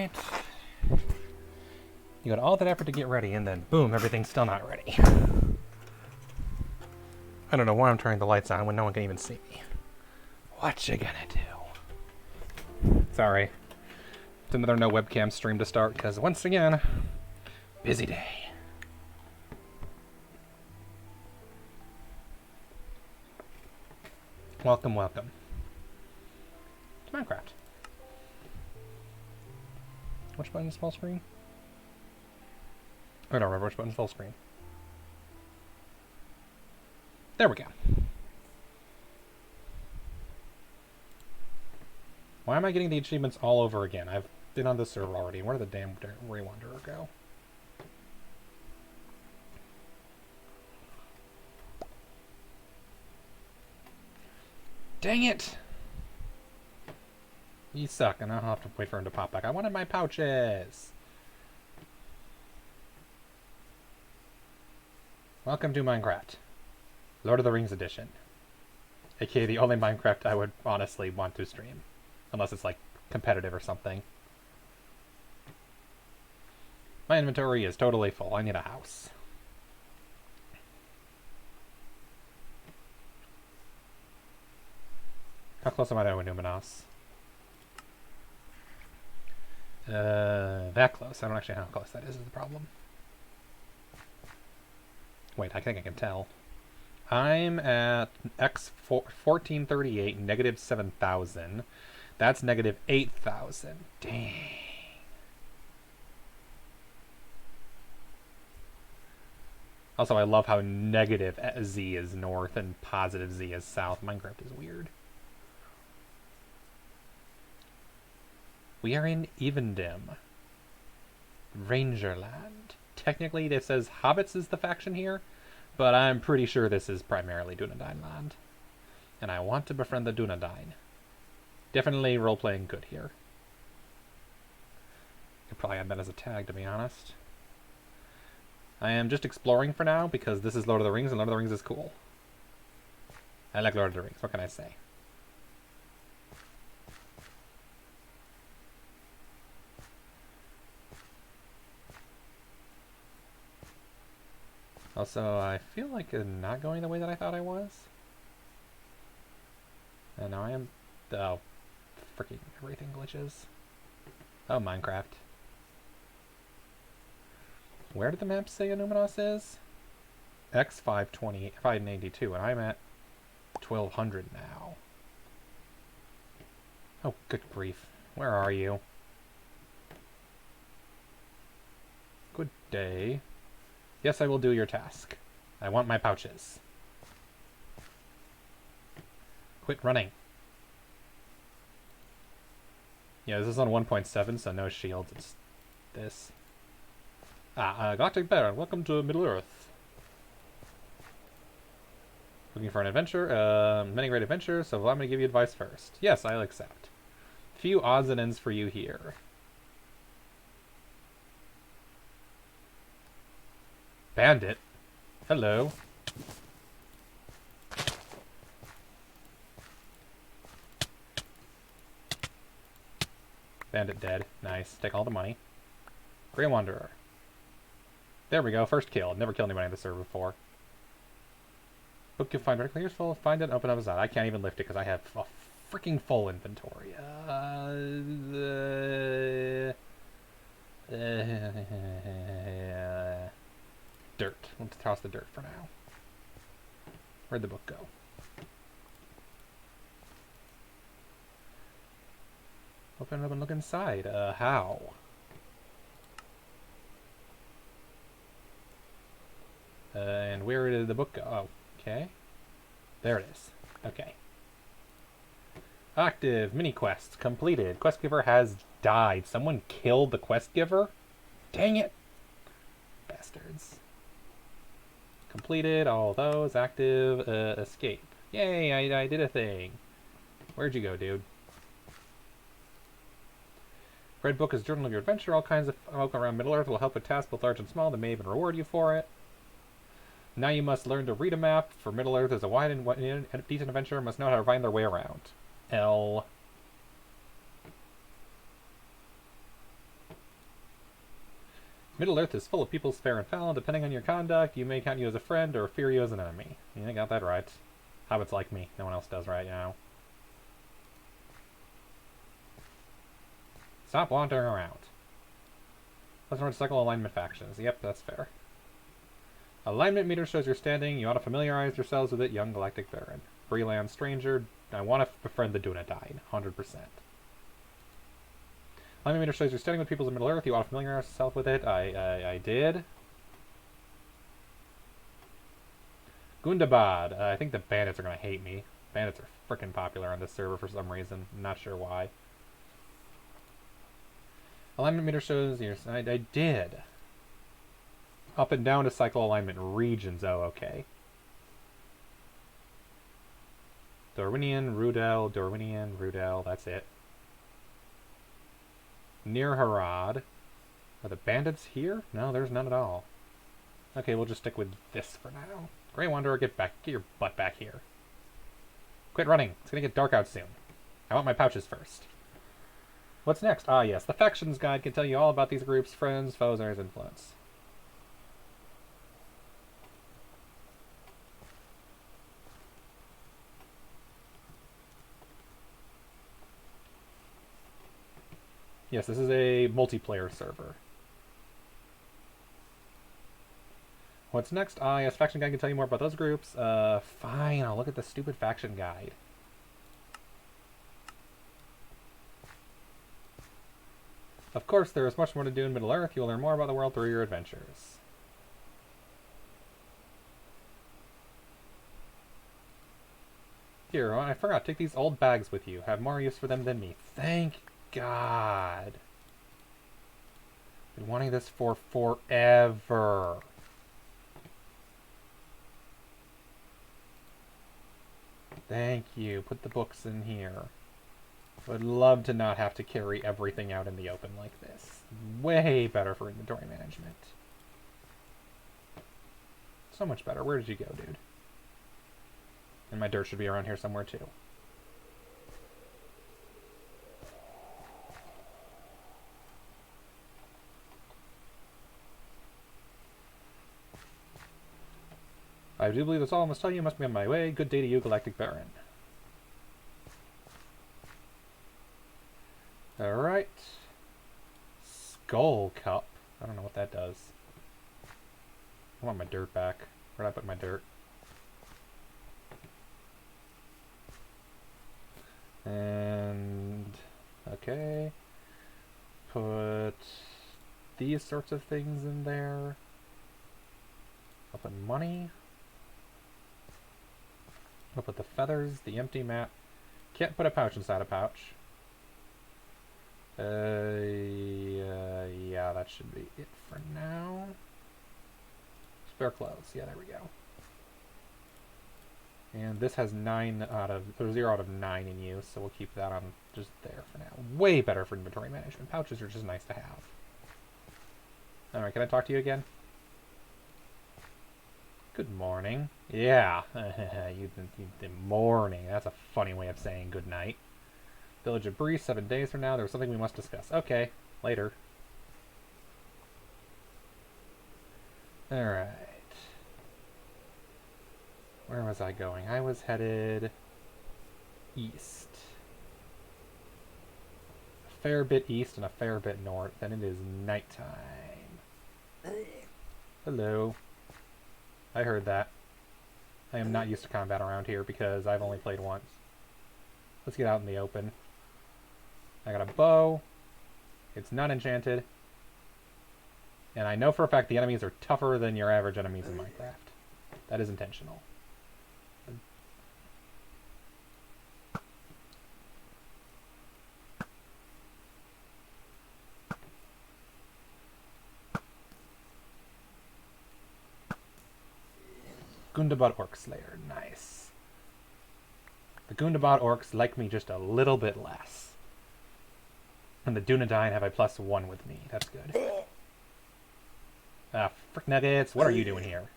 Alright. You got all that effort to get ready, and then boom, everything's still not ready. I don't know why I'm turning the lights on when no one can even see me. What you gonna do? Sorry. It's another no webcam stream to start, because once again, busy day. Welcome, welcome. To Minecraft. Which button is full screen? I don't remember which button's full screen. There we go. Why am I getting the achievements all over again? I've been on this server already. Where did the damn Ray Wanderer go? Dang it! You suck, and I'll have to wait for him to pop back. I wanted my pouches! Welcome to Minecraft. Lord of the Rings edition. AKA the only Minecraft I would honestly want to stream. Unless it's like competitive or something. My inventory is totally full. I need a house. How close am I to Numinos? That close. I don't actually know how close that is the problem. Wait, I think I can tell. I'm at X 1438, negative 7,000. That's negative 8,000. Dang. Also, I love how negative Z is north and positive Z is south. Minecraft is weird. We are in Evendim. Rangerland. Technically, it says Hobbits is the faction here, but I'm pretty sure this is primarily Dunedain land. And I want to befriend the Dunedain. Definitely role-playing good here. Could probably add that as a tag, to be honest. I am just exploring for now, because this is Lord of the Rings, and Lord of the Rings is cool. I like Lord of the Rings, what can I say? Also, I feel like I'm not going the way that I thought I was. And now I am... Oh, freaking everything glitches. Oh, Minecraft. Where did the map say Numinos is? X 582, and I'm at 1200 now. Oh, good grief. Where are you? Good day. Yes, I will do your task. I want my pouches. Quit running. Yeah, this is on 1.7, so no shields. It's this. Galactic Baron, welcome to Middle-earth. Looking for an adventure? Many great adventures, so allow me to give you advice first. Yes, I'll accept. Few odds and ends for you here. Bandit? Hello. Bandit dead. Nice. Take all the money. Grey Wanderer. There we go. First kill. Never killed anybody in the server before. Book you find vertically useful. Find it and open up a side. I can't even lift it because I have a freaking full inventory. Dirt. Let's toss the dirt for now. Where'd the book go? Open it up and look inside. How? And where did the book go? Oh, okay. There it is. Okay. Active. Mini quests. Completed. Quest giver has died. Someone killed the quest giver? Dang it! Bastards. Completed. All those. Active. Escape. Yay, I did a thing. Where'd you go, dude? Red book is journal of your adventure. All kinds of folk around Middle-earth will help with tasks both large and small. They may even reward you for it. Now you must learn to read a map, for Middle-earth is a wide and decent adventurer must know how to find their way around. L. Middle-earth is full of people's fair and foul. Depending on your conduct, you may count you as a friend or fear you as an enemy. Yeah, I got that right. Hobbits like me. No one else does right now. Stop wandering around. Let's run cycle alignment factions. Yep, that's fair. Alignment meter shows your standing. You ought to familiarize yourselves with it, young galactic baron. Freelance stranger. I want to befriend the Dunedain. 100%. Alignment meter shows your standing with peoples of Middle-earth. You ought to familiarize yourself with it. I did. Gundabad. I think the bandits are going to hate me. Bandits are freaking popular on this server for some reason. I'm not sure why. Alignment meter shows your... I did. Up and down to cycle alignment regions. Oh, okay. Dorwinian, Rudel, that's it. Near Harad. Are the bandits here? No, there's none at all. Okay, we'll just stick with this for now. Grey Wanderer, get your butt back here. Quit running. It's gonna get dark out soon. I want my pouches first. What's next? Ah, yes. The Factions Guide can tell you all about these groups, friends, foes, and their influence. Yes, this is a multiplayer server. What's next? Ah, yes, Faction Guide can tell you more about those groups. Fine, I'll look at the stupid Faction Guide. Of course, there is much more to do in Middle-earth. You'll learn more about the world through your adventures. Here, I forgot. Take these old bags with you. Have more use for them than me. Thank God. Been wanting this for forever. Thank you. Put the books in here. Would love to not have to carry everything out in the open like this. Way better for inventory management. So much better. Where did you go, dude? And my dirt should be around here somewhere, too. I do believe that's all I must tell you. Must be on my way. Good day to you, Galactic Baron. Alright. Skull Cup. I don't know what that does. I want my dirt back. Where'd I put my dirt? And... okay. Put these sorts of things in there. I'll put money. I'll put the feathers, the empty map. Can't put a pouch inside a pouch. Yeah, that should be it for now. Spare clothes. Yeah, there we go. And this has 0 out of 9 in use, so we'll keep that on just there for now. Way better for inventory management. Pouches are just nice to have. Alright, can I talk to you again? Good morning. Yeah, you've been morning. That's a funny way of saying good night. Village of Bree, 7 days from now. There was something we must discuss. Okay, later. Alright. Where was I going? I was headed east. A fair bit east and a fair bit north, and it is nighttime. Hello. I heard that. I am not used to combat around here because I've only played once. Let's get out in the open. I got a bow. It's not enchanted. And I know for a fact the enemies are tougher than your average enemies in Minecraft. That is intentional. Gundabad Orc Slayer. Nice. The Gundabad Orcs like me just a little bit less. And the Dunedain have a +1 with me. That's good. Ah, frick nuggets. What are you doing here?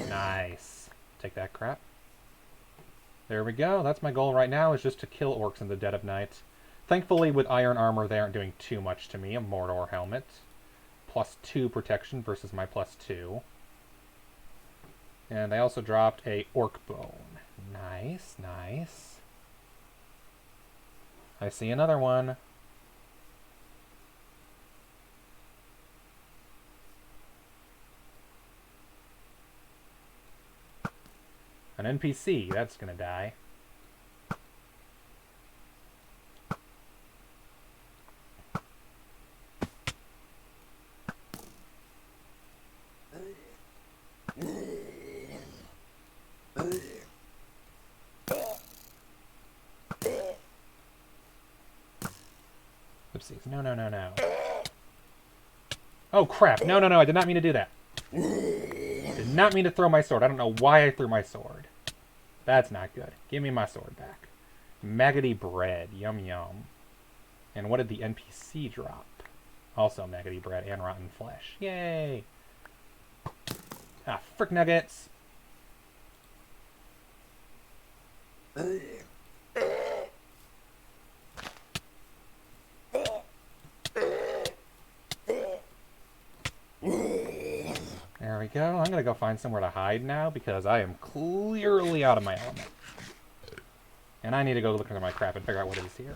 Nice. Take that crap. There we go. That's my goal right now, is just to kill orcs in the dead of night. Thankfully, with iron armor, they aren't doing too much to me. A Mordor helmet. +2 protection versus my +2. And I also dropped a orc bone. Nice, nice. I see another one. An NPC, that's gonna die. Oopsies. No, no, no, no. Oh, crap. No, no, no. I did not mean to do that. Did not mean to throw my sword. I don't know why I threw my sword. That's not good. Give me my sword back. Maggoty bread. Yum, yum. And what did the NPC drop? Also maggoty bread and rotten flesh. Yay! Ah, frick nuggets! There we go. I'm gonna go find somewhere to hide now because I am clearly out of my element. And I need to go look under my crap and figure out what is here.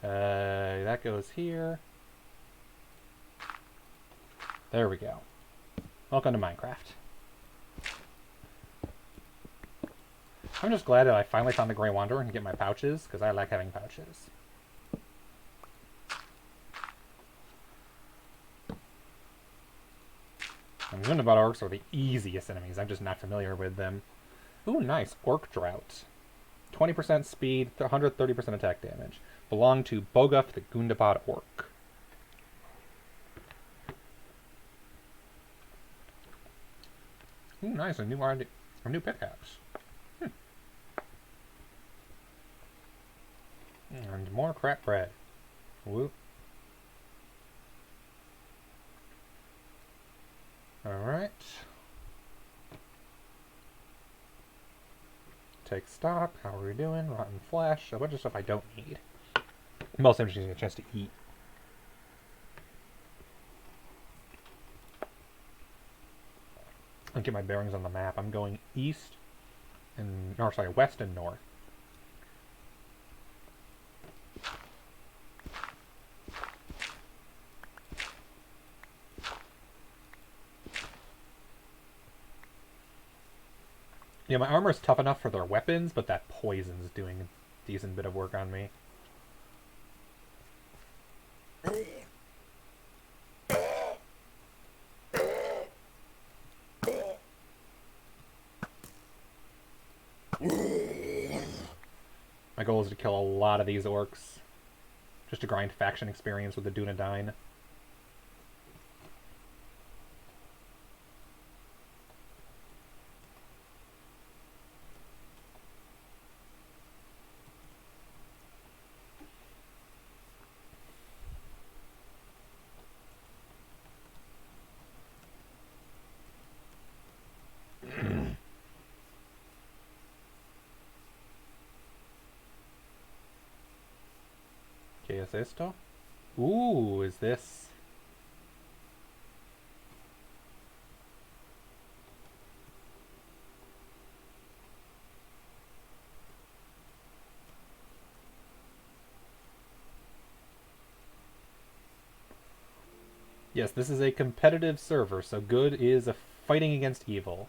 That goes here. There we go. Welcome to Minecraft. I'm just glad that I finally found the Grey Wanderer and get my pouches, because I like having pouches. And the Zundabat orcs are the easiest enemies. I'm just not familiar with them. Ooh, nice. Orc Drought. 20% speed, 130% attack damage. Belong to Boguf the Gundabad Orc. Ooh, nice. A new pickaxe. And more crap bread. Whoop. Alright. Take stock. How are we doing? Rotten flesh. A bunch of stuff I don't need. Most I'm just getting a chance to eat. I'll get my bearings on the map. I'm going east and, or sorry, west and north. Yeah, my armor is tough enough for their weapons, but that poison's doing a decent bit of work on me. My goal is to kill a lot of these orcs, just to grind faction experience with the Dunedain. ¿Qué es esto? Ooh, is this... Yes, this is a competitive server, so good is a fighting against evil.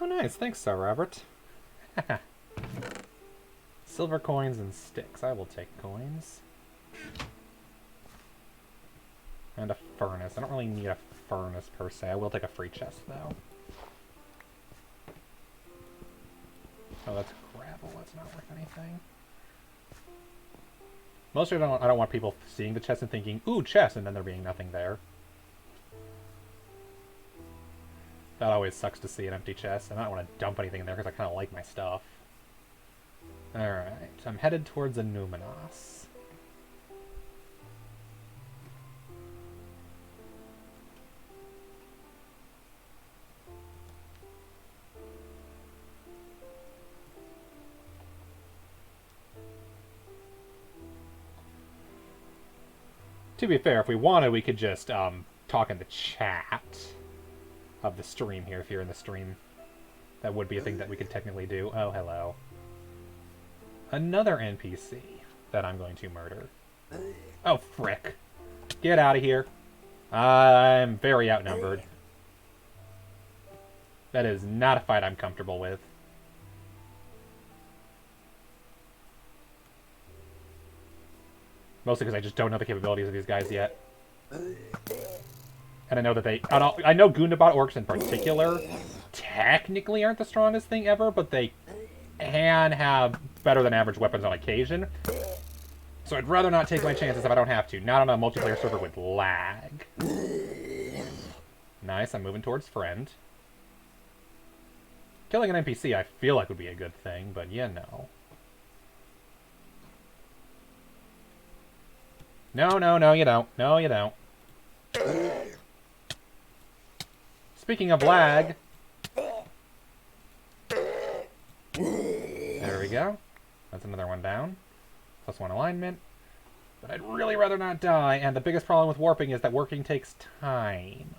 Oh, nice. Thanks, Sir Robert. Silver coins and sticks. I will take coins. And a furnace. I don't really need a furnace per se. I will take a free chest, though. Oh, that's gravel. That's not worth anything. Mostly I don't want people seeing the chest and thinking, ooh, chest, and then there being nothing there. That always sucks to see an empty chest, and I don't want to dump anything in there because I kind of like my stuff. Alright, I'm headed towards a Numenos. To be fair, if we wanted, we could just talk in the chat of the stream here, if you're in the stream. That would be a thing that we could technically do. Oh, hello. Another NPC that I'm going to murder. Oh, frick. Get out of here. I'm very outnumbered. That is not a fight I'm comfortable with. Mostly because I just don't know the capabilities of these guys yet. And I know that I know Gundabad orcs in particular technically aren't the strongest thing ever, but they can have better than average weapons on occasion. So I'd rather not take my chances if I don't have to. Not on a multiplayer server with lag. Nice, I'm moving towards friend. Killing an NPC I feel like would be a good thing, but you know. No, no, no, you don't. No, you don't. Speaking of lag... There we go. That's another one down. +1 alignment. But I'd really rather not die, and the biggest problem with warping is that warping takes time.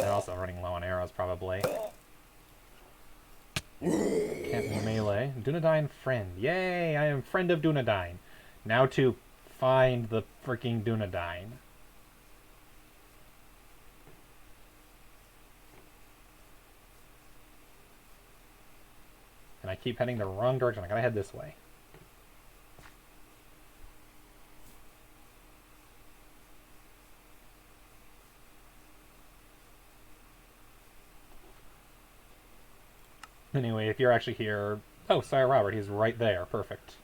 And also running low on arrows, probably. Can't melee. Dunedain friend. Yay! I am friend of Dunedain. Now to find the freaking Dunedain. And I keep heading the wrong direction. I gotta head this way. Anyway, if you're actually here... Oh, Sire Robert, he's right there. Perfect.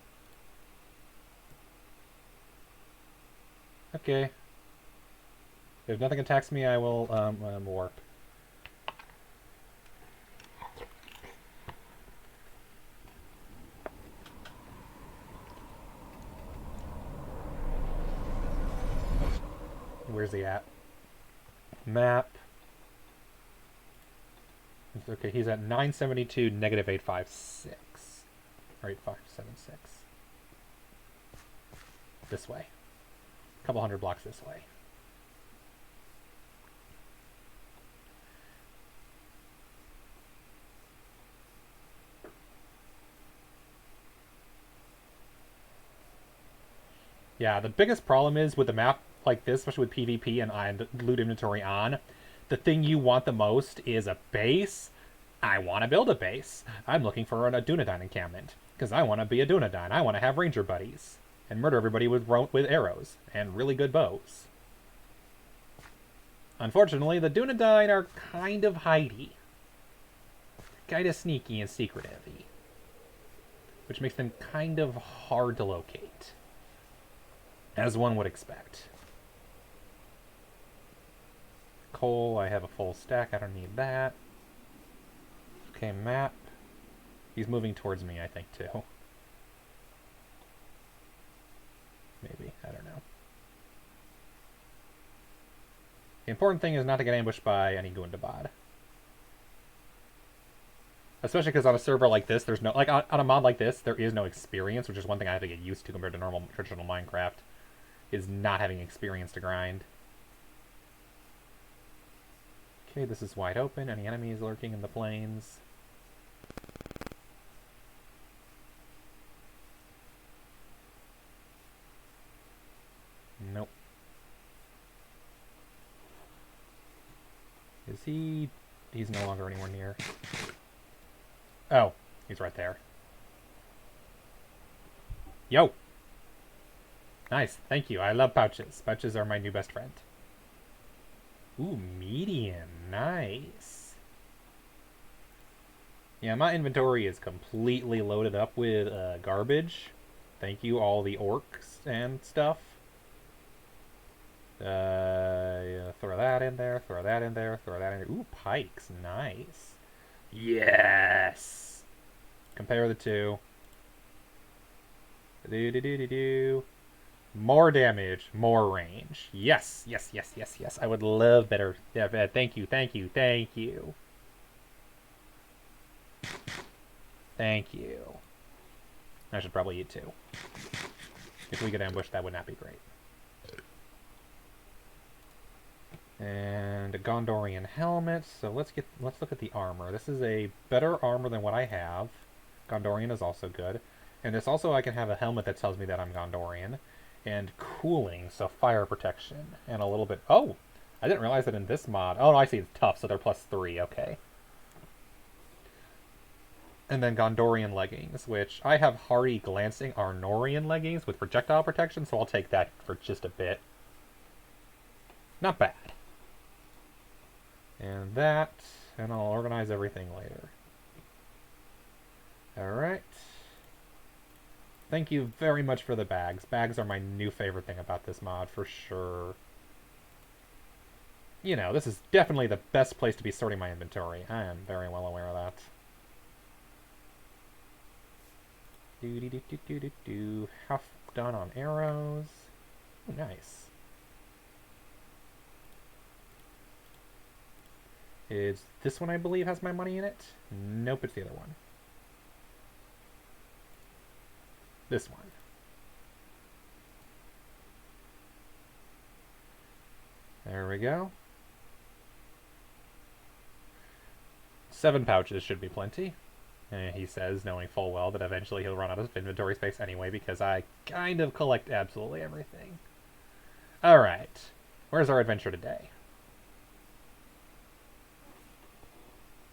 Okay. If nothing attacks me, I will warp. Where's he at? Map. Okay, he's at 972, negative 856. Or 8576. This way. A couple hundred blocks this way. Yeah, the biggest problem is with a map like this, especially with PvP and loot inventory on, the thing you want the most is a base. I want to build a base. I'm looking for a Dunedain encampment, because I want to be a Dunedain. I want to have ranger buddies, and murder everybody with arrows, and really good bows. Unfortunately, the Dunedain are kind of hidey. Kind of sneaky and secretive-y, which makes them kind of hard to locate, as one would expect. Coal, I have a full stack, I don't need that. Okay, map. He's moving towards me, I think, too. Maybe, I don't know. The important thing is not to get ambushed by any Gundabad. Especially because on a server like this, there's no... Like, on a mod like this, there is no experience, which is one thing I have to get used to compared to normal, traditional Minecraft, is not having experience to grind. Okay, this is wide open. Any enemies lurking in the plains? Nope. Is he... He's no longer anywhere near. Oh, he's right there. Yo! Nice, thank you. I love pouches. Pouches are my new best friend. Ooh, medium. Nice. Yeah, my inventory is completely loaded up with garbage. Thank you, all the orcs and stuff. Yeah, throw that in there, throw that in there, throw that in there. Ooh, pikes. Nice. Yes! Compare the two. Do-do-do-do-do. More damage, more range. Yes, yes, yes, yes, yes. I would love better. Yeah, thank you, thank you, thank you. Thank you. I should probably eat too. If we get ambushed, that would not be great. And a Gondorian helmet. So let's look at the armor. This is a better armor than what I have. Gondorian is also good. And this also I can have a helmet that tells me that I'm Gondorian. And cooling, so fire protection. And a little bit... Oh! I didn't realize that in this mod... Oh, no, I see it's tough, so they're +3. Okay. And then Gondorian leggings, which I have hardy glancing Arnorian leggings with projectile protection, so I'll take that for just a bit. Not bad. And that, and I'll organize everything later. Alright. Thank you very much for the bags. Bags are my new favorite thing about this mod, for sure. You know, this is definitely the best place to be sorting my inventory. I am very well aware of that. Do-do-do-do-do-do. Half done on arrows. Ooh, nice. Is this one, I believe, has my money in it? Nope, it's the other one. This one. There we go. 7 pouches should be plenty. He says, knowing full well that eventually he'll run out of inventory space anyway because I kind of collect absolutely everything. Alright. Where's our adventure today?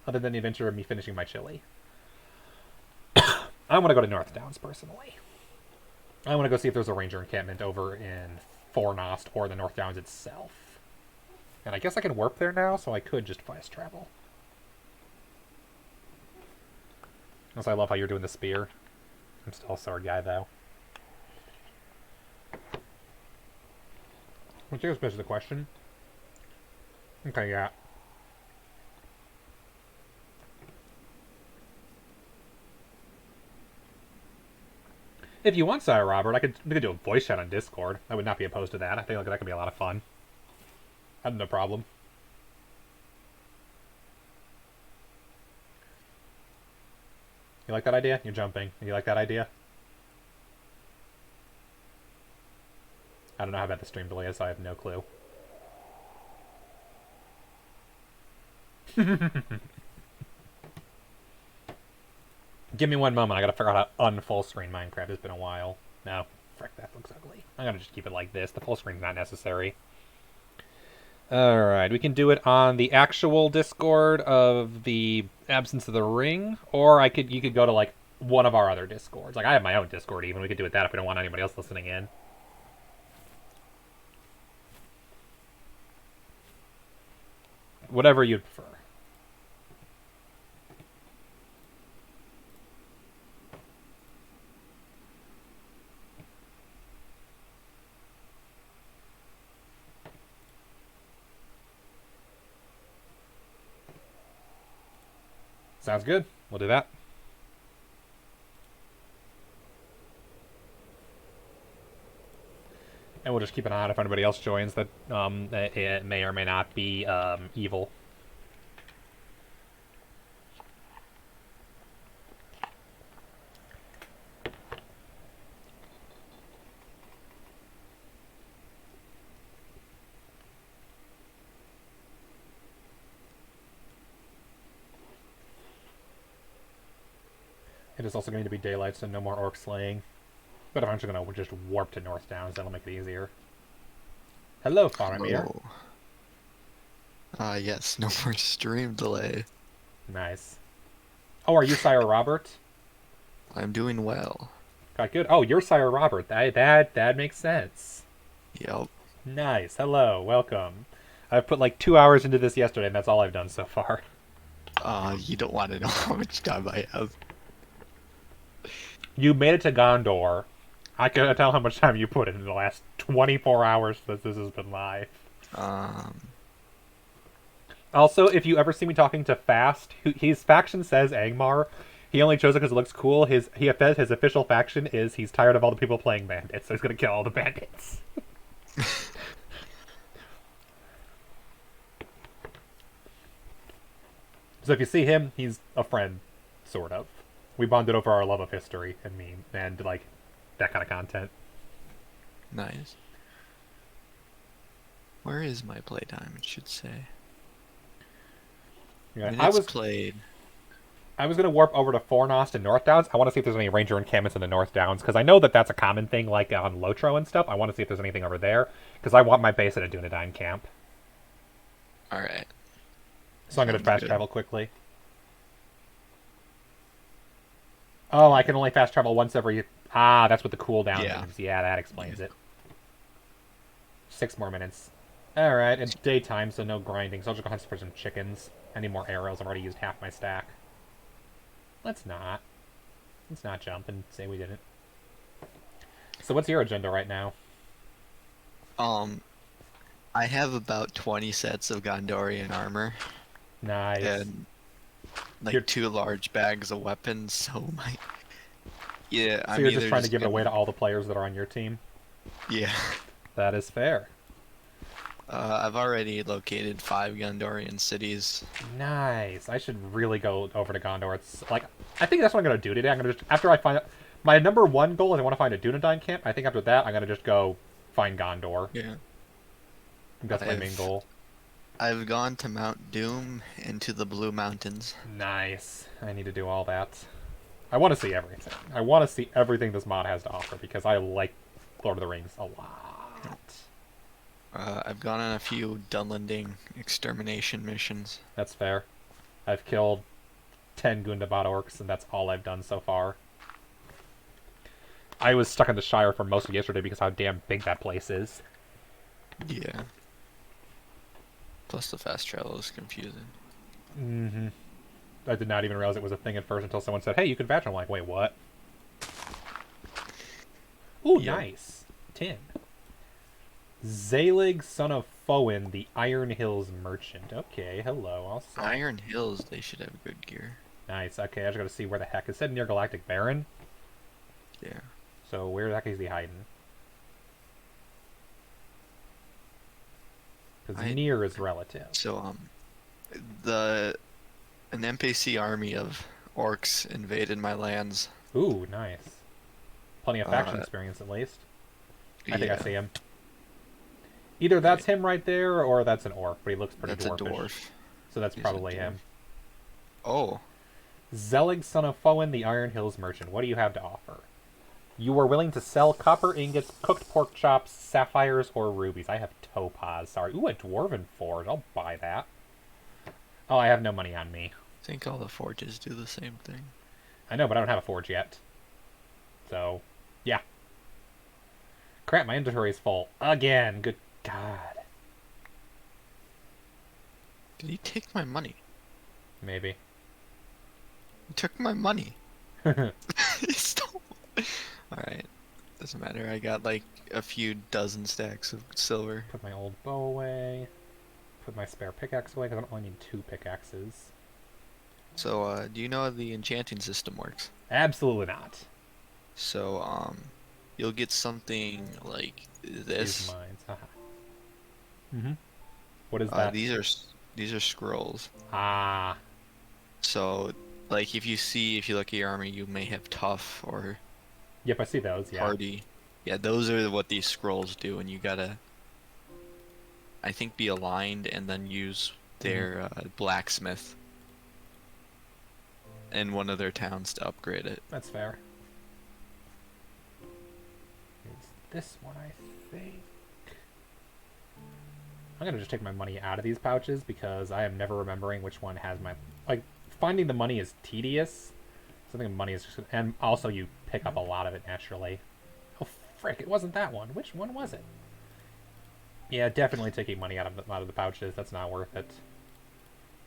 Other than the adventure of me finishing my chili. I want to go to North Downs, personally. I want to go see if there's a ranger encampment over in Fornost or the North Downs itself. And I guess I can warp there now, so I could just fast travel. Also, I love how you're doing the spear. I'm still a sword guy, though. Which is the question. Okay, yeah. If you want, Sire Robert, we could do a voice chat on Discord. I would not be opposed to that. I think like, that could be a lot of fun. I have no problem. You like that idea? You're jumping. You like that idea? I don't know how bad the stream delay is, so I have no clue. Give me one moment. I gotta figure out how to unfull screen Minecraft. It's been a while. No. Frick, that looks ugly. I'm gonna just keep it like this. The full screen's not necessary. Alright, we can do it on the actual Discord of the Absence of the Ring, or you could go to, like, one of our other Discords. Like, I have my own Discord, even. We could do it that if we don't want anybody else listening in. Whatever you'd prefer. Sounds good. We'll do that. And we'll just keep an eye out if anybody else joins that it may or may not be evil. It is also going to be daylight, so no more orc slaying. But I'm actually going to just warp to North Downs. That'll make it easier. Hello, Faramir. Yes, no more stream delay. Nice. Oh, are you Sire Robert? I'm doing well. Got good. Oh, you're Sire Robert. That makes sense. Yep. Nice. Hello. Welcome. I've put like 2 hours into this yesterday, and that's all I've done so far. You don't want to know how much time I have. You made it to Gondor. I can tell how much time you put in the last 24 hours since this has been live. Um, Also, if you ever see me talking to Fast, his faction says Angmar. He only chose it because it looks cool. His official faction is he's tired of all the people playing bandits, so he's gonna kill all the bandits. So if you see him, he's a friend, sort of. We bonded over our love of history and meme and like that kind of content. nice. Where is my playtime? It should say. Yeah, Minutes played. I was gonna warp over to Fornost and North Downs. I want to see if there's any ranger encampments in the North Downs because I know that that's a common thing, like on LotR and stuff. I want to see if there's anything over there because I want my base at a Dunedain camp. All right. So I'm gonna Sounds fast good. travel quickly. Oh, I can only fast travel once every. Ah, that's what the cooldown Yeah. means. Yeah, that explains it. 6 more minutes. All right, it's daytime, so no grinding. So I'll just go hunt for some chickens. I need more arrows. I've already used half my stack. Let's not. Let's not jump and say we didn't. So what's your agenda right now? I have about 20 sets of Gondorian armor Nice. and like You're- 2 large bags of weapons. So my yeah, So I'm you're either just trying to give it gonna- away to all the players that are on your team? Yeah. That is fair. I've already located 5 Gondorian cities. Nice. I should really go over to Gondor. It's like I think that's what I'm gonna do today. I'm gonna just after I find my number one goal is I want to find a Dunedain camp. I think after that I'm gonna just go find Gondor. Yeah. That's my main goal. I've gone to Mount Doom and to the Blue Mountains. Nice. I need to do all that. I want to see everything. I want to see everything this mod has to offer because I like Lord of the Rings a lot. I've gone on a few Dunlending extermination missions. That's fair. I've killed 10 Gundabad orcs, and that's all I've done so far. I was stuck in the Shire for most of yesterday because how damn big that place is. Yeah. Plus the fast travel is confusing. Mm-hmm. I did not even realize it was a thing at first until someone said, hey, you can fast travel. I'm like, wait, what? Ooh, Yeah. nice. 10. Zalig, son of Foin, the Iron Hills merchant. Okay, hello. I'll say. Iron Hills, they should have good gear. Nice. Okay, I just gotta see where the heck. It said near Galactic Baron. Yeah. So where the heck is he hiding? Because near is relative. So an NPC army of orcs invaded my lands. Ooh, nice. Plenty of faction Uh, experience at least. I think I Yeah, see him. Either that's him right there, or that's an orc, but he looks pretty that's a dwarfish. dwarf. So that's He's a probably dwarf. him. Oh, Zelig, son of Foin, the Iron Hills merchant. What do you have to offer? You are willing to sell copper ingots, cooked pork chops, sapphires, or rubies. I have topaz. Sorry. Ooh, a dwarven forge. I'll buy that. Oh, I have no money on me. I think all the forges do the same thing. I know, but I don't have a forge yet. So, yeah. Crap, my inventory is full. Again. Good God. Did he take my money? Maybe. He took my money. He stole. Alright. Doesn't matter. I got like a few dozen stacks of silver. Put my old bow away. Put my spare pickaxe away, because I only need 2 pickaxes. So, do you know how the enchanting system works? Absolutely not. So, you'll get something like this. Use mines. Haha. Mm-hmm. What is that? These are scrolls. Ah. So, like, if you look at your army, you may have tough or Yep, I see those, yeah. hardy. Yeah, those are what these scrolls do, and you gotta, I think, be aligned and then use their blacksmith in one of their towns to upgrade it. That's fair. It's this one, I think. I'm gonna just take my money out of these pouches because I am never remembering which one has my... Like, finding the money is tedious. So I think money is just... And also you pick up a lot of it naturally. Oh, frick, it wasn't that one. Which one was it? Yeah, definitely taking money out of the pouches. That's not worth it.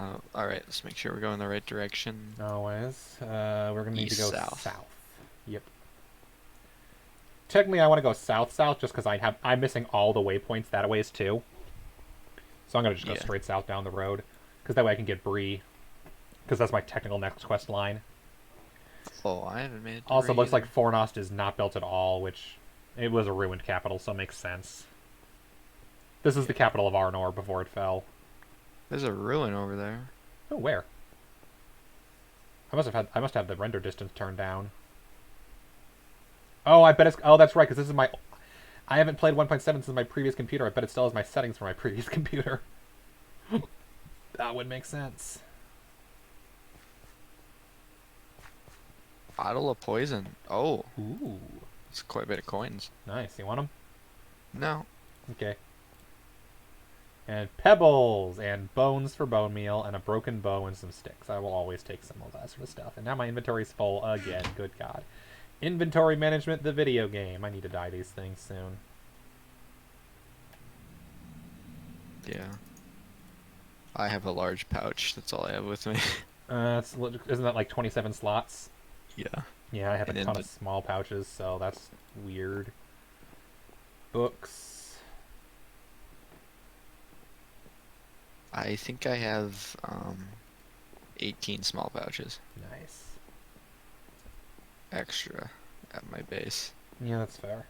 Alright, let's make sure we're going the right direction. Always. We're gonna need to go East-south. south. Yep. Technically, I want to go south-south just because I'm missing all the waypoints that ways too. So I'm gonna just go Yeah. straight south down the road, because that way I can get Bree, because that's my technical next quest line. Oh, I haven't made it. Also, Bree looks like either. Fornost is not built at all, which it was a ruined capital, so it makes sense. This is the capital of Arnor before it fell. There's a ruin over there. Oh, where? I must have the render distance turned down. Oh, I bet it's. Oh, that's right, because this is my. I haven't played 1.7 since my previous computer. I bet it still has my settings for my previous computer. That would make sense. Bottle of poison. Oh, Ooh, it's quite a bit of coins. nice. You want them? No. Okay. And pebbles and bones for bone meal and a broken bow and some sticks. I will always take some of that sort of stuff. And now my inventory's full again. Good God. Inventory management, the video game. I need to dye these things soon. Yeah. I have a large pouch. That's all I have with me. Isn't that like 27 slots? Yeah. Yeah, I have And a then ton of small pouches, so that's weird. Books. I think I have 18 small pouches Nice. extra at my base. Yeah, that's fair.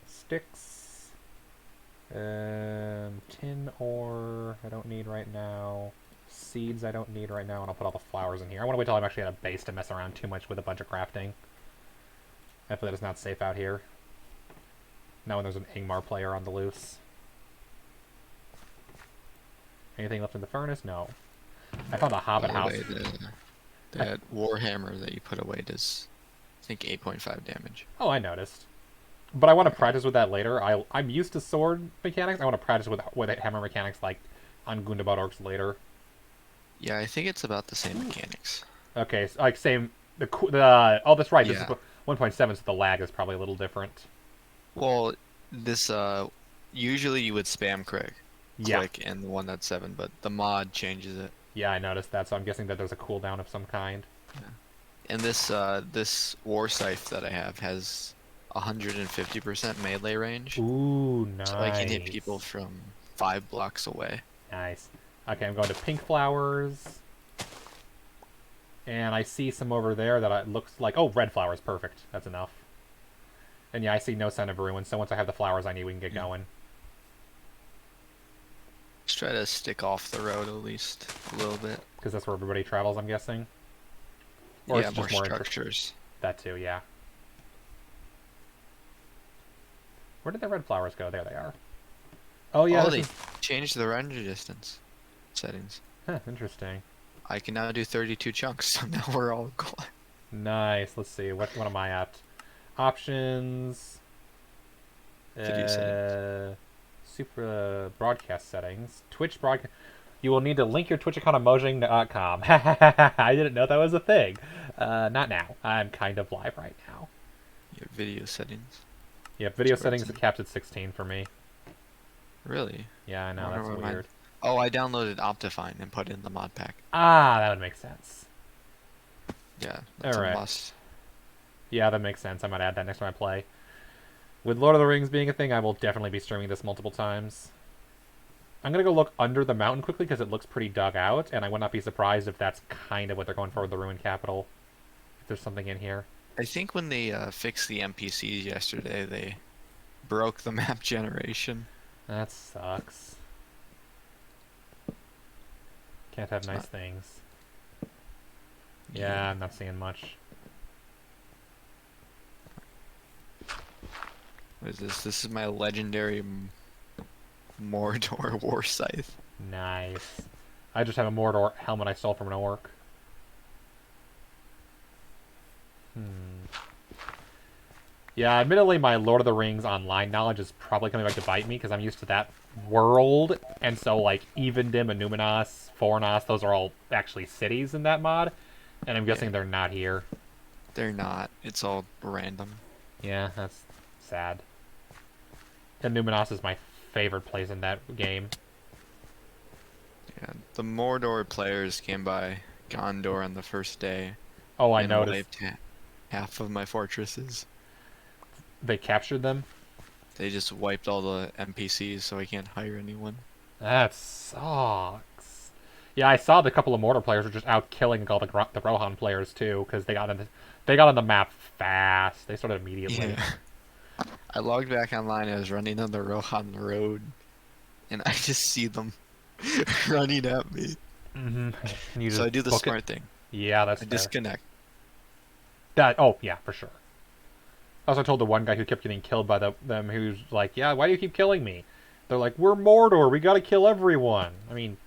Sticks. Tin ore I don't need right now. Seeds I don't need right now, and I'll put all the flowers in here. I want to wait till I'm actually at a base to mess around too much with a bunch of crafting. I feel that it's not safe out here. Now when there's an Ingmar player on the loose. Anything left in the furnace? No. I found a hobbit By the house. way, that warhammer that you put away does, I think, 8.5 damage. Oh, I noticed. But I want to practice with that later. I'm used to sword mechanics. I want to practice with hammer mechanics like on Gundabad Orcs later. Yeah, I think it's about the same mechanics. Okay, so like same oh, that's right. This Yeah. is 1.7, so the lag is probably a little different. Well, this usually you would spam click Yeah. in the 1.7, but the mod changes it. Yeah, I noticed that. So I'm guessing that there's a cooldown of some kind. And this war scythe that I have has 150% melee range, Ooh, nice. so I can hit people from 5 blocks away. Nice. Okay, I'm going to pink flowers. And I see some over there that it looks like... Oh, red flowers. Perfect. That's enough. And yeah, I see no sign of ruin, so once I have the flowers I need, we can get going. Just try to stick off the road at least a little bit. Because that's where everybody travels, I'm guessing. Or Yeah, it's more just more structures. That too, yeah. Where did the red flowers go? There they are. Oh, yeah. Oh, they changed the render distance settings. Huh, interesting. I can now do 32 chunks, so now we're all going. Nice. Let's see. What am I at? Options. Video settings. Super broadcast settings. Twitch broadcast. You will need to link your Twitch account on Mojang.com. I didn't know that was a thing. Not now. I'm kind of live right now. Your video settings. Yeah, video That's where settings it's are at. capped at 16 for me. Really? Yeah, I know. Wonder That's where mine- weird. Oh, I downloaded Optifine and put it in the mod pack. Ah, that would make sense. Yeah, that's Alright. a must. Yeah, that makes sense. I might add that next time I play. With Lord of the Rings being a thing, I will definitely be streaming this multiple times. I'm going to go look under the mountain quickly because it looks pretty dug out, and I would not be surprised if that's kind of what they're going for with the Ruined Capital. If there's something in here. I think when they fixed the NPCs yesterday, they broke the map generation. That sucks. Can't have It's nice not- things. Yeah, I'm not seeing much. What is this? This is my legendary Mordor war scythe. Nice. I just have a Mordor helmet I stole from an orc. Yeah, admittedly, my Lord of the Rings online knowledge is probably coming back to bite me because I'm used to that world, and so like Evendim and Numenos, Fornos, those are all actually cities in that mod, and I'm guessing they're not here. They're not. It's all random. Yeah, that's sad. And Numenos is my favorite place in that game. Yeah, the Mordor players came by Gondor on the first day Oh, I and noticed. wiped half of my fortresses. They captured them? They just wiped all the NPCs, so I can't hire anyone. That sucks. Yeah, I saw the couple of Mortar players were just out killing all the Rohan players too, because they got on the map fast. They started immediately. Yeah. I logged back online. I was running on the Rohan Road, and I just see them running at me. Mm-hmm. And you So just I do the book it. smart thing. Yeah, that's I fair. disconnect. That. Oh, yeah, for sure. I also told the one guy who kept getting killed by them, who's like, "Yeah, why do you keep killing me?" They're like, "We're Mordor. We gotta kill everyone." I mean,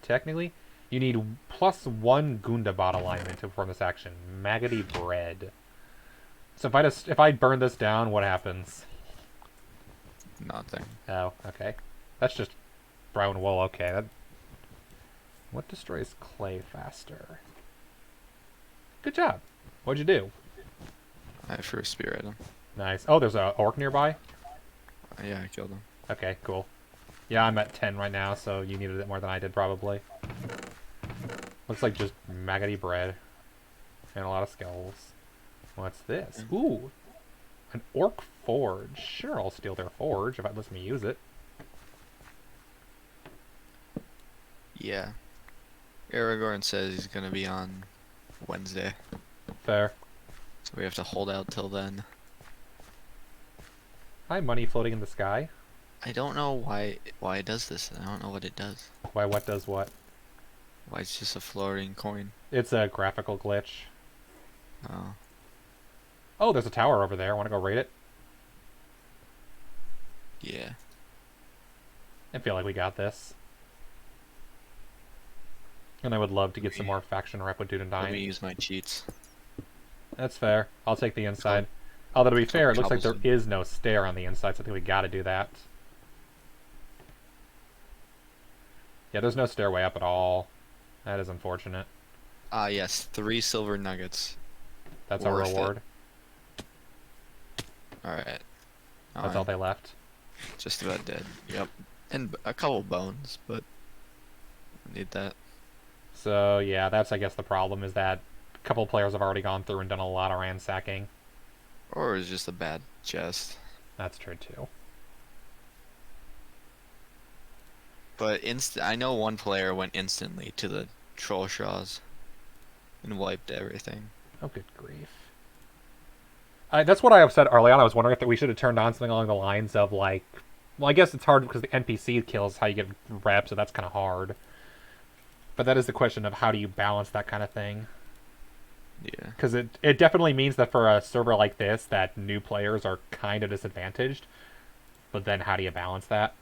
technically, you need +1 Gundabot alignment to perform this action. Maggoty bread. So if I burn this down, what happens? Nothing. Oh, okay. That's just brown wool. Okay. What destroys clay faster? Good job. What'd you do? I first spearhead him. Nice. Oh, there's a orc nearby? Yeah, I killed him. Okay, cool. Yeah, I'm at 10 right now, so you needed it more than I did, probably. Looks like just maggoty bread. And a lot of skulls. What's this? Ooh! An orc forge. Sure, I'll steal their forge if it lets me use it. Yeah. Aragorn says he's gonna be on Wednesday, Fair. so we have to hold out till then. Hi, money floating in the sky. I don't know why it does this. I don't know what it does. Why, what does what? Why it's just a floating coin. It's a graphical glitch. Oh. Oh, there's a tower over there. Want to go raid it? Yeah. I feel like we got this. And I would love to get some more faction rep with Let me Dunedain. use my cheats. That's fair. I'll take the inside. Although to be fair, it looks like there Troublesome. is no stair on the inside, so I think we gotta do that. Yeah, there's no stairway up at all. That is unfortunate. Ah, yes, 3 silver nuggets. That's our Worth it. reward. Alright. That's all they left. Just about dead. Yep. And a couple bones, but I need that. So yeah, that's I guess the problem is that a couple players have already gone through and done a lot of ransacking. Or it's just a bad chest. That's true too. But I know one player went instantly to the troll shaws and wiped everything. Oh, good grief. That's what I said early on. I was wondering if we should have turned on something along the lines of like, well, I guess it's hard because the NPC kills how you get reps, so that's kind of hard. But that is the question of how do you balance that kind of thing? Yeah. Because it definitely means that for a server like this, that new players are kind of disadvantaged. But then how do you balance that?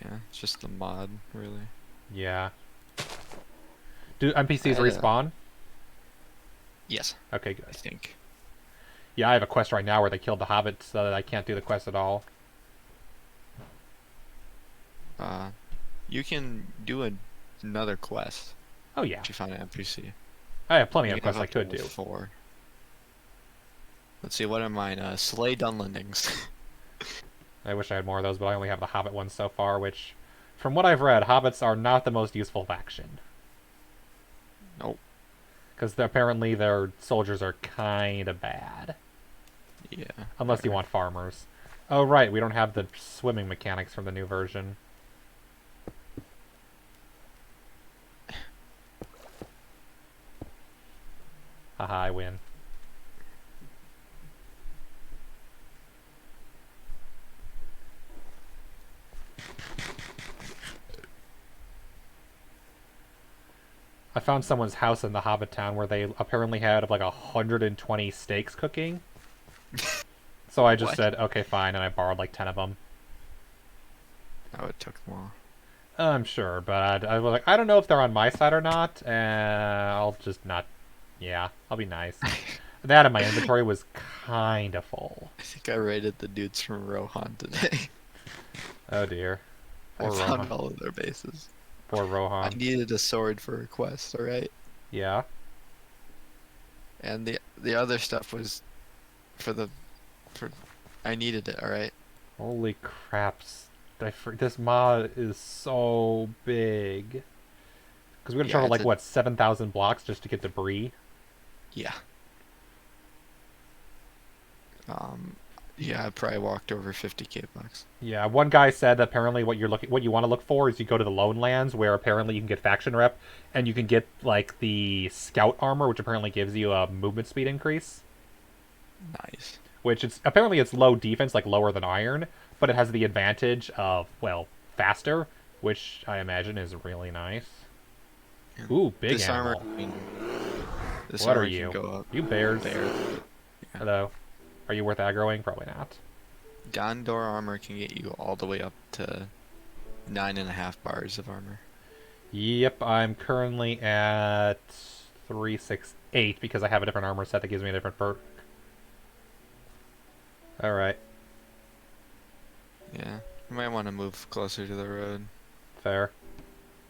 Yeah, it's just the mod, really. Yeah. Do NPCs respawn? Yes, Okay, good. I think. Yeah, I have a quest right now where they killed the hobbits, so that I can't do the quest at all. You can do another quest Oh yeah, if you find an NPC. I have plenty You of can quests I have up could to do. 4. Let's see, what are mine? Slay Dunlendings. I wish I had more of those, but I only have the hobbit ones so far, which, from what I've read, hobbits are not the most useful faction. Nope. Because apparently their soldiers are kind of bad. Yeah. Unless you want farmers. Oh right, we don't have the swimming mechanics from the new version. Haha, I win. I found someone's house in the Hobbit town where they apparently had like 120 steaks cooking. So I just What? said, okay, fine, and I borrowed like 10 of them. Oh, it took them all. I'm sure, but I was like, I don't know if they're on my side or not. I'll just not. Yeah, I'll be nice. That in my inventory was kind of full. I think I raided the dudes from Rohan today. Oh dear. I Poor found Rohan. all of their bases. Poor I Rohan. needed a sword for a quest, alright? Yeah. And the other stuff was for I needed it, alright? Holy craps. This mod is so big. Because we gotta Yeah, travel it's like a what 7,000 blocks just to get debris. yeah. Um, yeah, I probably walked over 50K bucks. Yeah, one guy said apparently what you want to look for is you go to the Lone Lands where apparently you can get faction rep and you can get like the scout armor, which apparently gives you a movement speed increase. Nice. Which it's low defense, like lower than iron, but it has the advantage of faster, which I imagine is really nice. And Ooh, big this armor, animal. I mean, this What are armor can you? go up. You bears? Bear. Yeah. Hello. Are you worth aggroing? Probably not. Gondor armor can get you all the way up to 9.5 bars of armor. Yep, I'm currently at 368 because I have a different armor set that gives me a different perk. Alright, Yeah, you might want to move closer to the road. fair.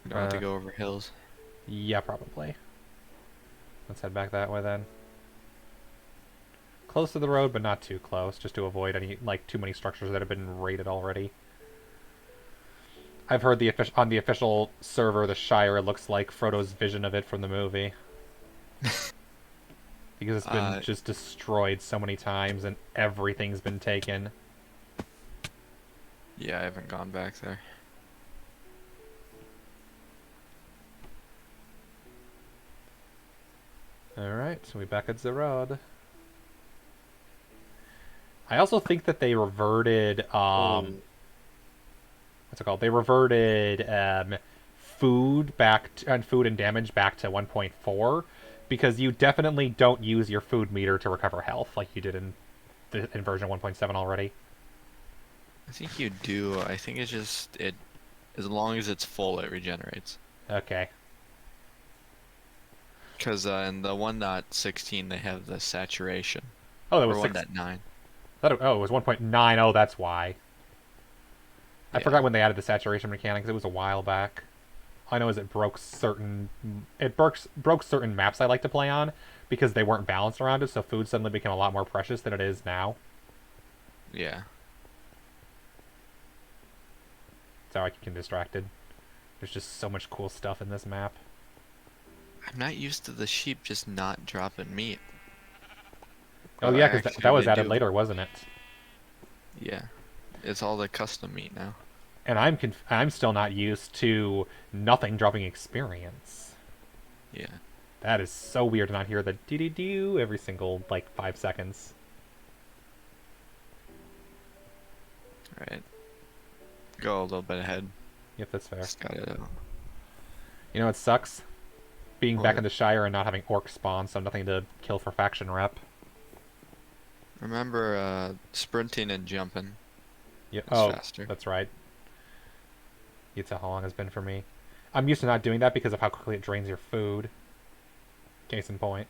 You don't have to go over hills. Yeah, probably. Let's head back that way then. Close to the road, but not too close, just to avoid any too many structures that have been raided already. I've heard on the official server, the Shire looks like Frodo's vision of it from the movie. Because it's been just destroyed so many times and everything's been taken. Yeah, I haven't gone back there. Alright, so we back at the road. I also think that they reverted, what's it called? They reverted food food and damage back to 1.4 because you definitely don't use your food meter to recover health like you did in version 1.7 already. I think you do. I think it's just as long as it's full, it regenerates. Okay. Because in the 1.16 they have the saturation. Oh, that was or 6. 1.9. It was 1.9. Oh, that's why. I Yeah. forgot when they added the saturation mechanics. It was a while back. All I know is it broke certain maps I like to play on because they weren't balanced around it, so food suddenly became a lot more precious than it is now. Yeah. So I get distracted. There's just so much cool stuff in this map. I'm not used to the sheep just not dropping meat. Oh yeah, because that was added later, wasn't it? Yeah. It's all the custom meat now. And I'm still not used to nothing dropping experience. Yeah. That is so weird to not hear the doo-doo-doo every single 5 seconds. Right. Go a little bit ahead. Yep, that's fair. Just gotta... You know what sucks? Being back What? in the Shire and not having orcs spawn, so nothing to kill for faction rep. Remember sprinting and jumping. Yep. It's faster. That's right. You can tell how long it's been for me. I'm used to not doing that because of how quickly it drains your food. Case in point.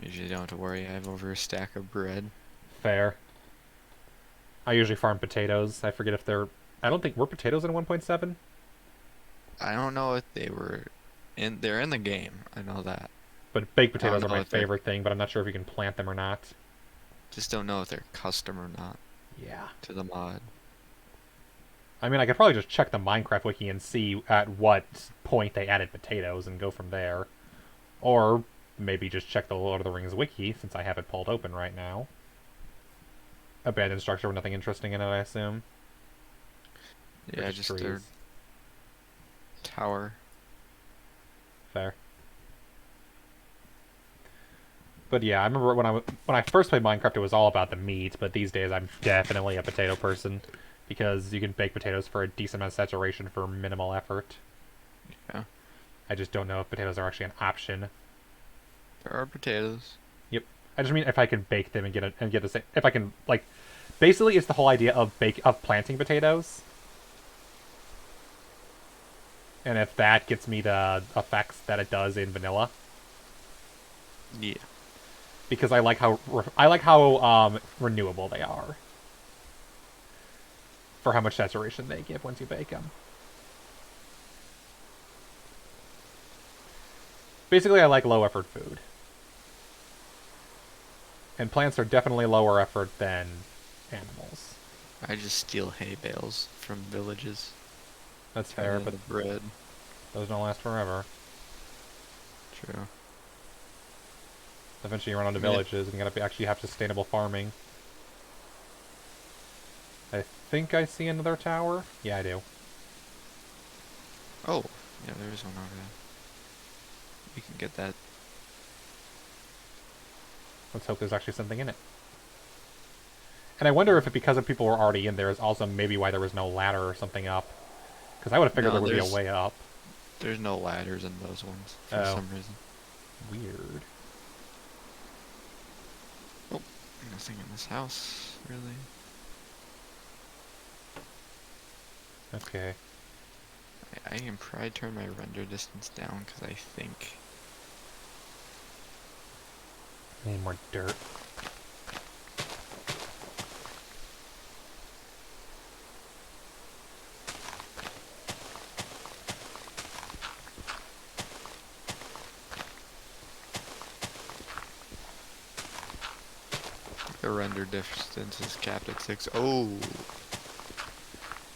Usually don't have to worry. I have over a stack of bread. Fair. I usually farm potatoes. I forget if they're... I don't think... Were potatoes in 1.7? I don't know if they were in. They're in the game. I know that. But baked potatoes are know my if they're- favorite thing, but I'm not sure if you can plant them or not. Just don't know if they're custom or not Yeah. to the mod. I mean, I could probably just check the Minecraft wiki and see at what point they added potatoes and go from there. Or maybe just check the Lord of the Rings wiki, since I have it pulled open right now. Abandoned structure with nothing interesting in it, I assume. Or Yeah, just their trees. tower. Fair. But yeah, I remember when I first played Minecraft, it was all about the meat. But these days, I'm definitely a potato person because you can bake potatoes for a decent amount of saturation for minimal effort. Yeah. I just don't know if potatoes are actually an option. There are potatoes. Yep. I just mean if I can bake them and get the same. If I can basically, it's the whole idea of planting potatoes. And if that gets me the effects that it does in vanilla. Yeah. Because I like how renewable they are for how much saturation they give once you bake them. Basically, I like low effort food, and plants are definitely lower effort than animals. I just steal hay bales from villages. That's Turn fair, it but into bread. those don't last forever. True. Eventually you run onto I mean, villages and you gotta actually have sustainable farming. I think I see another tower. Yeah, I do. oh, yeah, there is one over there. We can get that. Let's hope there's actually something in it. And I wonder if it, because of people were already in there, is also maybe why there was no ladder or something up. Because I would have figured No, there would be a way up. there's no ladders in those ones for Oh. some reason. Weird. Oh, nothing in this house, really. Okay. I can probably turn my render distance down because I think. I need more dirt. The render distance is capped at 6. Oh,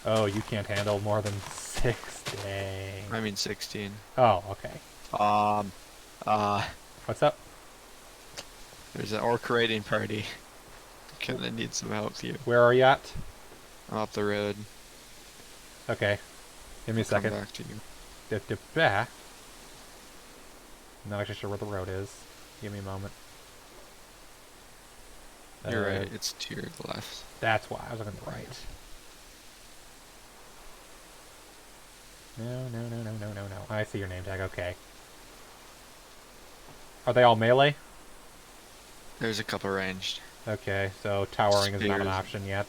Oh, you can't handle more than 6. Dang. I mean 16. Oh, okay. Um, What's up? there's an orc raiding party. Kinda need some help here. Where are you at? I'm up the road. Okay. Give me a Come second. back to you. Back. Not actually sure where the road is. Give me a moment. You're right. It's to your left. That's why. I was looking to the right. No. I see your name tag. Okay. Are they all melee? There's a couple ranged. Okay, so towering is not an Spears. option yet.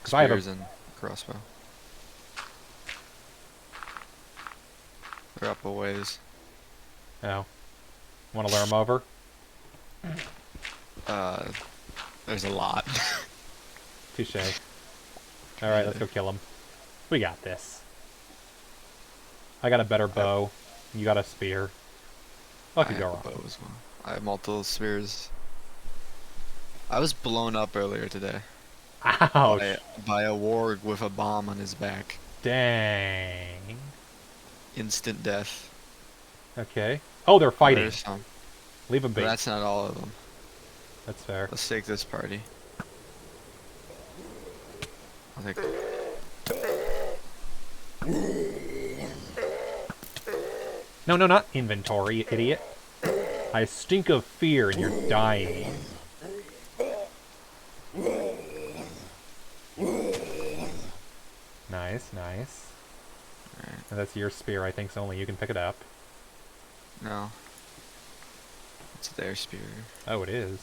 Because I have Spears a... and crossbow. They're up a ways. Oh. Want to lure them over? There's a lot. Touche. Alright, let's go kill them. We got this. I got a better bow. You got a spear. What could I go have a wrong? bow as well. I have multiple spears. I was blown up earlier today Ouch! by a warg with a bomb on his back. Dang. Instant death. Okay. Oh, they're fighting. There's some. Leave them But be. that's not all of them. That's fair. Let's take this party. I'll take. No, not inventory, you idiot. I stink of fear and you're dying. Nice. Alright. And that's your spear, I think, so only you can pick it up. No. It's their spear. Oh, it is.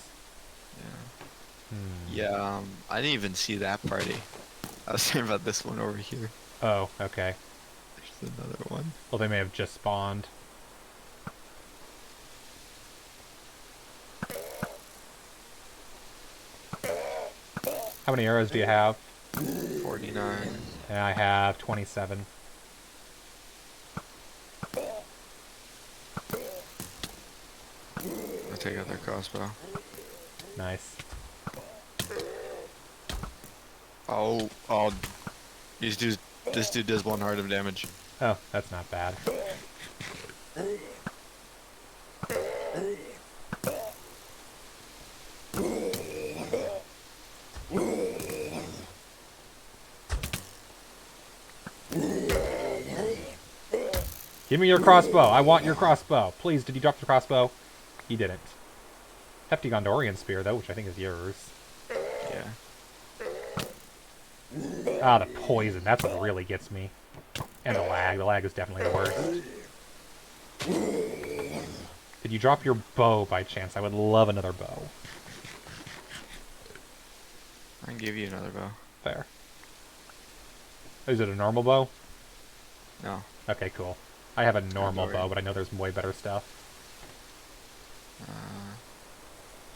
Yeah. Yeah, I didn't even see that party. I was thinking about this one over here. Oh, okay. There's another one. Well, they may have just spawned. How many arrows do you have? 49. And I have 27. I'll take out their crossbow. Nice. Oh, this dude does 1 heart of damage. Oh, that's not bad. Give me your crossbow. I want your crossbow. Please, did you drop the crossbow? He didn't. Hefty Gondorian spear, though, which I think is yours. Yeah. Ah, the poison. That's what really gets me. And the lag. The lag is definitely the worst. Did you drop your bow by chance? I would love another bow. I can give you another bow. Fair. Is it a normal bow? No. Okay, cool. I have a normal Gondorian. bow, but I know there's way better stuff. Uh,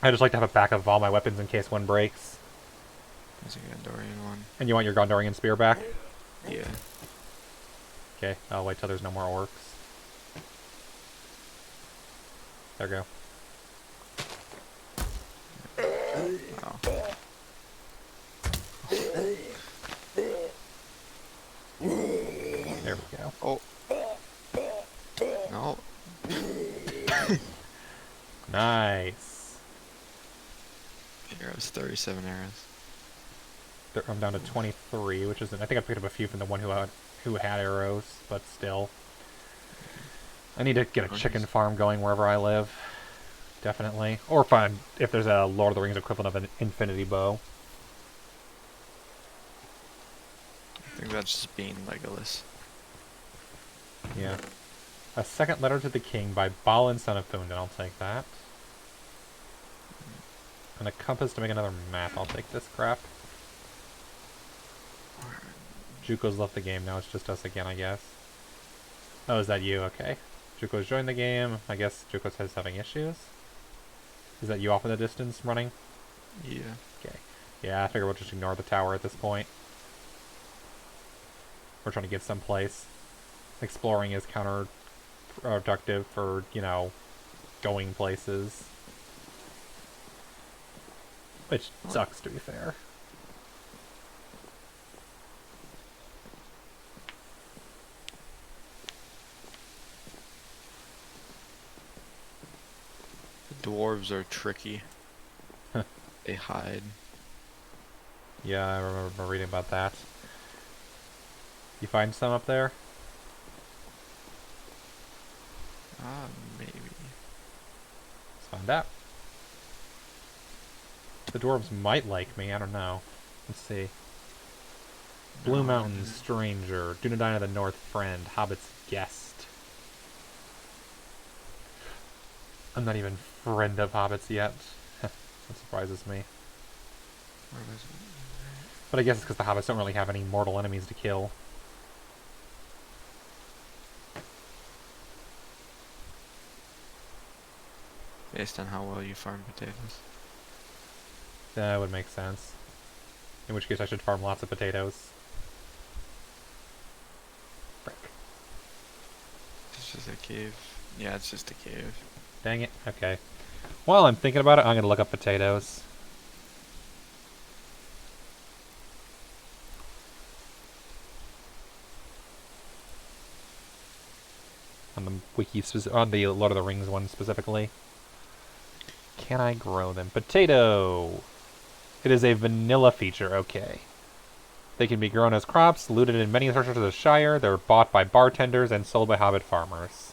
I just like to have a backup of all my weapons in case one breaks. there's a Gondorian one. And you want your Gondorian spear back? Yeah. Okay, I'll wait till there's no more orcs. There we go. Oh. Oh. No. Nice. Arrows, 37 arrows. I'm down to 23, which isn't. I think I picked up a few from the one who had arrows, but still. I need to get a chicken farm going wherever I live. Definitely. Or find if there's a Lord of the Rings equivalent of an infinity bow. I think that's just being Legolas. Yeah. A second letter to the king by Balin, son of Thundin. I'll take that. And a compass to make another map. I'll take this crap. Juko's left the game. Now it's just us again, I guess. Oh, is that you? Okay. Juko's joined the game. I guess Juko says having issues. Is that you off in the distance running? Yeah. Okay. Yeah, I figure we'll just ignore the tower at this point. We're trying to get someplace. Exploring is counterproductive for, you know, going places. Which sucks, to be fair. The dwarves are tricky. They hide. Yeah, I remember reading about that. You find some up there? Maybe. Let's find out. The dwarves might like me, I don't know. Let's see. Blue Mountain, Stranger, Dunedain of the North, Friend, Hobbit's Guest. I'm not even friend of Hobbits yet. That surprises me. But I guess it's because the Hobbits don't really have any mortal enemies to kill. Based on how well you farm potatoes. That would make sense. In which case I should farm lots of potatoes. Frick. It's just a cave. Yeah, it's just a cave. Dang it. Okay. While I'm thinking about it, I'm going to look up potatoes. On the wiki, on the Lord of the Rings one specifically. Can I grow them? Potato! It is a vanilla feature, okay. They can be grown as crops, looted in many sections of the Shire, they're bought by bartenders, and sold by hobbit farmers.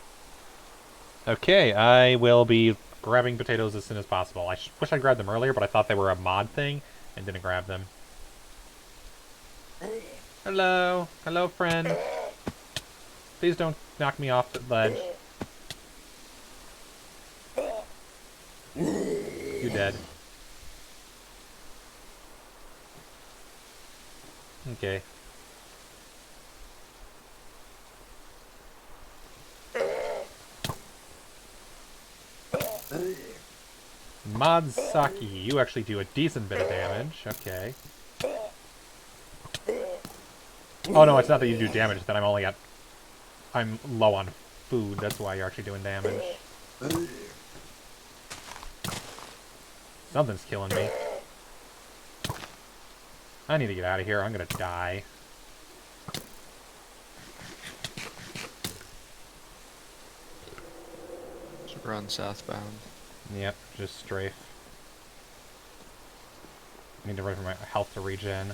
Okay, I will be grabbing potatoes as soon as possible. I wish I grabbed them earlier, but I thought they were a mod thing, and didn't grab them. Hello! Hello, friend! Please don't knock me off the ledge. You're dead. Okay. Modsaki, you actually do a decent bit of damage. Okay. Oh no, it's not that you do damage, it's that I'm low on food, that's why you're actually doing damage. Something's killing me. I need to get out of here, I'm gonna die. Just run southbound. Yep, just strafe. I need to wait for my health to regen.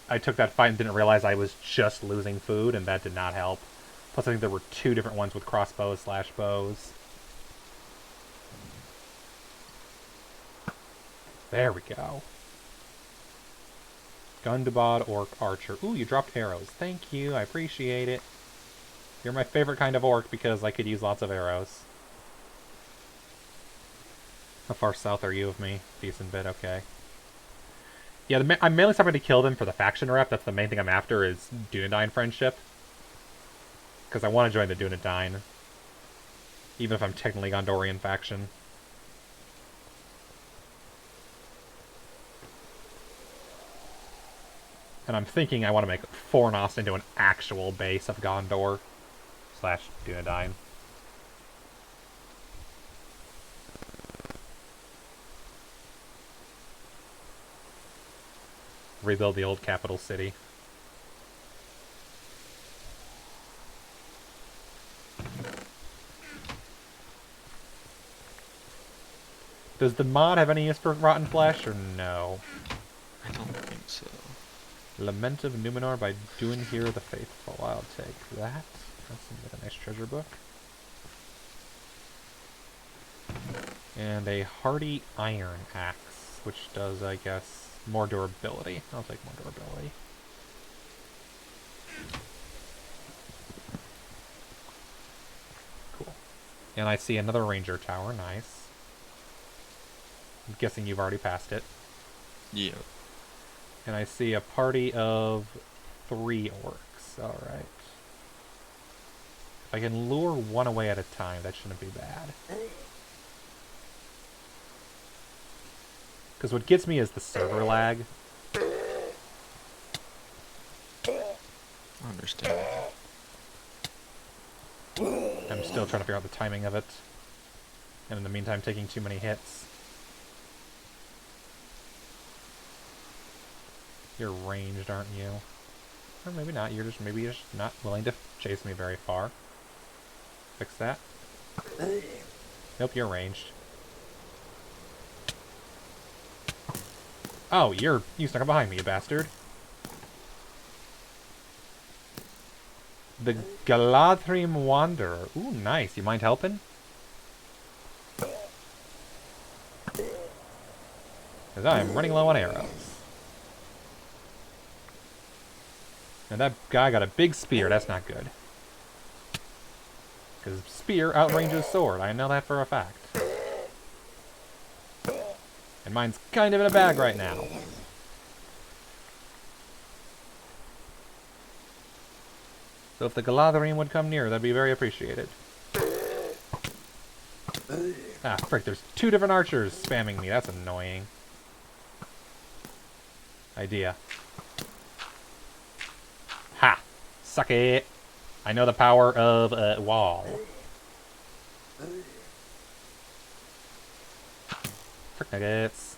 I took that fight and didn't realize I was just losing food, and that did not help. Plus, I think there were 2 different ones with crossbows / bows. There we go. Gundabad Orc Archer. Ooh, you dropped arrows. Thank you, I appreciate it. You're my favorite kind of orc because I could use lots of arrows. How far south are you of me? Decent bit, okay. Yeah, I'm mainly starting to kill them for the faction rep. That's the main thing I'm after is Dunedain friendship. Because I want to join the Dunedain. Even if I'm technically Gondorian faction. And I'm thinking I want to make Fornost into an actual base of Gondor. / Dunedain. Rebuild the old capital city. Does the mod have any use for rotten flesh, or no? I don't think so. Lament of Numenor by Duinhir the Faithful. I'll take that. That's a nice treasure book. And a hardy iron axe, which does, I guess, more durability. I'll take more durability. Cool. And I see another ranger tower. Nice. I'm guessing you've already passed it. Yeah. And I see a party of 3 orcs. Alright. If I can lure one away at a time, that shouldn't be bad. Because what gets me is the server lag. Understandable. I'm still trying to figure out the timing of it. And in the meantime, taking too many hits. You're ranged, aren't you? Or maybe not. Maybe you're just not willing to chase me very far. Fix that. Nope, you're ranged. Oh, you snuck up behind me, you bastard. The Galadhrim Wanderer. Ooh, nice. You mind helping? Because I'm running low on arrows. And that guy got a big spear. That's not good. Because spear outranges sword. I know that for a fact. And mine's kind of in a bag right now. So if the Galadhrim would come near, that'd be very appreciated. Ah, frick, there's 2 different archers spamming me. That's annoying. Idea. Ha! Suck it! I know the power of a wall. Frick nuggets.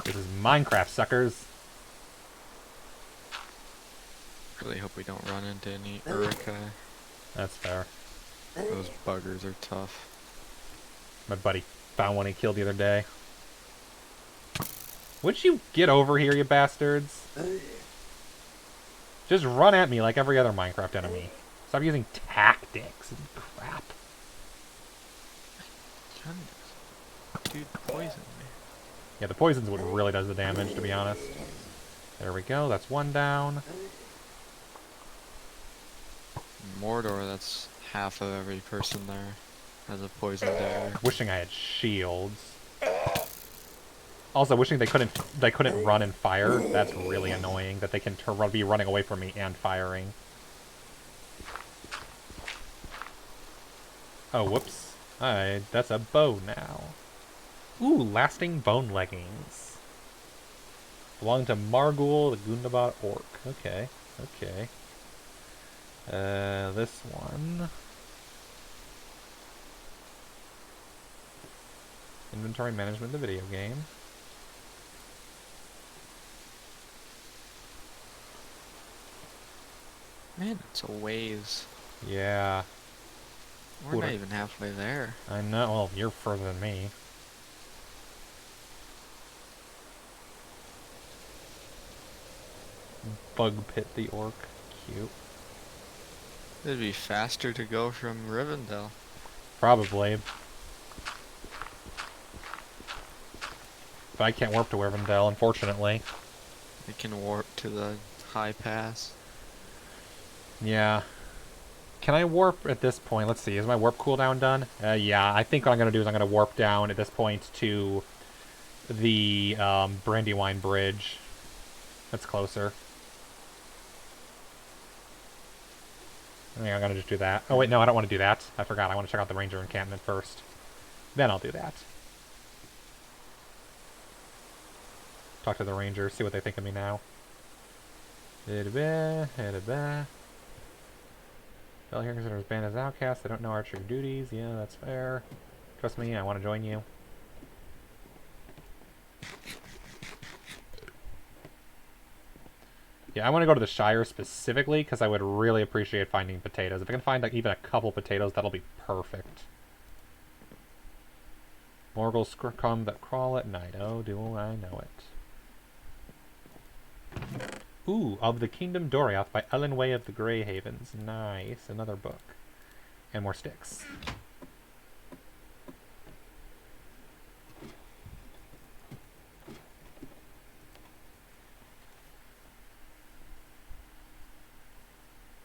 This is Minecraft, suckers. Really hope we don't run into any Urukai. That's fair. Those buggers are tough. My buddy found one he killed the other day. Would you get over here, you bastards? Just run at me like every other Minecraft enemy. Stop using tactics and crap. Goodness. Dude poisoned me. Yeah, the poison's what really does the damage, to be honest. There we go, that's 1 down. Mordor, that's half of every person there has a poison dagger. Wishing I had shields. Also, wishing they couldn't run and fire. That's really annoying, that they can be running away from me and firing. Oh, whoops. Alright, that's a bow now. Ooh, lasting bone leggings. Belong to Margul, the Gundabad orc. Okay, okay. This one. Inventory management, the video game. Man, it's a ways. Yeah. We're not even halfway there. I know. Well, you're further than me. Bug pit the orc. Cute. It'd be faster to go from Rivendell. Probably. But I can't warp to Rivendell, unfortunately. It can warp to the high pass. Yeah. Can I warp at this point? Let's see. Is my warp cooldown done? Yeah. I think what I'm going to do is I'm going to warp down at this point to the Brandywine Bridge. That's closer. I think I'm going to just do that. Oh, wait, no, I don't want to do that. I forgot. I want to check out the Ranger encampment first. Then I'll do that. Talk to the Ranger, see what they think of me now. Fell here considers banned as outcast. They don't know archery duties. Yeah, that's fair. Trust me, I want to join you. Yeah, I want to go to the Shire specifically because I would really appreciate finding potatoes. If I can find like even a couple potatoes, that'll be perfect. Morgul's come that crawl at night. Oh, do I know it. Ooh, Of the Kingdom Doriath by Ellen Way of the Grey Havens. Nice. Another book. And more sticks.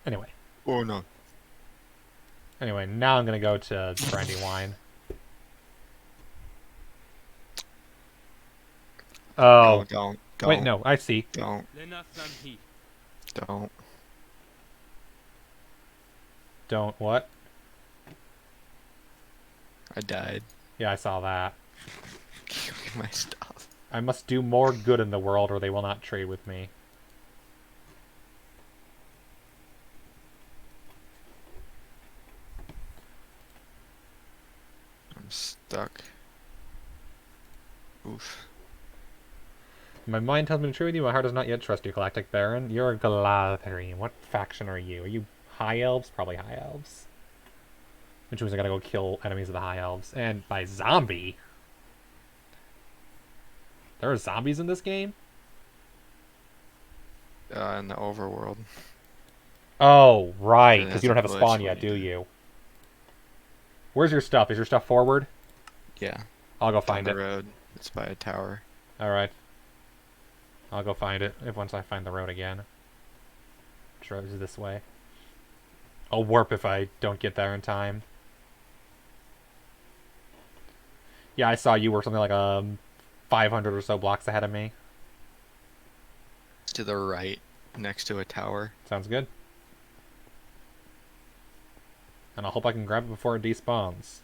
Anyway. Oh no. Anyway, now I'm going to go to Brandywine. Oh. Don't. Wait, no, I see. Don't. Don't what? I died. Yeah, I saw that. Give me my stuff. I must do more good in the world or they will not trade with me. I'm stuck. Oof. My mind tells me to trade with you, my heart does not yet trust you, Galactic Baron. You're a Galatharine. What faction are you? Are you High Elves? Probably High Elves. Which means I gotta go kill enemies of the High Elves. And by zombie? There are zombies in this game? In the overworld. Oh, right, It because has you don't a have a glitch spawn when yet, you do do. you? Where's your stuff? Is your stuff forward? Yeah. I'll go Down find the it. road. It's by a tower. Alright. I'll go find it once I find the road again. Sure, it's this way. I'll warp if I don't get there in time. Yeah, I saw you were something like 500 or so blocks ahead of me. To the right, next to a tower. Sounds good. And I hope I can grab it before it despawns.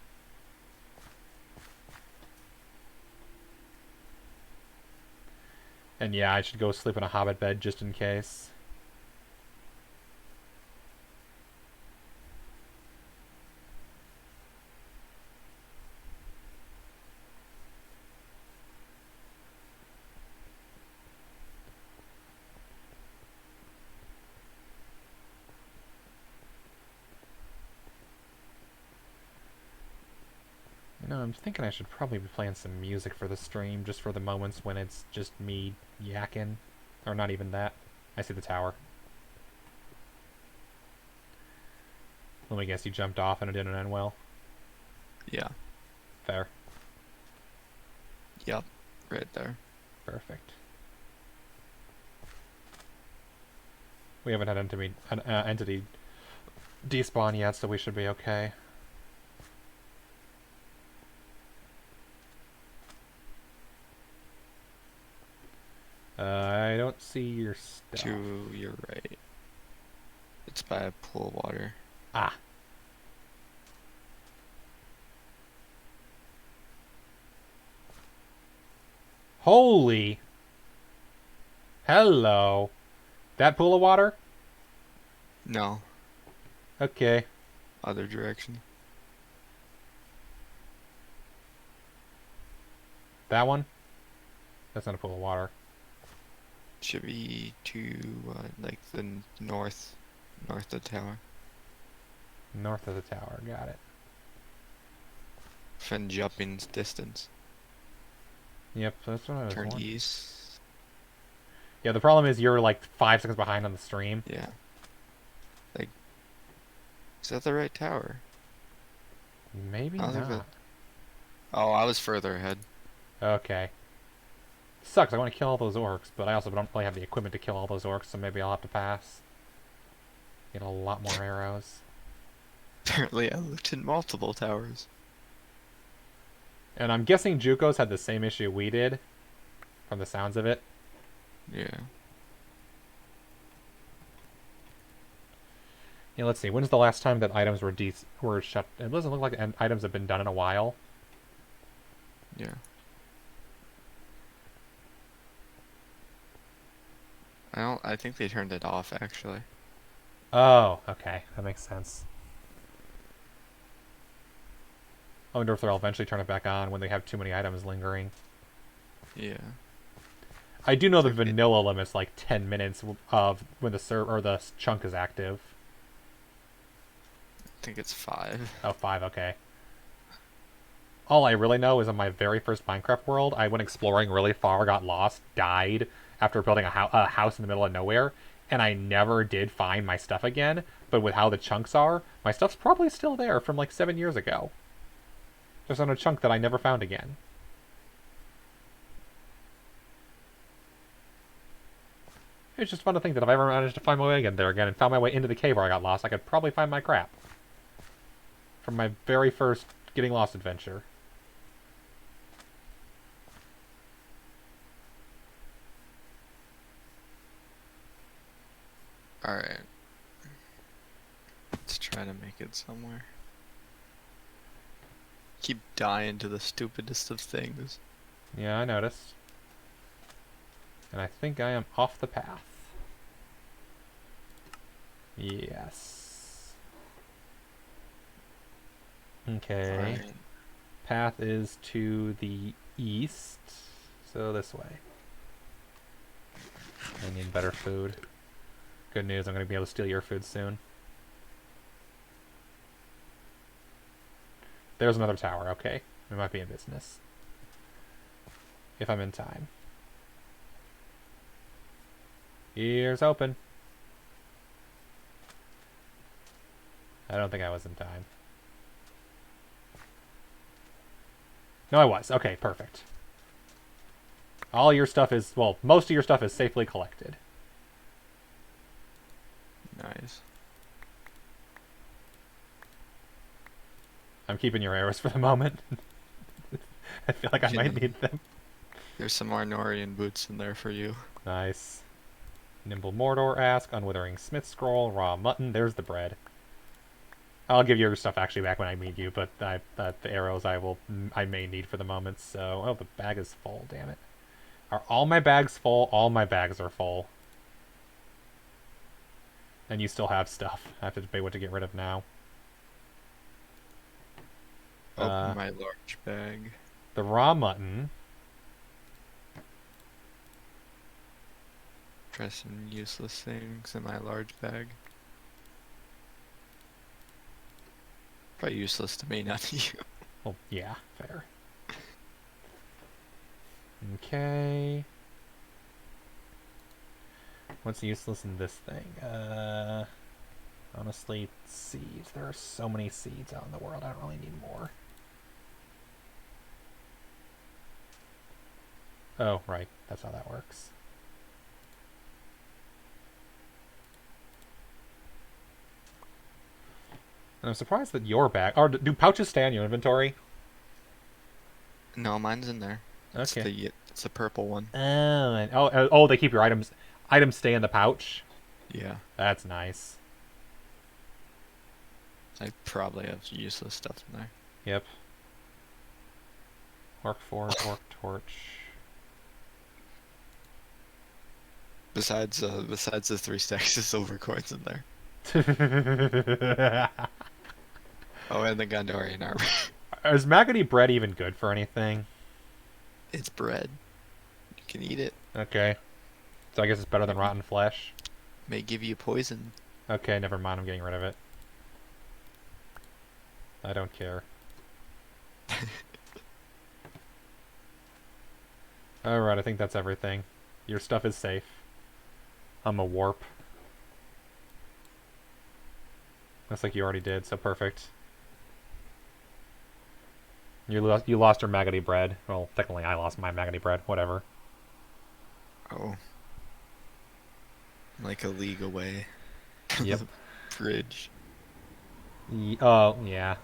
And yeah, I should go sleep in a hobbit bed just in case. You know, I'm thinking I should probably be playing some music for the stream, just for the moments when it's just me yakking. Or not even that. I see the tower. Let me guess, you jumped off and it didn't end well? Yeah. Fair. Yep. Right there. Perfect. We haven't had entity despawn yet, so we should be okay. I don't see your stuff. To your right. It's by a pool of water. Ah. Holy. Hello. That pool of water? No. Okay. Other direction. That one? That's not a pool of water. Should be to like the north of the tower. North of the tower. Got it. Fin jumping's distance. Yep, that's what I was Turn wondering. east. Yeah, the problem is you're like 5 seconds behind on the stream. Yeah. Like, is that the right tower? Maybe I don't think not. Oh, I was further ahead. Okay. Sucks, I want to kill all those orcs, but I also don't really have the equipment to kill all those orcs, so maybe I'll have to pass. Get a lot more arrows. Apparently, I looked in multiple towers. And I'm guessing Juko's had the same issue we did, from the sounds of it. Yeah. Yeah, let's see. When's the last time that items were shut? It doesn't look like items have been done in a while. Yeah. I think they turned it off, actually. Oh, okay. That makes sense. I wonder if they'll eventually turn it back on when they have too many items lingering. Yeah. I do know the Okay. vanilla limit's like 10 minutes of when the server or the chunk is active. I think it's 5. Oh, 5, okay. All I really know is in my very first Minecraft world, I went exploring really far, got lost, died after building a house in the middle of nowhere, and I never did find my stuff again. But with how the chunks are, my stuff's probably still there from like 7 years ago. Just on a chunk that I never found again. It's just fun to think that if I ever managed to find my way again there again and found my way into the cave where I got lost, I could probably find my crap. From my very first getting lost adventure. Alright. Let's try to make it somewhere. Keep dying to the stupidest of things. Yeah, I noticed. And I think I am off the path. Yes. Okay. Alright. Path is to the east. So this way. I need better food. Good news, I'm going to be able to steal your food soon. There's another tower, okay. We might be in business. If I'm in time. Ears open. I don't think I was in time. No, I was. Okay, perfect. All your stuff is, well, most of your stuff is safely collected. Nice. I'm keeping your arrows for the moment. I feel like I might need them. There's some Arnorian boots in there for you. Nice. Nimble Mordor ask, Unwithering Smith Scroll, Raw Mutton. There's the bread. I'll give your stuff actually back when I meet you, but the arrows I may need for the moment. So, oh, the bag is full. Damn it. Are all my bags full? All my bags are full. And you still have stuff. I have to debate what to get rid of now. Open my large bag. The raw mutton. Try some useless things in my large bag. Probably useless to me, not to you. Well, yeah, fair. Okay. What's useless in this thing? Honestly, seeds. There are so many seeds out in the world. I don't really need more. Oh, right. That's how that works. And I'm surprised that your bag... Or do pouches stay on your inventory? No, mine's in there. Okay. It's the purple one. Oh, they keep your items... Items stay in the pouch? Yeah. That's nice. I probably have useless stuff in there. Yep. Orc Forge, Orc Torch. Besides the 3 stacks of silver coins in there. Oh, and the Gondorian armor. Is maggoty bread even good for anything? It's bread. You can eat it. Okay. So I guess it's better than rotten flesh. May give you poison. Okay, never mind. I'm getting rid of it. I don't care. Alright, I think that's everything. Your stuff is safe. I'm a warp. Looks like you already did, so perfect. You lost your maggoty bread. Well, technically I lost my maggoty bread. Whatever. Oh. Like a league away. Yep. Bridge. Oh, yeah.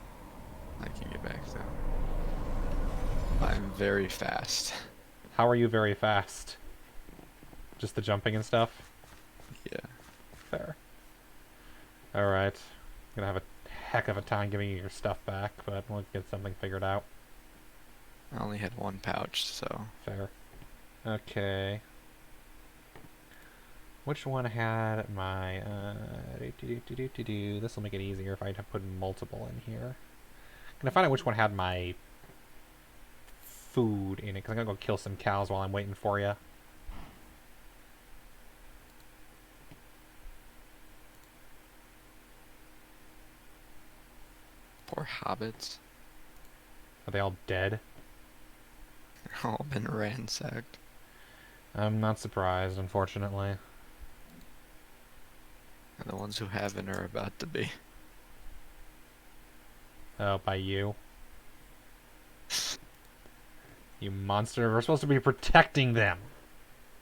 I can get back though. I'm very fast. How are you very fast? Just the jumping and stuff? Yeah. Fair. Alright. I'm gonna have a heck of a time giving you your stuff back, but we'll get something figured out. I only had 1 pouch, so. Fair. Okay. Which one had my, This will make it easier if I put multiple in here. Can I find out which one had my food in it? Because I'm gonna go kill some cows while I'm waiting for you. Poor hobbits. Are they all dead? They've all been ransacked. I'm not surprised, unfortunately. And the ones who haven't are about to be. Oh, by you. You monster. We're supposed to be protecting them.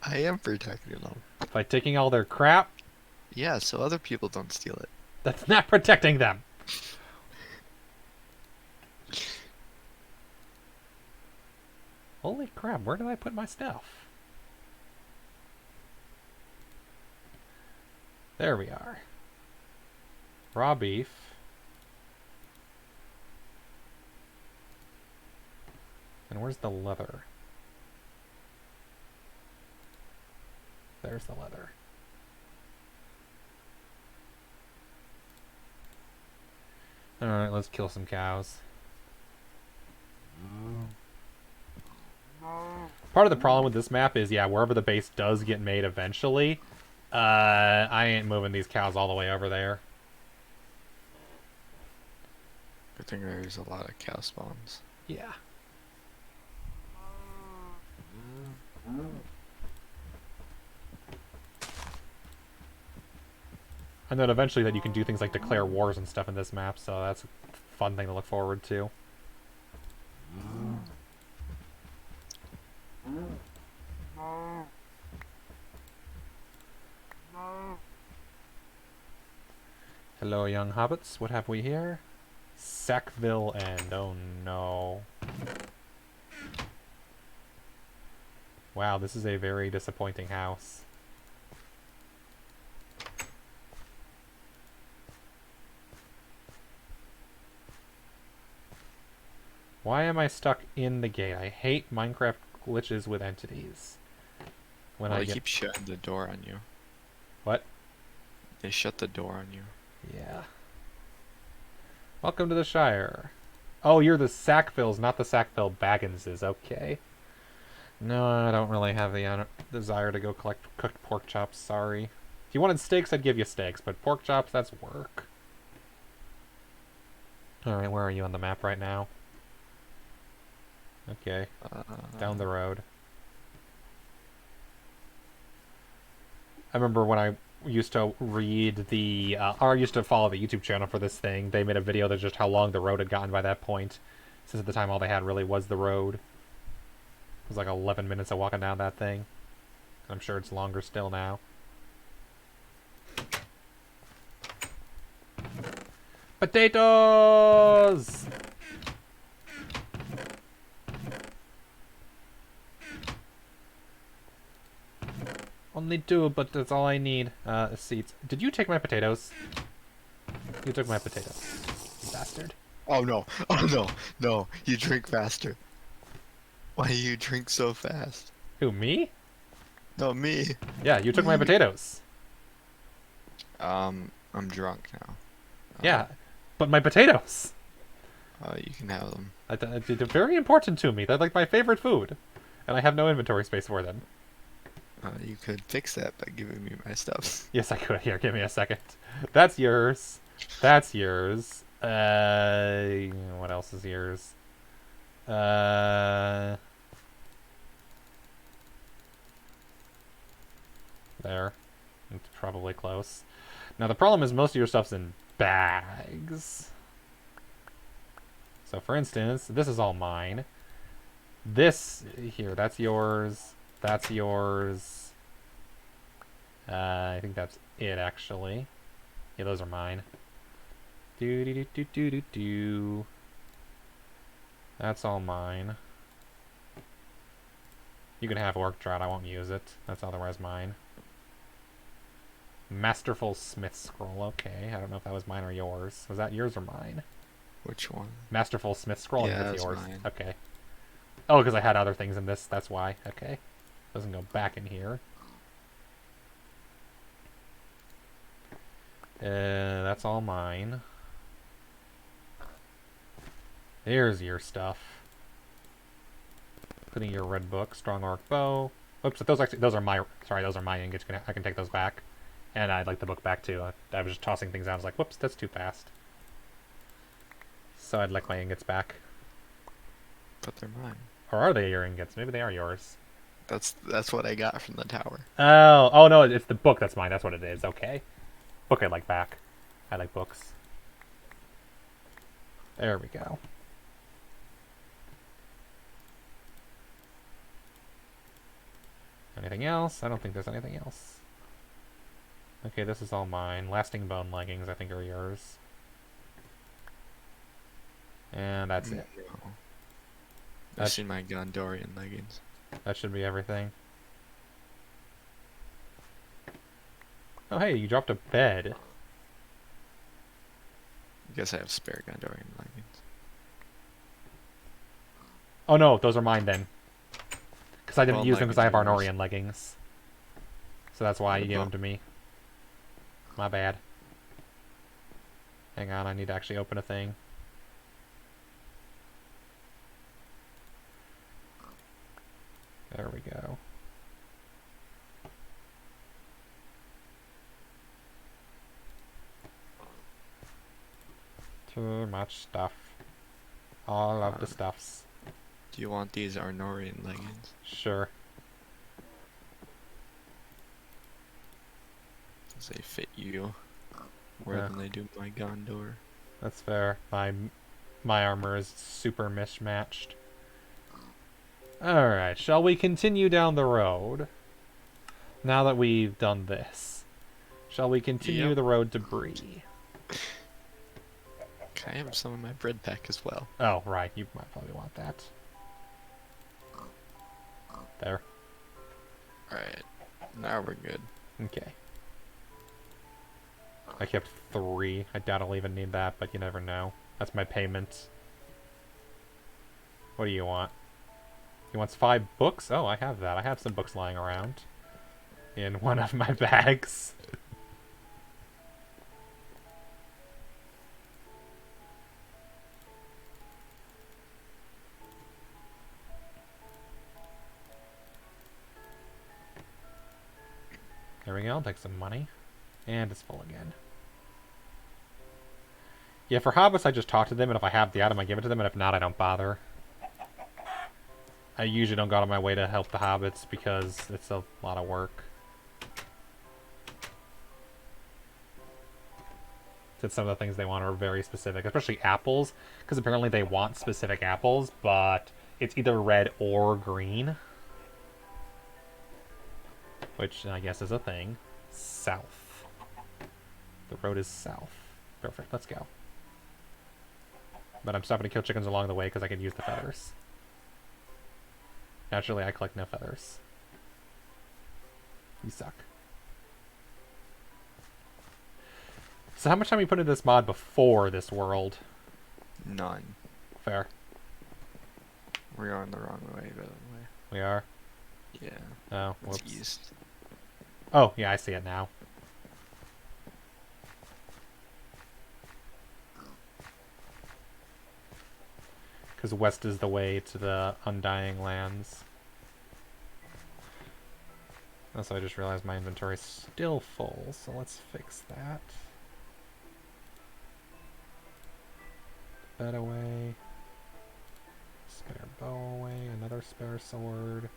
I am protecting them. By taking all their crap? Yeah, so other people don't steal it. That's not protecting them. Holy crap, where did I put my stuff? There we are. Raw beef. And where's the leather? There's the leather. Alright, let's kill some cows. Part of the problem with this map is, yeah, wherever the base does get made eventually, I ain't moving these cows all the way over there. Good thing there's a lot of cow spawns. Yeah. And then eventually that you can do things like declare wars and stuff in this map, so that's a fun thing to look forward to. Hello, young hobbits. What have we here? Sackville End. Oh no. Wow, this is a very disappointing house. Why am I stuck in the gate? I hate Minecraft glitches with entities. When Well, I they get... keep shutting the door on you. What? They shut the door on you. Yeah. Welcome to the Shire. Oh, you're the Sackvilles, not the Sackville Bagginses. Okay. No, I don't really have the desire to go collect cooked pork chops. Sorry. If you wanted steaks, I'd give you steaks, but pork chops, that's work. Alright, where are you on the map right now? Okay. Down the road. I remember when I used to read the, or I used to follow the YouTube channel for this thing. They made a video that's just how long the road had gotten by that point. Since at the time all they had really was the road. It was like 11 minutes of walking down that thing. I'm sure it's longer still now. Potatoes! Only 2, but that's all I need. Seeds. Did you take my potatoes? You took my potatoes. You bastard. Oh no! Oh no! No! You drink faster. Why do you drink so fast? Who, me? No, me. Yeah, you took my potatoes. I'm drunk now. Yeah, but my potatoes. You can have them. They're very important to me. They're like my favorite food. And I have no inventory space for them. You could fix that by giving me my stuff. Yes, I could. Here, give me a second. That's yours. That's yours. What else is yours? There. It's probably close. Now, the problem is most of your stuff's in bags. So, for instance, this is all mine. This here, that's yours. That's yours. I think that's it, actually. Yeah, those are mine. Do. That's all mine. You can have Orc Drought, I won't use it. That's otherwise mine. Masterful Smith Scroll, okay. I don't know if that was mine or yours. Was that yours or mine? Which one? Masterful Smith Scroll, Yeah, that's yours. mine. Okay. Oh, because I had other things in this, that's why. Okay. Doesn't go back in here. That's all mine. There's your stuff. Putting your red book, strong orc bow. Oops, those are my. Sorry, those are my ingots. I can take those back, and I'd like the book back too. I was just tossing things out. I was like, whoops, that's too fast. So I'd like my ingots back. But they're mine. Or are they your ingots? Maybe they are yours. That's what I got from the tower. Oh no, it's the book that's mine. That's what it is. Okay. Book I like back. I like books. There we go. Anything else? I don't think there's anything else. Okay, this is all mine. Lasting bone leggings, I think, are yours. And that's it. No. That's- I've seen my Gondorian leggings. That should be everything. Oh, hey, you dropped a bed. I guess I have spare Gondorian leggings. Oh no, those are mine then. Because I didn't Well, use them because I have leggings are yours. Arnorian leggings. So that's why you gave them to me. My bad. Hang on, I need to actually open a thing. There we go. Too much stuff. All of the stuffs. Do you want these Arnorian leggings? Sure. Because they fit you more Yeah. than they do my Gondor. That's fair. My armor is super mismatched. Alright, shall we continue down the road? Now that we've done this. Shall we continue Yep. the road to Bree? Can I have some of my bread pack as well? Oh, right. You might probably want that. There. Alright. Now we're good. Okay. I kept 3. I doubt I'll even need that, but you never know. That's my payment. What do you want? He wants 5 books? Oh, I have that. I have some books lying around. In one of my bags. There we go. I'll take some money. And it's full again. Yeah, for hobbits, I just talk to them, and if I have the item, I give it to them, and if not, I don't bother. I usually don't go out of my way to help the hobbits because it's a lot of work. Since some of the things they want are very specific, especially apples, because apparently they want specific apples, but it's either red or green. Which I guess is a thing. South. The road is south. Perfect, let's go. But I'm stopping to kill chickens along the way because I can use the feathers. Naturally, I collect no feathers. You suck. So how much time you put into this mod before this world? None. Fair. We're on the wrong way, by the way. We are? Yeah. Oh, It's whoops. east. Oh, yeah, I see it now. Because west is the way to the Undying Lands. Also, I just realized my inventory's still full, so let's fix that. Bed away. Spare bow away. Another spare sword.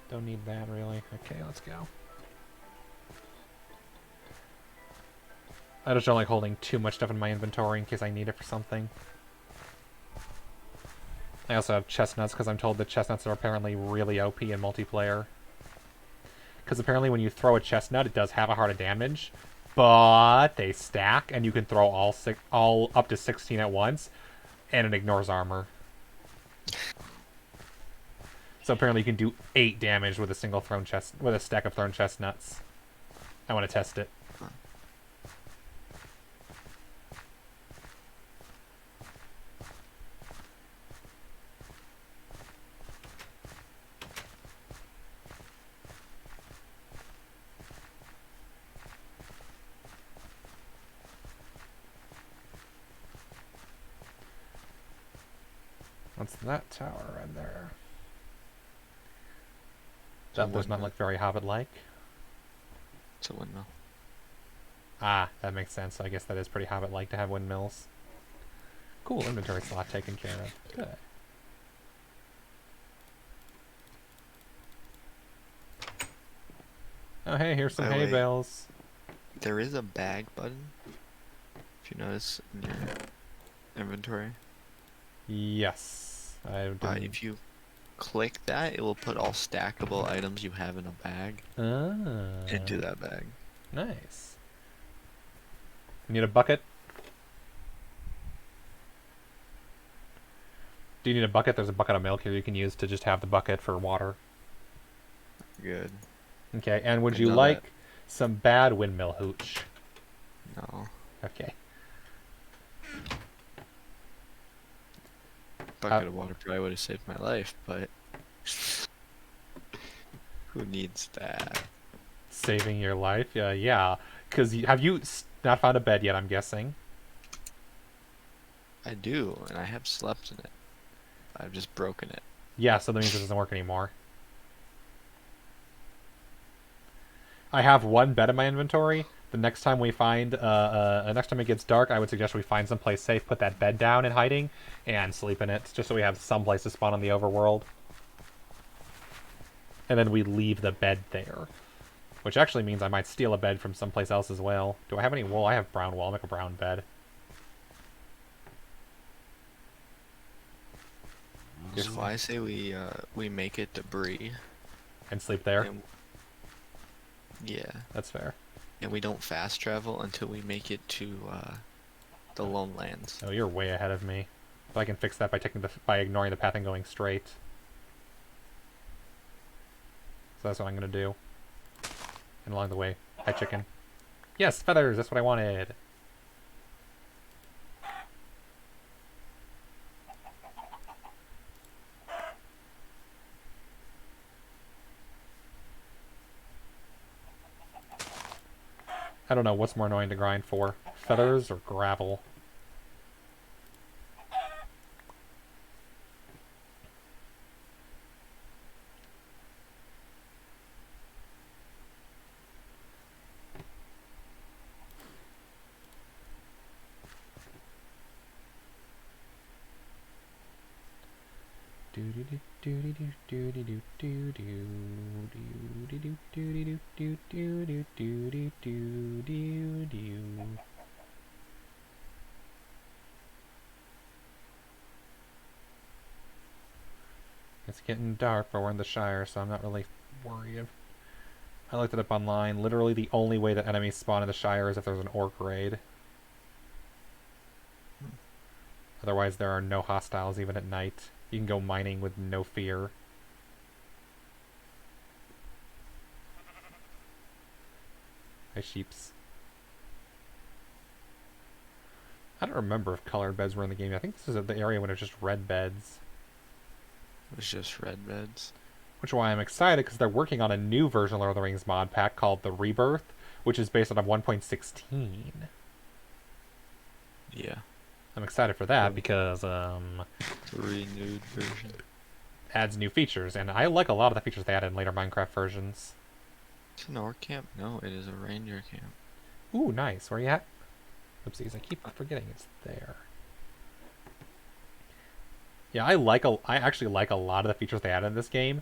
Don't need that, really. Okay, let's go. I just don't like holding too much stuff in my inventory in case I need it for something. I also have chestnuts because I'm told that chestnuts are apparently really OP in multiplayer. Because apparently when you throw a chestnut, it does have a heart of damage, but they stack, and you can throw all up to 16 at once, and it ignores armor. So apparently you can do 8 damage with a single with a stack of thrown chestnuts. I want to test it. What's that tower right there? That does not look very Hobbit-like. It's a windmill. Ah, that makes sense. I guess that is pretty Hobbit-like to have windmills. Cool, inventory slot taken care of. Good. Oh, hey, here's some By the hay way, bales. there is a bag button, if you notice in your inventory. Yes. I didn't... If you click that, it will put all stackable items you have in a bag into that bag. Nice. Need a bucket? Do you need a bucket? There's a bucket of milk here you can use to just have the bucket for water. Good. Okay, and would I you know like that. some bad windmill hooch? No. Okay. Bucket of water probably would have saved my life, but who needs that? Saving your life? Yeah. Because have you not found a bed yet, I'm guessing? I do, and I have slept in it. I've just broken it. Yeah, so that means it doesn't work anymore. I have one bed in my inventory. The next time we find, next time it gets dark, I would suggest we find someplace safe, put that bed down in hiding, and sleep in it, just so we have some place to spawn on the overworld. And then we leave the bed there. Which actually means I might steal a bed from someplace else as well. Do I have any wool? I have brown wool. I'll make a brown bed. So I say we make it debris. And sleep there? And, yeah. That's fair. And we don't fast travel until we make it to the Lone Lands. Oh, you're way ahead of me. But I can fix that by ignoring the path and going straight. So that's what I'm going to do. And along the way, hi chicken. Yes, feathers! That's what I wanted! I don't know what's more annoying to grind for. Feathers or gravel? It's getting dark, but we're in the Shire, so I'm not really worried. I looked it up online. Literally the only way that enemies spawn in the Shire is if there's an orc raid. Otherwise, there are no hostiles even at night. You can go mining with no fear. Hi, sheeps. I don't remember if colored beds were in the game. I think this is the area when it was just red beds. It was just red beds. Which is why I'm excited, because they're working on a new version of Lord of the Rings mod pack called The Rebirth, which is based on a 1.16. Yeah. I'm excited for that because It's a renewed version. adds new features, and I like a lot of the features they added in later Minecraft versions. It's an orc camp? No, it is a ranger camp. Ooh, nice. Where you at? Oopsies, I keep forgetting it's there. Yeah, I actually like a lot of the features they added in this game,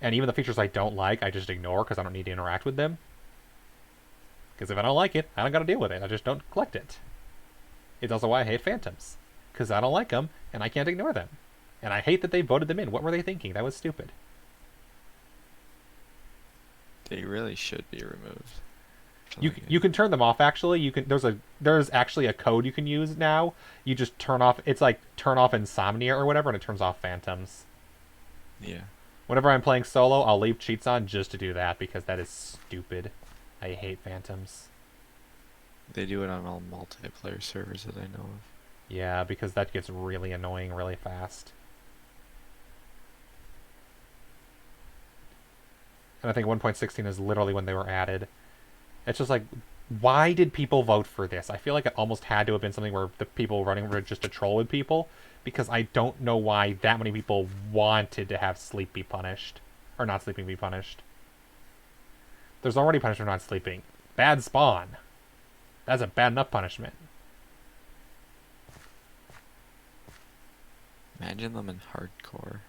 and even the features I don't like, I just ignore because I don't need to interact with them. Because if I don't like it, I don't gotta deal with it. I just don't collect it. It's also why I hate phantoms, because I don't like them and I can't ignore them, and I hate that they voted them in. What were they thinking? That was stupid. They really should be removed. You can turn them off actually. You can there's actually a code you can use now. You just turn off, it's like turn off insomnia or whatever, and it turns off phantoms. Yeah. Whenever I'm playing solo, I'll leave cheats on just to do that because that is stupid. I hate phantoms. They do it on all multiplayer servers that I know of. Yeah, because that gets really annoying really fast. And I think 1.16 is literally when they were added. It's just like, why did people vote for this? I feel like it almost had to have been something where the people running were just to troll with people, because I don't know why that many people wanted to have sleep be punished. Or not sleeping be punished. There's already punishment for not sleeping. Bad spawn. That's a bad enough punishment. Imagine them in hardcore.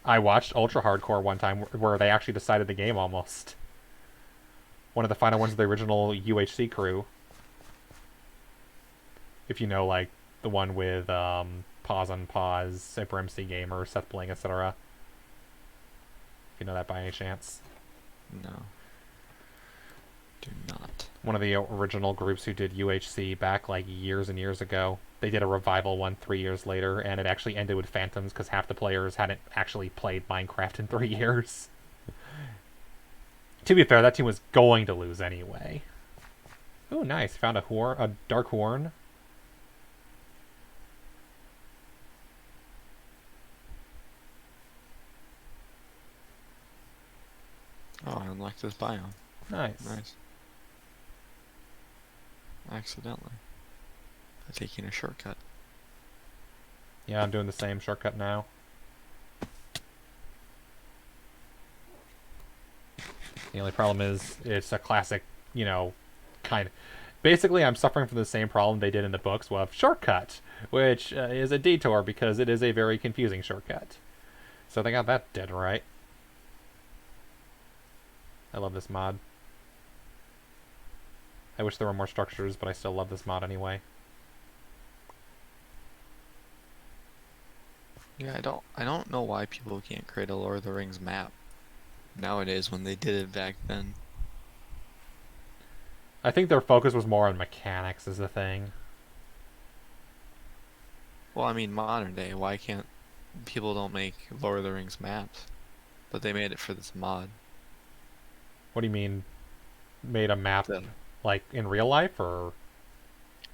I watched Ultra Hardcore one time where they actually decided the game almost. One of the final ones of the original UHC crew. If you know, like, the one with Pause on Pause, Super MC Gamer, Seth Bling, etc. If you know that by any chance. No. Do not. One of the original groups who did UHC back, like, years and years ago. They did a revival one 3 years later, and it actually ended with Phantoms because half the players hadn't actually played Minecraft in 3 years. To be fair, that team was going to lose anyway. Oh, nice. Found a dark horn. Oh, I unlocked this biome. Nice. Nice. Accidentally. By taking a shortcut. Yeah, I'm doing the same shortcut now. The only problem is it's a classic, you know, kind of... Basically, I'm suffering from the same problem they did in the books with shortcut, which is a detour because it is a very confusing shortcut. So they got that dead right. I love this mod. I wish there were more structures, but I still love this mod anyway. Yeah, I don't know why people can't create a Lord of the Rings map nowadays when they did it back then. I think their focus was more on mechanics is the thing. Well, I mean, modern day, why can't people don't make Lord of the Rings maps? But they made it for this mod. What do you mean, made a map, The, like, in real life, or...?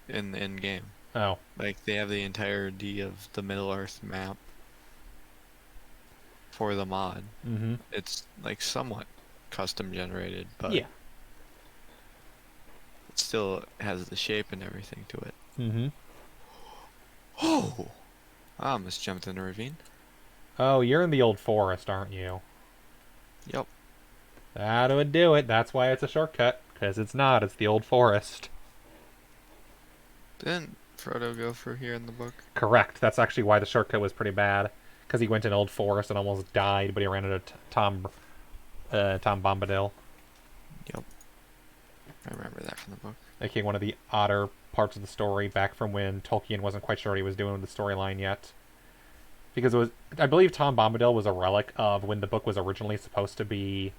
in game. Oh. Like, they have the entirety of the Middle-earth map for the mod. Mm-hmm. It's, like, somewhat custom generated, but Yeah. it still has the shape and everything to it. Mm-hmm. Oh! I almost jumped in a ravine. Oh, you're in the old forest, aren't you? Yep. That would do it. That's why it's a shortcut. Because it's not. It's the old forest. Didn't Frodo go for here in the book? Correct. That's actually why the shortcut was pretty bad. Because he went in old forest and almost died, but he ran into Tom Bombadil. Yep. I remember that from the book. Aka one of the odder parts of the story back from when Tolkien wasn't quite sure what he was doing with the storyline yet. Because it was, I believe Tom Bombadil was a relic of when the book was originally supposed to be...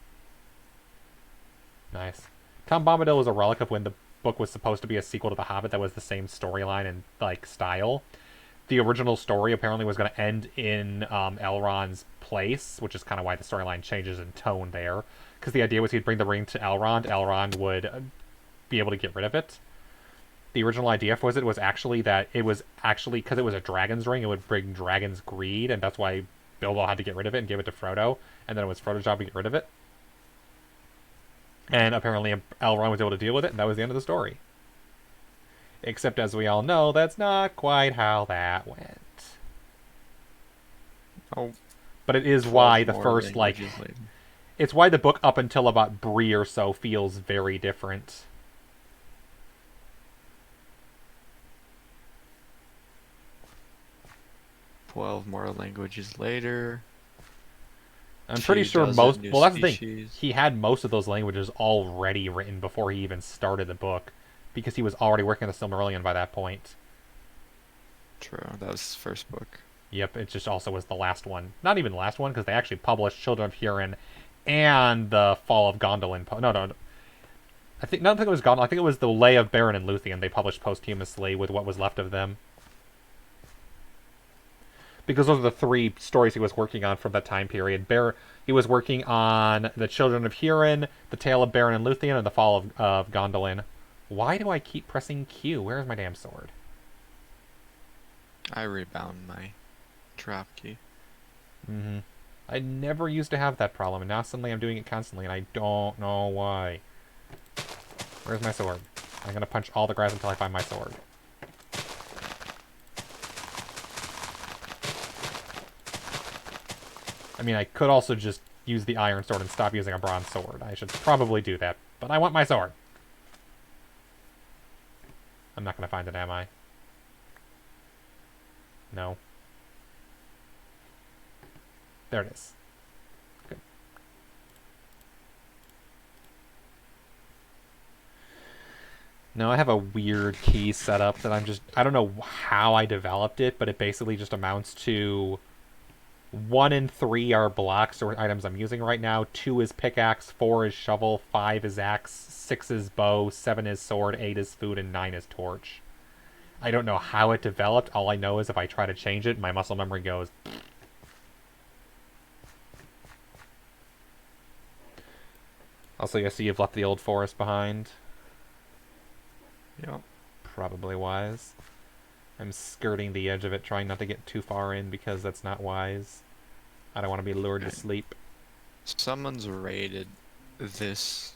Nice. Tom Bombadil was a relic of when the book was supposed to be a sequel to The Hobbit that was the same storyline and, like, style. The original story apparently was going to end in Elrond's place, which is kind of why the storyline changes in tone there. Because the idea was he'd bring the ring to Elrond, Elrond would be able to get rid of it. The original idea for it was actually that it was actually, because it was a dragon's ring, it would bring dragon's greed, and that's why Bilbo had to get rid of it and give it to Frodo, and then it was Frodo's job to get rid of it. And apparently Elrond was able to deal with it, and that was the end of the story. Except, as we all know, that's not quite how that went. Oh. But it is why the first, like... It's why the book up until about Bree or so feels very different. "12 more languages later." I'm pretty sure most... Well, that's the thing. Species. He had most of those languages already written before he even started the book. Because he was already working on the Silmarillion by that point. True, that was his first book. Yep, it just also was the last one. Not even the last one, because they actually published Children of Hurin and the Fall of Gondolin. No. I don't think it was Gondolin. I think it was the Lay of Beren and Luthien they published posthumously with what was left of them. Because those are the three stories he was working on from that time period. He was working on the Children of Hurin, the Tale of Beren and Luthien, and the Fall of Gondolin. Why do I keep pressing Q? Where's my damn sword? I rebound my drop key. Mm-hmm. I never used to have that problem, and now suddenly I'm doing it constantly, and I don't know why. Where's my sword? I'm gonna punch all the grass until I find my sword. I mean, I could also just use the iron sword and stop using a bronze sword. I should probably do that, but I want my sword. I'm not gonna find it, am I? No. There it is. Good. No, I have a weird key setup that I don't know how I developed it, but it basically just amounts to 1 and 3 are blocks or items I'm using right now. 2 is pickaxe, 4 is shovel, 5 is axe, 6 is bow, 7 is sword, 8 is food, and 9 is torch. I don't know how it developed. All I know is if I try to change it, my muscle memory goes. Also, I see you've left the old forest behind. Yep. Probably wise. I'm skirting the edge of it, trying not to get too far in because that's not wise. I don't want to be lured to sleep. Someone's raided this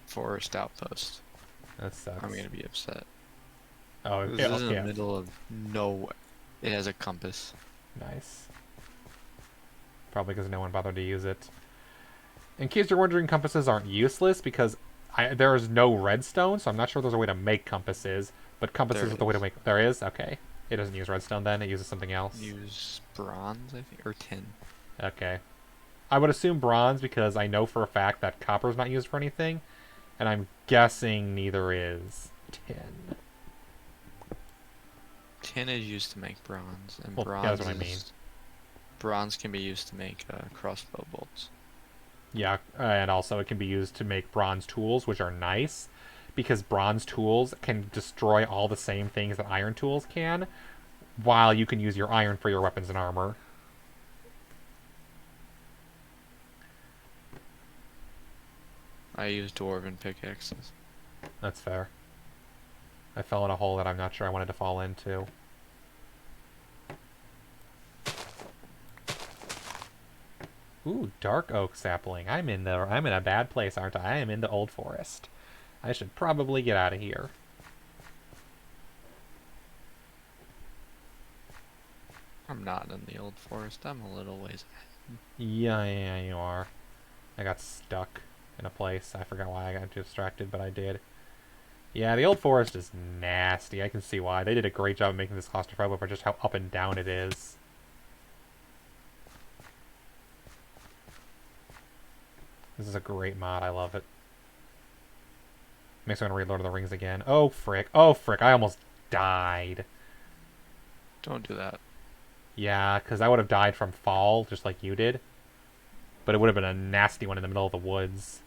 forest outpost. That sucks. I'm gonna be upset. Oh, This is in the middle of nowhere. It has a compass. Nice. Probably because no one bothered to use it. In case you're wondering, compasses aren't useless because there is no redstone, so I'm not sure there's a way to make compasses. But compasses are the way to make. There is? Okay. It doesn't use redstone then. It uses something else. Use bronze, I think, or tin. Okay. I would assume bronze because I know for a fact that copper's not used for anything, and I'm guessing neither is tin. Tin is used to make bronze, and Well, bronze yeah, that's what I mean. Bronze can be used to make crossbow bolts. Yeah, and also it can be used to make bronze tools, which are nice, because bronze tools can destroy all the same things that iron tools can, while you can use your iron for your weapons and armor. I use dwarven pickaxes. That's fair. I fell in a hole that I'm not sure I wanted to fall into. Ooh, dark oak sapling. I'm in a bad place, aren't I? I am in the old forest. I should probably get out of here. I'm not in the old forest. I'm a little ways ahead. Yeah, you are. I got stuck in a place. I forgot why I got distracted, but I did. Yeah, the old forest is nasty. I can see why. They did a great job of making this claustrophobic for just how up and down it is. This is a great mod. I love it. Makes me want to read Lord of the Rings again. Oh, frick. Oh, frick. I almost died. Don't do that. Yeah, because I would have died from fall, just like you did. But it would have been a nasty one in the middle of the woods.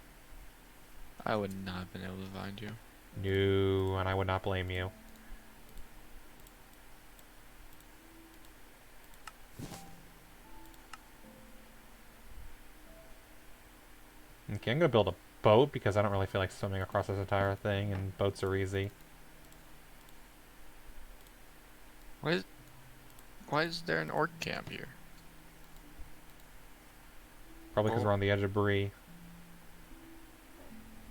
I would not have been able to find you. No, and I would not blame you. Okay, I'm going to build a boat because I don't really feel like swimming across this entire thing, and boats are easy. Why is there an orc camp here? Probably because we're on the edge of Bree.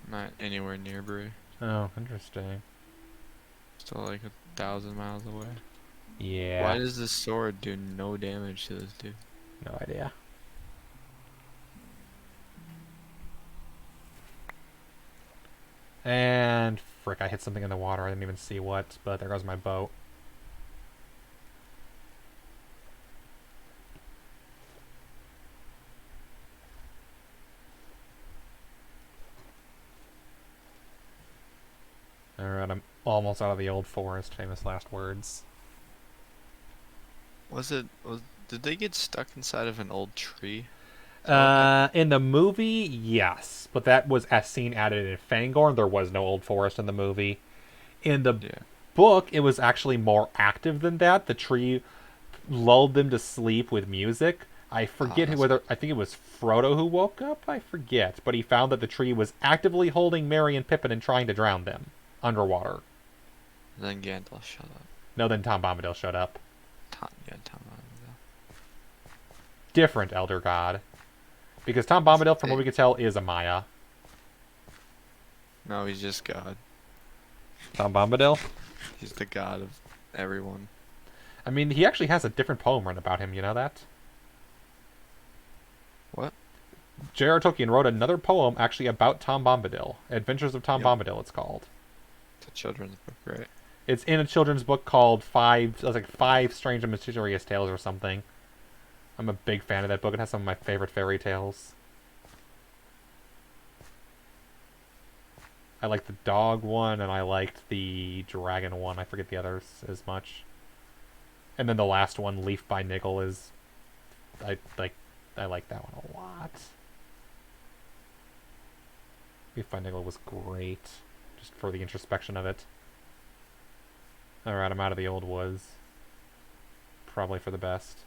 Not anywhere near Bree. Oh, interesting. Still like 1,000 miles away. Yeah. Why does this sword do no damage to this dude? No idea. And frick, I hit something in the water. I didn't even see what, but there goes my boat. Alright, I'm almost out of the old forest. Famous last words. Did they get stuck inside of an old tree? In the movie, yes, but that was as scene added in Fangorn. There was no old forest in the movie. In the book, it was actually more active than that. The tree lulled them to sleep with music. I forget whether I think it was Frodo who woke up. I forget, but he found that the tree was actively holding Merry and Pippin and trying to drown them underwater. Then Gandalf shut up. No, then Tom Bombadil showed up. Tom Bombadil. Different Elder God. Because Tom Bombadil, from what we could tell, is a Maya. No, he's just God. Tom Bombadil? He's the god of everyone. I mean, he actually has a different poem written about him, you know that? What? J.R. Tolkien wrote another poem actually about Tom Bombadil. Adventures of Tom Bombadil, it's called. It's a children's book, right? It's in a children's book called Five Strange and Mysterious Tales or something. I'm a big fan of that book. It has some of my favorite fairy tales. I like the dog one, and I liked the dragon one. I forget the others as much. And then the last one, Leaf by Niggle, is I like that one a lot. Leaf by Niggle was great, just for the introspection of it. Alright, I'm out of the old woods. Probably for the best.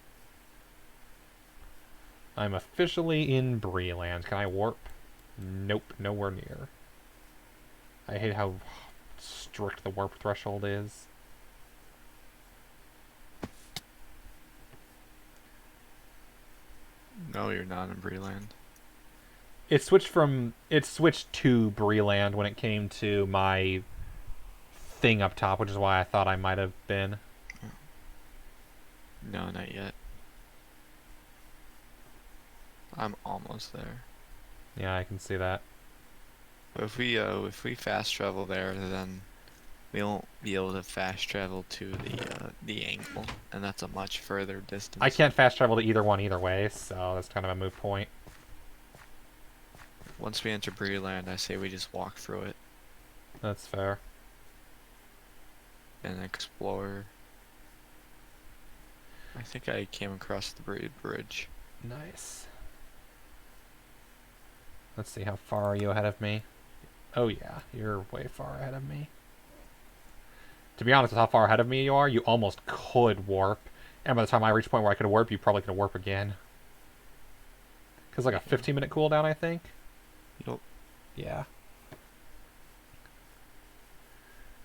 I'm officially in Breeland. Can I warp? Nope, nowhere near. I hate how strict the warp threshold is. No, you're not in Breeland. It switched to Breeland when it came to my thing up top, which is why I thought I might have been. No, not yet. I'm almost there. Yeah, I can see that. But if we fast travel there, then we won't be able to fast travel to the angle, and that's a much further distance. I can't fast travel to either one either way, so that's kind of a moot point. Once we enter Breeland, I say we just walk through it That's fair. and explore. I think I came across the bridge. Nice. Let's see, how far are you ahead of me? Oh yeah, you're way far ahead of me. To be honest with how far ahead of me you are, you almost could warp. And by the time I reach a point where I could warp, you probably could warp again. Because like a 15-minute cooldown, I think? Yep. Yeah.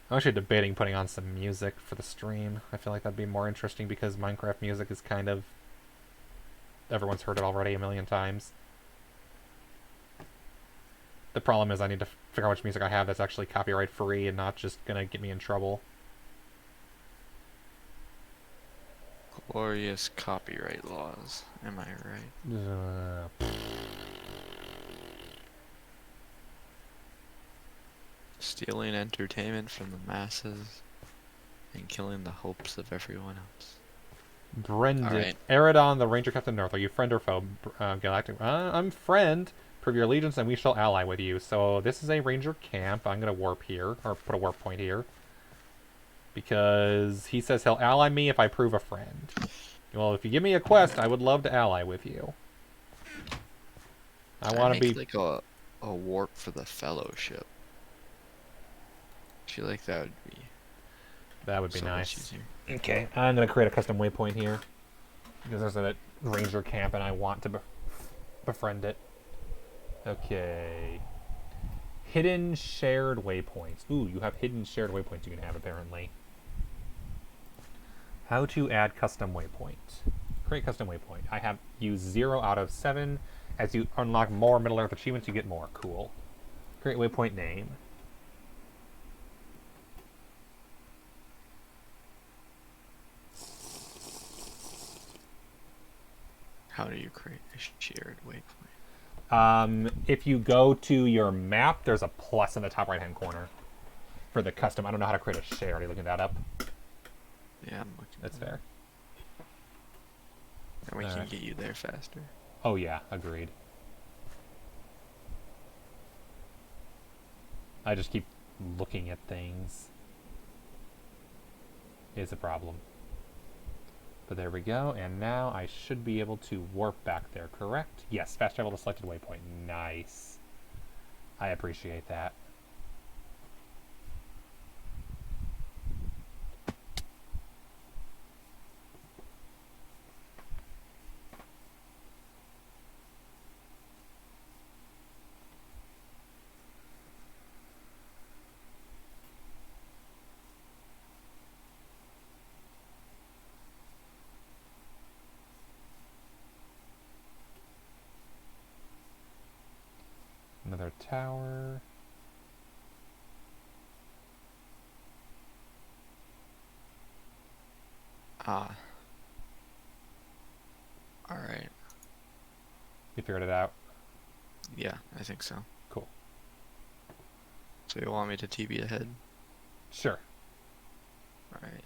I'm actually debating putting on some music for the stream. I feel like that'd be more interesting because Minecraft music is kind of... Everyone's heard it already a million times. The problem is I need to figure out which music I have that's actually copyright free and not just gonna get me in trouble. Glorious copyright laws. Am I right? Stealing entertainment from the masses and killing the hopes of everyone else. Brendan. Alright. Eridon, the Ranger Captain North. Are you friend or foe? Galactic. I'm friend. Prove your allegiance and we shall ally with you. So this is a Ranger camp. I'm going to warp here, or put a warp point here. Because he says he'll ally me if I prove a friend. Well, if you give me a quest, I would love to ally with you. I want to be... like a warp for the fellowship. I feel like that would be... That would be so much nice. easier. Okay, I'm going to create a custom waypoint here. Because there's a Ranger camp and I want to befriend it. Okay. Hidden shared waypoints. Ooh, you have hidden shared waypoints you can have, apparently. How to add custom waypoint. Create custom waypoint. I have used 0 out of 7. As you unlock more Middle-earth achievements, you get more. Cool. Create waypoint name. How do you create a shared waypoint? If you go to your map, there's a plus in the top right-hand corner for the custom. I don't know how to create a share. Are you looking that up? Yeah, I'm looking. That's fair. And we can get you there faster. Oh yeah, agreed. I just keep looking at things. Is a problem. But there we go, and now I should be able to warp back there, correct? Yes, fast travel to selected waypoint. Nice. I appreciate that. Another tower. Ah. Alright. You figured it out? Yeah, I think so. Cool. So you want me to TB ahead? Sure. Alright.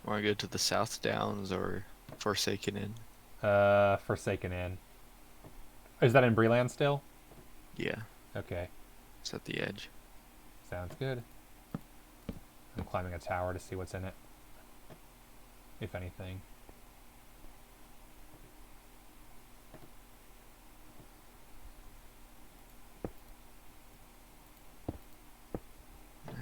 Want to go to the South Downs or Forsaken Inn? Forsaken Inn. Is that in Breland still? Yeah, Okay. it's at the edge. Sounds good. I'm climbing a tower to see what's in it. If anything. Yeah.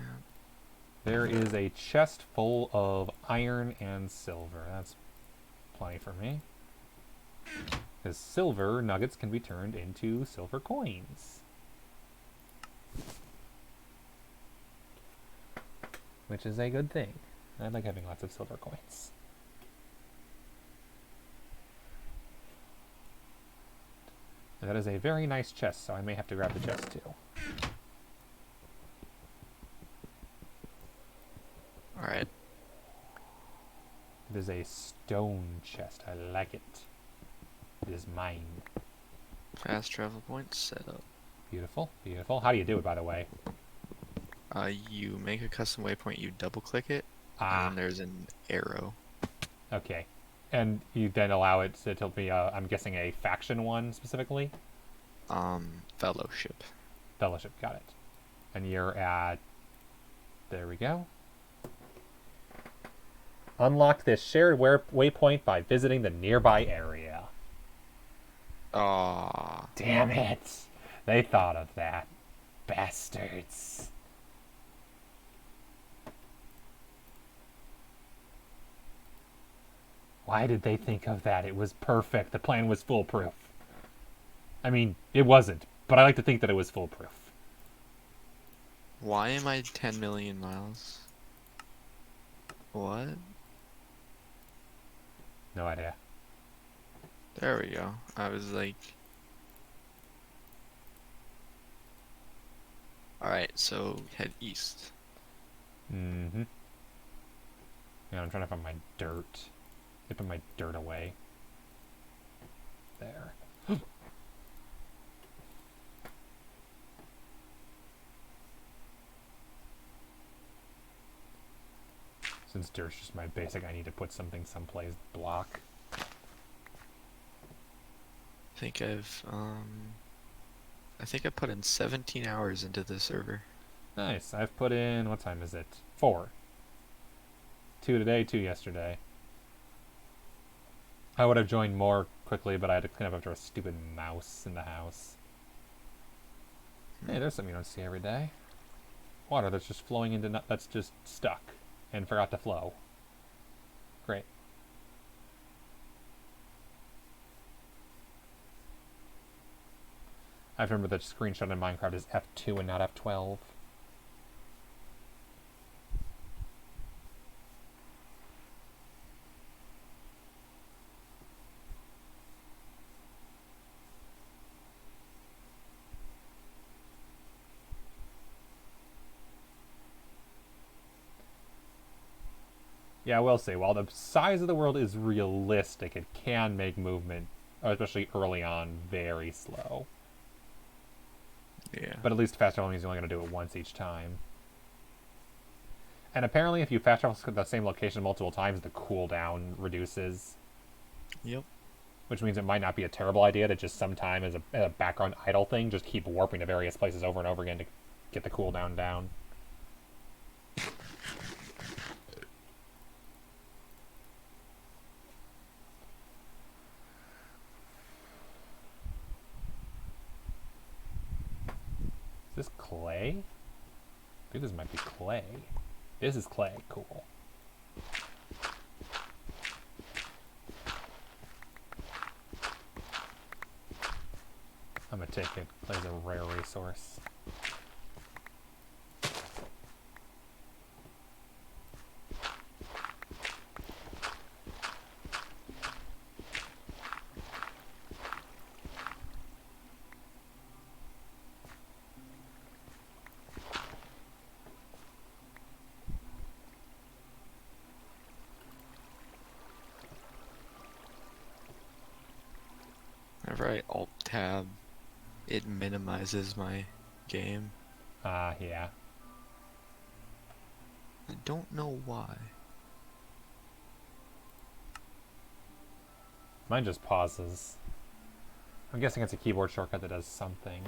There is a chest full of iron and silver. That's plenty for me. Because silver nuggets can be turned into silver coins. Which is a good thing. I like having lots of silver coins. And that is a very nice chest, so I may have to grab the chest too. Alright. It is a stone chest. I like it. It is mine. Fast travel points set up. Beautiful, beautiful. How do you do it, by the way? You make a custom waypoint, you double click it, Ah, and then there's an arrow. okay. And you then allow it to be, I'm guessing, a faction one specifically? Fellowship. Fellowship, got it. And you're at... There we go. Unlock this shared waypoint by visiting the nearby area. Aww. Damn it! They thought of that. Bastards. Why did they think of that? It was perfect. The plan was foolproof. I mean, it wasn't, but I like to think that it was foolproof. Why am I 10 million miles? What? No idea. There we go. I was like... Alright, so head east. Mm-hmm. Yeah, I'm trying to find my dirt. I put my dirt away. There. Since dirt's just my basic, I need to put something someplace block. I think I put in 17 hours into the server. Nice. I've put in, what time is it? 4. 2 today, 2 yesterday. I would have joined more quickly, but I had to clean up after a stupid mouse in the house. Hey, there's something you don't see every day. Water that's just flowing into... that's just stuck and forgot to flow. Great. I remember that screenshot in Minecraft is F2 and not F12. Yeah, I will say, while the size of the world is realistic, it can make movement, especially early on, very slow. Yeah. But at least fast travel means you're only going to do it once each time. And apparently if you fast travel to the same location multiple times, the cooldown reduces. Yep. Which means it might not be a terrible idea to just sometime as a background idle thing, just keep warping to various places over and over again to get the cooldown down. Is this clay? I think this might be clay. This is clay. Cool. I'm gonna take it. Clay's a rare resource. Whenever I alt-tab, it minimizes my game. Yeah. I don't know why. Mine just pauses. I'm guessing it's a keyboard shortcut that does something.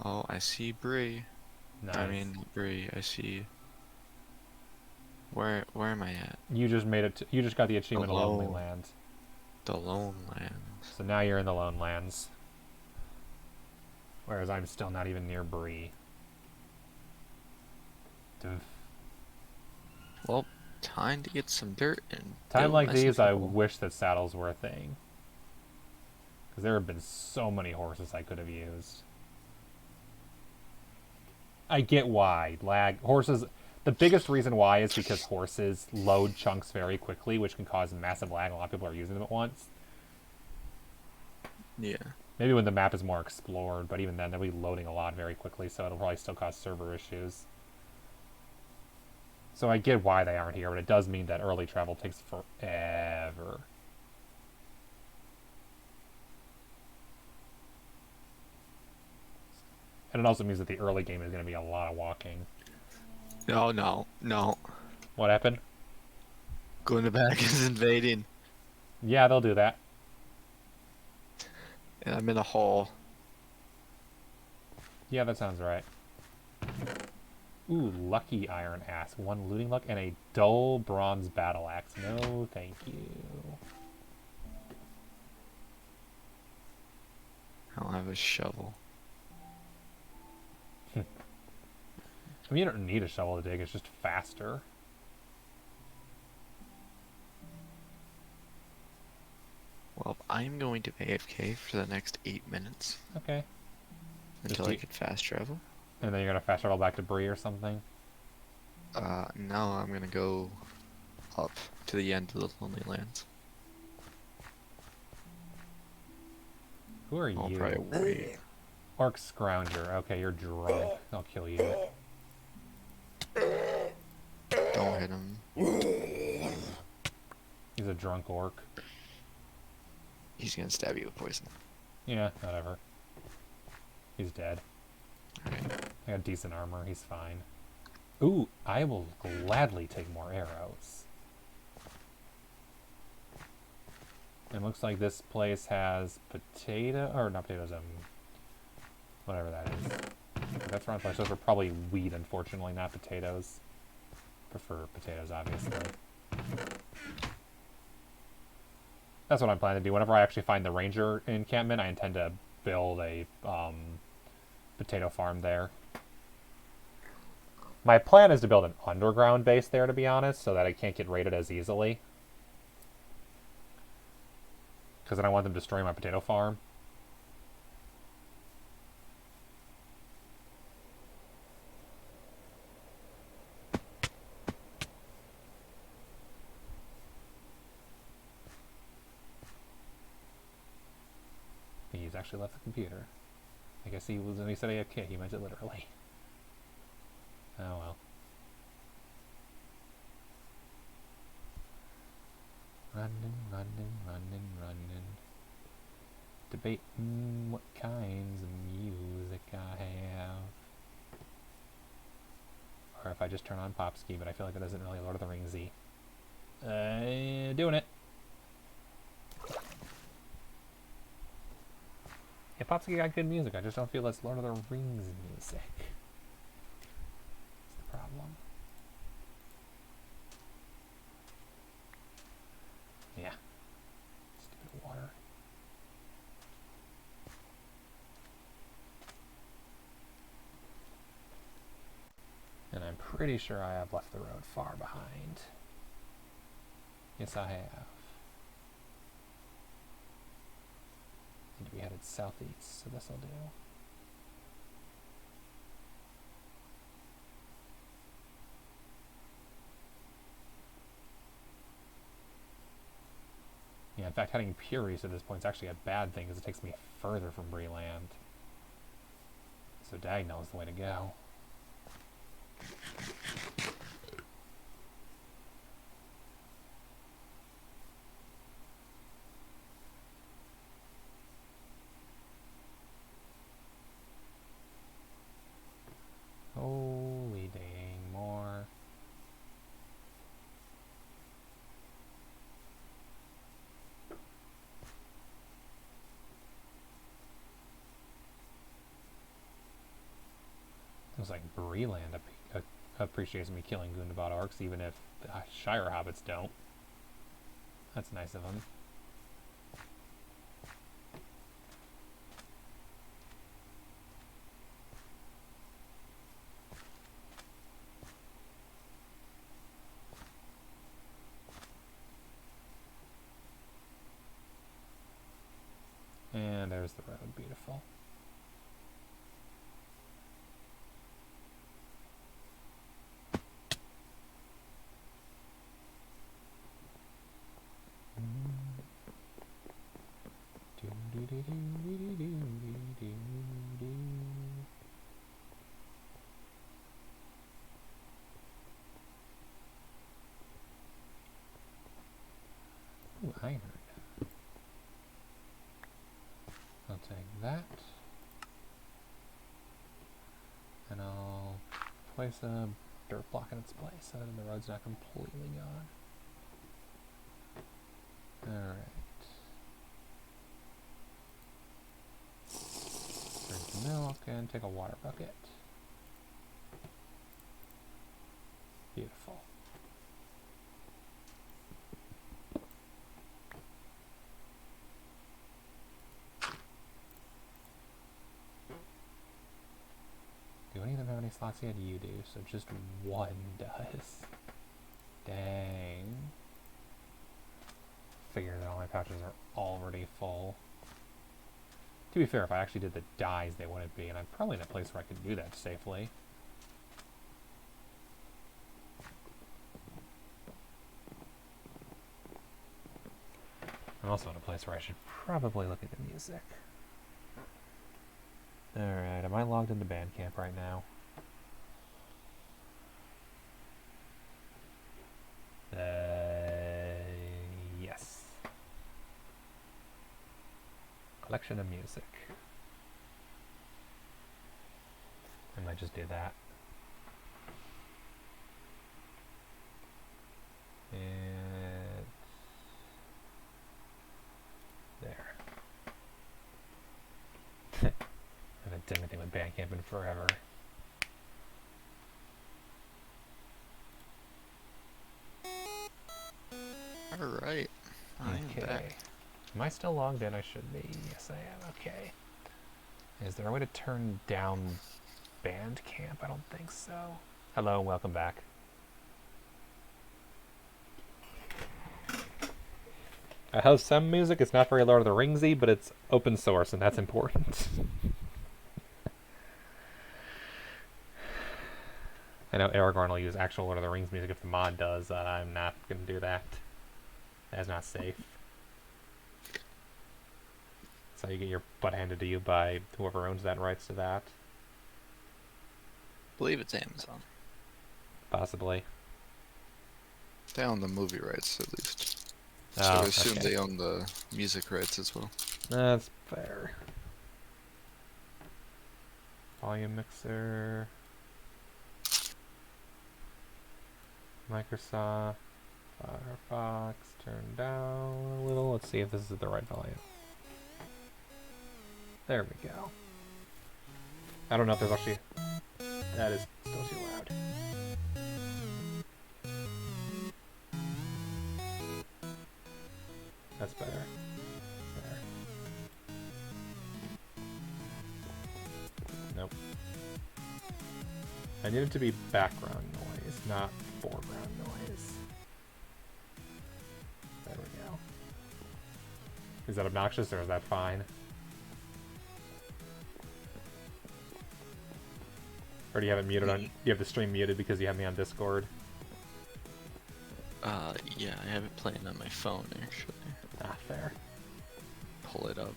Oh, I see Bree. Nice. I mean, Bree, I see. Where am I at? You just made it. You just got the achievement of Lonely Hello. Land. The Lone Lands. So now you're in the Lone Lands. Whereas I'm still not even near Bree. Doof. Well, time to get some dirt and Time build like myself these, a I hole. wish that saddles were a thing. Because there have been so many horses I could have used. I get why. Horses... The biggest reason why is because horses load chunks very quickly, which can cause massive lag. A lot of people are using them at once. Yeah. Maybe when the map is more explored, but even then, they'll be loading a lot very quickly, so it'll probably still cause server issues. So I get why they aren't here, but it does mean that early travel takes forever. And it also means that the early game is going to be a lot of walking. No, no, no. What happened? Going back is invading. Yeah, they'll do that. And I'm in a hole. Yeah, that sounds right. Ooh, lucky iron axe. 1 looting luck and a dull bronze battle axe. No, thank you. I don't have a shovel. I mean, you don't need a shovel to dig, it's just faster. Well, I'm going to AFK for the next 8 minutes Okay. until I can fast travel. And then you're going to fast travel back to Bree or something? No, I'm gonna go up to the end of the Lonely Lands. Who are I'll you? probably wait. Orc Scrounger. Okay, you're drunk. I'll kill you. Don't hit him. He's a drunk orc. He's gonna stab you with poison. Yeah, whatever. He's dead. Alright. I got decent armor. He's fine. Ooh, I will gladly take more arrows. It looks like this place has potato, or not potatoes, whatever that is. That's wrong place. Those are probably wheat, unfortunately, not potatoes. Prefer potatoes, obviously. That's what I'm planning to do. Whenever I actually find the ranger encampment, I intend to build a potato farm there. My plan is to build an underground base there, to be honest, so that I can't get raided as easily. Because then I want them to destroy my potato farm. He's actually left the computer. I guess he was when he said AFK, he meant it literally. Oh well. Running, running, running, running. Debating what kinds of music I have. Or if I just turn on Popski, but I feel like that isn't really Lord of the Ringsy. Doing it. Yeah, Popski got good music, I just don't feel that's Lord of the Rings music. That's the problem. Yeah. Stupid water. And I'm pretty sure I have left the road far behind. Yes, I have. Need to be headed southeast, so this'll do. Yeah, in fact, heading pure east at this point is actually a bad thing, because it takes me further from Breland. So Dagnall is the way to go. Holy dang, more. seems like Breeland appreciates me killing Gundabad orcs, even if the Shire hobbits don't. That's nice of them. And there's the road, beautiful. Ooh, iron. I'll take that. And I'll place a dirt block in its place so that the road's not completely gone. Alright. Drink the milk and take a water bucket. Beautiful. Do any of them have any slots yet? You do, so just one does. Dang. Figure that all my pouches are already full. To be fair, if I actually did the dyes, they wouldn't be, and I'm probably in a place where I could do that safely. I'm also in a place where I should probably look at the music. Alright, am I logged into Bandcamp right now? Yes. Collection of music. I might just do that. And there. I haven't done anything with Bandcamp in forever. Alright. I'm back. Am I still logged in? I should be. Yes, I am. Okay. Is there a way to turn down Bandcamp? I don't think so. Hello, welcome back. I have some music. It's not very Lord of the Ringsy, but it's open source, and that's important. I know Aragorn will use actual Lord of the Rings music if the mod does. I'm not going to do that. That's not safe. That's how you get your butt handed to you by whoever owns that rights to that. I believe it's Amazon. Possibly. They own the movie rights, at least. So Oh, I assume okay. they own the music rights as well. That's fair. Volume mixer. Microsoft. Firefox. Turn down a little. Let's see if this is the right volume. There we go. I don't know if there's actually... That is still too loud. That's better. There. Nope. I need it to be background noise, not foreground noise. There we go. Is that obnoxious or is that fine? Or do you have it muted on? Do you have the stream muted because you have me on Discord? Yeah, I have it playing on my phone, actually. Ah, fair. Pull it up.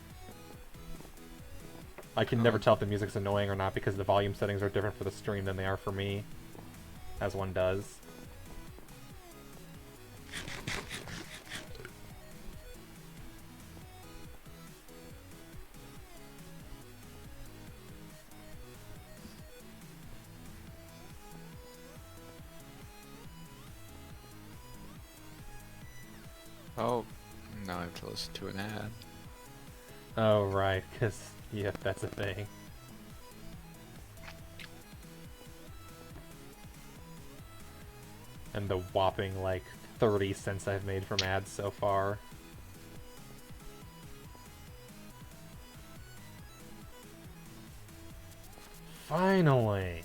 I can never tell if the music's annoying or not because the volume settings are different for the stream than they are for me. As one does. Oh, now I have to listen to an ad. Oh, right, because, yeah, that's a thing. And the whopping, like, 30 cents I've made from ads so far. Finally!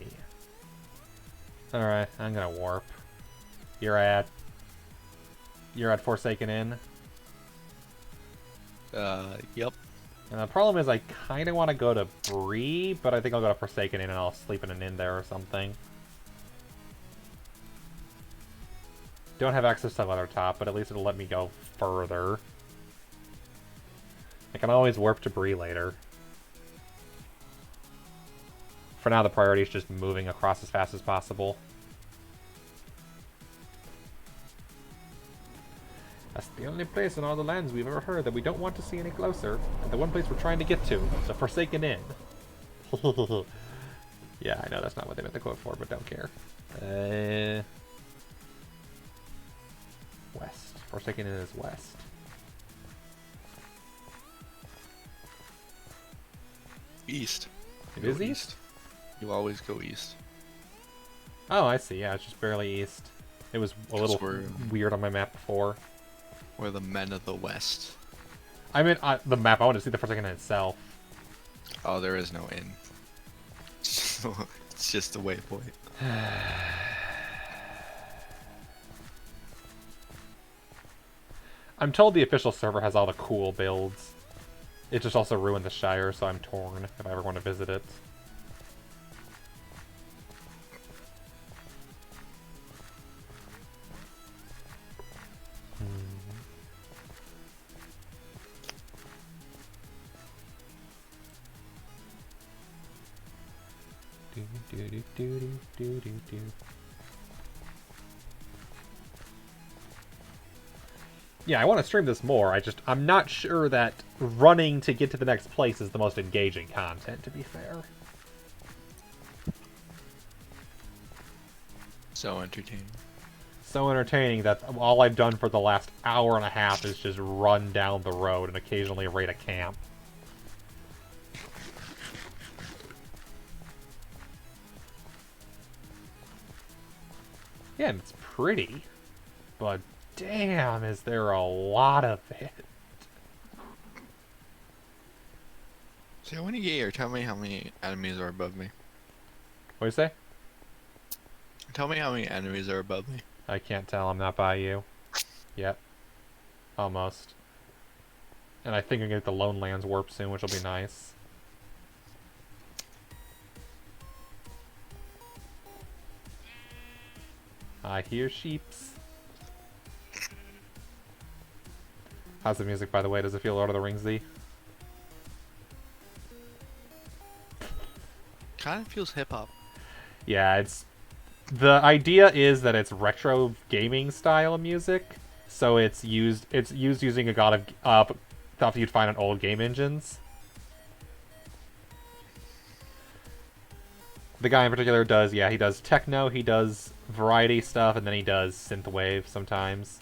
Alright, I'm gonna warp. You're at Forsaken Inn. Yep. And the problem is I kind of want to go to Bree, but I think I'll go to Forsaken Inn and I'll sleep in an inn there or something. Don't have access to LotR, but at least it'll let me go further. I can always warp to Bree later. For now, the priority is just moving across as fast as possible. That's the only place in all the lands we've ever heard that we don't want to see any closer. And the one place we're trying to get to, the Forsaken Inn. Yeah, I know that's not what they meant the quote for, but don't care. West. Forsaken Inn is west. East. It is east? You always go east. Oh, I see. Yeah, it's just barely east. It was a little weird on my map before. We're the men of the west. I mean, the map. I want to see the Forsaken Inn itself. Oh, there is no inn. It's just a waypoint. I'm told the official server has all the cool builds. It just also ruined the Shire, so I'm torn if I ever want to visit it. Yeah, I want to stream this more. I'm not sure that running to get to the next place is the most engaging content, to be fair. So entertaining. So entertaining that all I've done for the last hour and a half is just run down the road and occasionally raid a camp. Yeah, and it's pretty, but damn, is there a lot of it. So when you get here, tell me how many enemies are above me. What do you say? Tell me how many enemies are above me. I can't tell, I'm not by you. Yet. Almost. And I think I'm gonna get the Lone Lands warp soon, which will be nice. I hear sheeps. How's the music, by the way? Does it feel Lord of the Ringsy? Kind of feels hip hop. Yeah, it's... The idea is that it's retro gaming style music, so it's used using a god of stuff you'd find on old game engines. The guy in particular does, yeah, he does techno, he does variety stuff, and then he does synthwave sometimes.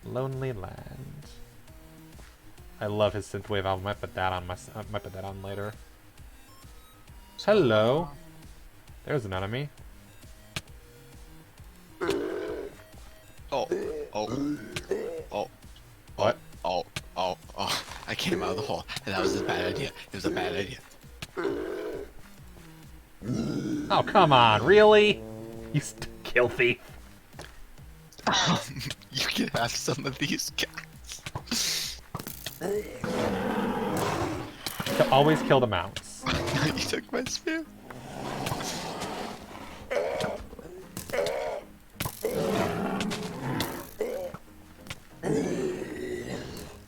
Lonely Land. I love his synthwave album. I might put that on later. Hello. There's an enemy. Oh. What? Oh. I came out of the hole, and that was a bad idea. It was a bad idea. Oh, come on, really? You kill thief. You can have some of these guys. Always kill the mounts. You took my spear.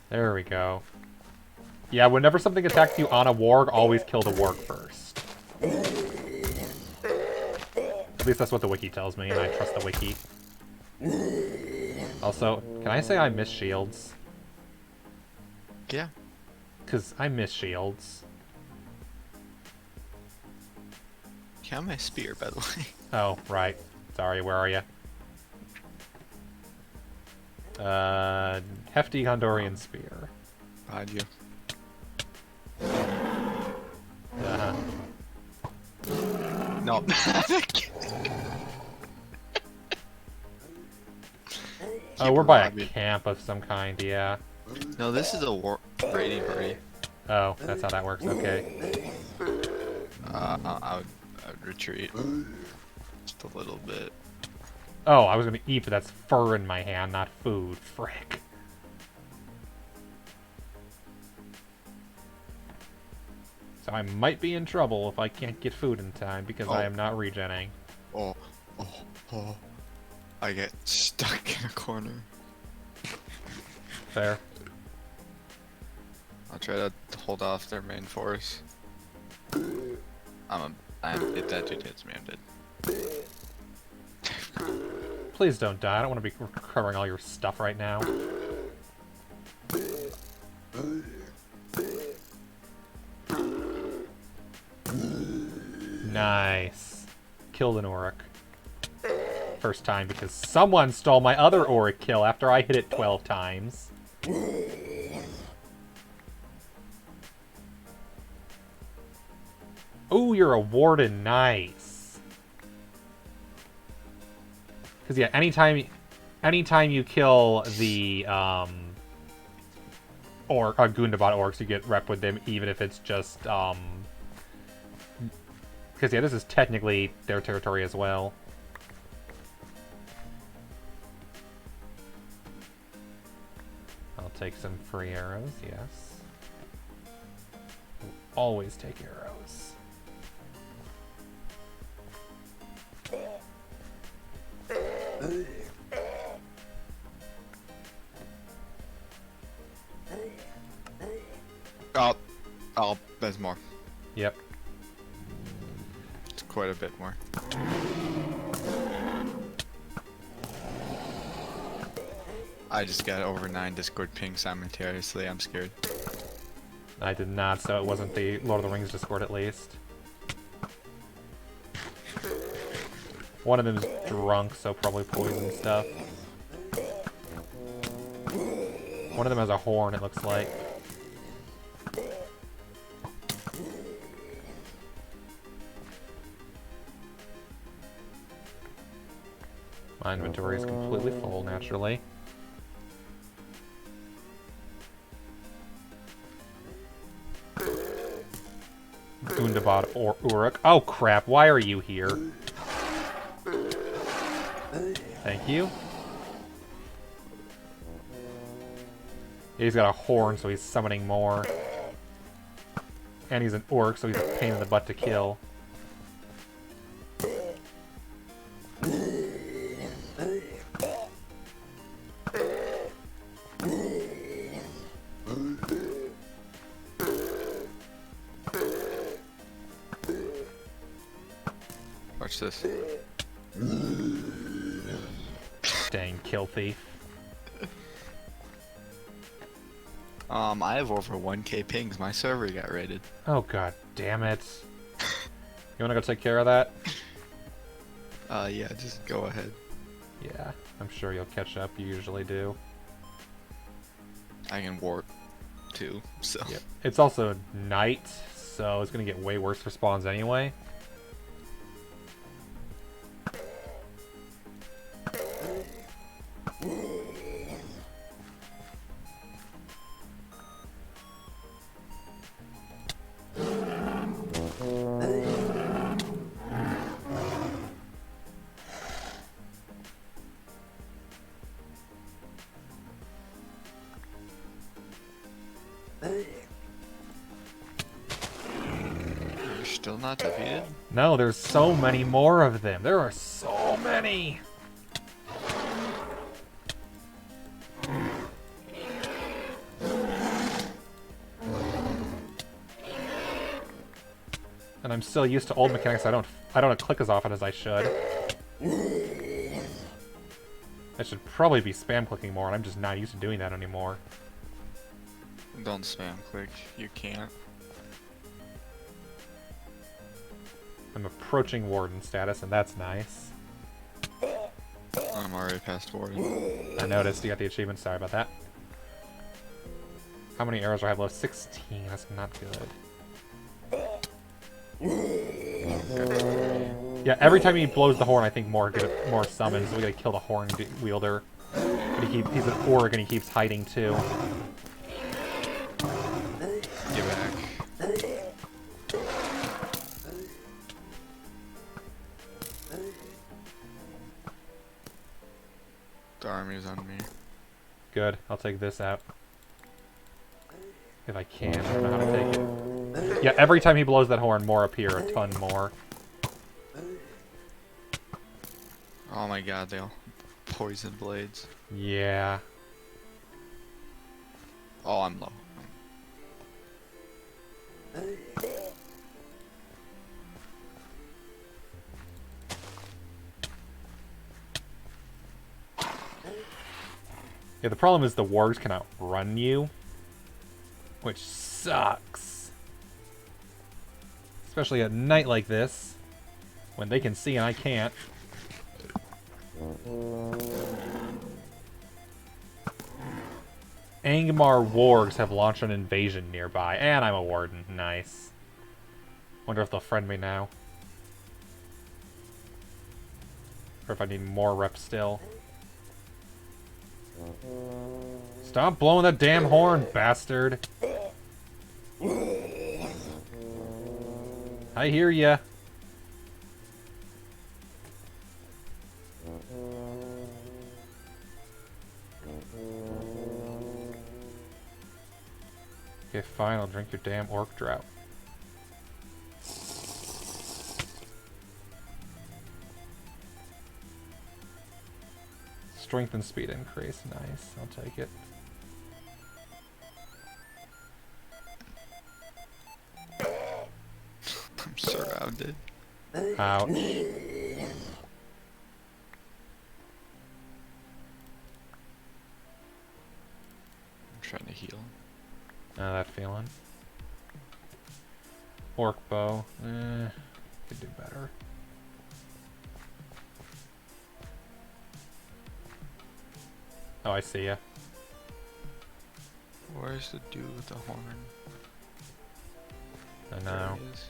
There we go. Yeah, whenever something attacks you on a warg, always kill the warg first. At least that's what the wiki tells me, and I trust the wiki. Also, can I say I miss shields? Yeah. Because I miss shields. Count my spear, by the way. Oh, right. Sorry, where are you? Hefty Honduran spear. Behind you. Uh-huh. No. Oh, we're by a camp of some kind, yeah. No, this is a raiding party. Oh, that's how that works, okay. I would retreat. Just a little bit. Oh, I was gonna eat, but that's fur in my hand, not food. Frick. So I might be in trouble if I can't get food in time, because I am not regenning. Oh. I get stuck in a corner. Fair. I'll try to hold off their main force. If that dude hits me, I'm dead. Please don't die. I don't want to be recovering all your stuff right now. Nice. Killed an Auric. First time because someone stole my other Auric kill after I hit it 12 times. Ooh, you're a warden. Nice. Because, yeah, anytime you kill the, or Gundabad orcs, you get rep with them, even if it's just, because, yeah, this is technically their territory as well. I'll take some free arrows, yes. We'll always take arrows. Oh, there's more. Yep. It's quite a bit more. I just got over 9 Discord pings simultaneously. I'm scared. I did not, so it wasn't the Lord of the Rings Discord at least. One of them is drunk, so probably poison stuff. One of them has a horn, it looks like. My inventory is completely full, naturally. Gundabad or Uruk. Oh crap, why are you here? Thank you. He's got a horn, so he's summoning more. And he's an orc, so he's a pain in the butt to kill. Watch this. Dang, kill thief. I have over 1k pings. My server got raided. Oh god damn it. You wanna go take care of that? Yeah, just go ahead. Yeah, I'm sure you'll catch up. You usually do. I can warp too, so. Yep. It's also night, so it's gonna get way worse for spawns anyway. You're still not defeated? No, there's so many more of them. There are so many. And I'm still used to old mechanics. I don't click as often as I should. I should probably be spam clicking more, and I'm just not used to doing that anymore. Don't spam click. You can't. I'm approaching warden status, and that's nice. I'm already past warden. I noticed you got the achievement. Sorry about that. How many arrows do I have left? 16. That's not good. Okay. Yeah, every time he blows the horn, I think more summons, so we gotta kill the horn wielder. But he's an orc and he keeps hiding too. Get back. The army's on me. Good. I'll take this out. If I can. I don't know how to take it. Yeah, every time he blows that horn, more appear. A ton more. Oh my god, they all poison blades. Yeah. Oh, I'm low. Yeah, the problem is the wargs can outrun you. Which sucks. Especially at night like this. When they can see and I can't. Angmar wargs have launched an invasion nearby. And I'm a warden. Nice. Wonder if they'll friend me now. Or if I need more reps still. Stop blowing that damn horn, bastard. I hear ya. Okay, fine, I'll drink your damn orc drought. Strength and speed increase, nice, I'll take it. I'm surrounded. Ouch. I'm trying to heal. Now that feeling. Orc bow. Could do better. Oh, I see ya. Where's the dude with the horn? I know. There he is.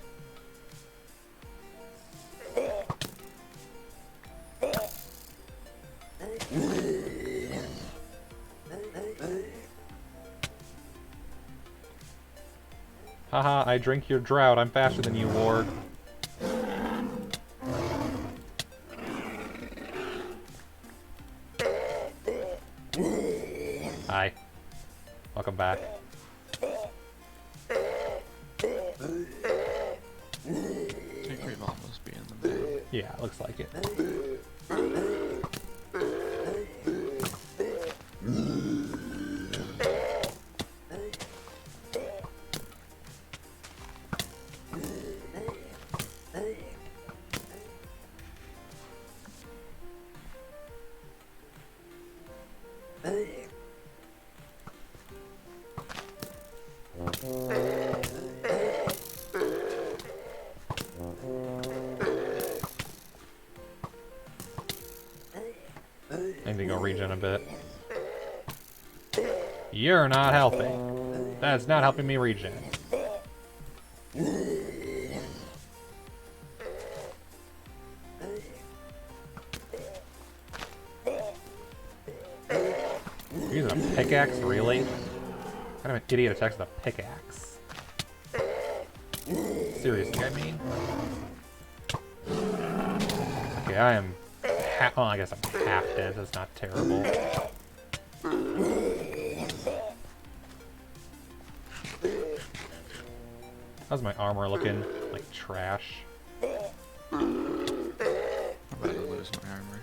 Haha, I drink your drought. I'm faster than you, ward. Hi. Welcome back. I think we've almost been in the bay. Yeah, looks like it. I need to go regen a bit. You're not helping. That's not helping me regen. You're using a pickaxe, really? What kind of an idiot attacks with a pickaxe? Seriously, I mean? Okay, I am well, I guess I'm half dead. That's not terrible. How's my armor looking? Like trash. I'm about to lose my armor.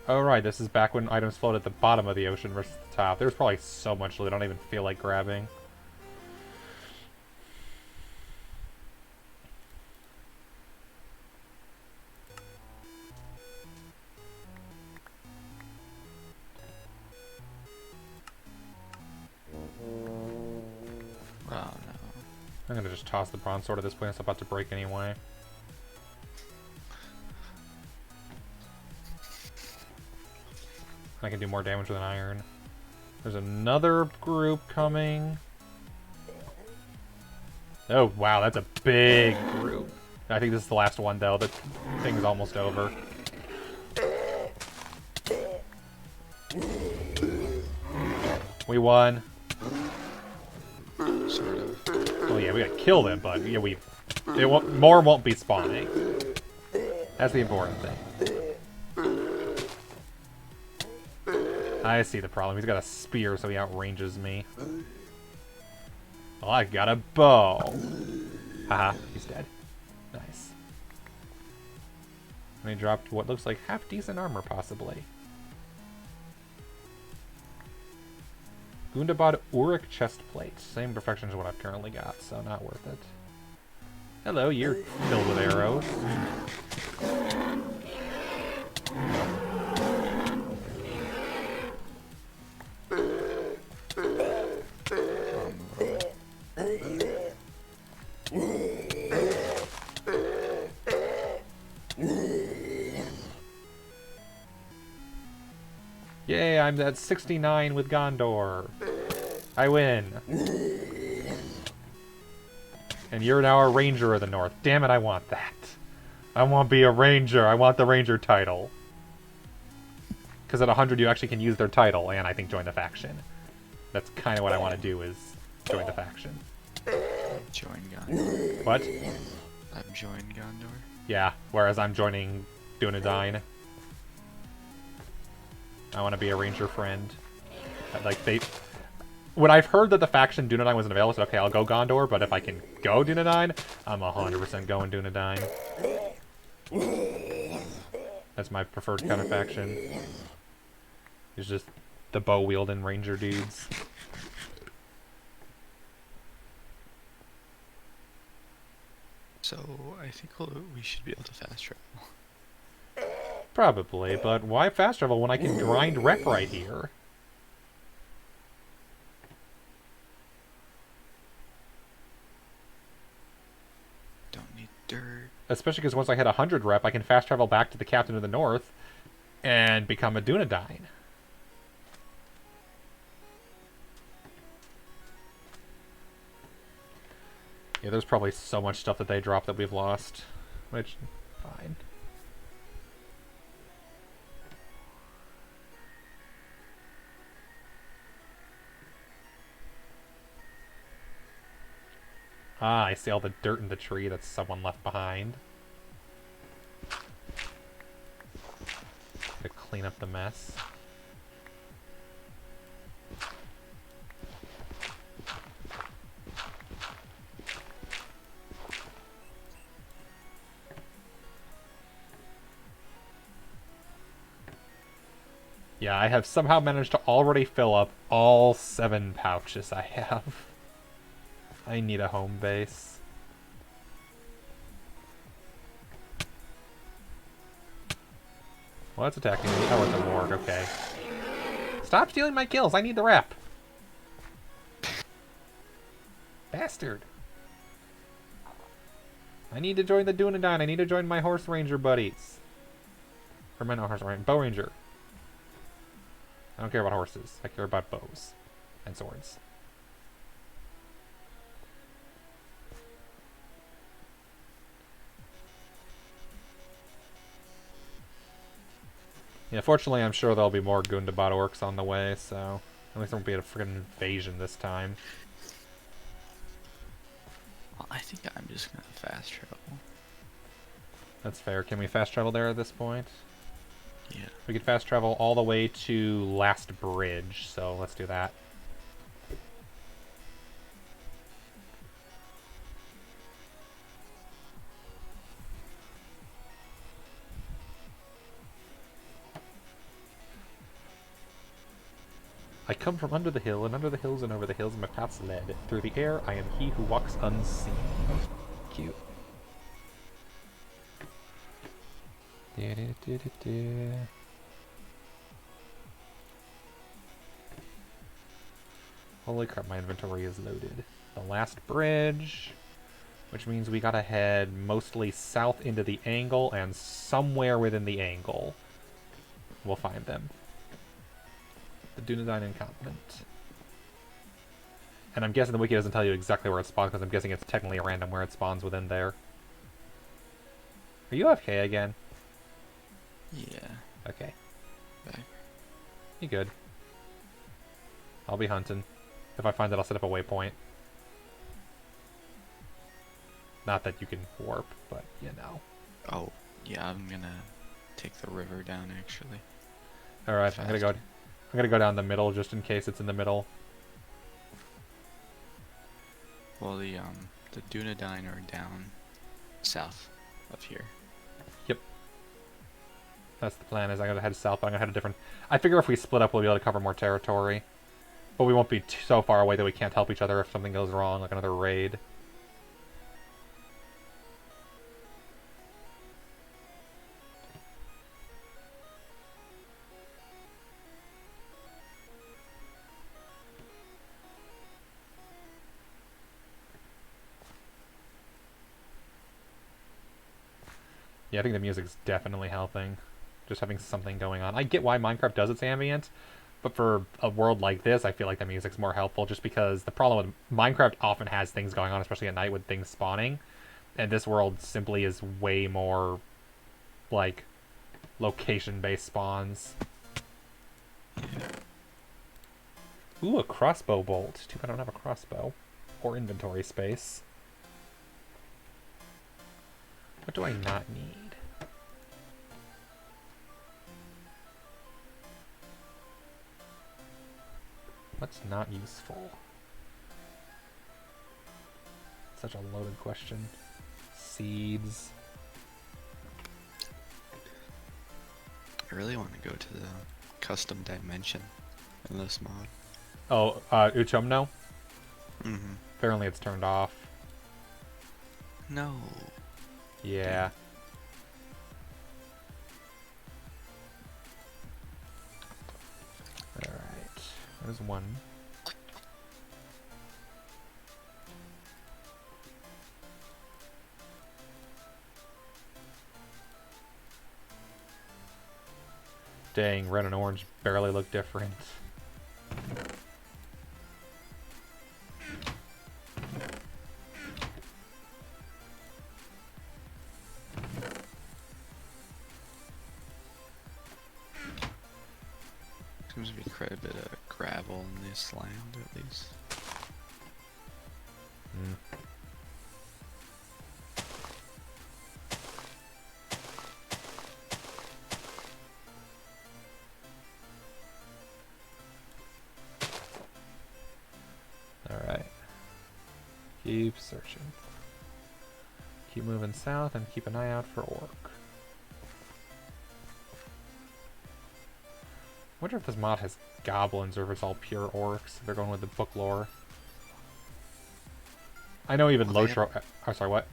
Oh right, this is back when items float at the bottom of the ocean versus the top. There's probably so much loot I don't even feel like grabbing. Oh no. I'm gonna just toss the bronze sword at this point. It's about to break anyway. I can do more damage with an iron. There's another group coming. Oh, wow, that's a big group. I think this is the last one, though. The thing's almost over. We won. Sort of. Oh yeah, we gotta kill them, but yeah, more won't be spawning. That's the important thing. I see the problem. He's got a spear, so he outranges me. Well, I got a bow. Haha, he's dead. Nice. And he dropped what looks like half-decent armor, possibly. Gundabad Uric chestplate. Same perfection as what I've currently got, so not worth it. Hello, you're filled with arrows. Yay, I'm at 69 with Gondor. I win. And you're now a Ranger of the North. Damn it, I want that. I want to be a Ranger. I want the Ranger title. Because at 100 you actually can use their title, and I think join the faction. That's kind of what I want to do, is join the faction. Join Gondor. What? I've joined Gondor. Yeah, whereas I'm joining Dunedain. I want to be a Ranger friend. Like, when I've heard that the faction Dunedain wasn't available, I said, okay, I'll go Gondor, but if I can go Dunedain, I'm 100% going Dunedain. That's my preferred kind of faction. It's just the bow-wielding Ranger dudes. So, I think we should be able to fast travel. Probably, but why fast travel when I can grind rep right here? Don't need dirt. Especially because once I hit 100 rep, I can fast travel back to the Captain of the North and become a Dunedain. Yeah, there's probably so much stuff that they dropped that we've lost. Which, fine. Ah, I see all the dirt in the tree that someone left behind. To clean up the mess. Yeah, I have somehow managed to already fill up all 7 pouches I have. I need a home base. Well, it's attacking me. Oh, it's a ward. Okay. Stop stealing my kills. I need the rep. Bastard. I need to join the Dunedain. I need to join my horse ranger buddies. Or my no horse ranger. Bow ranger. I don't care about horses. I care about bows. And swords. Yeah, fortunately, I'm sure there'll be more Gundabad orcs on the way, so at least there won't be a freaking invasion this time. Well, I think I'm just gonna fast travel. That's fair. Can we fast travel there at this point? Yeah. We could fast travel all the way to Last Bridge, so let's do that. I come from under the hill, and under the hills and over the hills my paths led. Through the air I am he who walks unseen. Cute. Holy crap, my inventory is loaded. The Last Bridge, which means we gotta head mostly south into the angle, and somewhere within the angle we'll find them. The Dunedain encampment. And I'm guessing the wiki doesn't tell you exactly where it spawns, because I'm guessing it's technically random where it spawns within there. Are you AFK again? Yeah. Okay. Back. You good. I'll be hunting. If I find it, I'll set up a waypoint. Not that you can warp, but you know. Oh, yeah, I'm gonna take the river down, actually. Alright, I'm gonna go down the middle just in case it's in the middle. Well, the Dunedain are down south of here. Yep. That's the plan, is I'm gonna head south, but I'm gonna head a different... I figure if we split up, we'll be able to cover more territory. But we won't be so far away that we can't help each other if something goes wrong, like another raid. Yeah, I think the music's definitely helping. Just having something going on. I get why Minecraft does its ambient, but for a world like this, I feel like the music's more helpful just because the problem with Minecraft often has things going on, especially at night with things spawning. And this world simply is way more, like, location-based spawns. Ooh, a crossbow bolt. Too bad I don't have a crossbow. Or inventory space. What do I not need? What's not useful? Such a loaded question. Seeds. I really want to go to the custom dimension in this mod. Oh, Uchomno? Mm-hmm. Apparently it's turned off. No. Yeah. Alright. There's one. Dang, red and orange barely look different. Seems to be quite a bit of gravel in this land, at least. Mm. Alright. Keep searching. Keep moving south and keep an eye out for orc. I wonder if this mod has goblins or if it's all pure orcs. They're going with the book lore. I know even Well, LotR... Oh, sorry, what?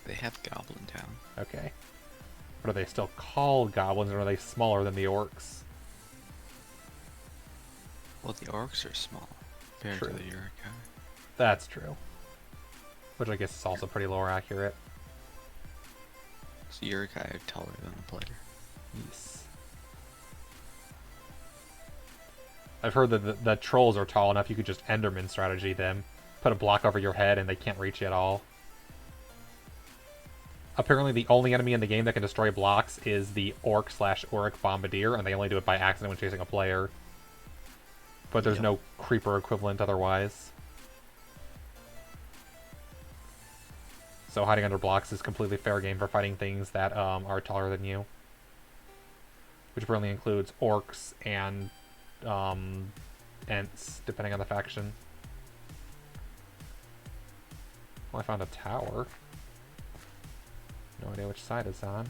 They have Goblin Town. Okay. But are they still called goblins or are they smaller than the orcs? Well, the orcs are small compared True. to the Urukai. That's true. Which I guess is also pretty lore accurate. So Urukai are taller than the player. Yes. I've heard that the trolls are tall enough you could just Enderman strategy them. Put a block over your head and they can't reach you at all. Apparently the only enemy in the game that can destroy blocks is the orc/Auric bombardier, and they only do it by accident when chasing a player. But there's no creeper equivalent otherwise. So hiding under blocks is completely fair game for fighting things that are taller than you. Which apparently includes orcs and Ents, depending on the faction. Well, I found a tower. No idea which side it's on.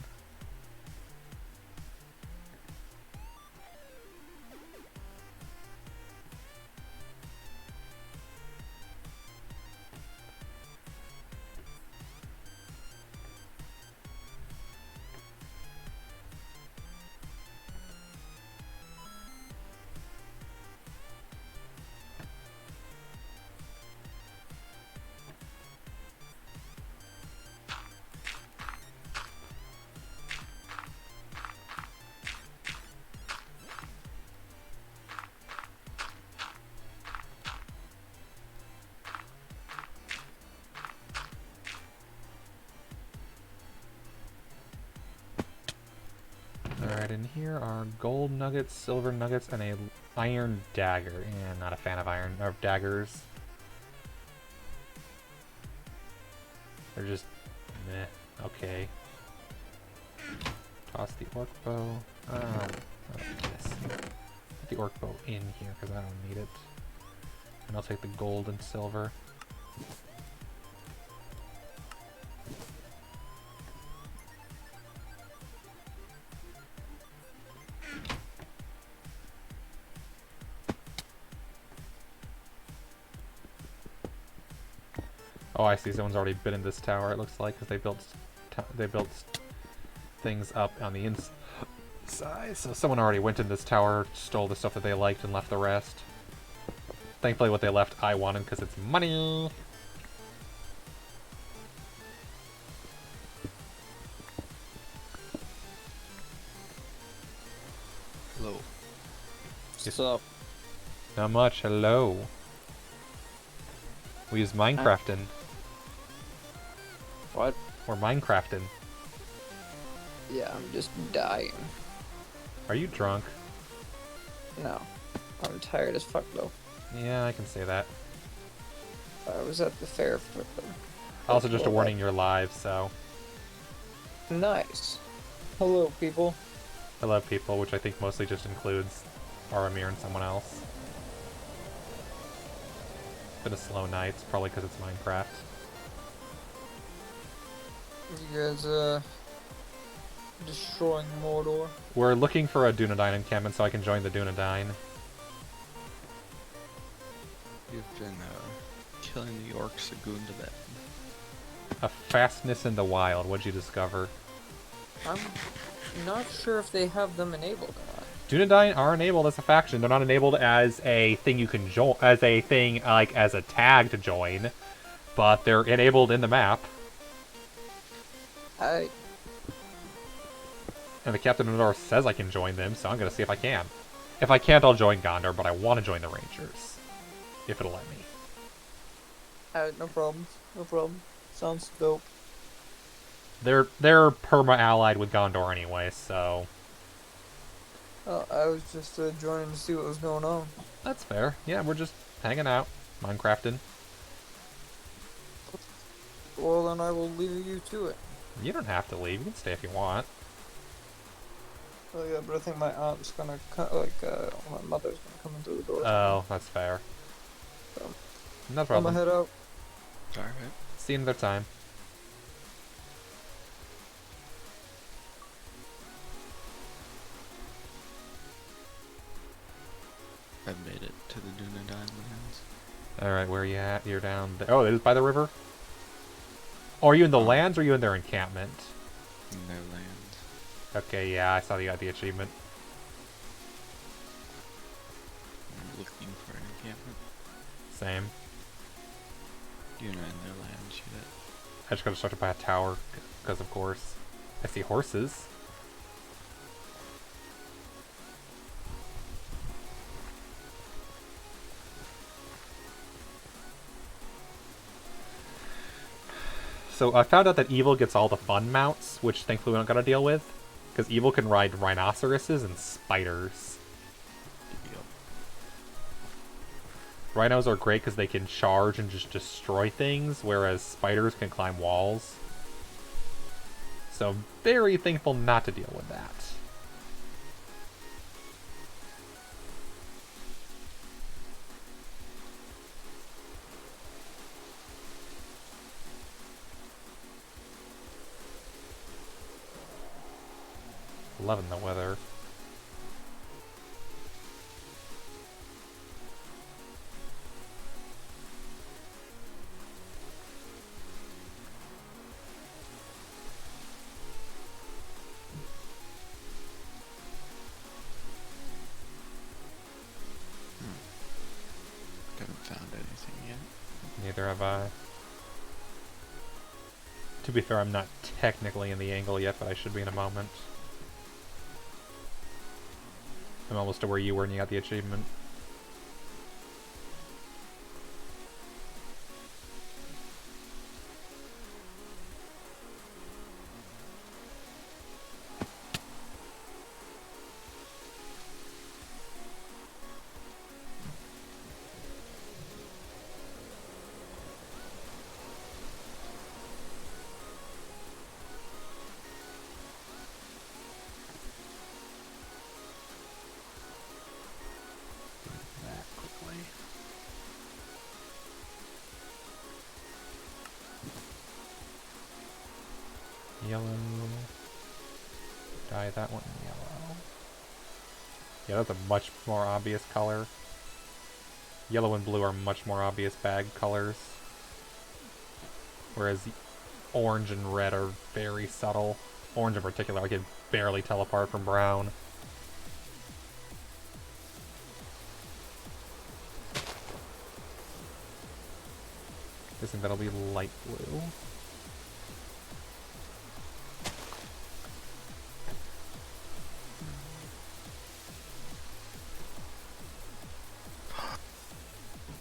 in here are gold nuggets, silver nuggets, and a iron dagger. Yeah, I'm not a fan of iron or daggers. They're just meh. Okay. Toss the orc bow. I'll do this. Put the orc bow in here because I don't need it. And I'll take the gold and silver. Oh, I see. Someone's already been in this tower. It looks like because they built things up on the inside. So someone already went in this tower, stole the stuff that they liked, and left the rest. Thankfully, what they left, I wanted because it's money. Hello. What's up? Not much. Hello. We use Minecrafting. What? We're Minecrafting. Yeah, I'm just dying. Are you drunk? No. I'm tired as fuck though. Yeah, I can say that. I was at the fair for them. Also, just a warning, you're live, so. Nice. Hello, people. Hello, people, which I think mostly just includes Aramir and someone else. Been a slow night, probably because it's Minecraft. You guys, destroying Mordor? We're looking for a Dunedain encampment so I can join the Dunedain. You've been killing the orcs a goon to that. A fastness in the wild, what'd you discover? I'm not sure if they have them enabled or not. Dunedain are enabled as a faction. They're not enabled as a thing you can join, as a thing, like, as a tag to join. But they're enabled in the map. I... And the Captain of Gondor says I can join them, so I'm gonna see if I can. If I can't, I'll join Gondor, but I want to join the Rangers. If it'll let me. no problem. No problem. Sounds dope. They're perma-allied with Gondor anyway, so... I was just joining to see what was going on. That's fair. Yeah, we're just hanging out. Minecrafting. Well, then I will leave you to it. You don't have to leave. You can stay if you want. Oh yeah, but I think my aunt's gonna my mother's gonna come in through the door. Oh, that's fair. So, No I'm problem. gonna head out. Alright. See you another time. I've made it to the Dunedain lands. Alright, where are you at? You're down there. Oh, it is by the river? Oh, are you in the lands or are you in their encampment? In their lands. Okay, yeah, I saw you got the achievement. I'm looking for an encampment. Same. You're not in their lands yet. I just gotta start to buy a tower, because of course. I see horses. So I found out that Evil gets all the fun mounts, which thankfully we don't gotta deal with. Because Evil can ride rhinoceroses and spiders. Yep. Rhinos are great because they can charge and just destroy things, whereas spiders can climb walls. So very thankful not to deal with that. Loving the weather. Haven't found anything yet. Neither have I. To be fair, I'm not technically in the angle yet, but I should be in a moment. I'm almost to where you were when you got the achievement. Yellow. Dye that one yellow. Yeah, that's a much more obvious color. Yellow and blue are much more obvious bag colors. Whereas orange and red are very subtle. Orange in particular, I can barely tell apart from brown. Guessing that'll be light blue.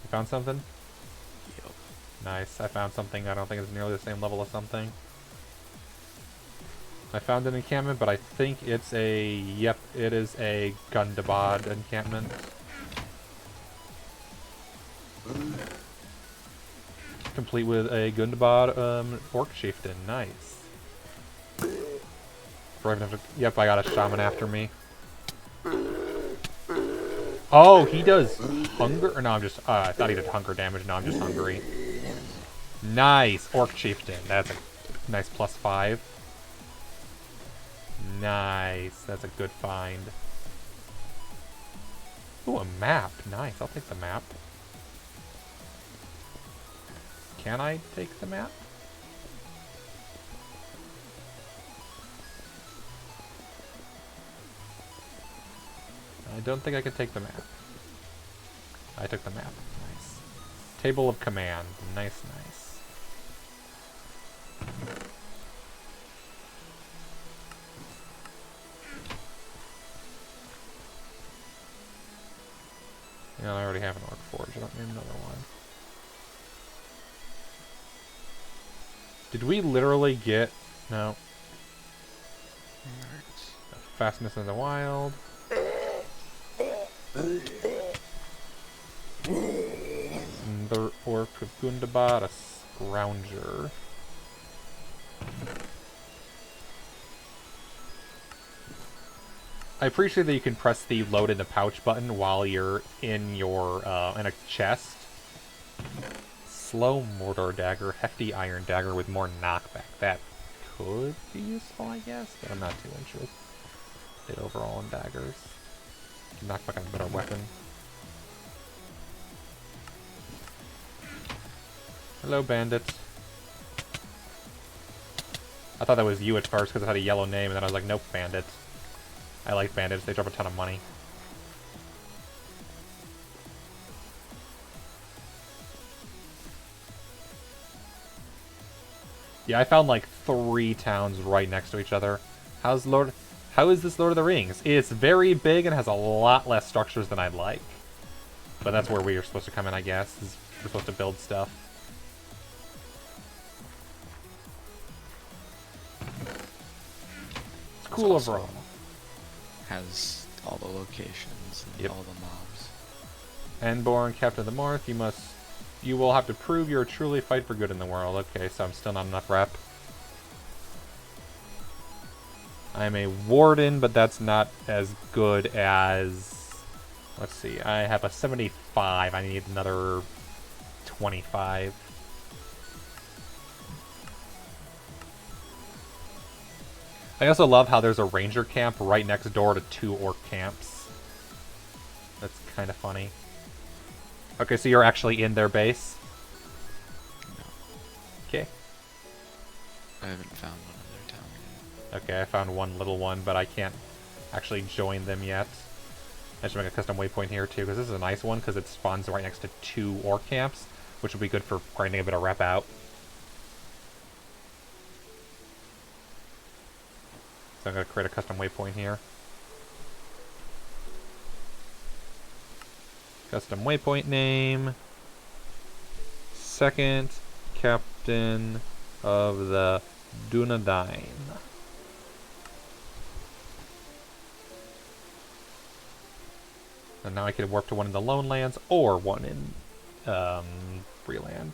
You found something? Yep. Nice. I found something I don't think is nearly the same level as something. I found an encampment, but I think it's a... Yep, it is a Gundabad encampment. Complete with a Gundabad orc chieftain. Nice. Yep, I got a shaman after me. Oh, he does hunger? Or no, I'm just... I thought he did hunger damage. No, I'm just hungry. Nice. Orc chieftain. That's a nice +5. Nice. That's a good find. Ooh, a map. Nice. I'll take the map. Can I take the map? I don't think I can take the map. I took the map. Nice. Table of command. Nice, nice. Yeah, I already have an orc forge. I don't need another one. Did we literally get... No. Fastness in the wild. And the orc of Gundabad, a scrounger. I appreciate that you can press the load in the pouch button while you're in your in a chest. Slow mortar dagger, hefty iron dagger with more knockback. That could be useful, I guess, but I'm not too interested overall in daggers. Knockback on a better weapon. Hello, bandit. I thought that was you at first because it had a yellow name, and then I was like, nope, bandit. I like bandits, they drop a ton of money. Yeah, I found like 3 towns right next to each other. How is this Lord of the Rings? It's very big and has a lot less structures than I'd like. But that's where we are supposed to come in, I guess. We're supposed to build stuff. It's cool overall. Has all the locations and all the mobs. Endborn, Captain of the North, you will have to prove you're truly fight for good in the world. Okay, so I'm still not enough rep. I'm a warden, but that's not as good as... Let's see, I have a 75. I need another 25. I also love how there's a ranger camp right next door to 2 orc camps. That's kind of funny. Okay, so you're actually in their base? No. Okay. I haven't found one in their town yet. Okay, I found one little one, but I can't actually join them yet. I should make a custom waypoint here too, because this is a nice one, because it spawns right next to 2 orc camps, which will be good for grinding a bit of rep out. So I'm going to create a custom waypoint here. Custom waypoint name. Second Captain of the Dunedain. And now I can warp to one in the Lone Lands or one in Freeland.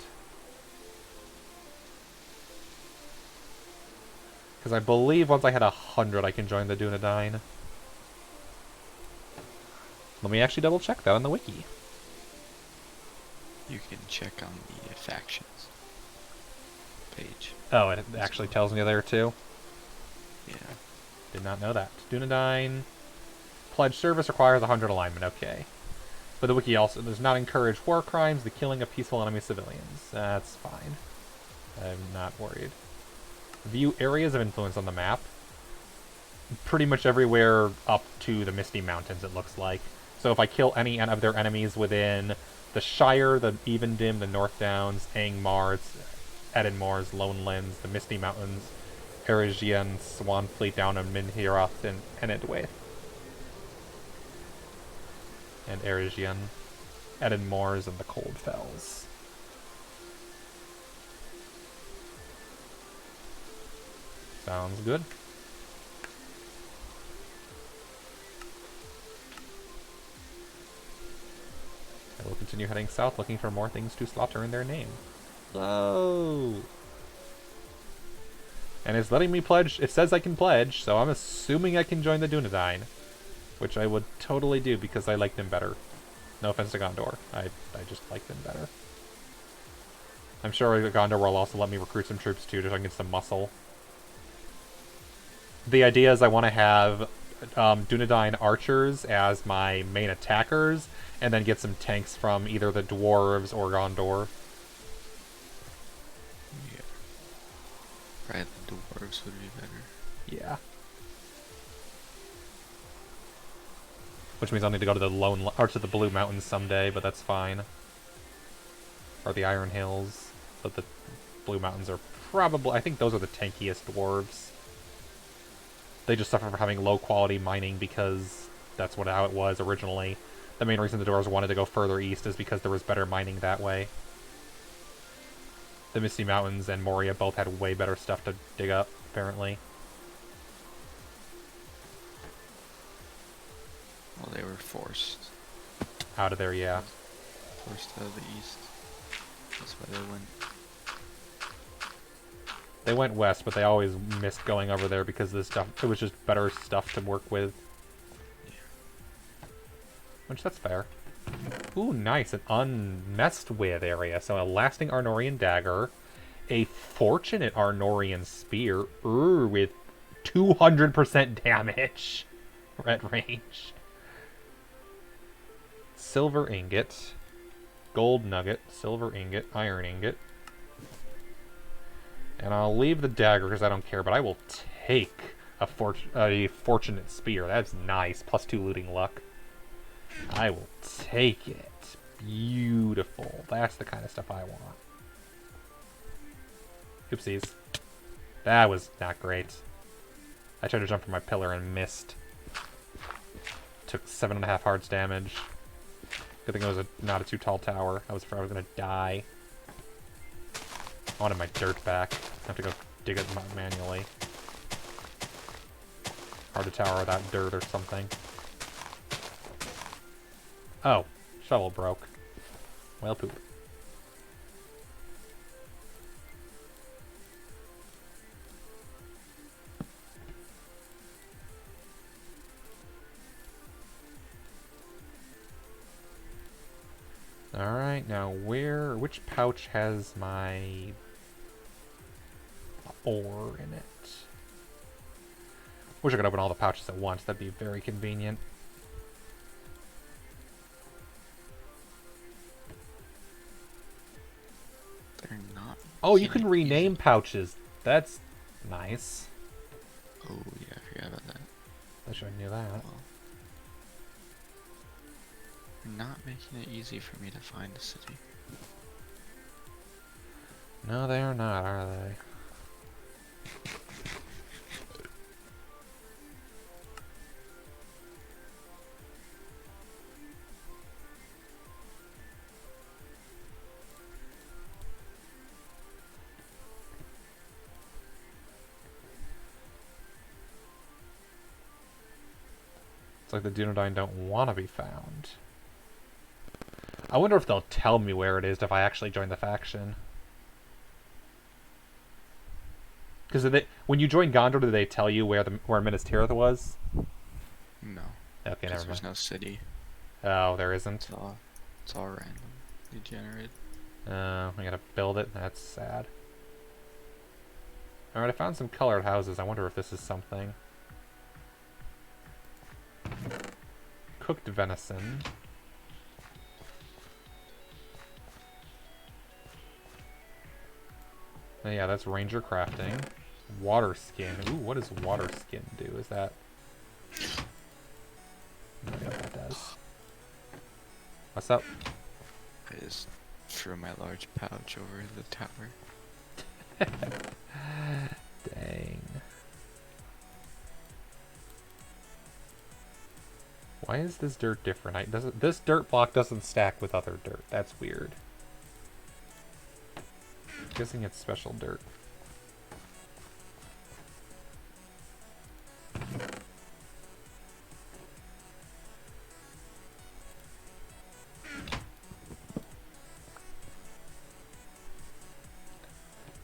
Because I believe once I hit 100 I can join the Dunedain. Let me actually double check that on the wiki. You can check on the factions page. Oh, it actually tells me there too? Yeah. Did not know that. Dunedain. Pledge service requires 100 alignment. Okay. But the wiki also does not encourage war crimes, the killing of peaceful enemy civilians. That's fine. I'm not worried. View areas of influence on the map. Pretty much everywhere up to the Misty Mountains, it looks like. So if I kill any of their enemies within the Shire, the Evendim, the North Downs, Angmar, Edenmoors, Lonelands, the Misty Mountains, Erigian, Swanfleet down in Minhiroth, and Enedwaith. And Erigian, Edenmoors, and the Cold Fells. Sounds good. I will continue heading south, looking for more things to slaughter in their name. Hello! And it's letting me pledge. It says I can pledge, so I'm assuming I can join the Dunedain. Which I would totally do because I like them better. No offense to Gondor. I just like them better. I'm sure Gondor will also let me recruit some troops too, just so I can get some muscle. The idea is I want to have Dunedain archers as my main attackers, and then get some tanks from either the dwarves or Gondor. Yeah. Right, the dwarves would be better. Yeah. Which means I'll need to go to the or to the Blue Mountains someday, but that's fine. Or the Iron Hills. But the Blue Mountains are probably... I think those are the tankiest dwarves. They just suffer from having low quality mining because that's how it was originally. The main reason the dwarves wanted to go further east is because there was better mining that way. The Misty Mountains and Moria both had way better stuff to dig up, apparently. Well, they were forced. Out of there, yeah. Forced out of the east. That's why they went. They went west, but they always missed going over there because the stuff, it was just better stuff to work with. Yeah. Which, that's fair. Ooh, nice. An unmessed with area. So a lasting Arnorian dagger. A fortunate Arnorian spear. With 200% damage at range. Silver ingot. Gold nugget. Silver ingot. Iron ingot. And I'll leave the dagger because I don't care, but I will take a fortunate spear. That's nice. +2 looting luck. I will take it. Beautiful. That's the kind of stuff I want. Oopsies. That was not great. I tried to jump from my pillar and missed. Took 7.5 hearts damage. Good thing it was not a too tall tower. I was afraid I was going to die. I wanted my dirt back. I have to go dig it manually. Hard to tower without dirt or something. Oh, shovel broke. Well, poop. Alright, now which pouch has my ore in it? Wish I could open all the pouches at once, that'd be very convenient. They're not. Oh, you can rename pouches. That's nice. Oh, yeah, I forgot about that. I should have knew that. Well, they're not making it easy for me to find a city. No, they are not, are they? It's like the Dunedain don't want to be found. I wonder if they'll tell me where it is if I actually join the faction. Because when you join Gondor, do they tell you where Minis Tirith was? No. Okay, never mind. There's no city. Oh, there isn't. It's all randomly generated. I gotta build it. That's sad. Alright, I found some colored houses. I wonder if this is something. Cooked venison. Oh, yeah, that's ranger crafting. Water skin. Ooh, what does water skin do? Is that... I don't know what that does. What's up? I just threw my large pouch over the tower. Dang. Why is this dirt different? This dirt block doesn't stack with other dirt. That's weird. I'm guessing it's special dirt.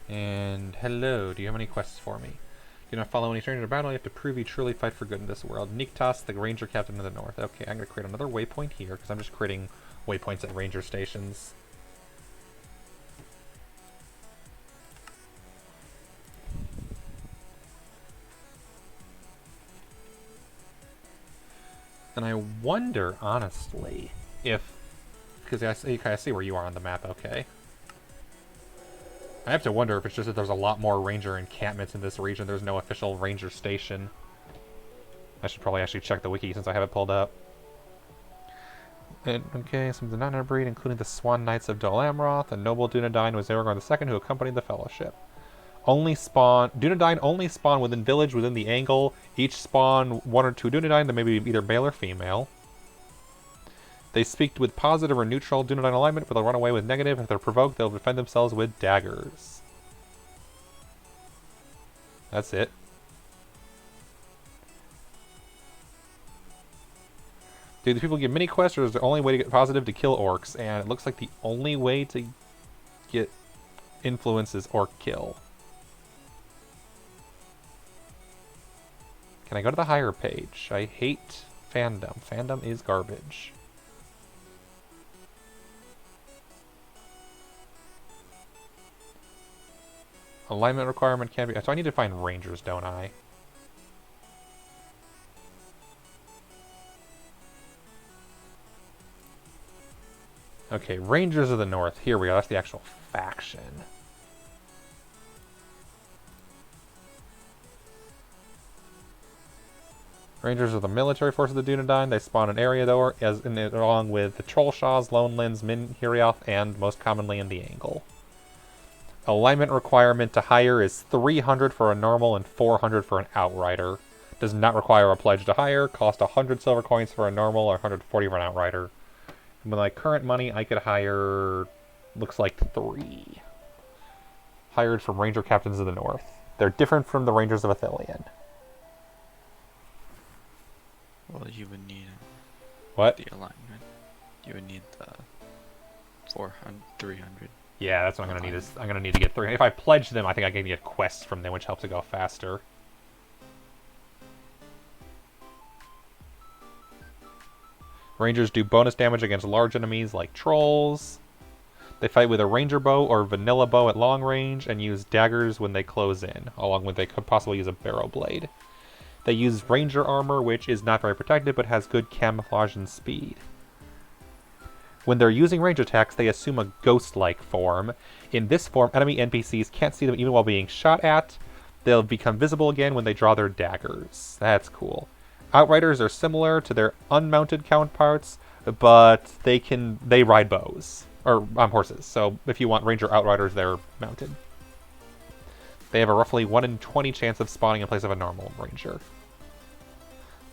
And hello, do you have any quests for me? You don't follow any stranger to battle, you have to prove you truly fight for good in this world. Niktas, the ranger captain of the north. Okay, I'm going to create another waypoint here, because I'm just creating waypoints at ranger stations. And I wonder, honestly, if... Because you kind of see where you are on the map, okay. I have to wonder if it's just that there's a lot more ranger encampments in this region. There's no official ranger station. I should probably actually check the wiki since I have it pulled up. And, okay, some of the non breed, including the Swan Knights of Dol Amroth, and noble Dunedain was Aragorn II who accompanied the Fellowship. Dunedain only spawn within village within the angle. Each spawn 1 or 2 Dunedain that may be either male or female. They speak with positive or neutral Dunedain alignment, but they'll run away with negative. If they're provoked, they'll defend themselves with daggers. That's it. Do the people get mini quests, or is the only way to get positive to kill orcs? And it looks like the only way to get influence is orc kill. Can I go to the higher page? I hate fandom. Fandom is garbage. Alignment requirement can't be... So I need to find rangers, don't I? Okay, Rangers of the North. Here we go. That's the actual faction. Rangers are the military force of the Dunedain. They spawn in Eriador, along with the Trollshaws, Lonelands, Min Hirioth, and most commonly in the Angle. Alignment requirement to hire is 300 for a normal and 400 for an outrider. Does not require a pledge to hire. Cost 100 silver coins for a normal or 140 for an outrider. And with my current money, I could hire... looks like 3. Hired from Ranger Captains of the North. They're different from the Rangers of Athelion. Well, you would need What? the alignment. You would need the 400, 300. Yeah, that's what I'm gonna need. I'm gonna need to get 3. If I pledge them, I think I can get quests from them, which helps it go faster. Rangers do bonus damage against large enemies like trolls. They fight with a ranger bow or vanilla bow at long range and use daggers when they close in, along with they could possibly use a barrow blade. They use ranger armor, which is not very protected but has good camouflage and speed. When they're using range attacks, they assume a ghost-like form. In this form, enemy NPCs can't see them even while being shot at. They'll become visible again when they draw their daggers. That's cool. Outriders are similar to their unmounted counterparts, but they ride bows. Or horses, so if you want ranger outriders, they're mounted. They have a roughly 1 in 20 chance of spawning in place of a normal ranger.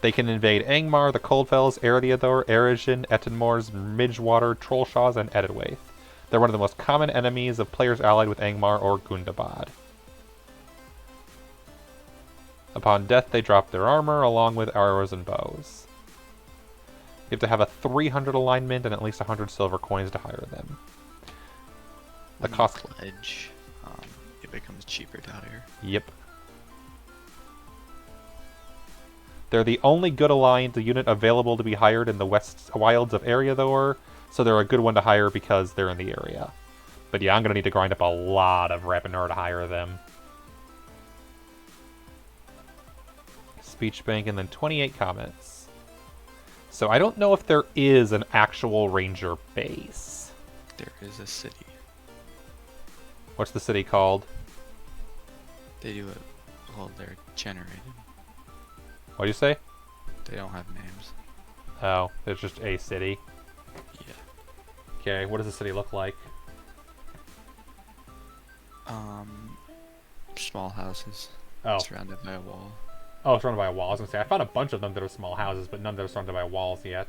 They can invade Angmar, the Coldfells, Eriador, Erishin, Ettenmoors, Midgewater, Trollshaws, and Edidwaith. They're one of the most common enemies of players allied with Angmar or Gundabad. Upon death, they drop their armor, along with arrows and bows. You have to have a 300 alignment and at least 100 silver coins to hire them. The When you cost... pledge, it becomes cheaper to hire. Yep. They're the only good aligned unit available to be hired in the west wilds of Eriador, so they're a good one to hire because they're in the area. But yeah, I'm going to need to grind up a lot of Rapinor to hire them. speech bank, and then 28 comments. So I don't know if there is an actual ranger base. There is a city. What's the city called? They do it. Well, they're generated. What'd you say? They don't have names. Oh, there's just a city. Yeah. Okay, what does the city look like? Small houses. Oh. Surrounded by a wall. Oh, surrounded by a wall. I was gonna say, I found a bunch of them that are small houses, but none that are surrounded by walls yet.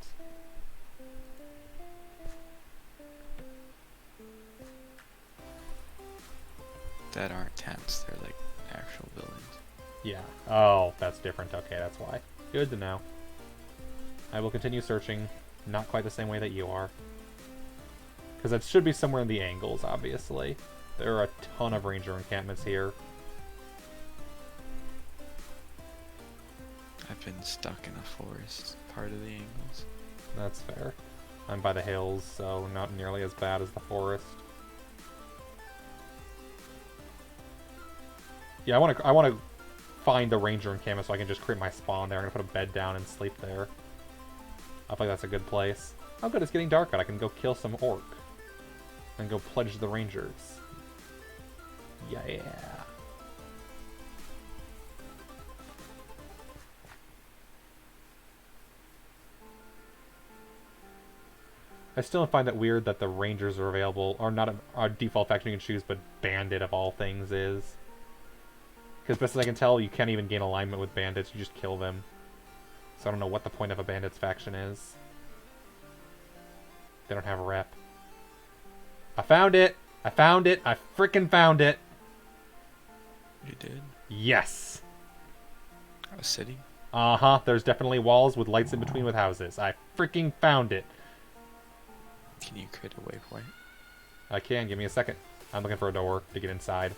That aren't tents. They're like actual buildings. Yeah. Oh, that's different. Okay, that's why. Good to know. I will continue searching. Not quite the same way that you are. Because it should be somewhere in the angles, obviously. There are a ton of ranger encampments here. I've been stuck in a forest part of the angles. That's fair. I'm by the hills, so not nearly as bad as the forest. Yeah, I want to find the ranger encampment so I can just create my spawn there. I'm gonna put a bed down and sleep there. I feel like that's a good place. Oh good, it's getting dark out. I can go kill some orc. And go pledge the rangers. Yeah. I still find it weird that the rangers are available, or not a default faction you can choose, but bandit of all things is. Because best as I can tell, you can't even gain alignment with bandits, you just kill them. So I don't know what the point of a bandits faction is. They don't have a rep. I found it! I found it! I frickin' found it! You did? Yes! A city? Uh-huh, there's definitely walls with lights in between with houses. I freaking found it! Can you create a waypoint? I can, give me a second. I'm looking for a door to get inside.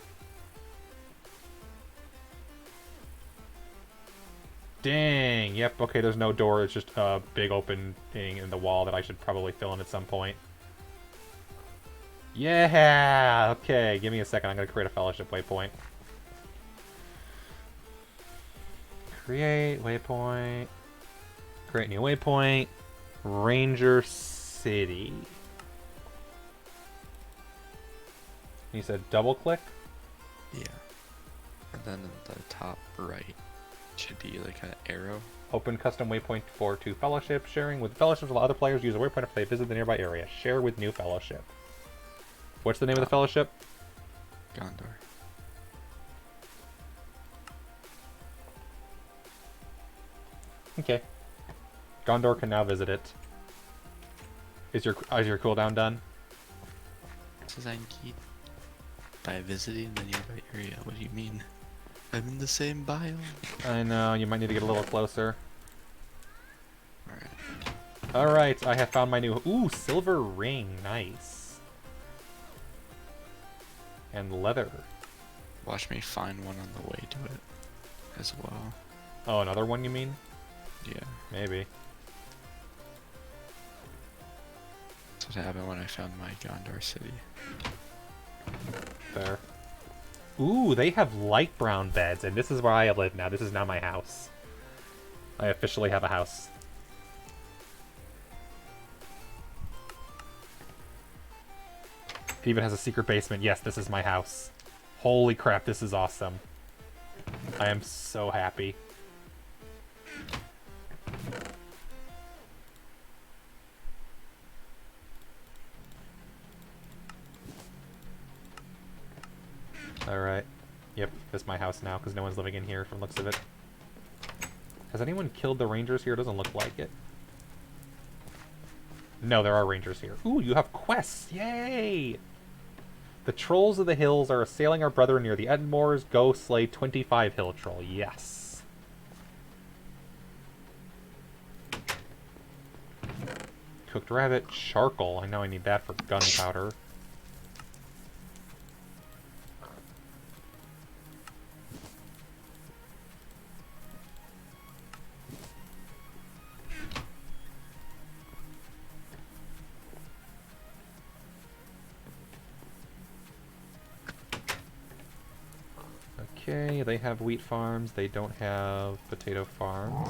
Dang, yep, okay, there's no door, it's just a big opening in the wall that I should probably fill in at some point. Yeah! Okay, give me a second, I'm gonna create a fellowship waypoint. Create waypoint. Create new waypoint. Ranger City. You said double click? Yeah. And then in the top right should be like an arrow. Open custom waypoint for two fellowship. Sharing with fellowships while other players use a waypoint if they visit the nearby area. Share with new fellowship. What's the name of the fellowship? Gondor. Okay. Gondor can now visit it. Is your cooldown done? Design key. By visiting the nearby area. What do you mean? I'm in the same biome. I know, you might need to get a little closer. Alright. Alright, I have found my new... Ooh, silver ring. Nice. And leather. Watch me find one on the way to it as well. Oh, another one you mean? Yeah. Maybe. That's what happened when I found my Gondor city. There. Ooh, they have light brown beds, and this is where I live now. This is now my house. I officially have a house. It even has a secret basement. Yes, this is my house. Holy crap, this is awesome. I am so happy. Alright. Yep, this is my house now, because no one's living in here from the looks of it. Has anyone killed the rangers here? Doesn't look like it. No, there are rangers here. Ooh, you have quests! Yay! The trolls of the hills are assailing our brother near the Edmoors. Go slay 25 hill troll. Yes. Cooked rabbit. Charcoal. I know I need that for gunpowder. Okay, they have wheat farms. They don't have potato farms.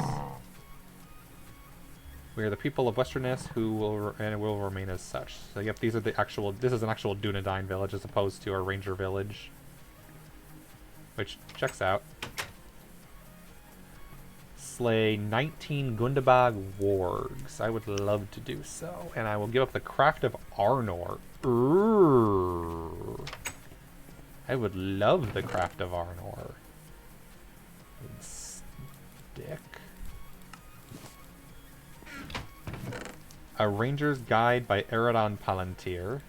We are the people of Westerness who will remain as such. So yep, these are the actual. This is an actual Dunedain village as opposed to a ranger village, which checks out. Slay 19 Gundabad wargs. I would love to do so, and I will give up the craft of Arnor. I would love the craft of Arnor. Stick. A Ranger's Guide by Eridon Palantir.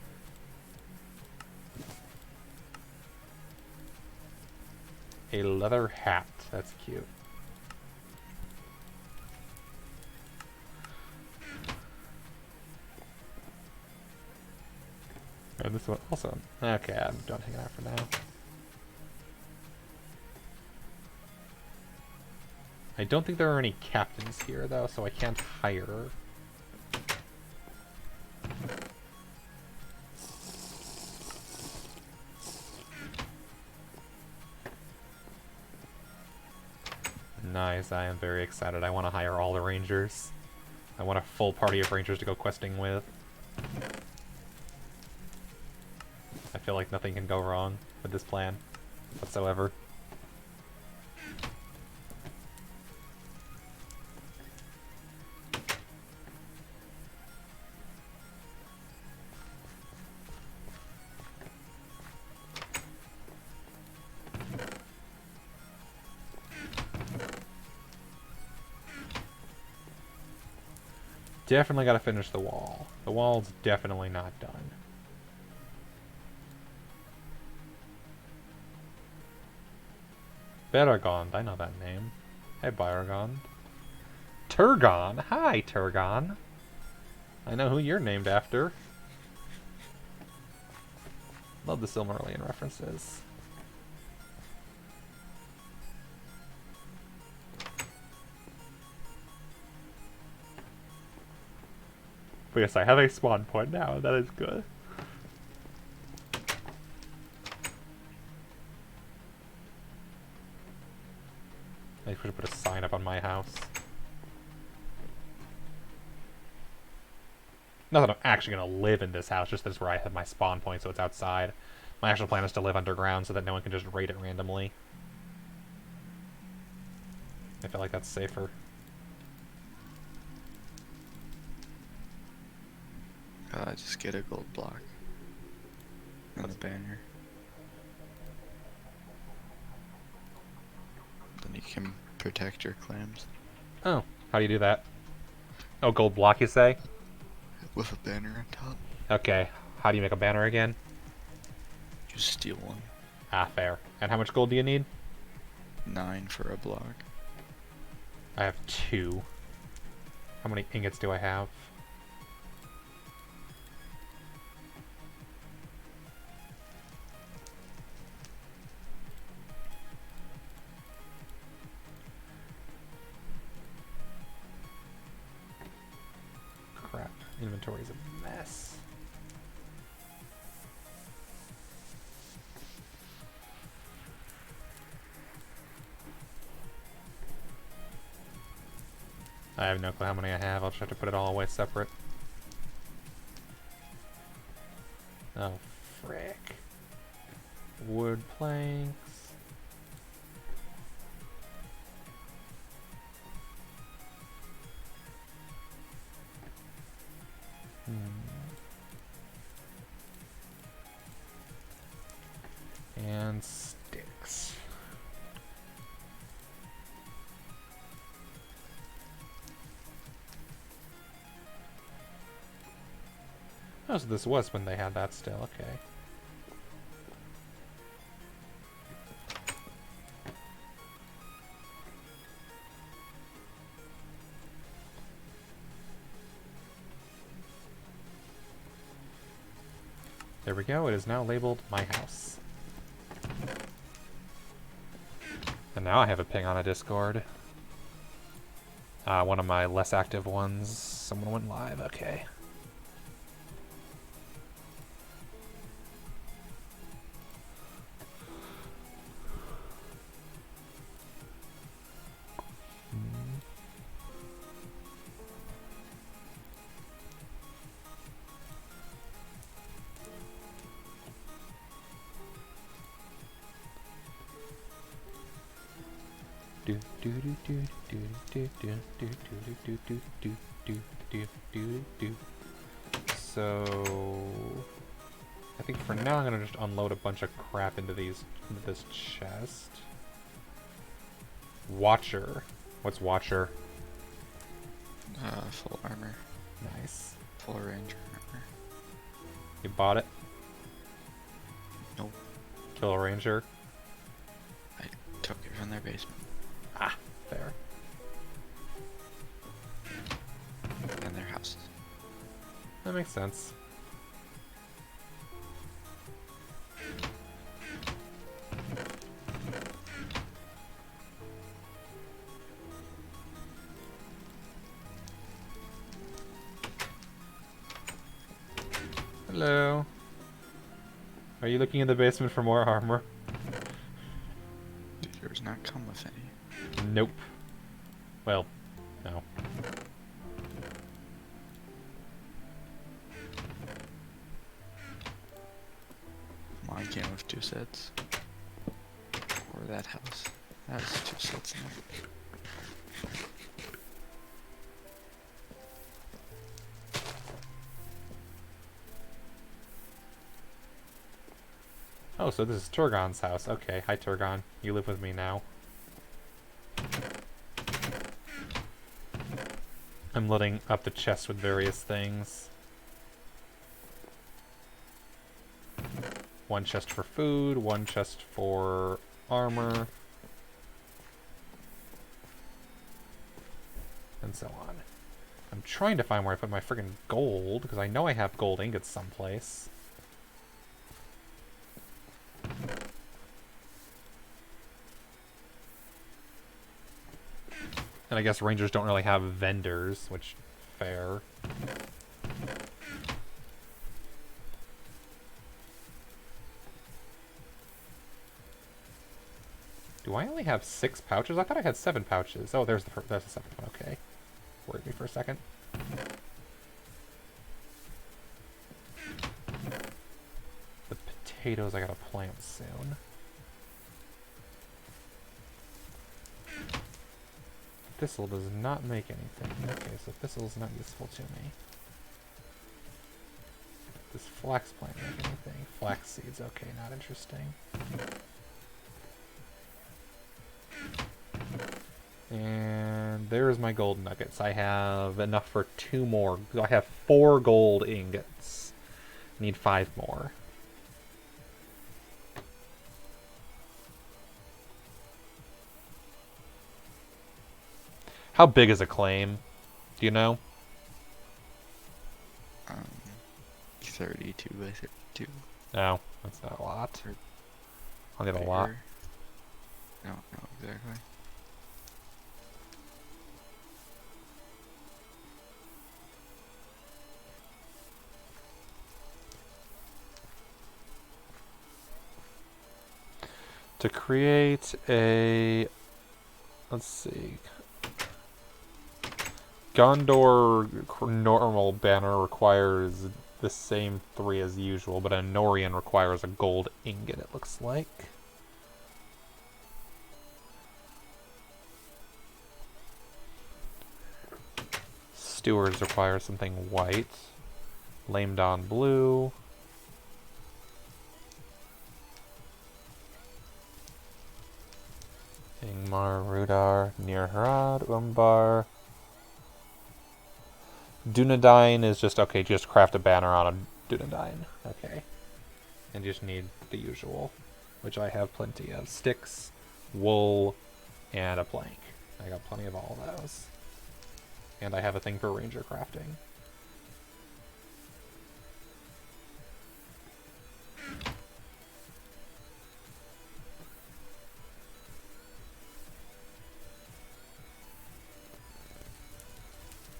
A leather hat. That's cute. And this one also. Okay, I'm done hanging out for now. I don't think there are any captains here, though, so I can't hire. Nice, I am very excited. I want to hire all the rangers. I want a full party of rangers to go questing with. I feel like nothing can go wrong with this plan whatsoever. Definitely gotta finish the wall. The wall's definitely not done. Beragond, I know that name. Hey, Beragond. Turgon! Hi, Turgon! I know who you're named after. Love the Silmarillion references. But yes, I have a spawn point now, and that is good. I should put a sign up on my house. Not that I'm actually going to live in this house, just that's where I have my spawn point, so it's outside. My actual plan is to live underground so that no one can just raid it randomly. I feel like that's safer. Just get a gold block. And a banner. Then you can protect your clams. Oh, how do you do that? Oh, gold block, you say? With a banner on top. Okay, how do you make a banner again? Just steal one. Ah, fair. And how much gold do you need? 9 for a block. I have 2. How many ingots do I have? Crap. Inventory's a mess. I have no clue how many I have. I'll just have to put it all away separate. Oh, frick. Wood planks. And sticks. Oh, so this was when they had that still, okay. There we go, it is now labeled my house. And now I have a ping on a Discord. One of my less active ones. Someone went live, okay. do do do do do do do do do do do do do do do. So I think for now I'm gonna just unload a bunch of crap into this chest. Watcher. What's Watcher? Full armor. Nice. Full ranger armor. You bought it? Nope. Kill a ranger? I took it from their basement. Ah, fair. And their house. That makes sense. Hello. Are you looking in the basement for more armor? Did yours not come with any? Nope. Well, no. Mine came with 2 sets. Or that house. That has 2 sets in it. Oh, so this is Turgon's house. Okay, hi Turgon. You live with me now. I'm loading up the chest with various things. One chest for food, one chest for armor, and so on. I'm trying to find where I put my friggin' gold, because I know I have gold ingots someplace. And I guess rangers don't really have vendors, which, fair. Do I only have 6 pouches? I thought I had 7 pouches. Oh, there's the 7th one. Okay. Worried me for a second. The potatoes I gotta plant soon. Thistle does not make anything. Okay, so thistle is not useful to me. Does flax plant make anything? Flax seeds, okay, not interesting. And there's my gold nuggets. I have enough for 2 more. I have 4 gold ingots. Need 5 more. How big is a claim? Do you know? 32 by 32. No, that's not a lot. Or I'll get a lot. bigger. No, exactly. To create a... Let's see. Gondor normal banner requires the same 3 as usual, but a Norian requires a gold ingot, it looks like. Stewards require something white. Lamedon blue. Ingmar, Rudar, Nirharad, Umbar. Dunedain is just, okay, just craft a banner on a Dunedain. Okay. And you just need the usual, which I have plenty of. Sticks, wool, and a plank. I got plenty of all of those. And I have a thing for ranger crafting.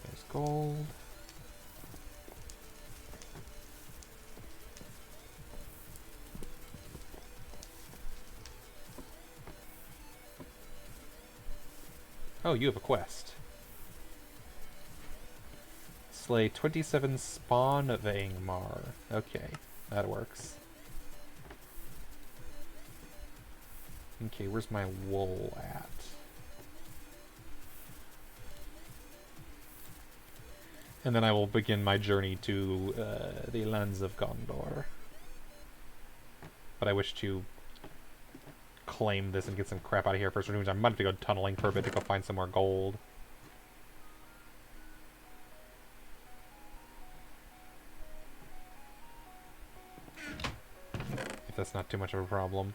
There's gold. Oh, you have a quest. Slay 27 spawn of Ingmar. Okay, that works. Okay, where's my wool at? And then I will begin my journey to the lands of Gondor. But I wish to claim this and get some crap out of here first, which means I might have to go tunneling for a bit to go find some more gold. If that's not too much of a problem.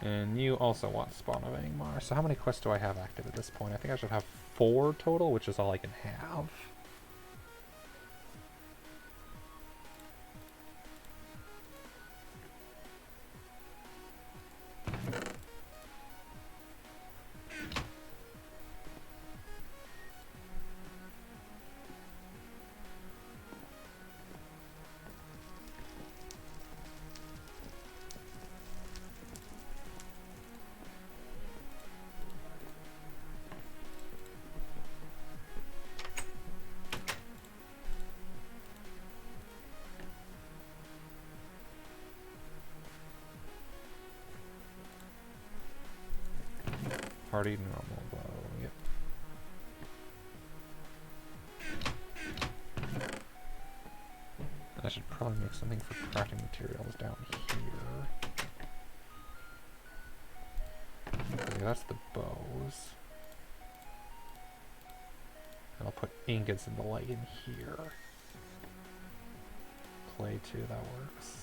And you also want Spawn of Angmar. So how many quests do I have active at this point? I think I should have 4 total, which is all I can have. Party normal bow, yep. I should probably make something for crafting materials down here. Okay, that's the bows. And I'll put ingots and the like in here. Clay too, that works.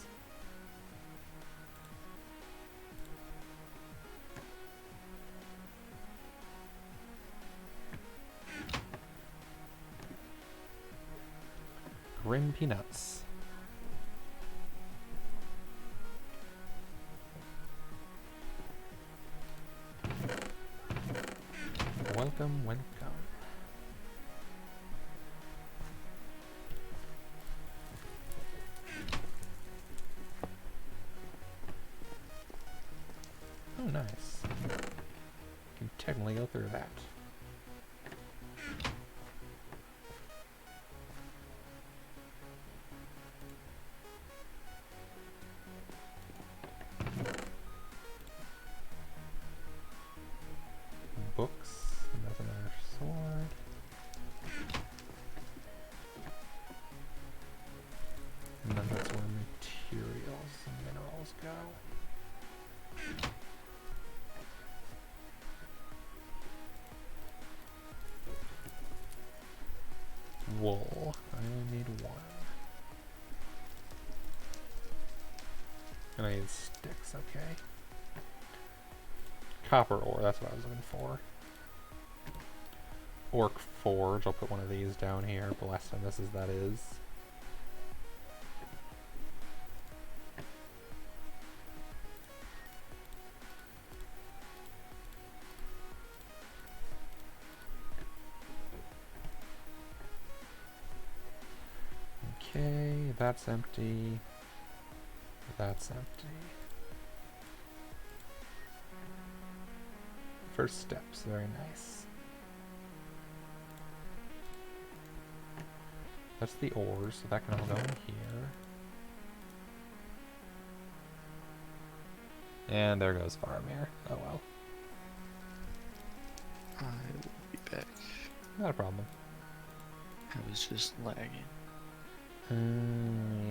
Grim peanuts. Welcome, welcome. Oh, nice. Can technically go through that. Books, and that's another sword. And then that's where materials and minerals go. Wool. I only need 1. And I need sticks, okay. Copper ore, that's what I was looking for. Orc forge, I'll put one of these down here. Blast and this is that is. Okay, that's empty. That's empty. First steps, very nice. That's the ores, so that can all go in here. And there goes Faramir. Oh well. I will be back. Not a problem. I was just lagging.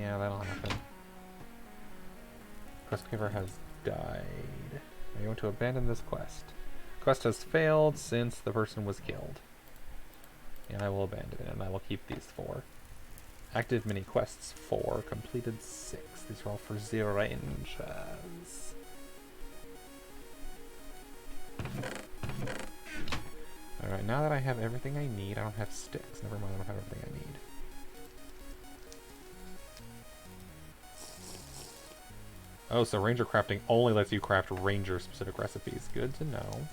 Yeah, that'll happen. Quest giver has died. Are you going to abandon this quest? Quest has failed since the person was killed. And I will abandon it, and I will keep these 4. Active mini quests 4, completed 6. These are all for 0 ranges. Alright, now that I have everything I need, I don't have sticks. Never mind, I don't have everything I need. Oh, so ranger crafting only lets you craft ranger-specific recipes. Good to know.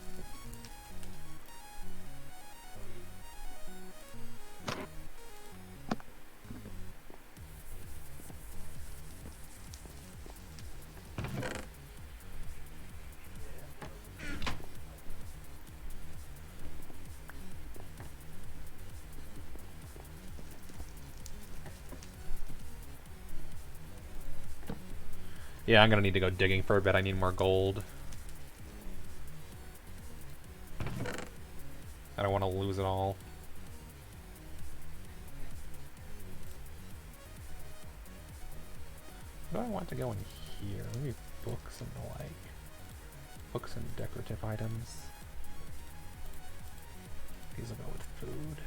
Yeah, I'm gonna need to go digging for a bit. I need more gold. I don't want to lose it all. Do I want to go in here? Maybe books and the like. Books and decorative items. These will go with food.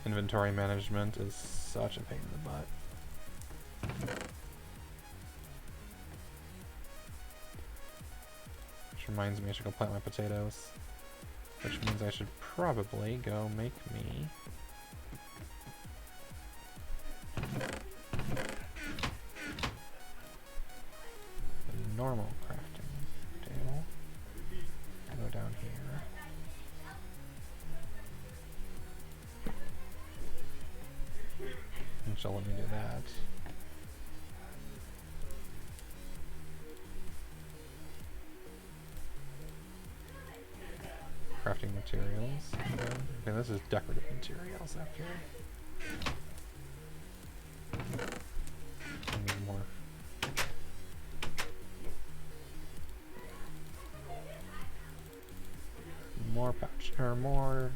Inventory management is such a pain in the butt. Which reminds me I should go plant my potatoes. Which means I should probably go make me a normal crafting table. Go down here. And she'll let me do that. Crafting materials. Okay, this is decorative materials up here. I need more. More pouch or more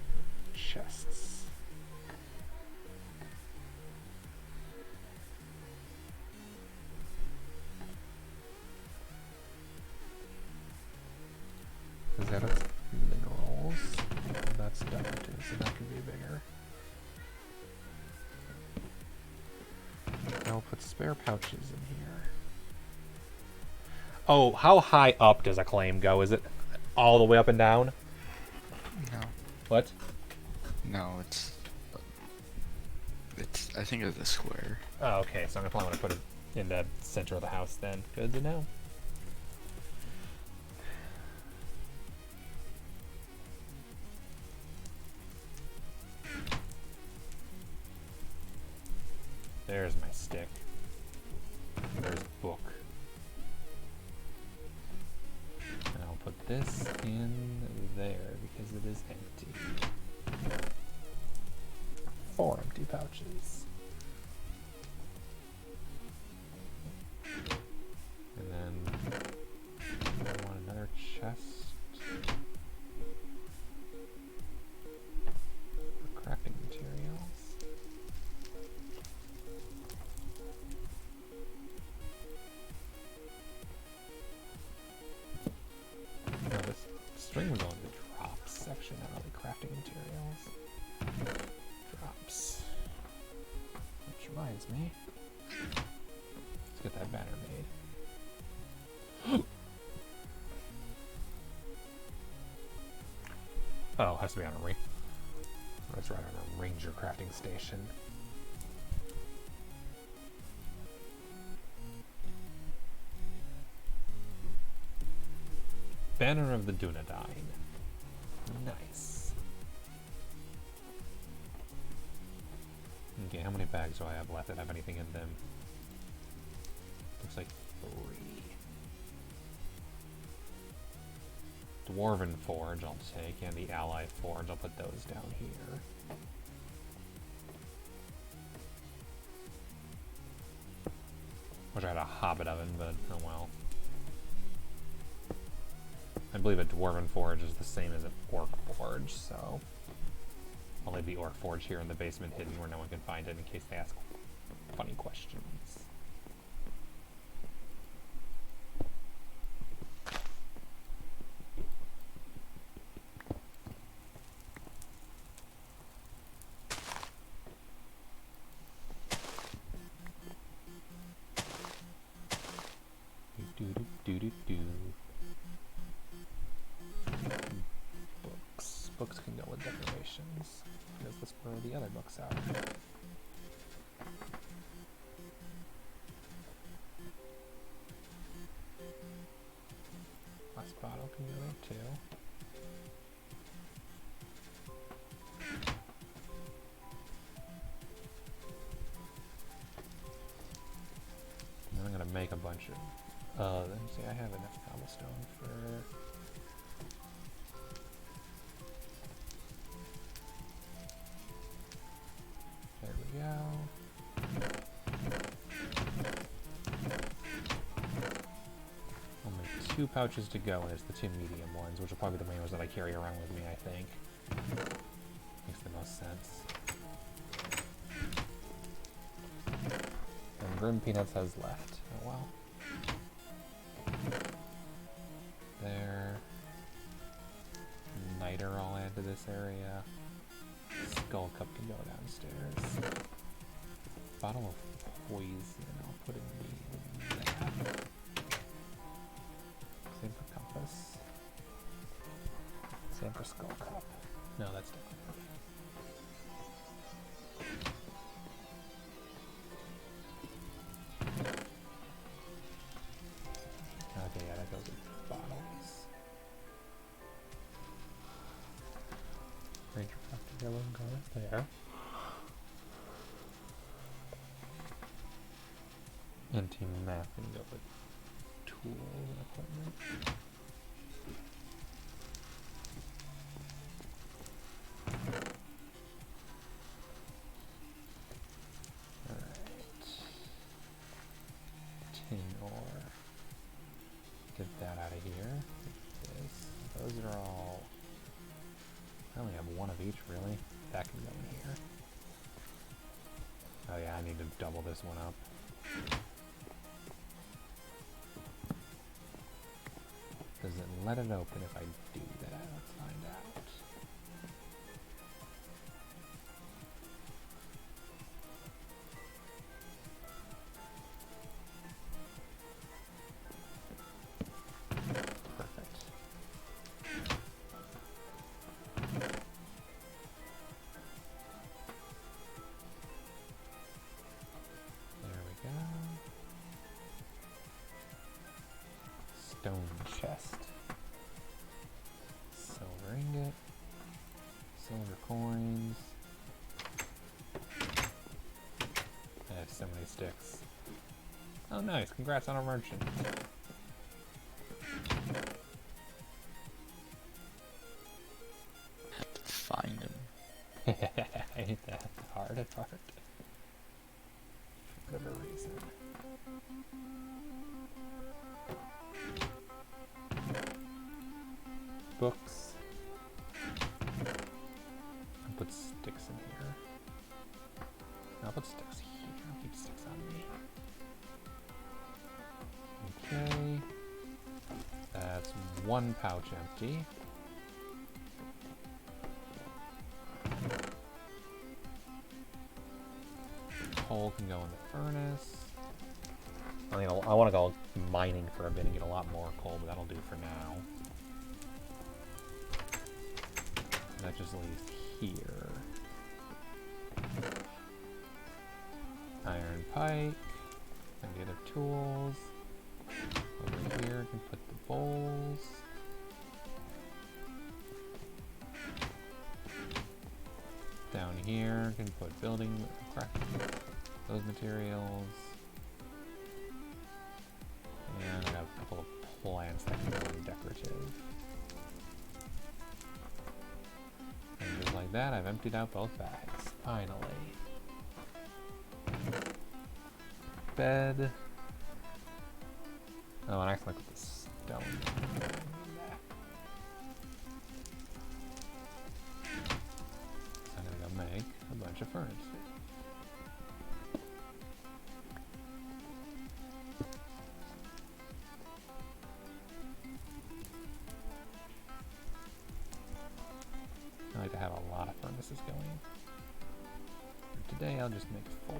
chests. Is that its minerals? That's decorative, so that can be bigger. I'll put spare pouches in here. Oh, how high up does a claim go? Is it all the way up and down? No. What? No, it's I think it's a square. Oh, okay, so I'm gonna probably want to put it in the center of the house then. Good to know. There's my stick. There's book. And I'll put this in there because it is empty. 4 empty pouches. And then I want another chest. For crafting materials. No, this string would go in the drops section, not really crafting materials. Drops. Which reminds me. Let's get that banner made. Oh, has to be on a ring. That's right, on a ranger crafting station. Banner of the Dunedain. Nice. Okay, how many bags do I have left that have anything in them? Looks like 3. Dwarven Forge I'll take, and the Ally Forge, I'll put those down here. Wish I had a Hobbit oven, but oh well. I believe a Dwarven Forge is the same as an Orc Forge, so I'll leave the Orc Forge here in the basement hidden where no one can find it in case they ask funny questions. Do do do do do. Book. Books can go with decorations, because that's where the other books are. Last bottle can go there too. And then I'm gonna make a bunch of. Let me see, I have enough cobblestone for. There we go. Only 2 pouches to go, and it's the 2 medium ones, which are probably the main ones that I carry around with me, I think. Makes the most sense. And Grim Peanuts has left. Oh well. There. Niter I'll add to this area. Skull Cup can go downstairs. Bottle of poison, I'll put in that. Same for compass. Same for Skull Cup. No, that's different. Okay, yeah, that goes with bottles. Ranger Craft yellow and go there. Anti-map can go with tools and equipment. Alright. Tin ore. Get that out of here. Those are all... I only have one of each, really. That can go in here. Oh yeah, I need to double this one up. Does it let it open if I do that? Let's find out. Perfect. There we go. Stone chest. Silver ingot. Silver coins. I have so many sticks. Oh nice, congrats on our merchant. Have to find him. Ain't that hard at heart? For whatever reason. Books. I'll put sticks in here. I'll put sticks here. I'll keep sticks on me. Okay. That's 1 pouch empty. Coal can go in the furnace. I want to go mining for a bit and get a lot more coal, but that'll do for now. That just leaves here. Iron pike. And the other tools. Over here, can put the bowls. Down here, can put building, craft those materials. And I got a couple of plants that can be decorative. And just like that, I've emptied out both bags. Finally. Bed. Oh, and I accidentally put the stone down there. I'm gonna go make a bunch of furnace. I like to have a lot of furnaces going. For today I'll just make 4.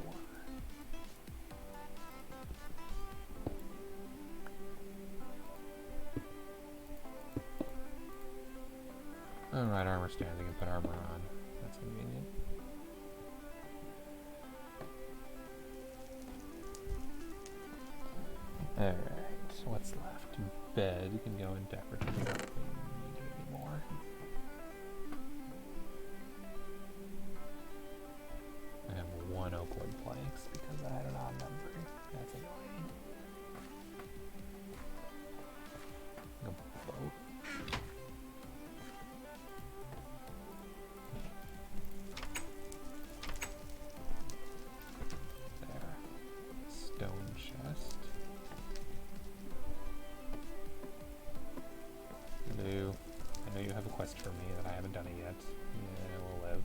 Alright, armor stands. You can put armor on. That's convenient. Alright, so what's left? Bed. You can go in decorative. We don't need it anymore. I have one oak wood planks because I had an odd number. That's annoying. A boat. There. Stone chest. Hello. I know you have a quest for me that I haven't done it yet. Yeah, we'll live.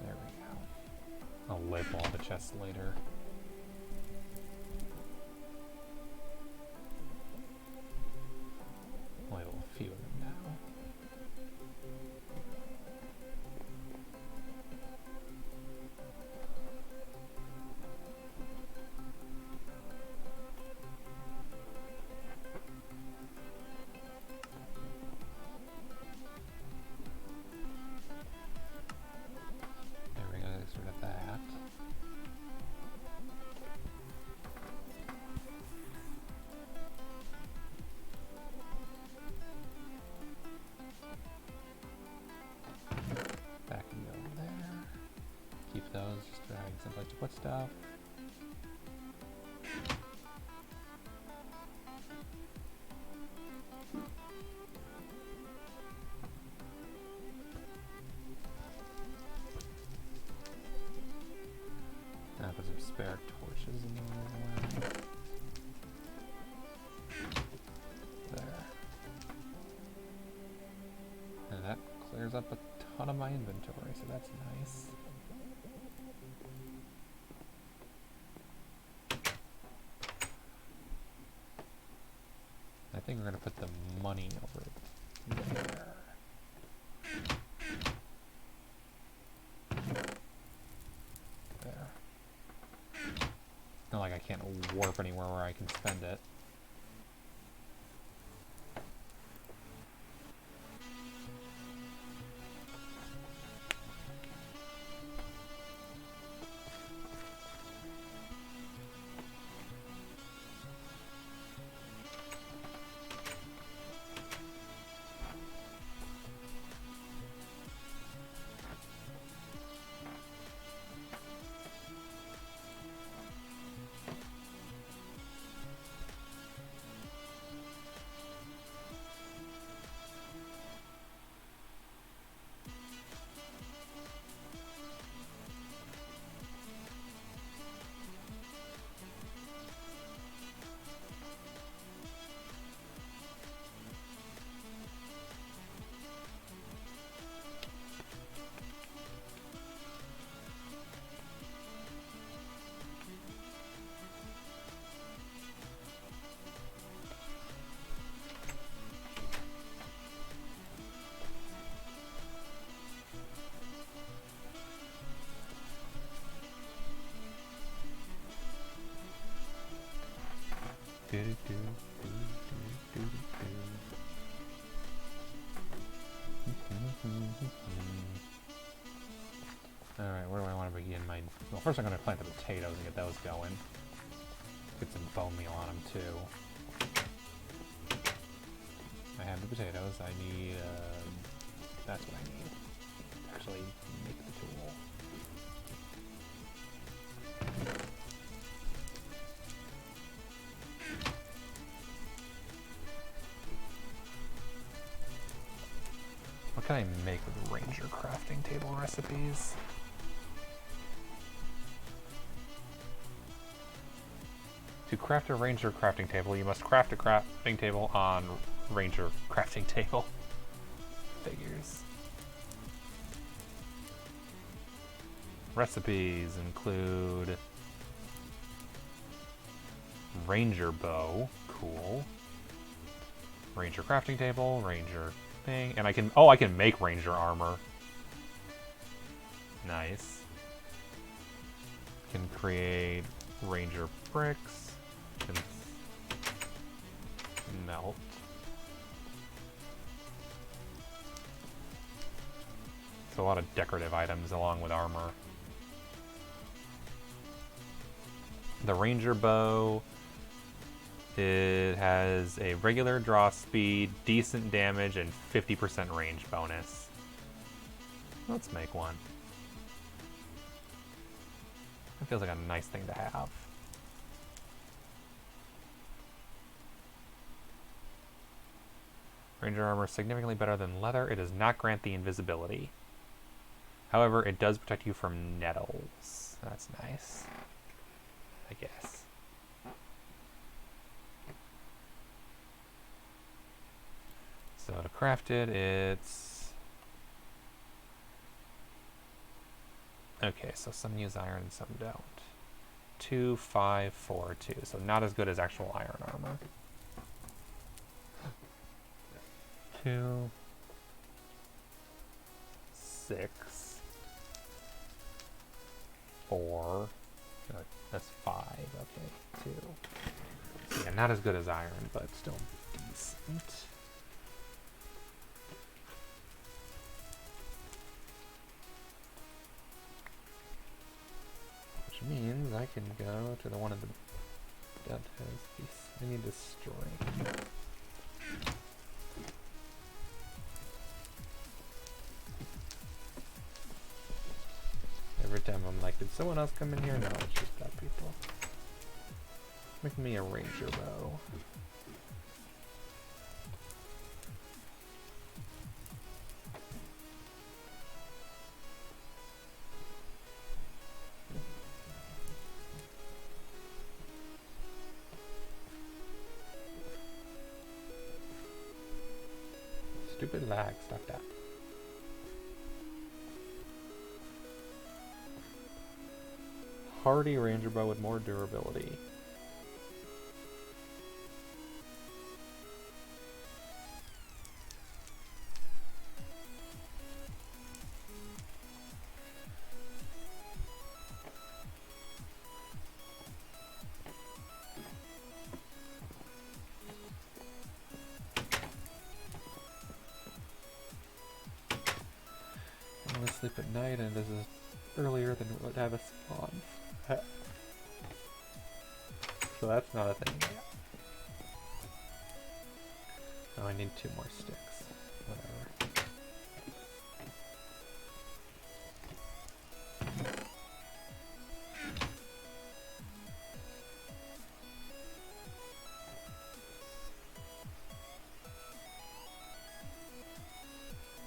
There we go. I'll lip all the chests later. Only a few of them now. There we go, get rid of that. Back and go there. Keep those, just having some place to put stuff. Now put some spare torches in there. There. And that clears up a ton of my inventory, so that's nice. I think we're gonna put the money over there. There. Not like I can't warp anywhere where I can spend it. Alright, where do I want to begin my... Well, first I'm going to plant the potatoes and get those going. Get some bone meal on them, too. I have the potatoes. I need... that's what I need. Actually, make the tool. What can I make with Ranger crafting table recipes? To craft a Ranger crafting table, you must craft a crafting table on Ranger crafting table. Figures. Recipes include Ranger bow, cool. Ranger crafting table, Ranger crafting, and I can... Oh, I can make ranger armor. Nice. Can create ranger bricks. Can melt. So a lot of decorative items along with armor. The ranger bow, it has a regular draw speed, decent damage, and 50% range bonus. Let's make one. That feels like a nice thing to have. Ranger armor is significantly better than leather. It does not grant the invisibility. However, it does protect you from nettles. That's nice. I guess. So to craft it, it's... Okay, so some use iron and some don't. 2, 5, 4, 2. So not as good as actual iron armor. 2, 6, 4. That's 5. Okay, 2. So yeah, not as good as iron, but still decent. Which means I can go to the one of the that has these mini destroy. Every time I'm like, did someone else come in here? No, it's just that people. Make me a ranger bow. Stupid lag, stop that. Hardy ranger bow with more durability. I'm gonna sleep at night, and this is earlier than it would have a spawn. So that's not a thing yet. Oh, I need 2 more sticks. Whatever.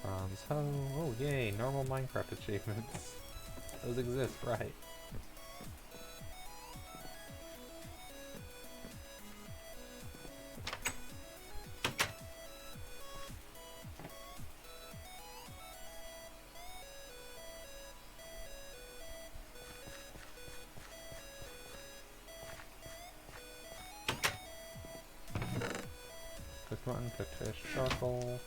Bronze hoe. Oh, yay, normal Minecraft achievements. Those exist, right. Cooked mutton, cooked fish, charcoal.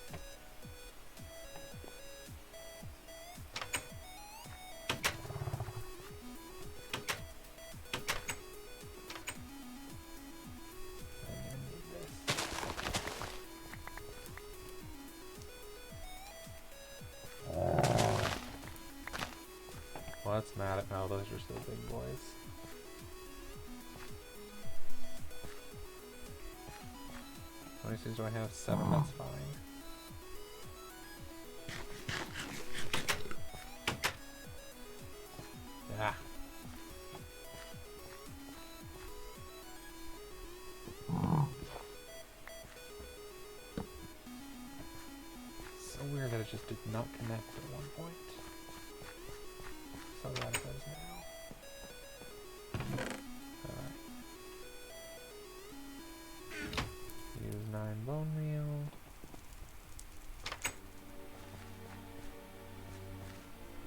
Well, that's mad at no, those are still big boys. How many seeds do I have? 7, that's fine. Ah. So weird that it just did not connect at one point. So glad it does now. Alright. Use 9 bone meal.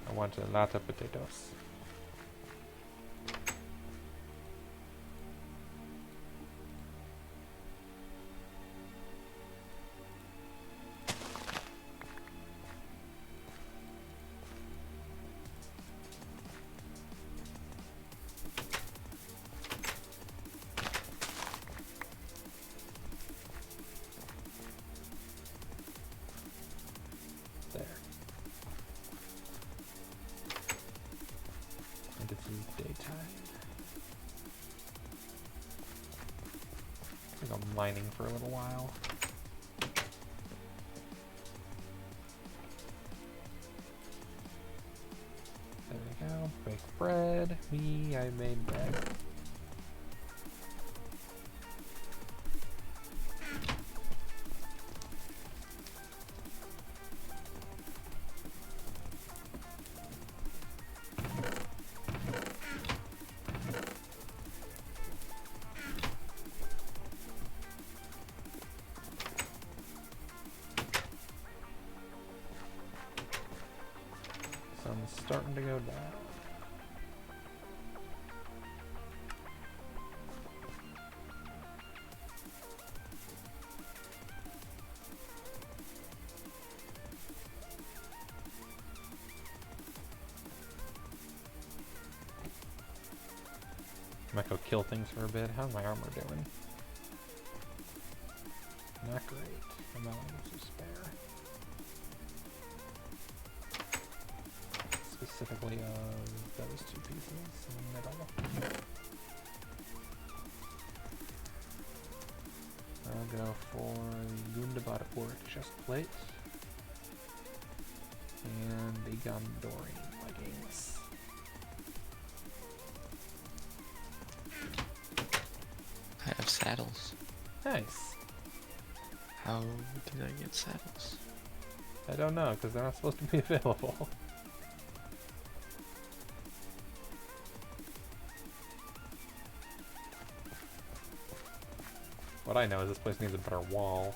I want a lot of potatoes. I'll go mining for a little while. There we go. Make bread. I made bread. Sun's starting to go down. Might go kill things for a bit. How's my armor doing? Not great. I'm not able to spare. Specifically of those two pieces in the middle. I'll go for the Gundabad chest plate and the Gondorian leggings. I have saddles. Nice. How did I get saddles? I don't know, because they're not supposed to be available. What I know is this place needs a better wall.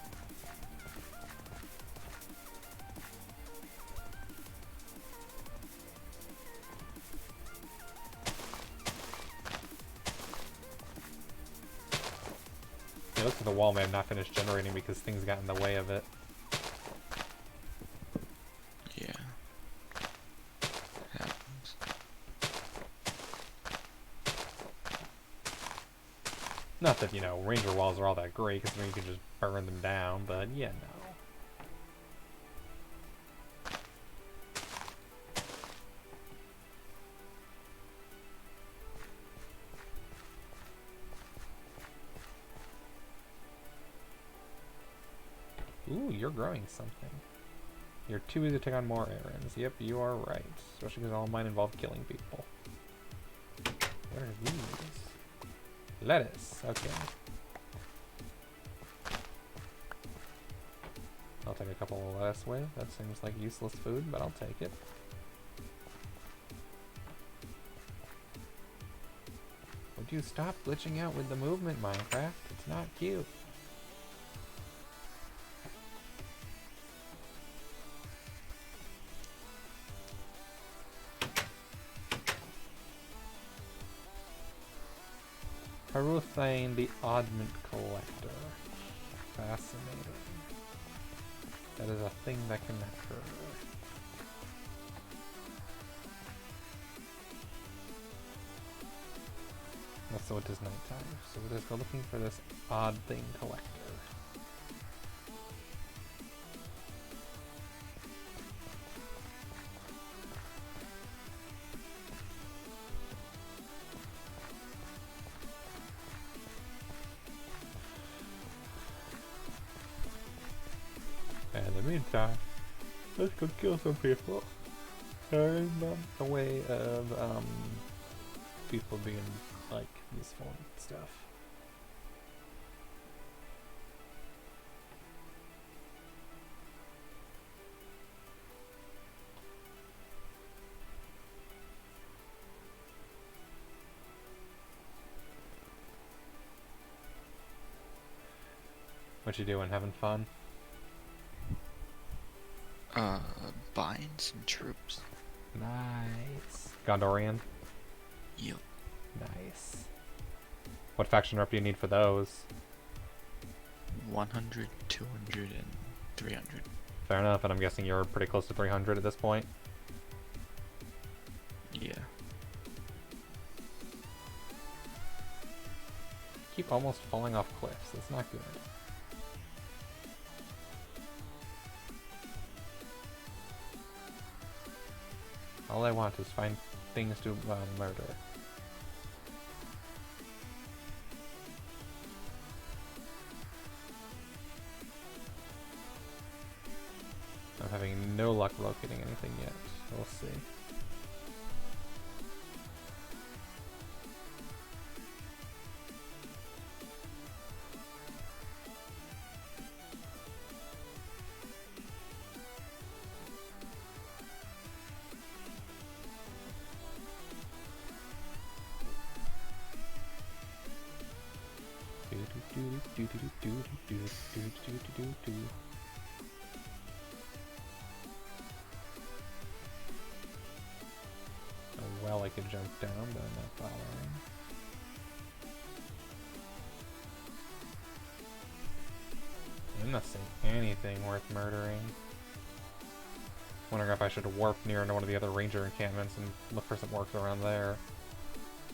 It looks like the wall may have not finished generating because things got in the way of it. Yeah. Happens. Not that, you know, ranger walls are all that great because then you can just burn them down, but yeah, no. Ooh, you're growing something. You're too easy to take on more errands. Yep, you are right. Especially because all mine involve killing people. What are these? Lettuce. Okay. I'll take a couple of lettuce with. That seems like useless food, but I'll take it. Would you stop glitching out with the movement, Minecraft? It's not cute. Haruthane, the Oddment Collector. Fascinating. That is a thing that can occur. So it is nighttime. So we'll just go looking for this odd thing collector. And in the meantime, let's go kill some people. And not the way of people being like useful and stuff. What you doing? Having fun? Buying some troops. Nice. Gondorian? Yep. Nice. What faction rep do you need for those? 100, 200, and 300. Fair enough, and I'm guessing you're pretty close to 300 at this point. Yeah. Keep almost falling off cliffs. That's not good. All I want is find things to murder. I'm having no luck locating anything yet. We'll see. Oh, well, I could jump down, but I'm not bothering. I'm not seeing anything worth murdering. Wondering if I should warp near one of the other ranger encampments and look for some orcs around there.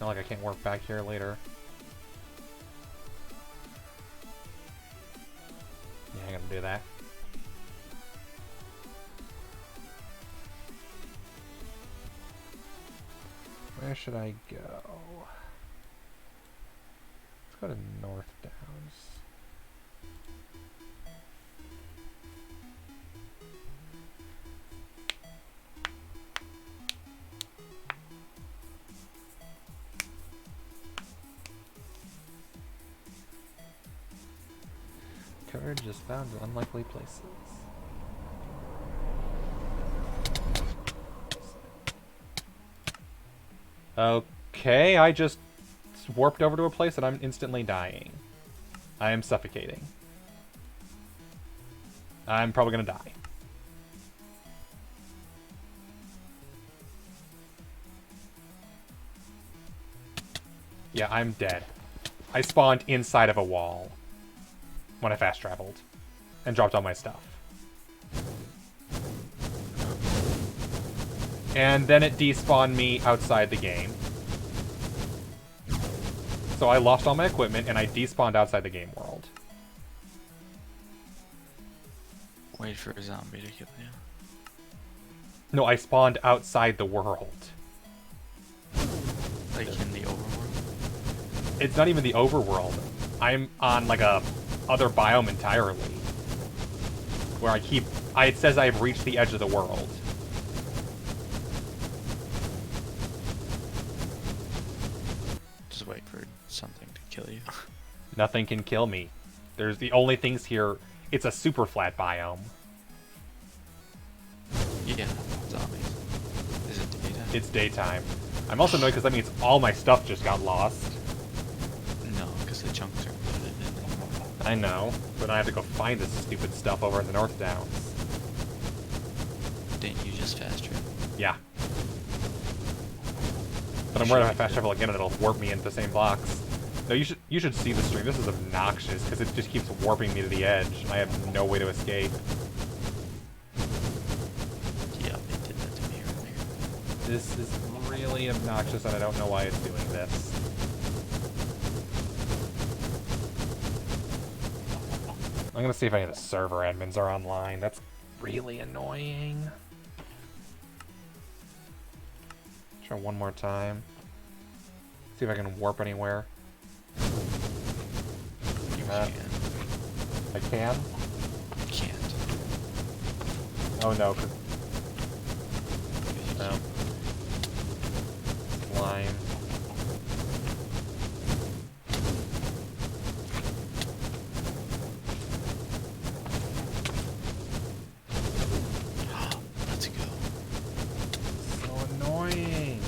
Not like I can't warp back here later. Yeah, I'm gonna do that. Where should I go? Let's go to North Downs. Courage is found in unlikely places. Okay, I just warped over to a place and I'm instantly dying. I am suffocating. I'm probably gonna die. Yeah, I'm dead. I spawned inside of a wall when I fast traveled and dropped all my stuff. And then it despawned me outside the game. So I lost all my equipment and I despawned outside the game world. Wait for a zombie to kill you. No, I spawned outside the world. Like in the overworld? It's not even the overworld. I'm on like a other biome entirely. Where it says I've reached the edge of the world. Just wait for something to kill you. Nothing can kill me. There's the only things here. It's a super flat biome. Yeah, zombies. Is it daytime? It's daytime. I'm also annoyed because that means all my stuff just got lost. No, because the chunks are included in it. I know, but I have to go find this stupid stuff over in the North Downs. Didn't you just fast travel? Yeah. But I'm worried if I fast travel again, it'll warp me into the same blocks. No, you should see the stream. This is obnoxious because it just keeps warping me to the edge, and I have no way to escape. Yeah, it did that to me earlier. This is really obnoxious, and I don't know why it's doing this. I'm gonna see if any of the server admins are online. That's really annoying. Try one more time. See if I can warp anywhere. You can. I can? You can't. Oh no, cause You no. Line. Let's go. So annoying.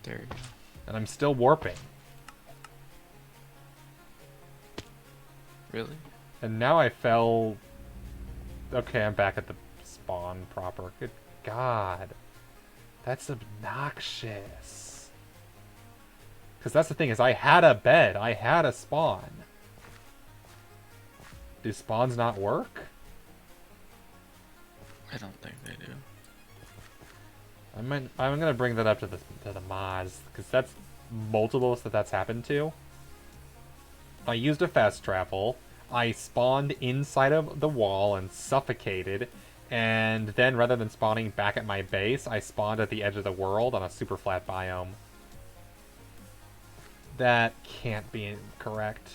There you go. And I'm still warping. Really? And now I fell... Okay, I'm back at the spawn proper. Good God. That's obnoxious. Because that's the thing, is I had a bed. I had a spawn. Do spawns not work? I don't think they do. I'm gonna bring that up to the mods, because that's multiple that's happened to. I used a fast travel. I spawned inside of the wall and suffocated, And then rather than spawning back at my base, I spawned at the edge of the world on a super flat biome. That can't be correct.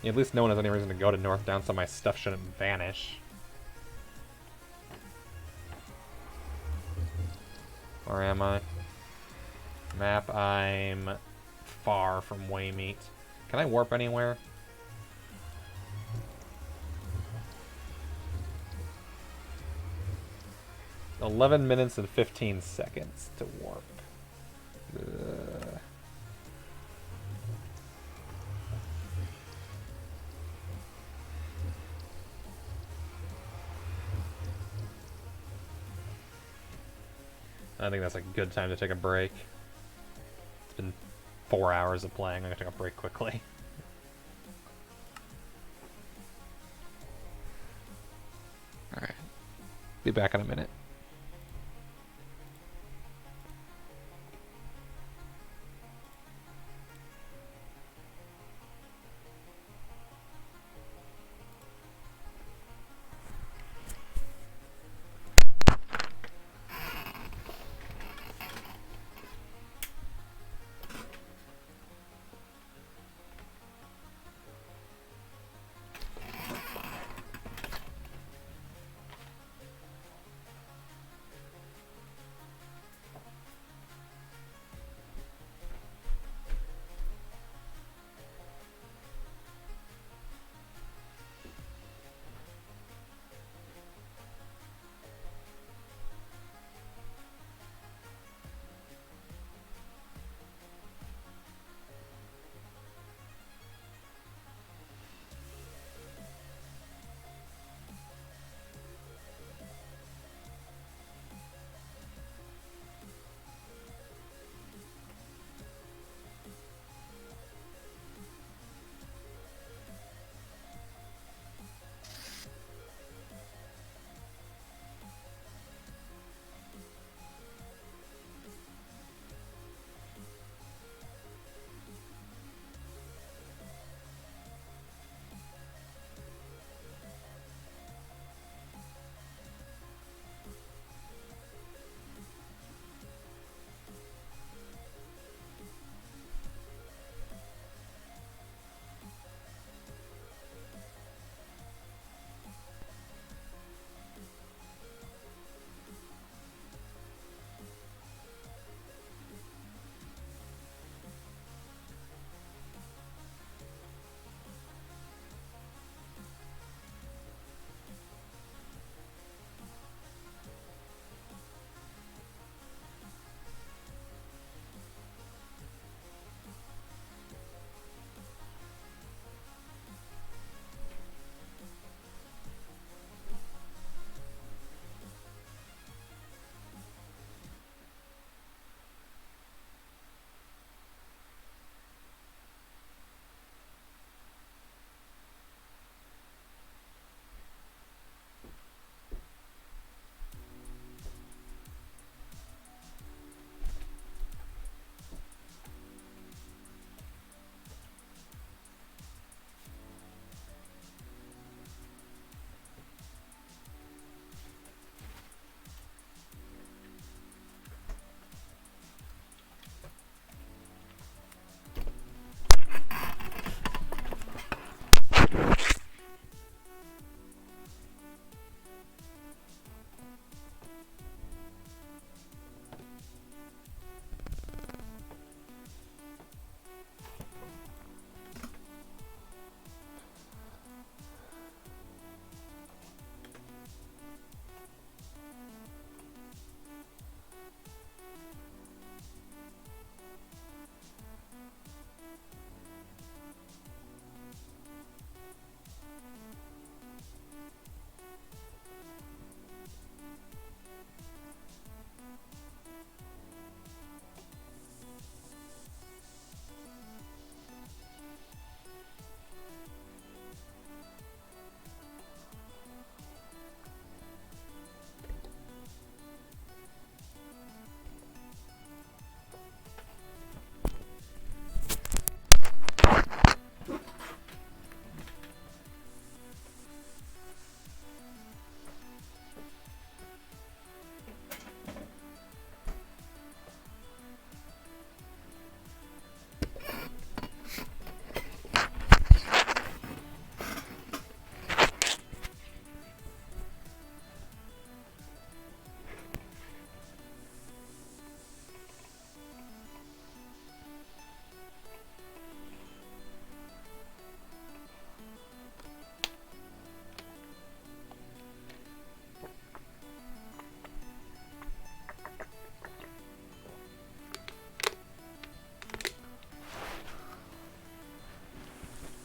At least no one has any reason to go to North Down, so my stuff shouldn't vanish. Or am I? Map, I'm far from Waymeet. Can I warp anywhere? "11 minutes and 15 seconds to warp. Ugh. I think that's a good time to take a break. It's been 4 hours of playing. I'm gonna take a break quickly. Alright. Be back in a minute.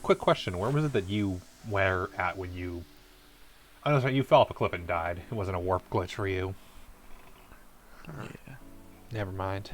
quick question: where was it that you were at when you? Oh, no, sorry, you fell off a cliff and died. It wasn't a warp glitch for you. Yeah. Never mind.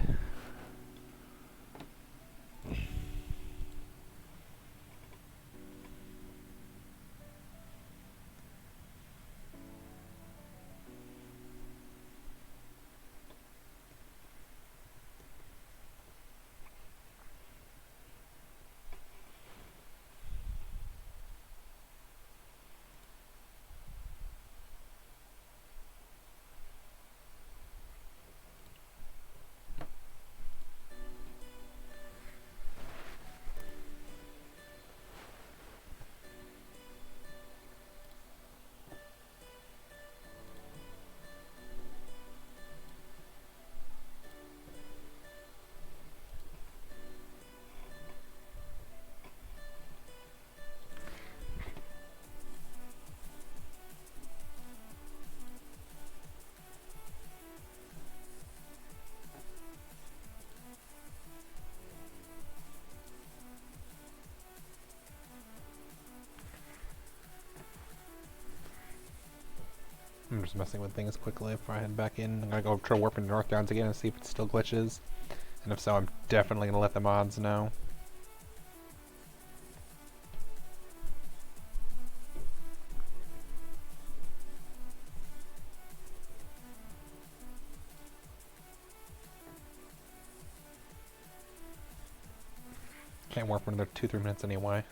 I'm just messing with things quickly before I head back in. I'm gonna go try warping North Downs again and see if it still glitches. And if so, I'm definitely gonna let the mods know. Can't warp for another 2-3 minutes anyway.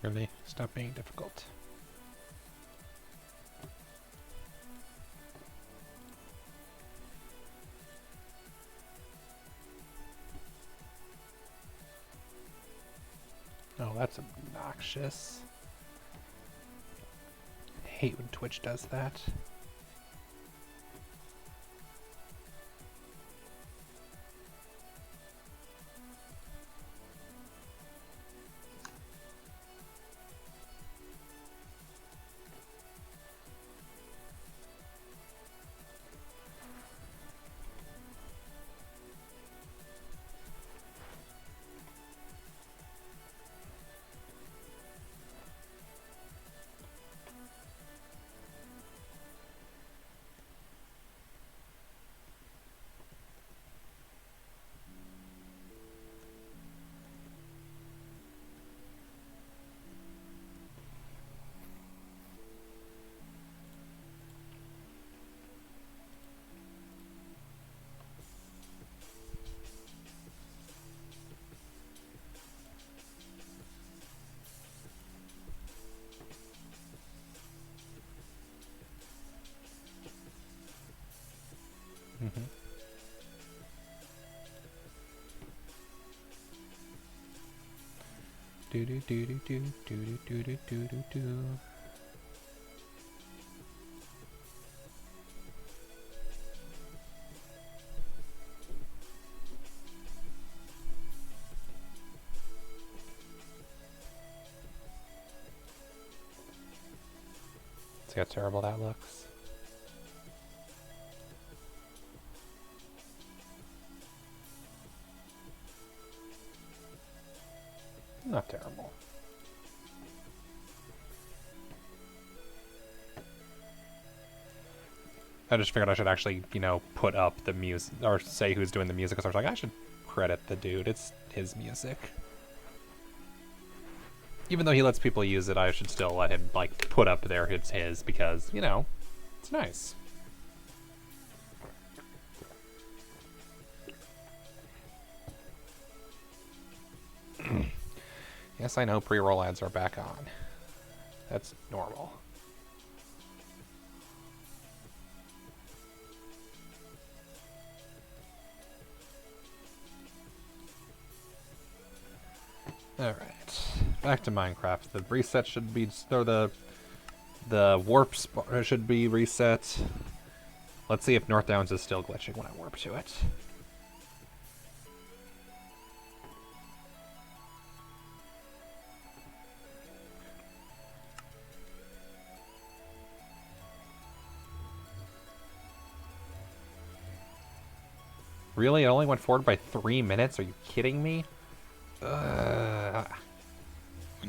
Really? Stop being difficult. Oh, that's obnoxious. I hate when Twitch does that. Do do do do do do do do do do do. See how terrible that looks? Not terrible. I just figured I should actually, you know, put up the music, or say who's doing the music, because I was like, I should credit the dude. It's his music. Even though he lets people use it, I should still let him, like, put up there it's his, because, you know, it's nice. Yes, I know pre-roll ads are back on. That's normal. Alright. Back to Minecraft. The reset should be, or the warp should be reset. Let's see if North Downs is still glitching when I warp to it. Really? It only went forward by 3 minutes? Are you kidding me? When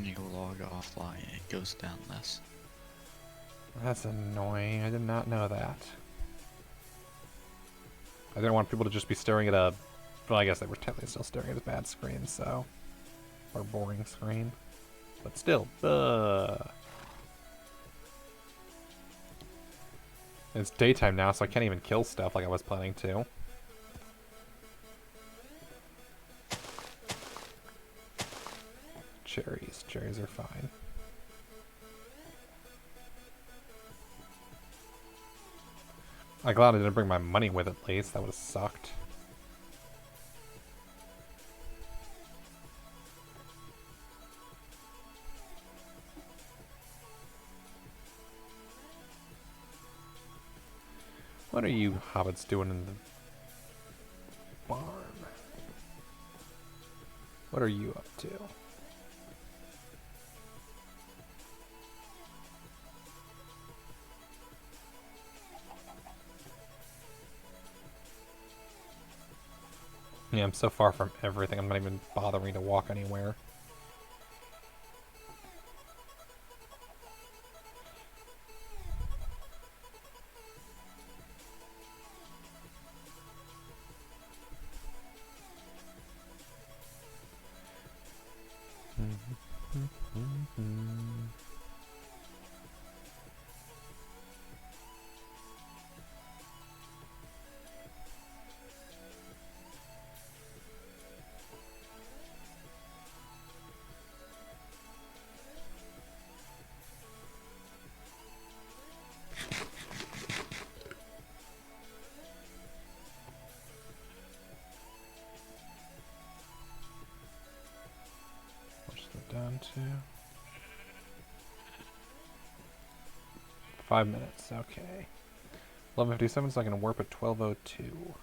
you log offline, it goes down less. That's annoying. I did not know that. I didn't want people to just be staring at a... Well, I guess they were technically still staring at a bad screen, so... Or boring screen. But still, It's daytime now, so I can't even kill stuff like I was planning to. Cherries. Cherries are fine. I'm glad I didn't bring my money with at least. That would have sucked. What are you hobbits doing in the barn? What are you up to? Yeah, I'm so far from everything, I'm not even bothering to walk anywhere. Down to 5 minutes, okay. 11:57, so I can warp at 12:02.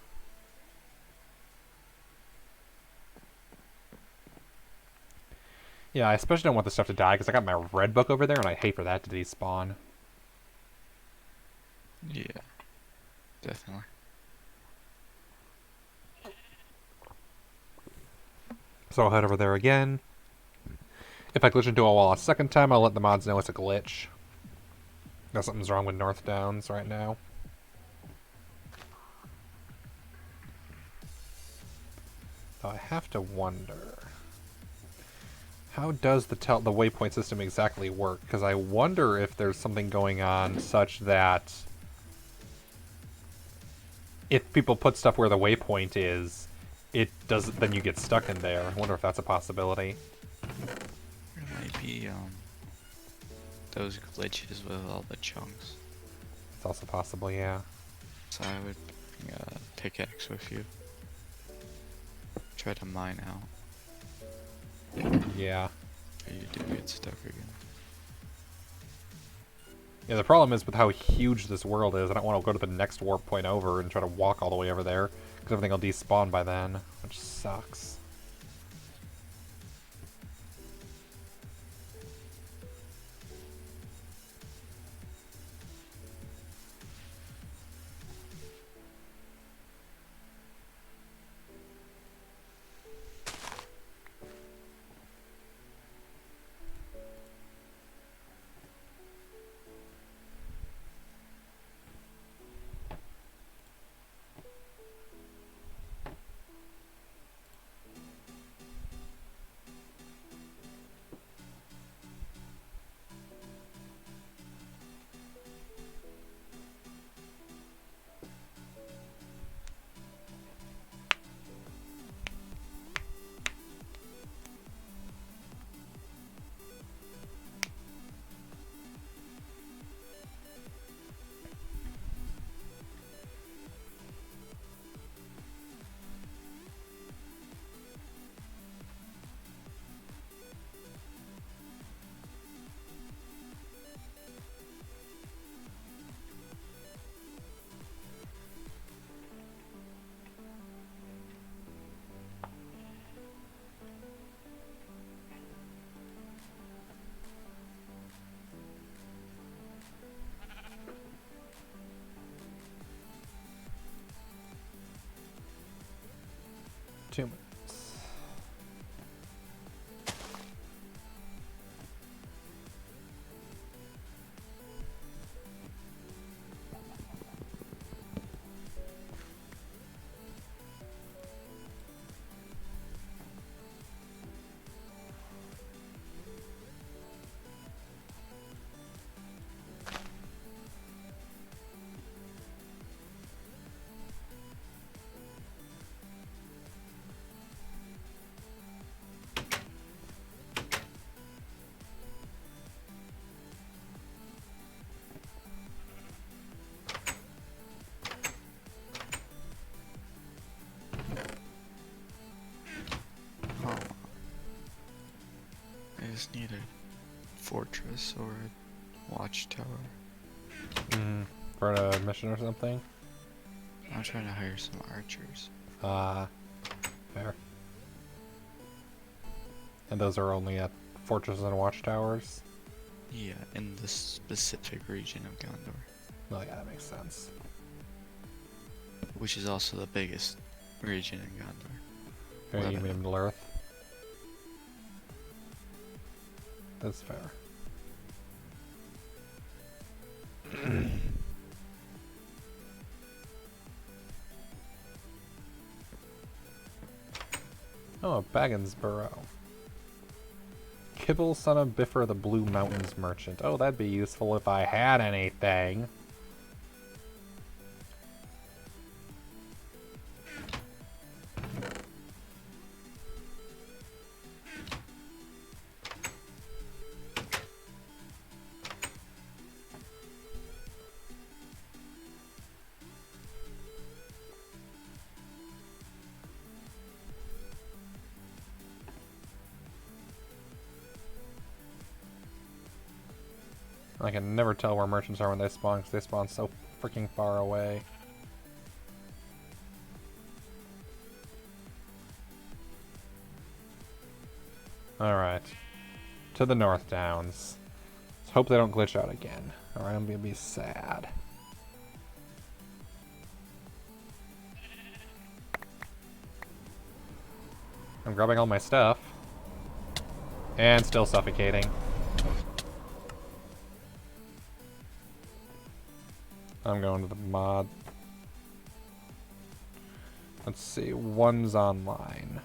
Yeah, I especially don't want the stuff to die because I got my red book over there and I hate for that to despawn. Yeah, definitely. So I'll head over there again. If I glitch into a wall a second time, I'll let the mods know it's a glitch. That something's wrong with North Downs right now. Though I have to wonder, how does the waypoint system exactly work? Because I wonder if there's something going on such that if people put stuff where the waypoint is, it does. Then you get stuck in there. I wonder if that's a possibility. There might be those glitches with all the chunks. It's also possible, yeah. So I would bring a pickaxe with you. Try to mine out. Yeah. You do get stuck again. Yeah, the problem is with how huge this world is, I don't want to go to the next warp point over and try to walk all the way over there, because everything will despawn by then, which sucks. Two minutes. Oh. I just need a fortress or a watchtower. For a mission or something? I'm trying to hire some archers. Fair. And those are only at fortresses and watchtowers? Yeah, in the specific region of Gondor, Well, yeah, that makes sense. which is also the biggest region in Gondor. Here, you Lebanon. mean Middle Earth? That's fair. Oh, Baggins Burrow. Kibble, son of Biffer, the Blue Mountains merchant. Oh, that'd be useful if I had anything. I can never tell where merchants are when they spawn, because they spawn so freaking far away. Alright. To the North Downs. Let's hope they don't glitch out again, or I'm gonna be sad. I'm grabbing all my stuff. And still suffocating. I'm going to the mod. Let's see, one's online.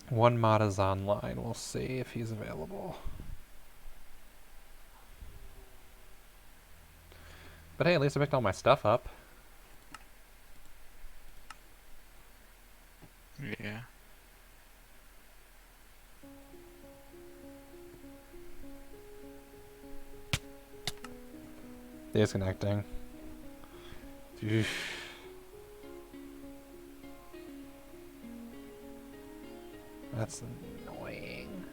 One mod is online. We'll see if he's available. But hey, at least I picked all my stuff up. Yeah. Disconnecting. Oof. That's annoying.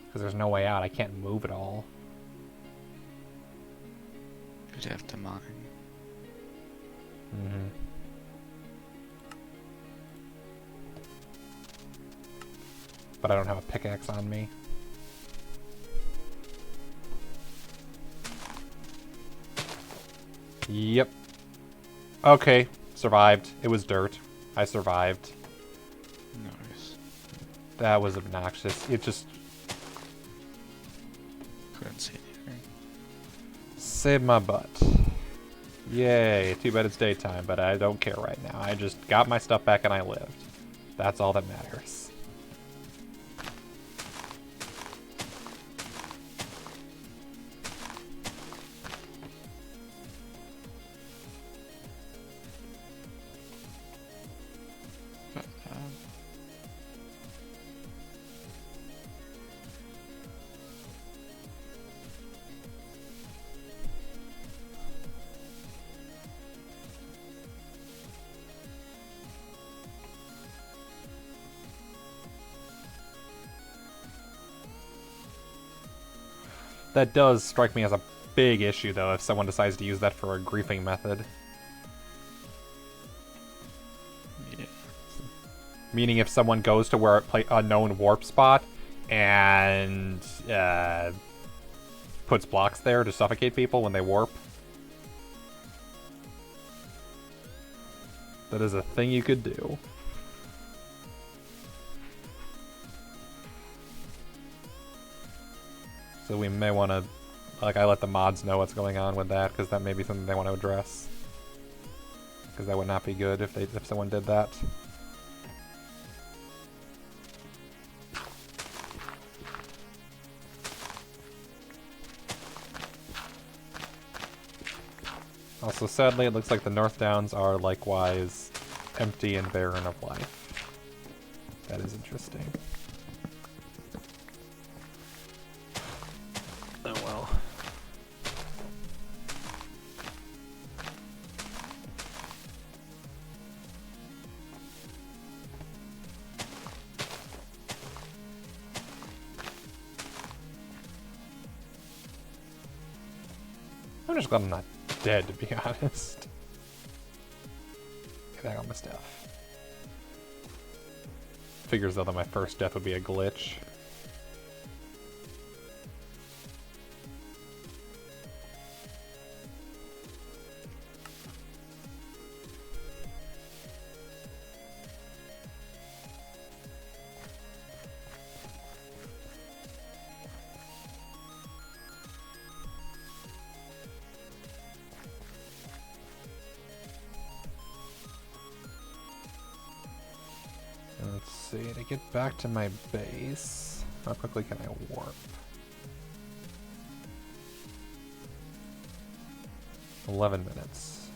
Because there's no way out. I can't move at all. You'd have to mine. Mm-hmm. But I don't have a pickaxe on me. Yep. Okay. Survived. It was dirt. I survived. Nice. That was obnoxious. It just Couldn't see anything. saved my butt. Yay. Too bad it's daytime, but I don't care right now. I just got my stuff back and I lived. That's all that matters. But, That does strike me as a big issue, though, if someone decides to use that for a griefing method. yeah. Meaning if someone goes to where a known warp spot and puts blocks there to suffocate people when they warp. That is a thing you could do. So we may want to, like, I let the mods know what's going on with that, because that may be something they want to address. Because that would not be good if someone did that. Also, sadly, it looks like the North Downs are likewise empty and barren of life. That is interesting. Oh well. I'm just glad I'm not dead, to be honest. Get back on my stuff. Figures though that my first death would be a glitch. Let's see, to get back to my base, how quickly can I warp? 11 minutes.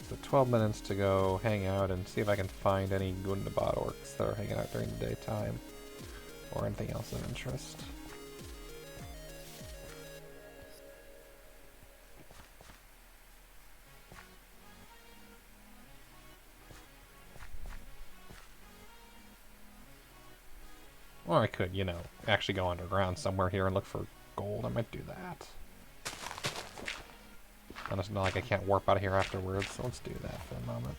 So 12 minutes to go hang out and see if I can find any Gundabad orcs that are hanging out during the daytime. Or anything else of interest. Or I could, you know, actually go underground somewhere here and look for gold. I might do that. And it's not like I can't warp out of here afterwards, so let's do that for a moment.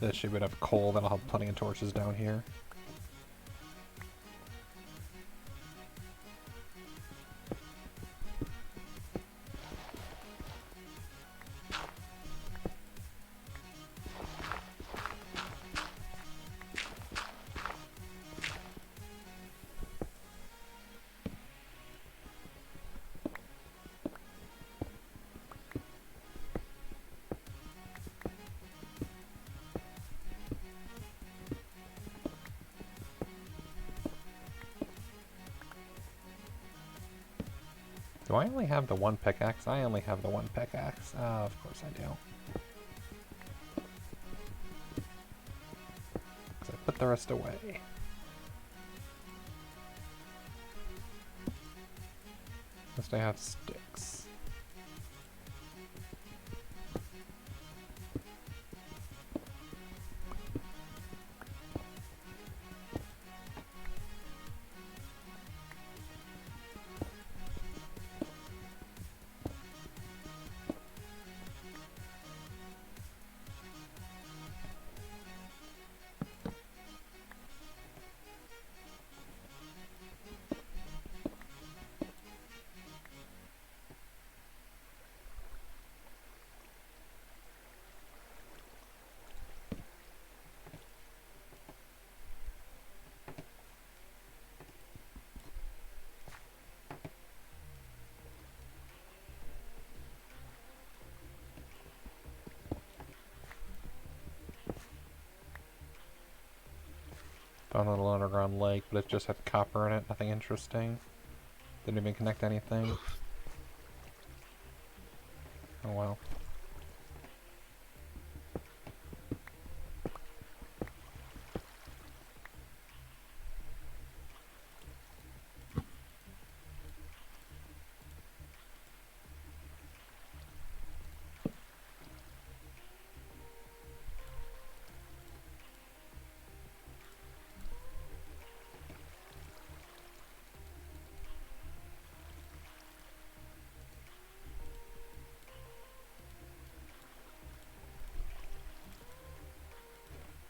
This should be enough coal that'll have plenty of torches down here. Do I only have the one pickaxe? I only have the one pickaxe. Of course I do. 'Cause I put the rest away. At least I have sticks. Found a little underground lake, but it just had copper in it. Nothing interesting. Didn't even connect anything. Oh well.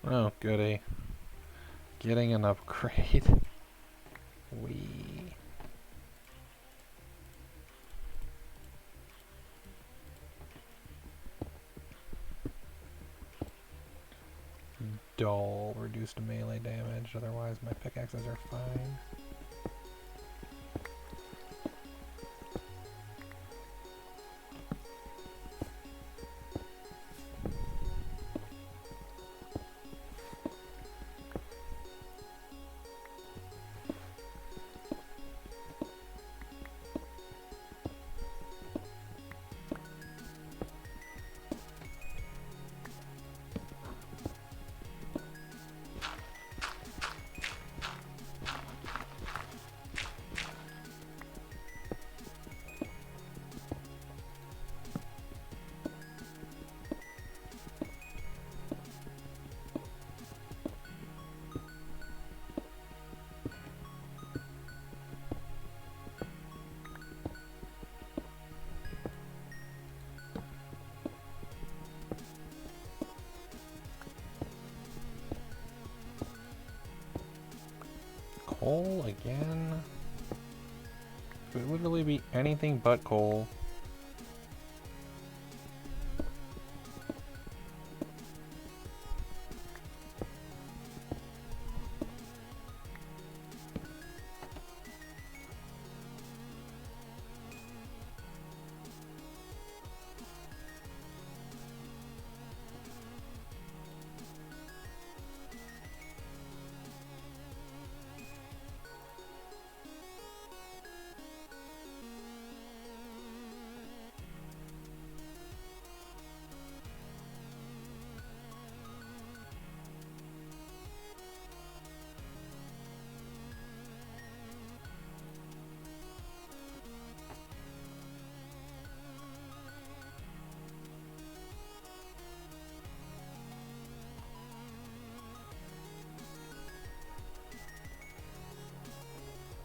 Oh, goody. Getting an upgrade. Wee. Dull, reduced melee damage, otherwise my pickaxes are fine. Coal again? Could literally be anything but coal.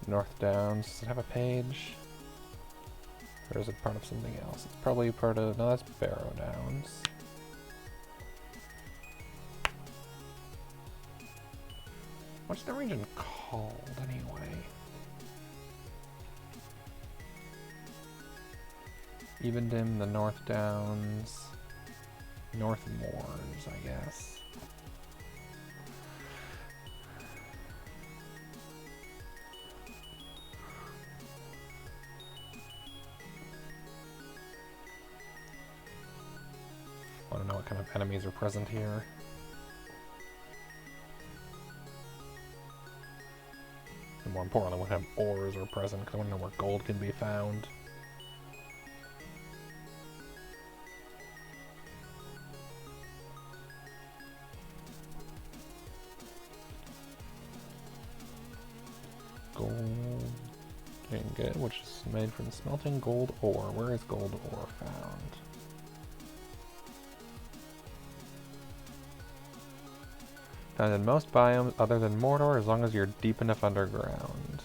North Downs, does it have a page? Or is it part of something else? It's probably part of, no, that's Barrow Downs. What's the region called, anyway? Evendim, the North Downs, North Moors, I guess. I want to know what kind of enemies are present here. And more importantly, what kind of ores are present, because I want to know where gold can be found. Gold ingot, which is made from smelting gold ore. Where is gold ore found? Found in most biomes other than Mordor, as long as you're deep enough underground.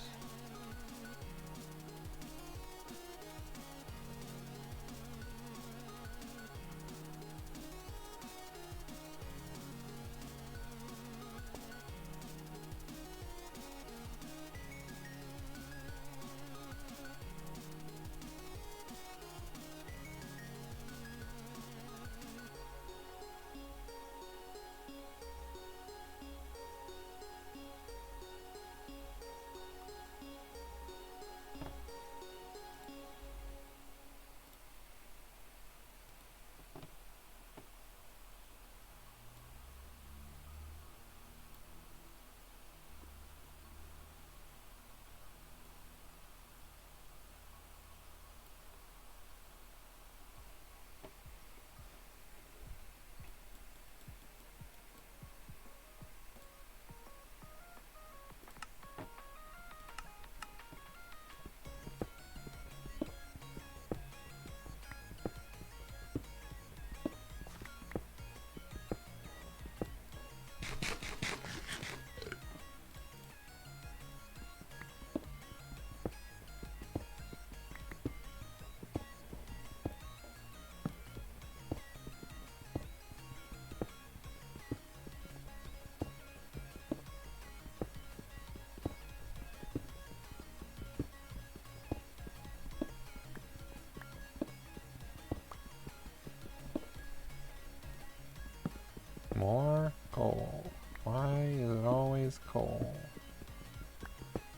More coal. Why is it always coal?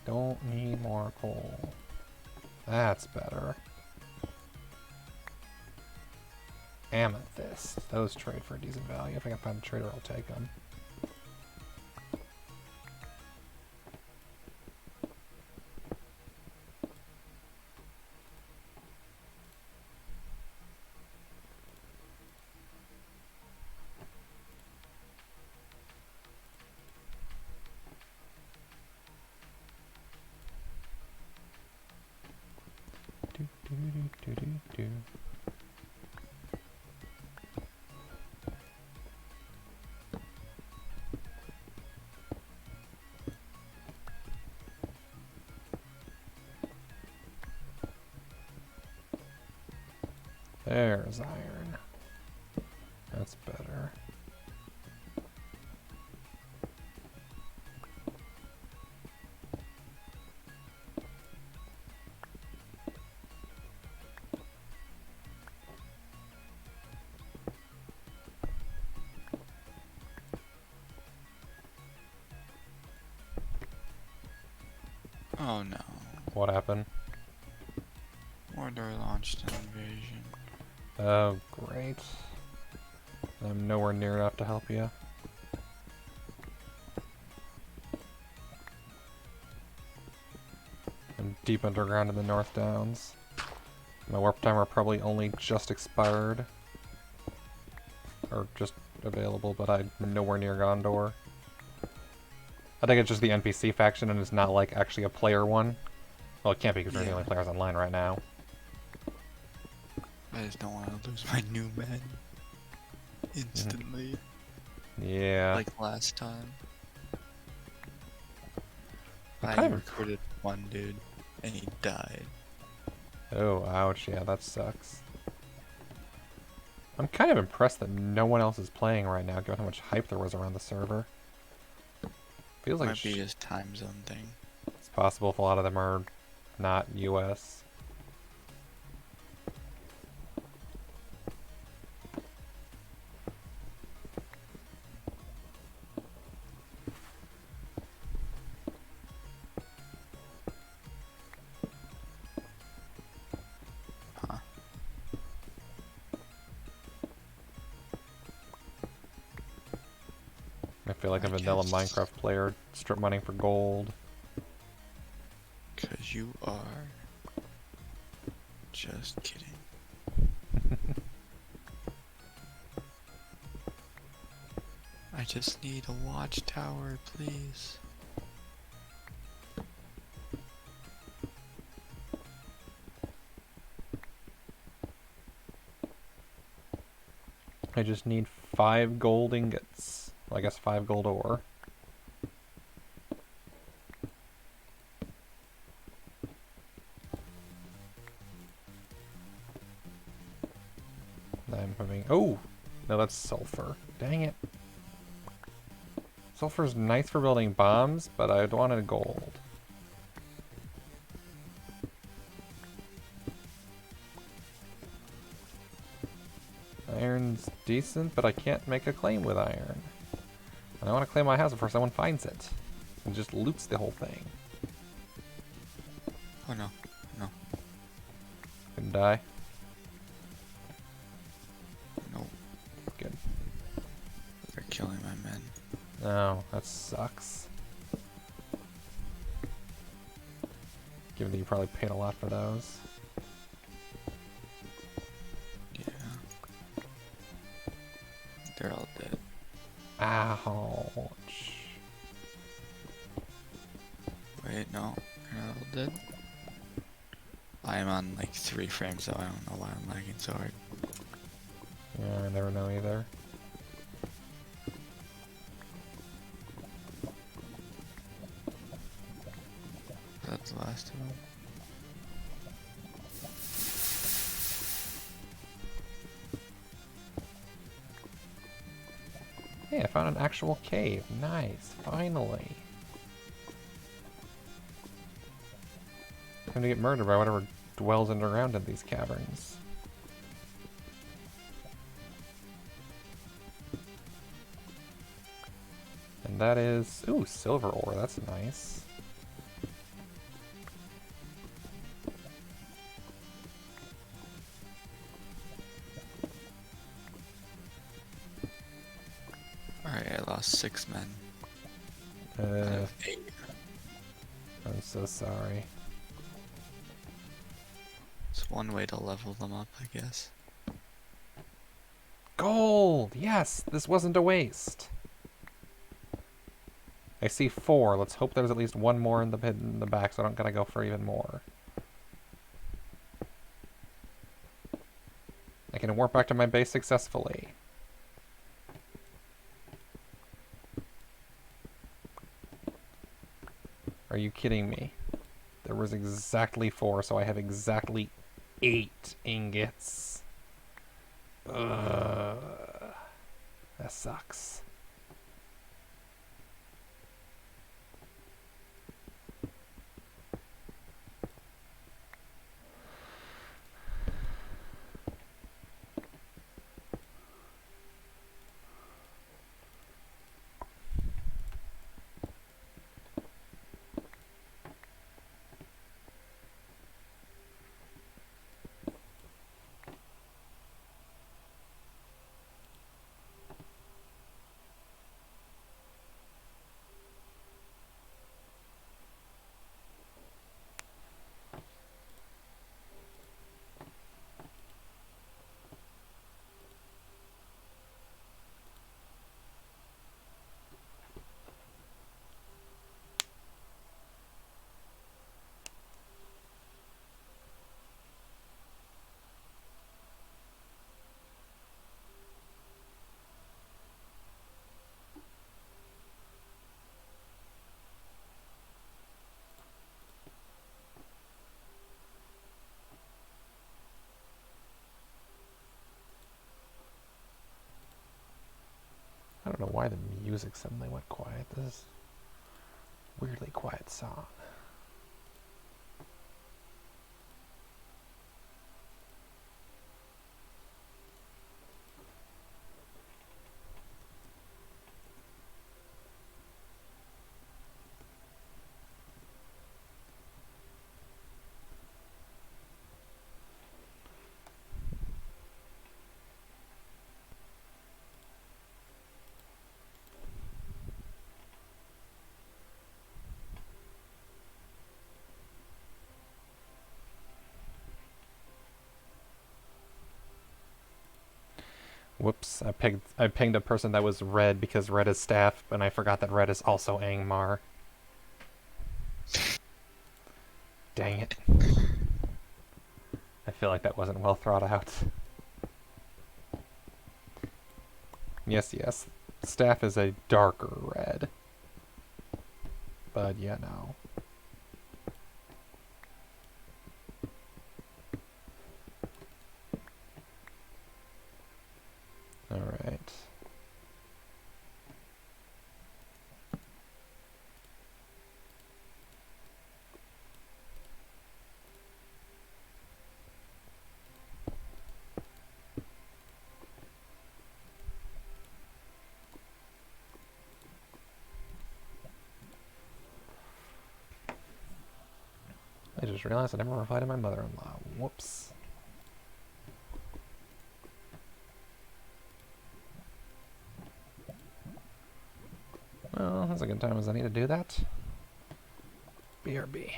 Don't need more coal. That's better. Amethyst. Those trade for a decent value. If I can find a trader, I'll take them. Do. There's iron. That's better. Oh no. What happened? Mordor launched an invasion. Oh, great. I'm nowhere near enough to help you. I'm deep underground in the North Downs. My warp timer probably only just expired. Or just available, but I'm nowhere near Gondor. I think it's just the NPC faction and it's not like actually a player one. Well, it can't be because we're the only players online right now. I just don't want to lose my new men instantly. Yeah. Like last time. I'm I kind of recruited one dude and he died. Oh, ouch, yeah, that sucks. I'm kind of impressed that no one else is playing right now, given how much hype there was around the server. Feels like Might be just time zone thing. it's possible if a lot of them are not US. Huh. I feel like I a vanilla guess. Minecraft player strip mining for gold. 'Cause you are. Just kidding. I just need a watchtower, please. I just need 5 gold ingots. Well, I guess 5 gold ore. I'm having... Oh! No, that's sulfur. Dang it. Sulfur's nice for building bombs, but I wanted gold. Iron's decent, but I can't make a claim with iron. And I want to claim my house before someone finds it. And just loots the whole thing. Oh no, no, Couldn't die. no. Good. They're killing my men. Oh, that sucks. Given that you probably paid a lot for those. Yeah. They're all dead. Ouch. Wait, no. They're not all dead. I am on like 3 frames, so I don't know why I'm lagging so hard. Yeah, I never know either. That's the last of them. Hey, I found an actual cave. Nice. Finally. Time to get murdered by whatever dwells underground in these caverns. And that is... Ooh, silver ore. That's nice. Alright, I lost 6 men. I Uh, have 8. I'm so sorry. It's one way to level them up, I guess. Gold! Yes! This wasn't a waste. I see 4. Let's hope there's at least one more in the pit in the back so I don't gotta go for even more. I can warp back to my base successfully. Are you kidding me? There was exactly 4, so I have exactly 8 ingots. Ugh. That sucks. I don't know why the music suddenly went quiet. This is Weirdly quiet song. Whoops, I pinged a person that was red because red is staff, and I forgot that red is also Angmar. Dang it. I feel like that wasn't well thought out. Yes, yes. Staff is a darker red. But yeah, no. Alright. I just realized I never replied to my mother-in-law. Whoops. Well, that's a good time as I need to do that. BRB.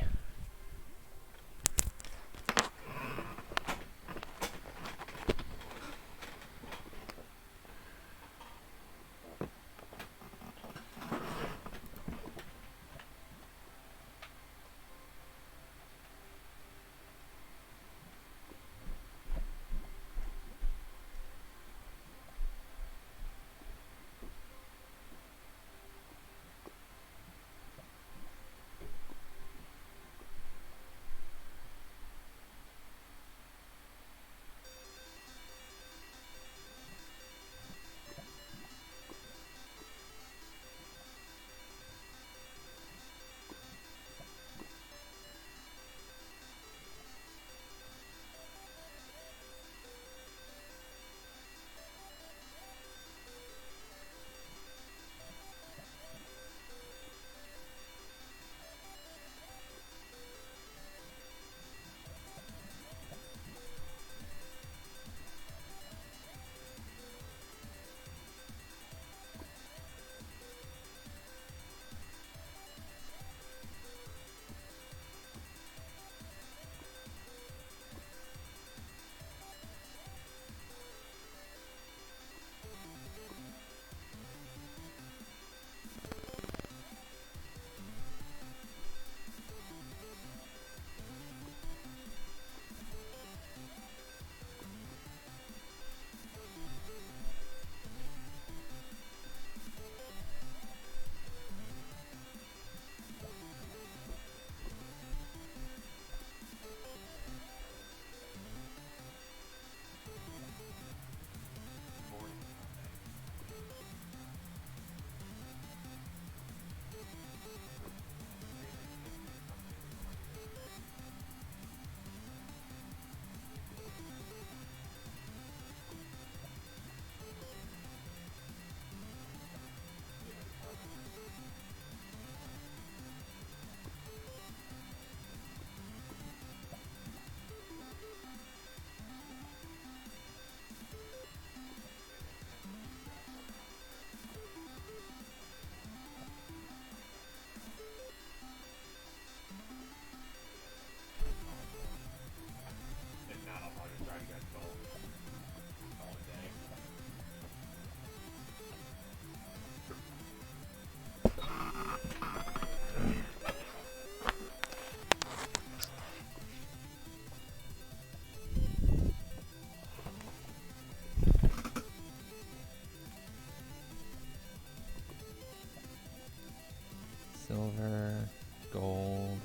Silver, gold,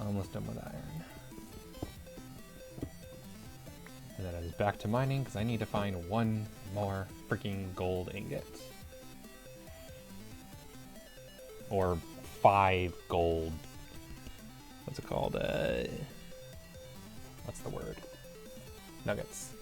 almost done with iron. And then I was back to mining because I need to find one more freaking gold ingot. Or 5 gold. What's it called? What's the word? Nuggets.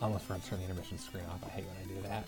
Almost forgot to turn the intermission screen off. I hate when I do that.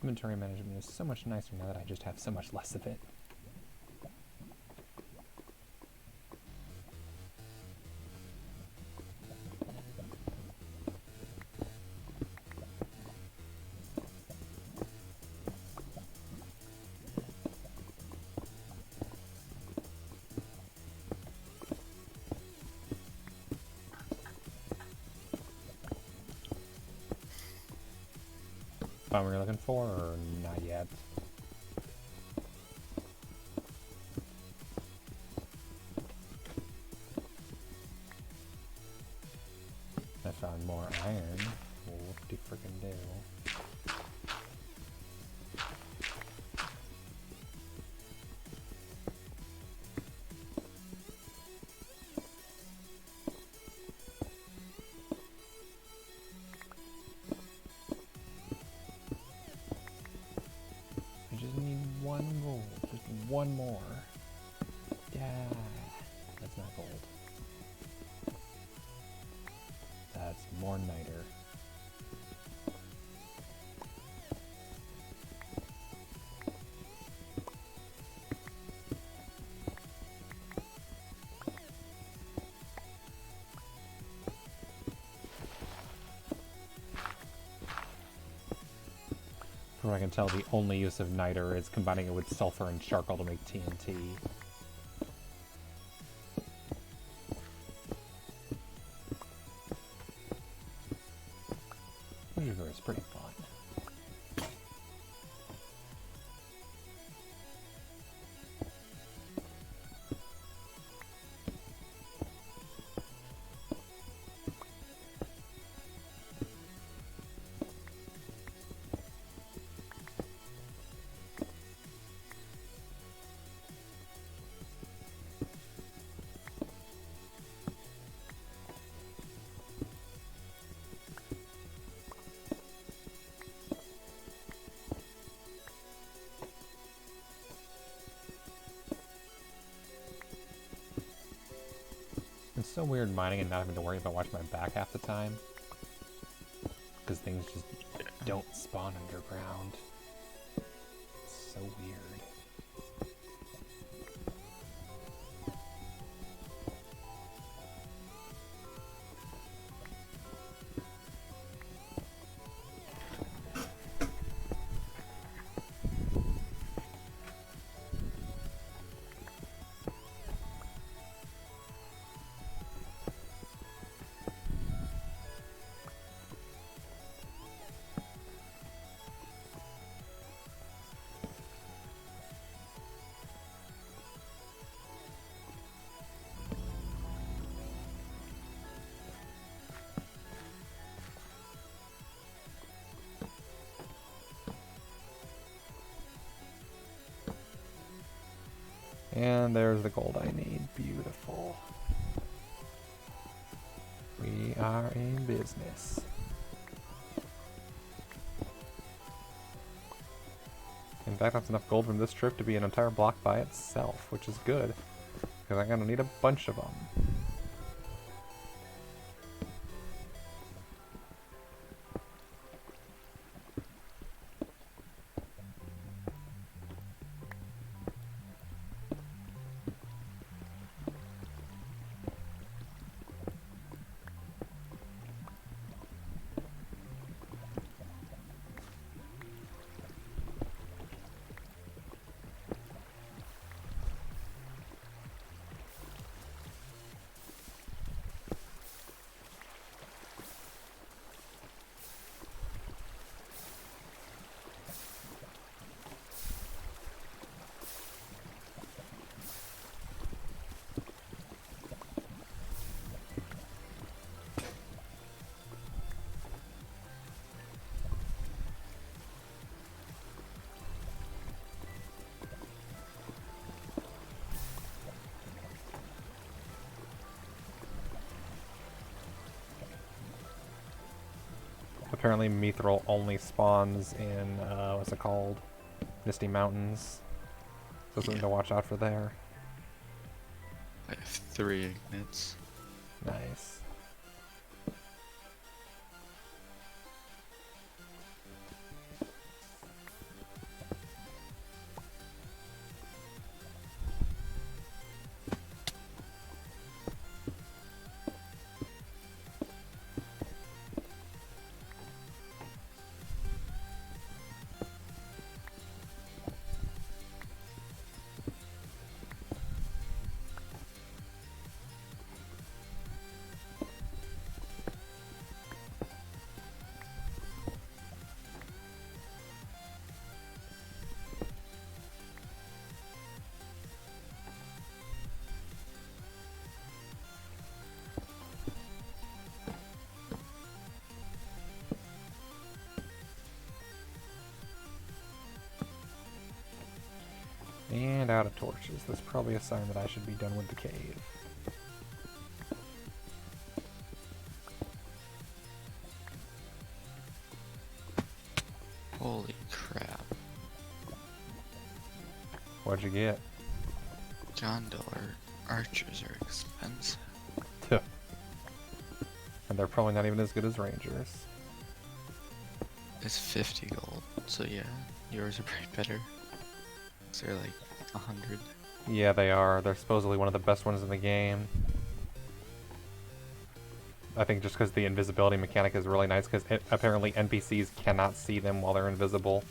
Inventory management is so much nicer now that I just have so much less of it. Found what you're looking for, or not yet? I found more iron. Whoop-de-frickin-do. One more. Yeah, that's not gold. That's more niter. From what I can tell, the only use of niter is combining it with sulfur and charcoal to make TNT. Which is pretty fun. It's so weird mining and not having to worry about watching my back half the time. Because things just don't spawn underground. It's so weird. And there's the gold I need. Beautiful. We are in business. In fact, that's enough gold from this trip to be an entire block by itself, which is good, because I'm going to need a bunch of them. Apparently Mithril only spawns in, what's it called? Misty Mountains. So something Yeah. to watch out for there. I have 3 ignits. Nice. And out of torches. That's probably a sign that I should be done with the cave. Holy crap. What'd you get? Gondor archers are expensive. And they're probably not even as good as rangers. It's 50 gold, so yeah, yours are probably better. 'Cause they're like 100. Yeah, they are. They're supposedly one of the best ones in the game. I think just because the invisibility mechanic is really nice, because apparently NPCs cannot see them while they're invisible.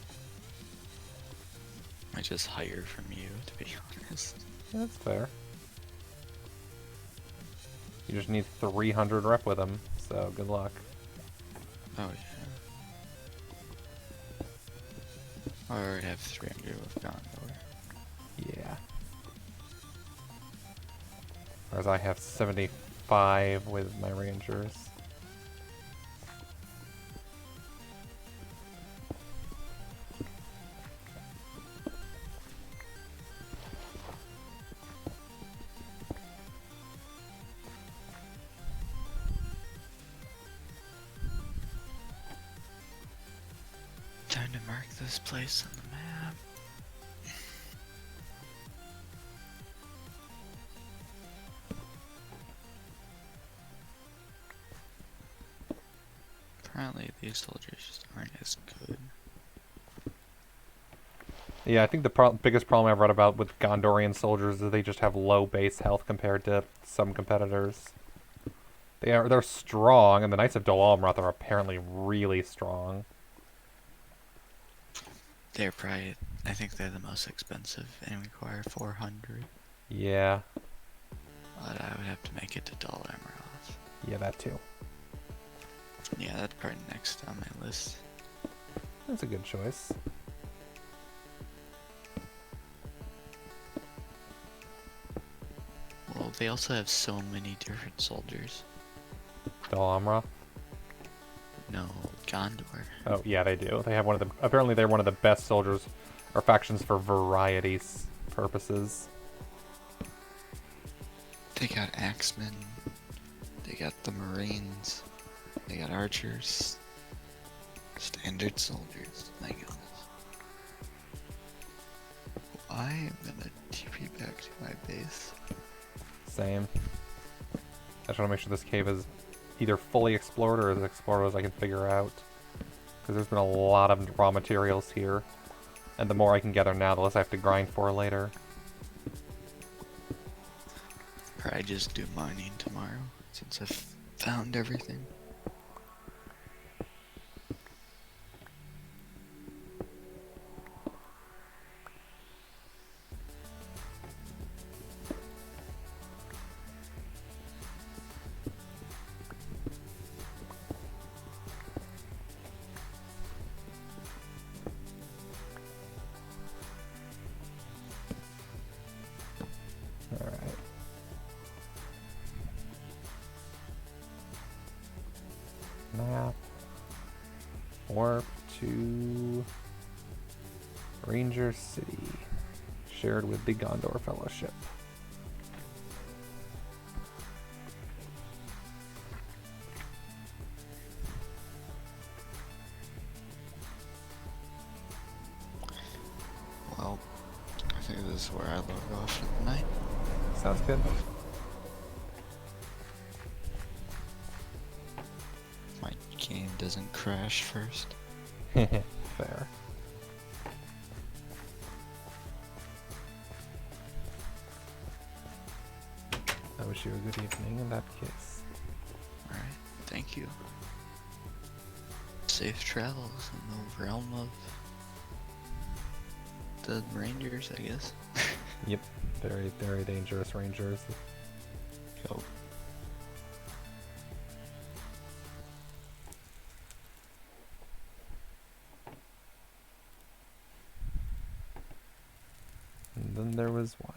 I just hire from you, to be honest. Yeah, that's fair. You just need 300 rep with them, so good luck. Oh yeah. I already have 300 with Gondor. Yeah. Whereas I have 75 with my rangers. Time to mark this place on the map. Apparently these soldiers just aren't as good. Yeah, I think the biggest problem I've read about with Gondorian soldiers is they just have low base health compared to some competitors. They're strong, and the Knights of Dol Amroth are apparently really strong. They're probably, I think they're the most expensive and require 400. Yeah. But I would have to make it to Dol Amroth. Yeah, that too. Yeah, that's probably next on my list. That's a good choice. Well, they also have so many different soldiers. Dol Amroth? No, Gondor. Oh, yeah, they do. They have one of the... Apparently they're one of the best soldiers or factions for varieties purposes. They got axemen. They got the marines. They got archers. Standard soldiers. My goodness. I am gonna TP back to my base. Same. I just want to make sure this cave is either fully explored or as explored as I can figure out. Because there's been a lot of raw materials here. And the more I can gather now, the less I have to grind for later. Probably just do mining tomorrow, since I've found everything. Alright. Map. Warp to Ranger City. Shared with the Gondor Fellowship. is where I log off for the night. Sounds good. My game doesn't crash first. Fair. I wish you a good evening in that case. Alright, thank you. Safe travels in the realm of the Rangers, I guess. Yep. Very, very dangerous rangers. Yo. And then there was one.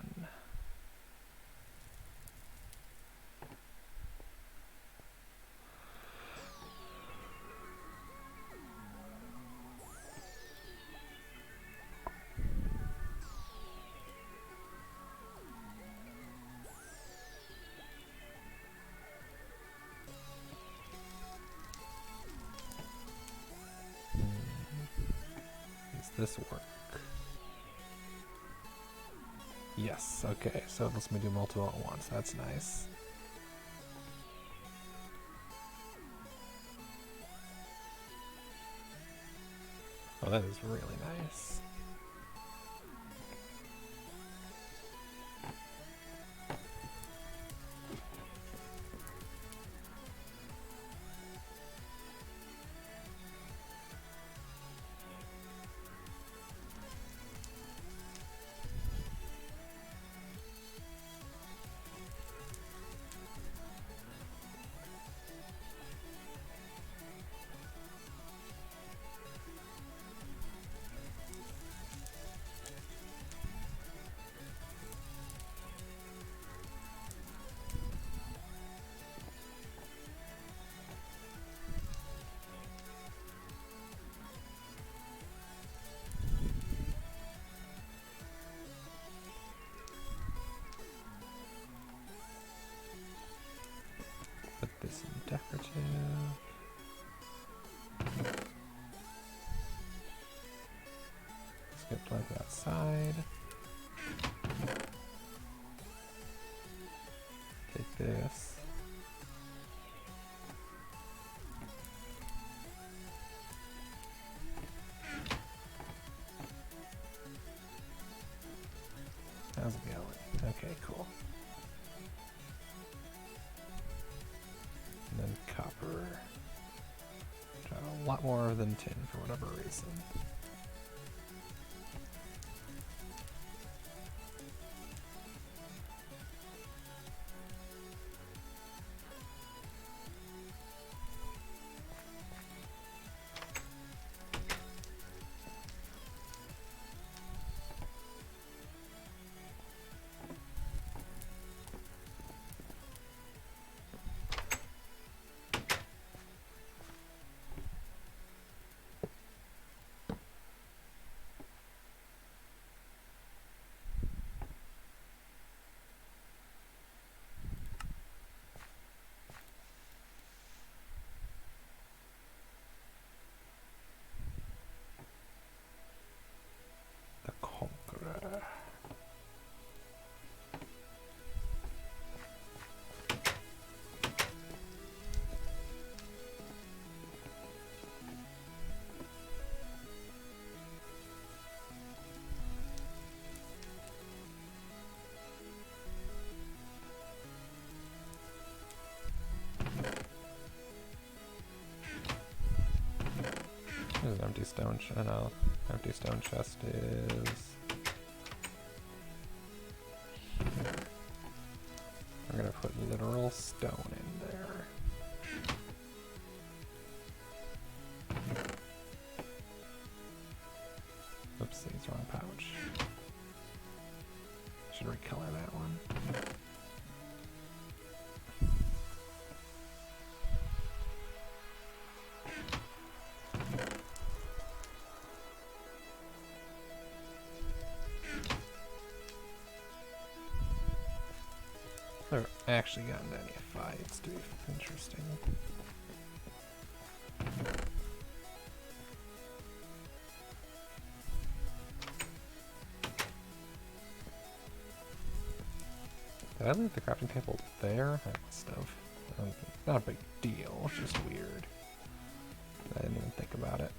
Does this work? Yes, okay, so it lets me do multiple at once. That's nice. Oh, that is really nice. Put this in decorative. Let's get plenty outside. Take this. How's it going? Okay, cool. And then copper. Try a lot more than tin for whatever reason. The Conqueror. There's an empty stone chest. No, empty stone chest is. We're gonna put literal stone in there. Oopsies, wrong pouch. Should recolor that one. Never actually gotten into any fights, to be interesting. Did I leave the crafting table there? I must have. Not a big deal, it's just weird. I didn't even think about it.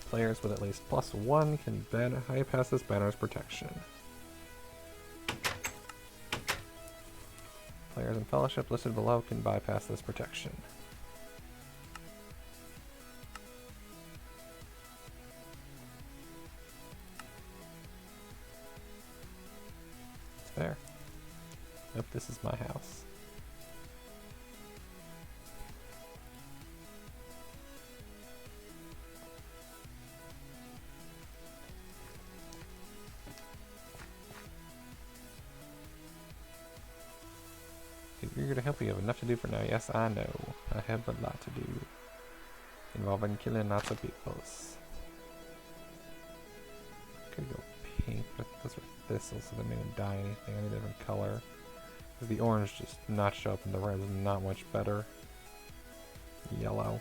Players with at least +1 can bypass this banner's protection. Players in Fellowship listed below can bypass this protection. It's fair. Nope, this is my house. Eager to help you. Have enough to do for now. Yes, I know. I have a lot to do. Involving killing lots of peoples. Could go pink, but those are thistles, so they don't even dye anything. I need a different color. Because the orange just not show up and the red is not much better. Yellow.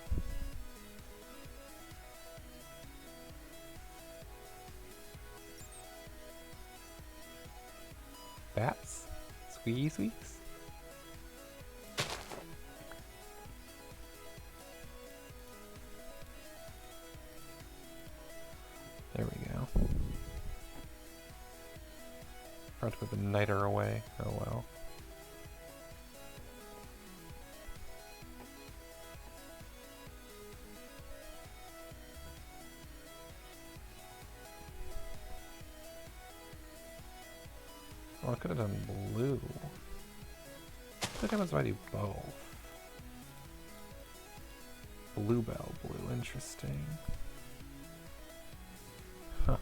Bats? Squeaky squeaks? There we go. Tried to put the niter away. Oh well. Oh, I could have done blue. What happens if I do both? Bluebell blue, interesting. Huh.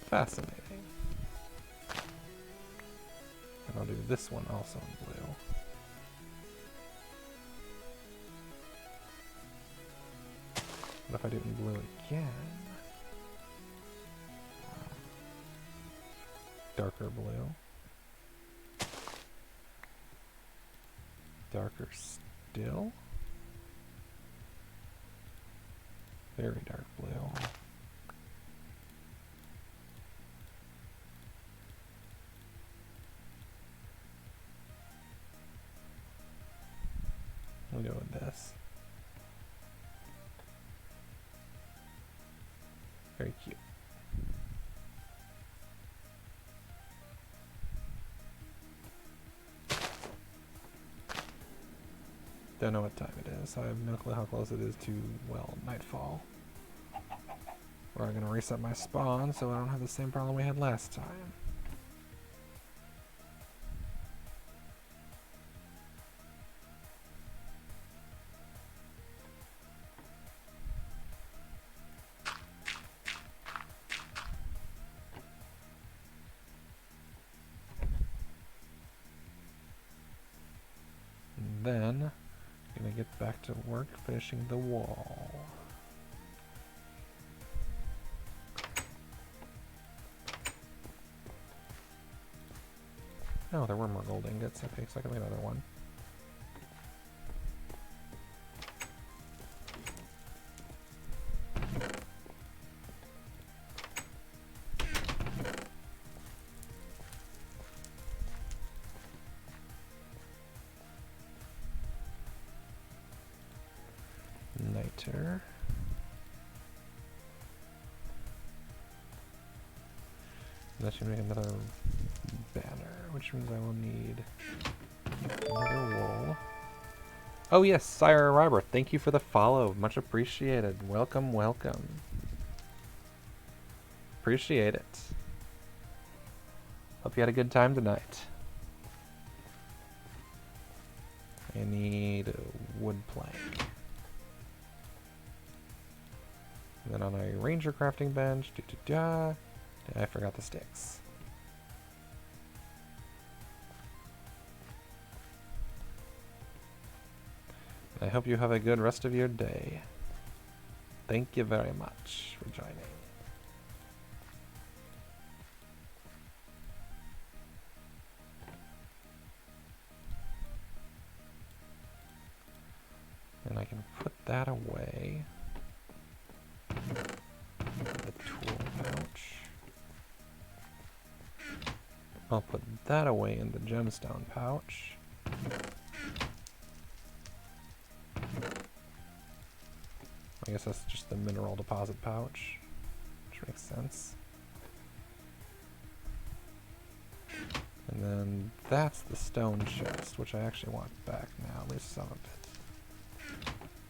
Fascinating. And I'll do this one also in blue. What if I do it in blue again? Darker blue. Darker still. Very dark blue. We'll go with this. Very cute. Don't know what time it is. I have no clue how close it is to, well, nightfall. We're gonna reset my spawn so I don't have the same problem we had last time. And then, gonna get back to work finishing the wall. Oh, there were more gold ingots. Okay, so I can make another one. Niter. That should make another banner, which means I will need another wool. Oh yes, Sire Ryber, thank you for the follow. Much appreciated. Welcome, welcome. Appreciate it. Hope you had a good time tonight. I need a wood plank. And then on a ranger crafting bench, I forgot the sticks. I hope you have a good rest of your day. Thank you very much for joining. And I can put that away. The tool pouch. I'll put that away in the gemstone pouch. I guess that's just the mineral deposit pouch, which makes sense. And then that's the stone chest, which I actually want back now, at least some of it.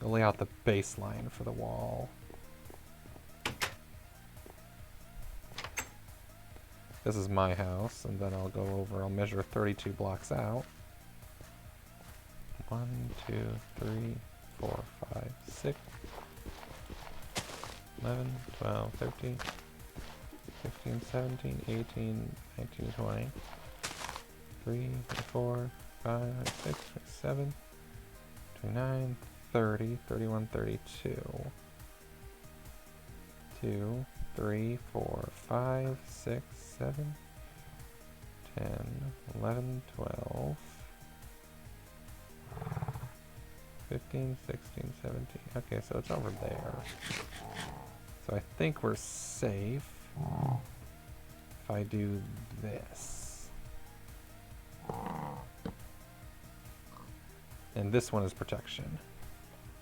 I'll lay out the baseline for the wall. This is my house, and then I'll go over, I'll measure 32 blocks out. 1, 2, 3, 4, 5, 6, 11, 12, 13, 15, 17, 18, 19, 20, 3, 4, 5, 6, 7, 29, 30, 31, 32. 2, 3, 4, 5, 6, 7, 10, 11, 12, 15, 16, 17. Okay, so it's over there. So I think we're safe if I do this. And this one is protection.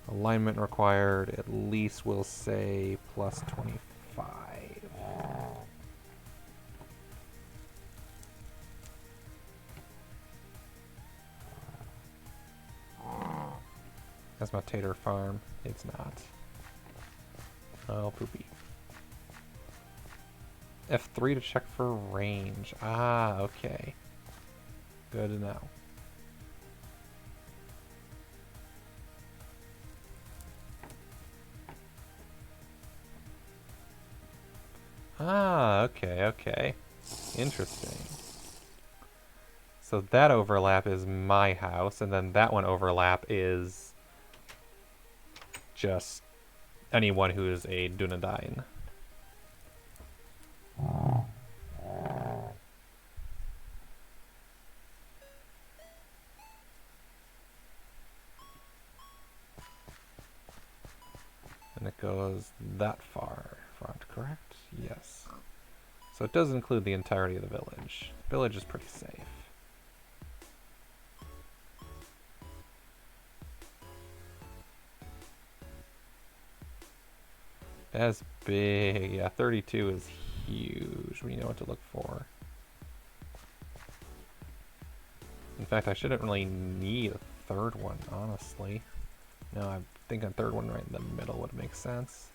Alignment required, at least we'll say plus 25. That's my tater farm. It's not. Oh, poopy. F3 to check for range. Ah, okay. Good to know. Ah, okay, okay. Interesting. So that overlap is my house, and then that one overlap is just anyone who is a Dunedain. And it goes that far front, correct? Yes. So it does include the entirety of the village. Village is pretty safe. That's big. Yeah, 32 is huge when you know what to look for. In fact, I shouldn't really need a third one, honestly. No, I think a third one right in the middle would make sense.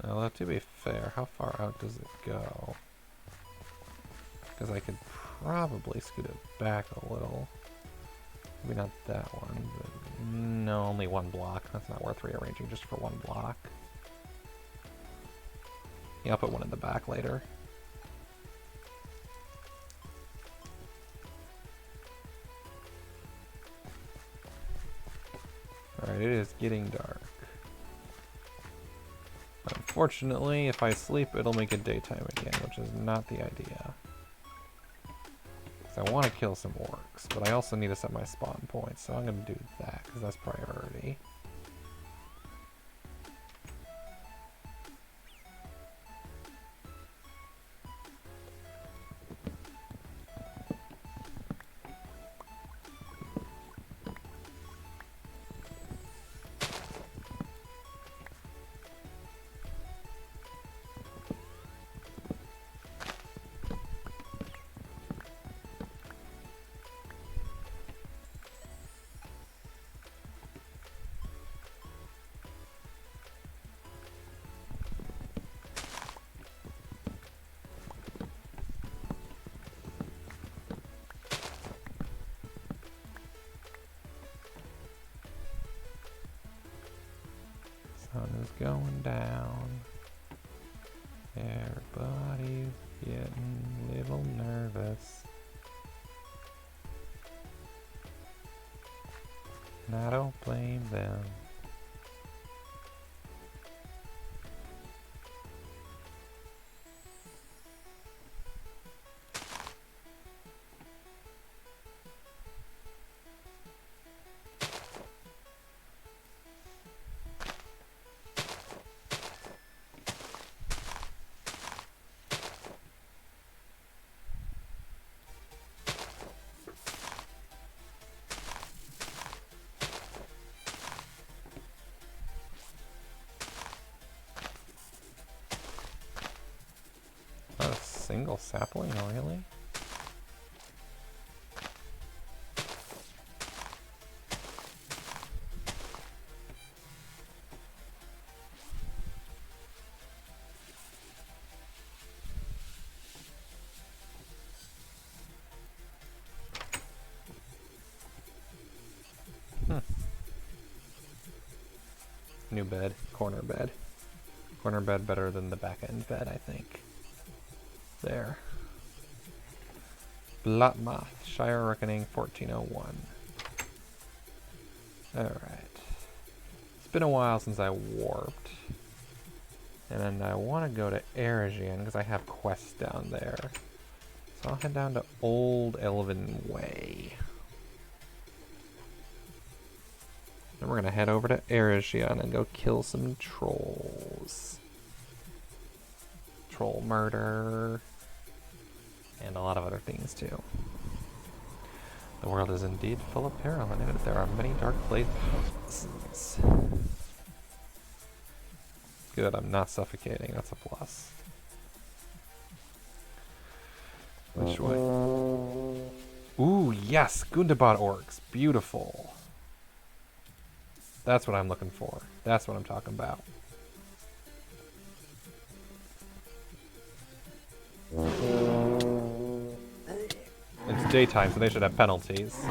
Well, to be fair, how far out does it go? Because I could probably scoot it back a little. Maybe not that one, but no, only one block. That's not worth rearranging just for one block. Yeah, I'll put one in the back later. Alright, it is getting dark. Unfortunately, if I sleep, it'll make it daytime again, which is not the idea. I want to kill some orcs, but I also need to set my spawn point, so I'm going to do that, because that's priority. Sun is going down. Everybody's getting a little nervous. And I don't blame them. Not a single sapling, really? New bed, corner bed. Corner bed better than the back end bed, I think. There. Blotmoth, Shire Reckoning 1401. Alright. It's been a while since I warped. And I want to go to Eregion because I have quests down there. So I'll head down to Old Elven Way. Then we're going to head over to Eregion and go kill some trolls. Troll murder. And a lot of other things too. The world is indeed full of peril in it. There are many dark places. Good, I'm not suffocating. That's a plus. Which way? Ooh, yes! Gundabad orcs. Beautiful. That's what I'm looking for. That's what I'm talking about. It's daytime, so they should have penalties.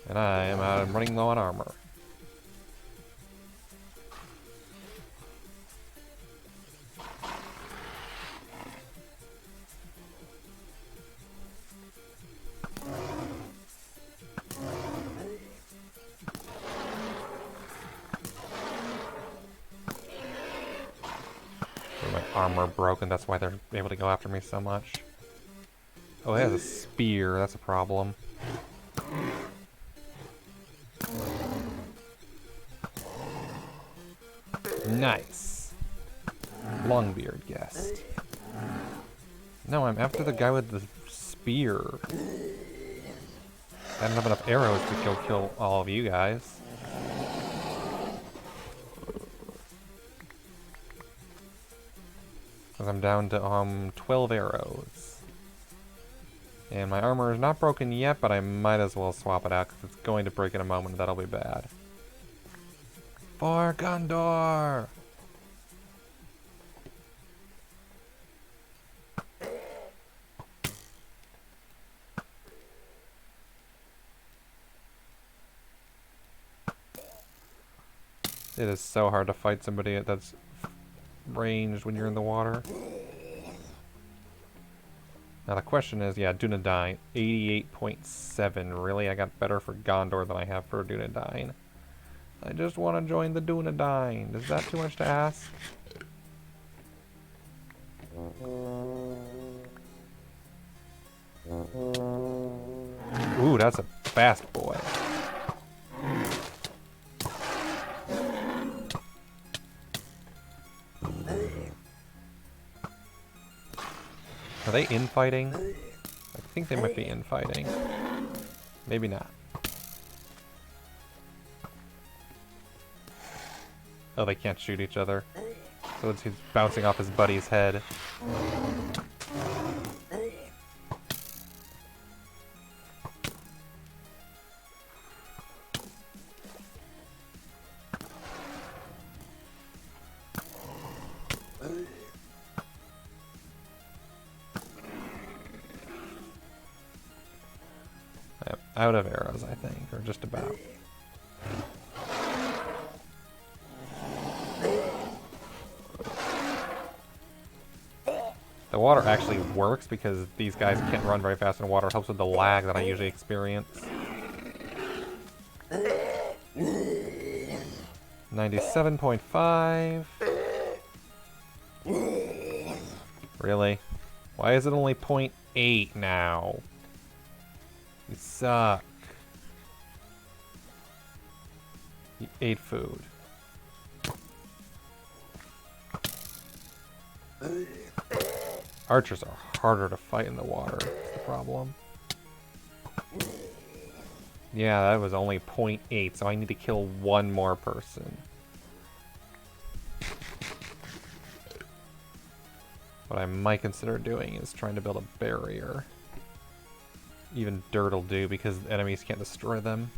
And I am out and running low on armor. My armor broken, that's why they're able to go after me so much. Oh, it has a spear, that's a problem. Nice. Longbeard guest. No, I'm after the guy with the spear. I don't have enough arrows to kill all of you guys. Because I'm down to 12 arrows. And my armor is not broken yet, but I might as well swap it out because it's going to break in a moment. That'll be bad. For Gondor! It is so hard to fight somebody that's ranged when you're in the water. Now the question is, yeah, Dunedain, 88.7. Really? I got better for Gondor than I have for Dunedain. I just want to join the Dunedain. Is that too much to ask? Ooh, that's a fast boy. Are they infighting? I think they might be infighting. Maybe not. Oh, they can't shoot each other. So he's bouncing off his buddy's head. I'm out of arrows, I think, or just about. The water actually works because these guys can't run very fast in water. It helps with the lag that I usually experience. 97.5. Really? Why is it only 0.8 now? You suck. You ate food. Archers are harder to fight in the water, that's the problem. Yeah, that was only 0.8, so I need to kill one more person. What I might consider doing is trying to build a barrier. Even dirt will do because enemies can't destroy them.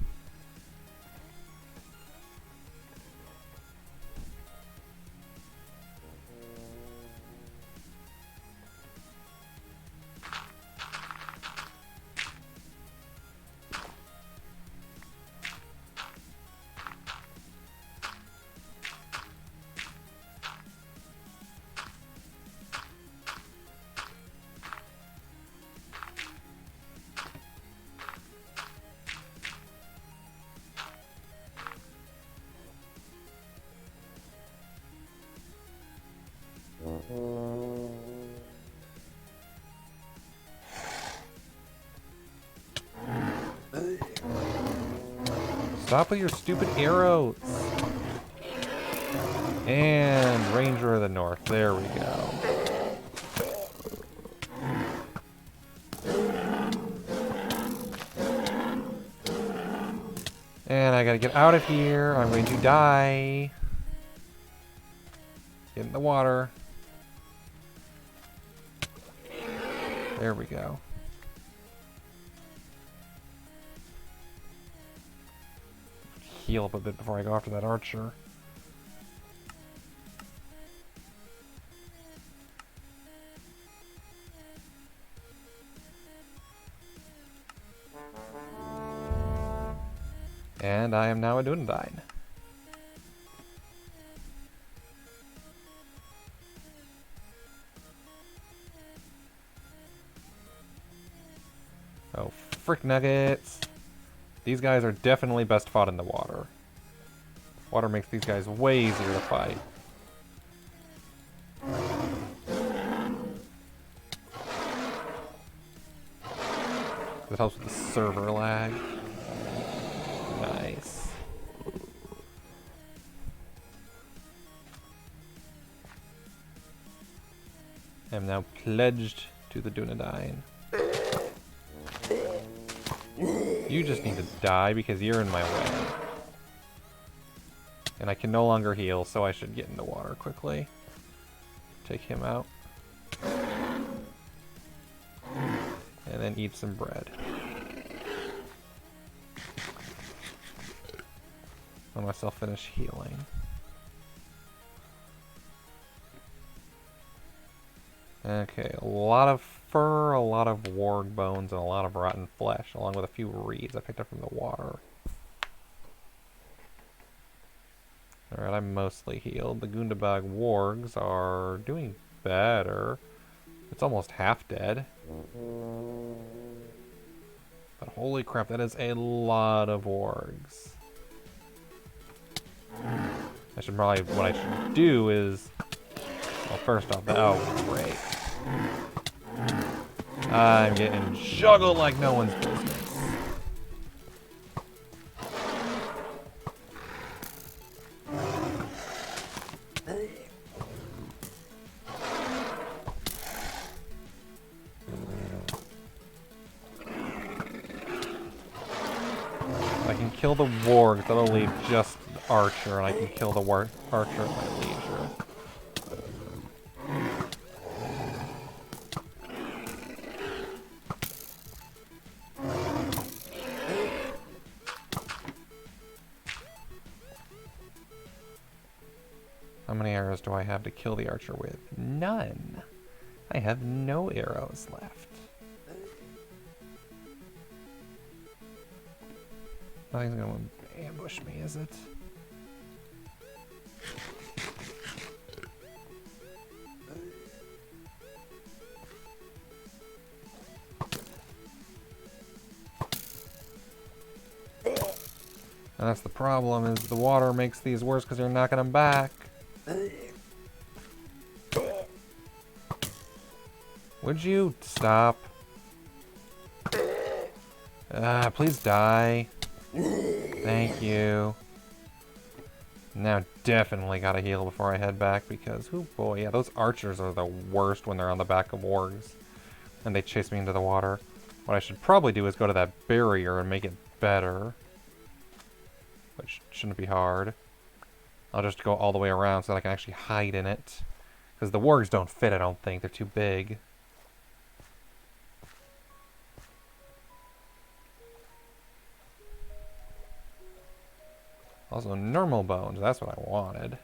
Stop with your stupid arrows! And Ranger of the North. There we go. And I gotta get out of here. I'm going to die. Get in the water. There we go. Heal up a bit before I go after that archer. And I am now a Dunedain. Oh, frick nuggets! These guys are definitely best fought in the water. Water makes these guys way easier to fight. It helps with the server lag. Nice. I'm now pledged to the Dunedain. You just need to die because you're in my way. And I can no longer heal, so I should get in the water quickly. Take him out. And then eat some bread. Let myself finish healing. Okay, a lot of fur, a lot of warg bones, and a lot of rotten flesh, along with a few reeds I picked up from the water. Alright, I'm mostly healed. The Gundabag wargs are doing better. It's almost half dead. But holy crap, that is a lot of wargs. I should probably, what I should do is, well, first off, oh, great. I'm getting juggled like no one's business. I can kill the warg, that'll leave just the archer, and I can kill the archer at my leisure. How many arrows do I have to kill the archer with? None. I have no arrows left. Nothing's gonna ambush me, is it? And that's the problem, is the water makes these worse because you're knocking them back. Would you stop? Please die. Thank you. Now definitely gotta heal before I head back because, oh boy, yeah, those archers are the worst when they're on the back of wargs. And they chase me into the water. What I should probably do is go to that barrier and make it better. Which shouldn't be hard. I'll just go all the way around so that I can actually hide in it. Because the wargs don't fit, I don't think. They're too big. Also, normal bones. That's what I wanted.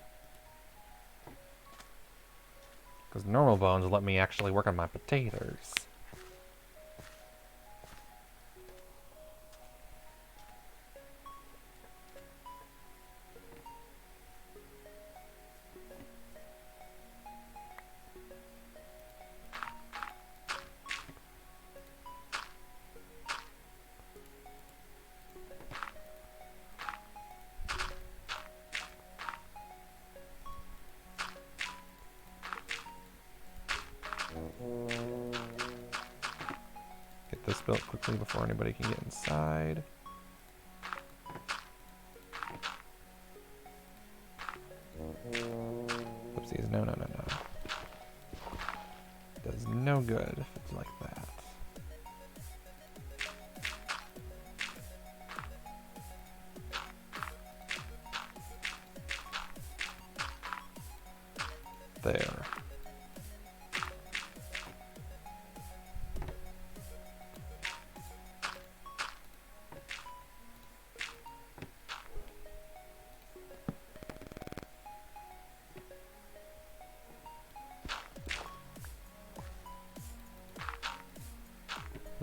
Because normal bones let me actually work on my potatoes. Get this built quickly before anybody can get inside. Oopsies, no, no, no, no. Does no good if it's like that. There.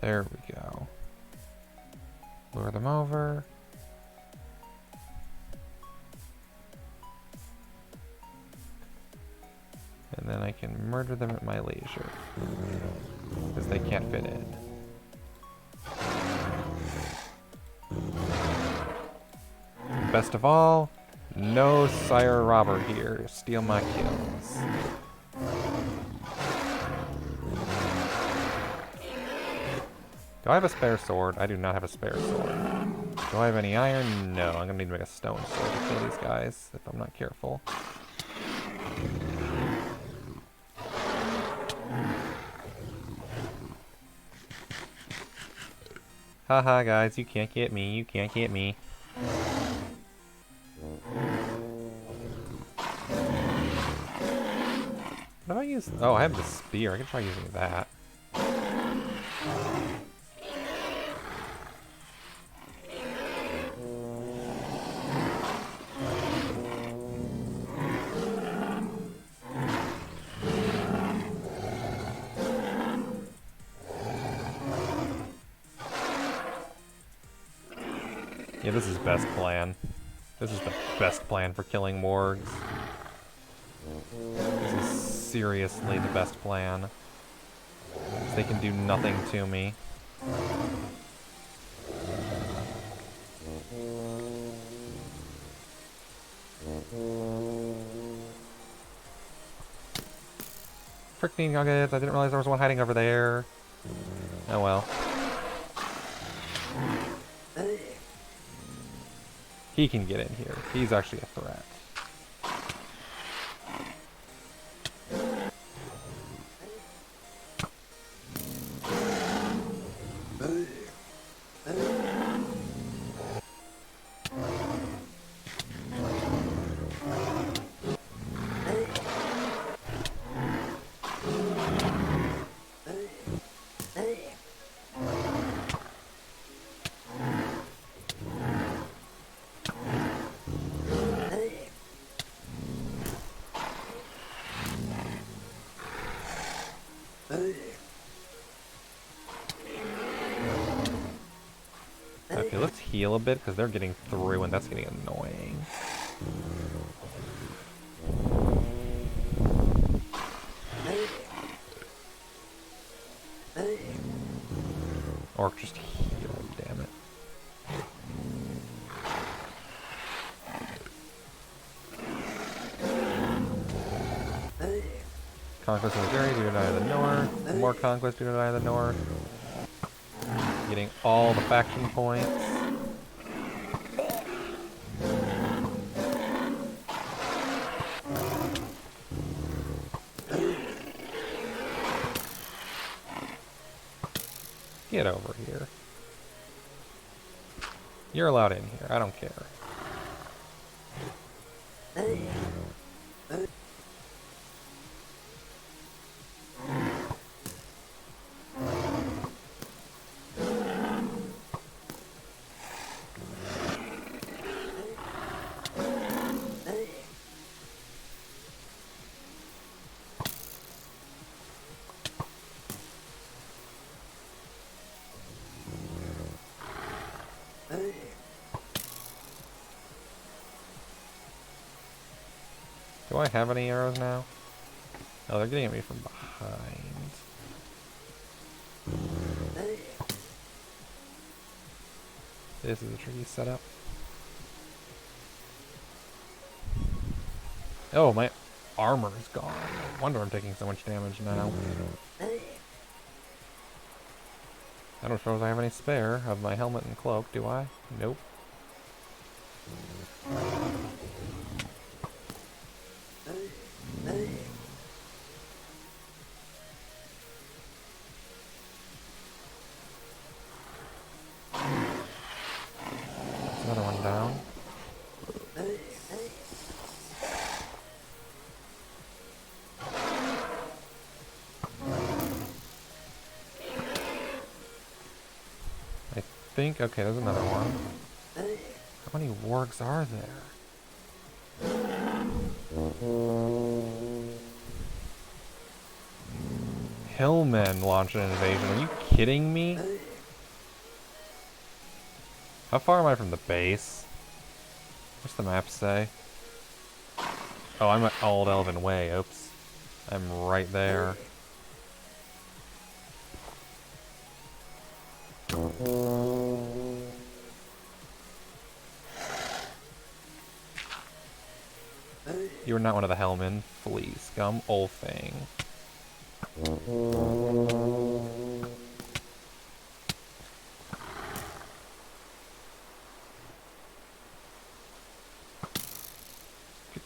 There we go. Lure them over. And then I can murder them at my leisure. Because they can't fit in. Best of all, no sire robber here to steal my kills. Do I have a spare sword? I do not have a spare sword. Do I have any iron? No, I'm gonna need to make a stone sword to kill these guys if I'm not careful. Haha, guys, you can't get me, you can't get me. What do I use? Oh, I have the spear. I can try using that. Yeah, this is best plan. This is the best plan for killing wargs. This is seriously the best plan. They can do nothing to me. Fricking nuggets, I didn't realize there was one hiding over there. Oh well. He can get in here. He's actually a threat. Okay, let's heal a bit because they're getting through and that's getting annoying. Or just heal, damn it. Conquest in this area due to die of the north. More conquest due to die of the north. Getting all the faction points. Get over here. You're allowed in here. I don't care. Do I have any arrows now? Oh, they're getting at me from behind. This is a tricky setup. Oh, my armor is gone. No wonder I'm taking so much damage now. I don't suppose I have any spare of my helmet and cloak, do I? Nope. Another one down. I think, okay, there's another one. How many wargs are there? Hillmen launch an invasion. Are you kidding me? How far am I from the base? What's the map say? Oh, I'm at Old Elven Way. Oops. I'm right there. You're not one of the Hellmen. Flee, scum, Ulfang.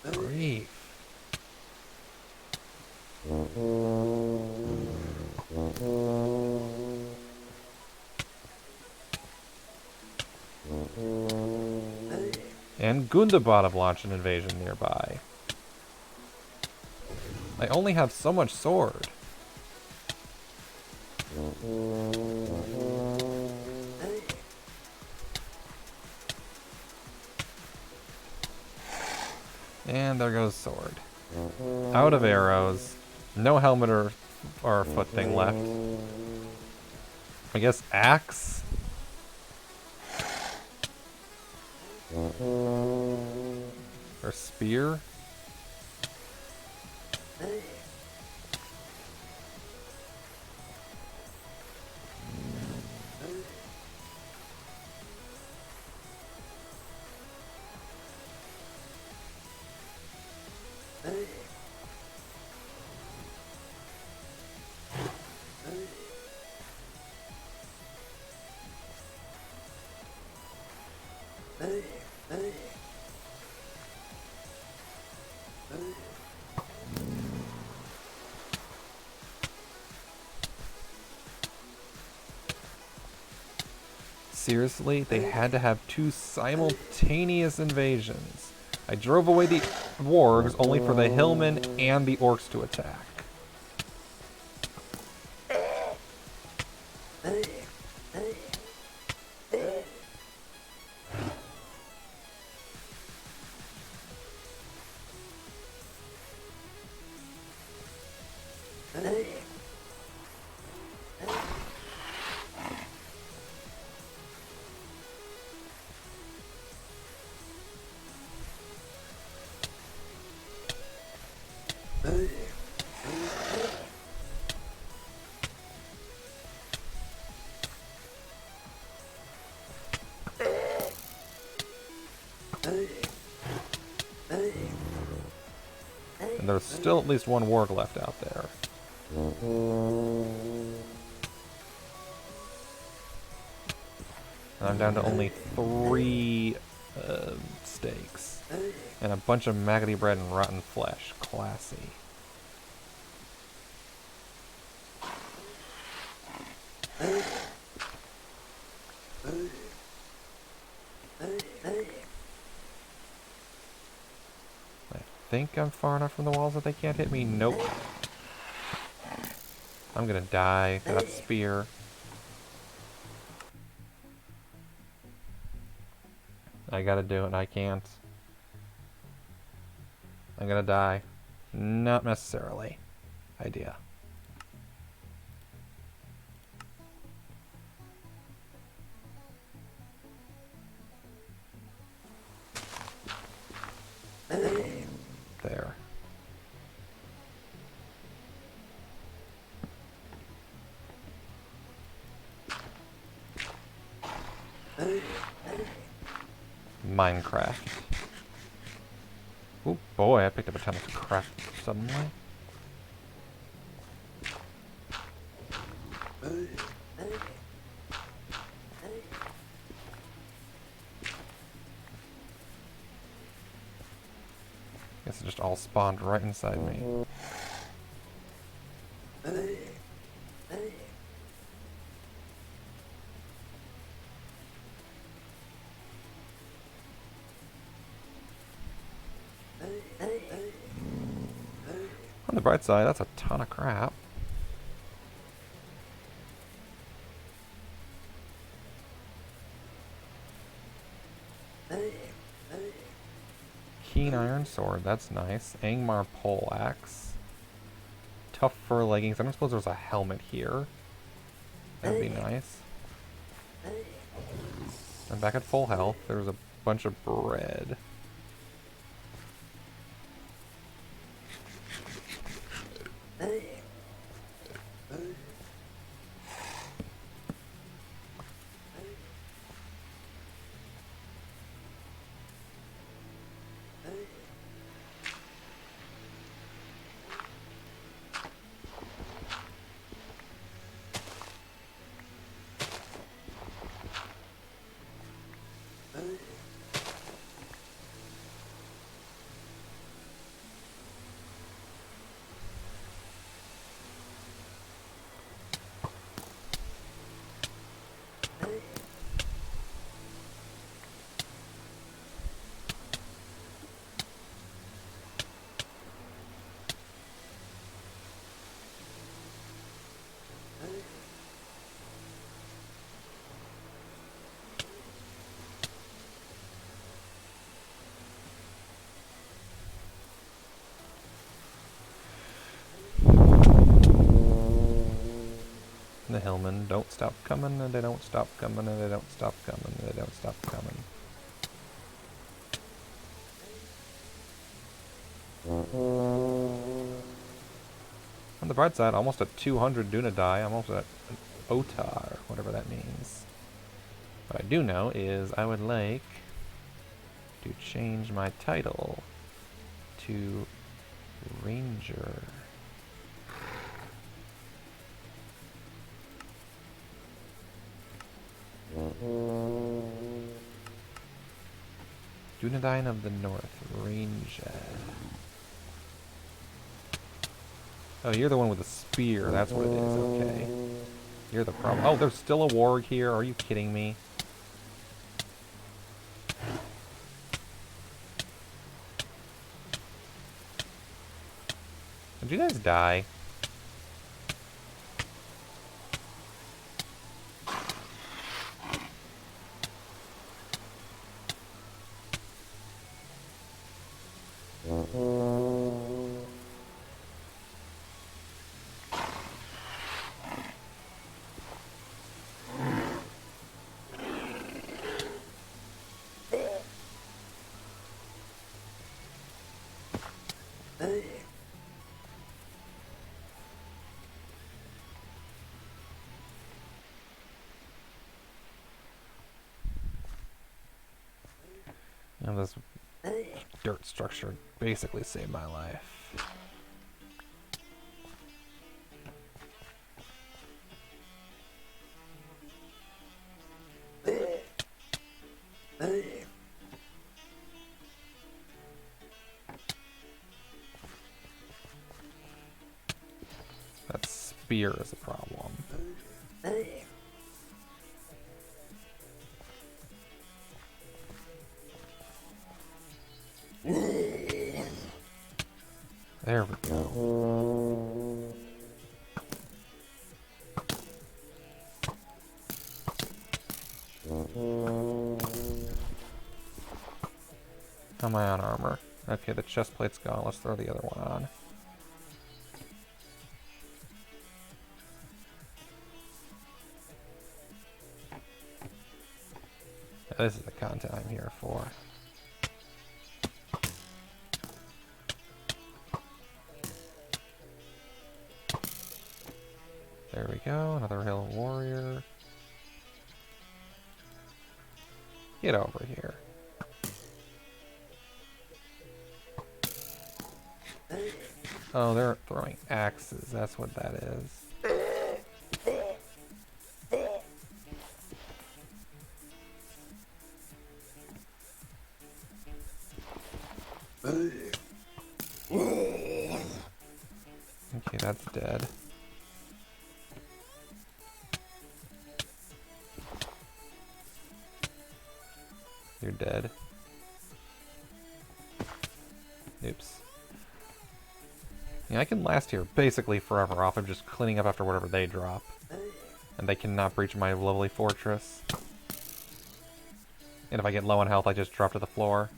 Good grief. And Gundabad have launched an invasion nearby. I only have so much sword. And there goes sword. Out of arrows. No helmet or foot thing left. I guess axe? Or spear? Seriously, they had to have two simultaneous invasions. I drove away the wargs only for the hillmen and the orcs to attack. And there's still at least one warg left out there. And I'm down to only 3 steaks. And a bunch of maggoty bread and rotten flesh. Classy. I think I'm far enough from the walls that they can't hit me. Nope. I'm gonna die to that spear. I gotta do it, I can't. I'm gonna die. Not necessarily. Idea. There. Minecraft. Oh boy, I picked up a ton of crap suddenly. Guess it just all spawned right inside me. On the bright side, that's a ton of crap. Keen iron sword, that's nice. Angmar pole axe. Tough fur leggings. I don't suppose there's a helmet here. That'd be nice. I'm back at full health. There's a bunch of bread. The hillmen don't stop coming, and they don't stop coming, and they don't stop coming, and they don't stop coming. On the bright side, almost at 200 Dunadai, I'm almost at an LotR, whatever that means. What I do know is I would like to change my title to Ranger. Dunedain of the North, Ranger. Oh, you're the one with the spear, that's what it is, okay. You're the problem. Oh, there's still a warg here, are you kidding me? Did you guys die? And this dirt structure basically saved my life. spear is a problem. There we go. How am I on armor? Okay, the chest plate's gone. Let's throw the other one on. This is the content I'm here for. There we go, another hill warrior. Get over here. Oh, they're throwing axes. That's what that is. Okay, that's dead. You're dead. Oops. Yeah, I can last here basically forever off of just cleaning up after whatever they drop. And they cannot breach my lovely fortress. And if I get low on health, I just drop to the floor.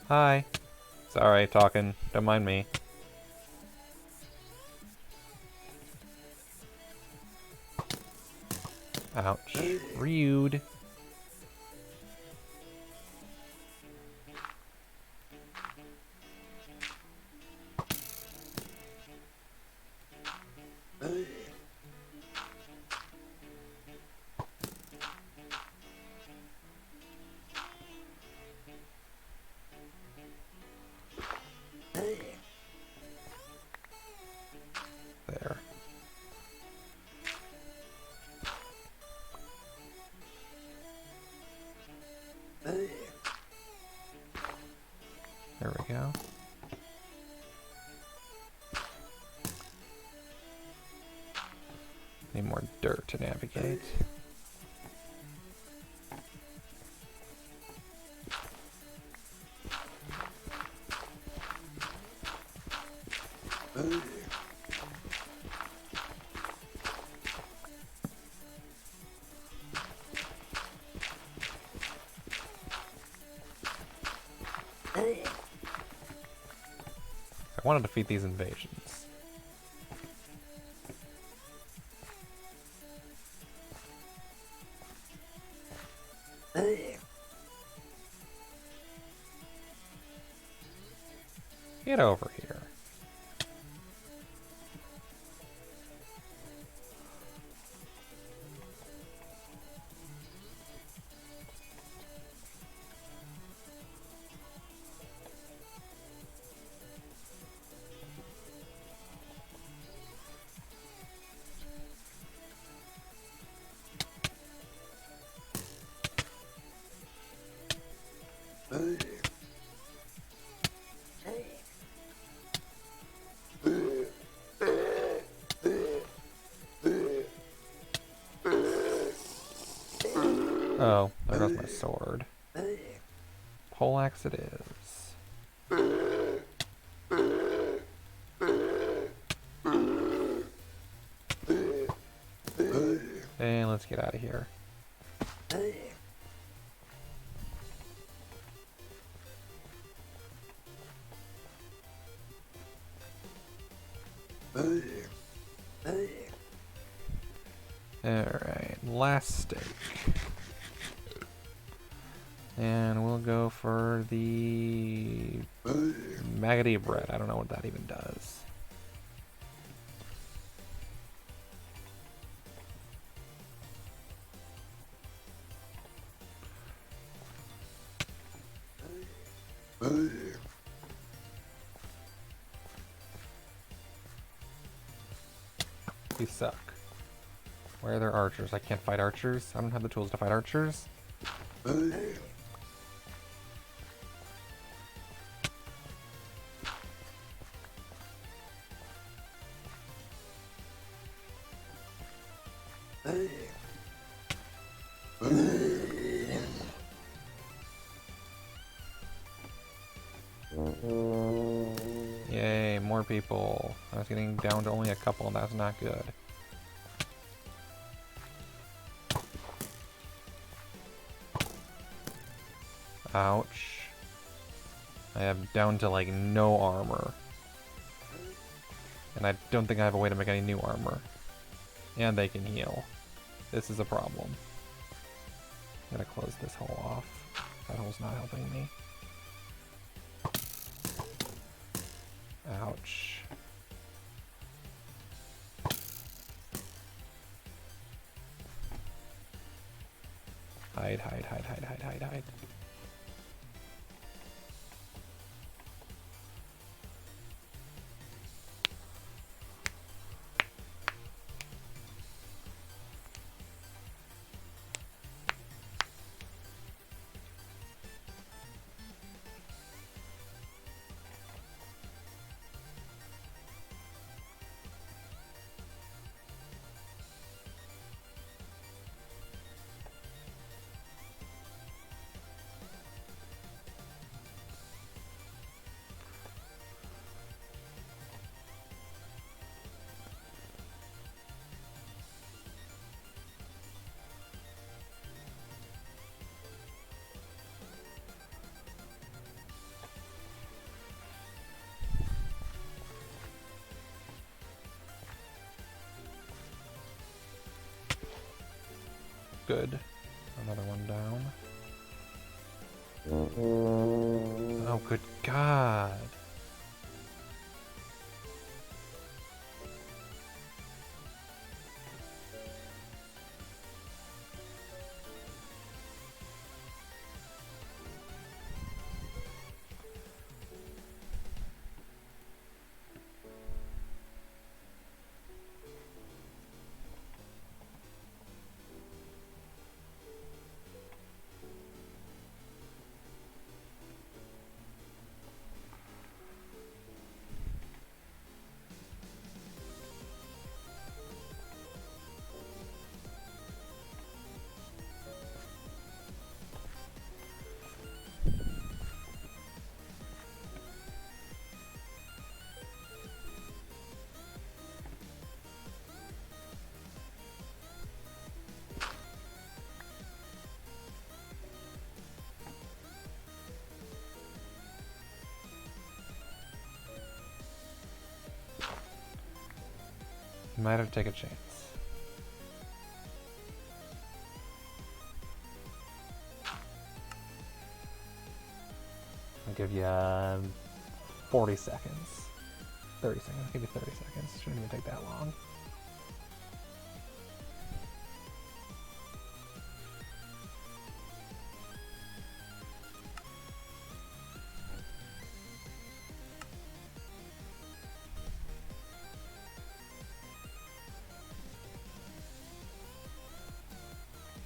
Hi. Sorry, talking. Don't mind me. Ouch. Rude. There. There we go. Need more dirt to navigate. I want to defeat these invasions. Get over here. Oh, there goes my sword. Poleaxe it is. And let's get out of here. Alright, last stake. And we'll go for the maggoty bread. I don't know what that even does. suck. Where are their archers? I can't fight archers. I don't have the tools to fight archers. Yay, more people. I was getting down to only a couple, and that's not good. Ouch. I have down to like no armor. And I don't think I have a way to make any new armor. And they can heal. This is a problem. I'm gonna close this hole off. That hole's not helping me. Ouch. Hide, hide, hide, hide, hide, hide, hide. Good. Another one down. Oh, good God. Might have to take a chance. I'll give you 40 seconds. 30 seconds. I'll give you 30 seconds. Shouldn't even take that long.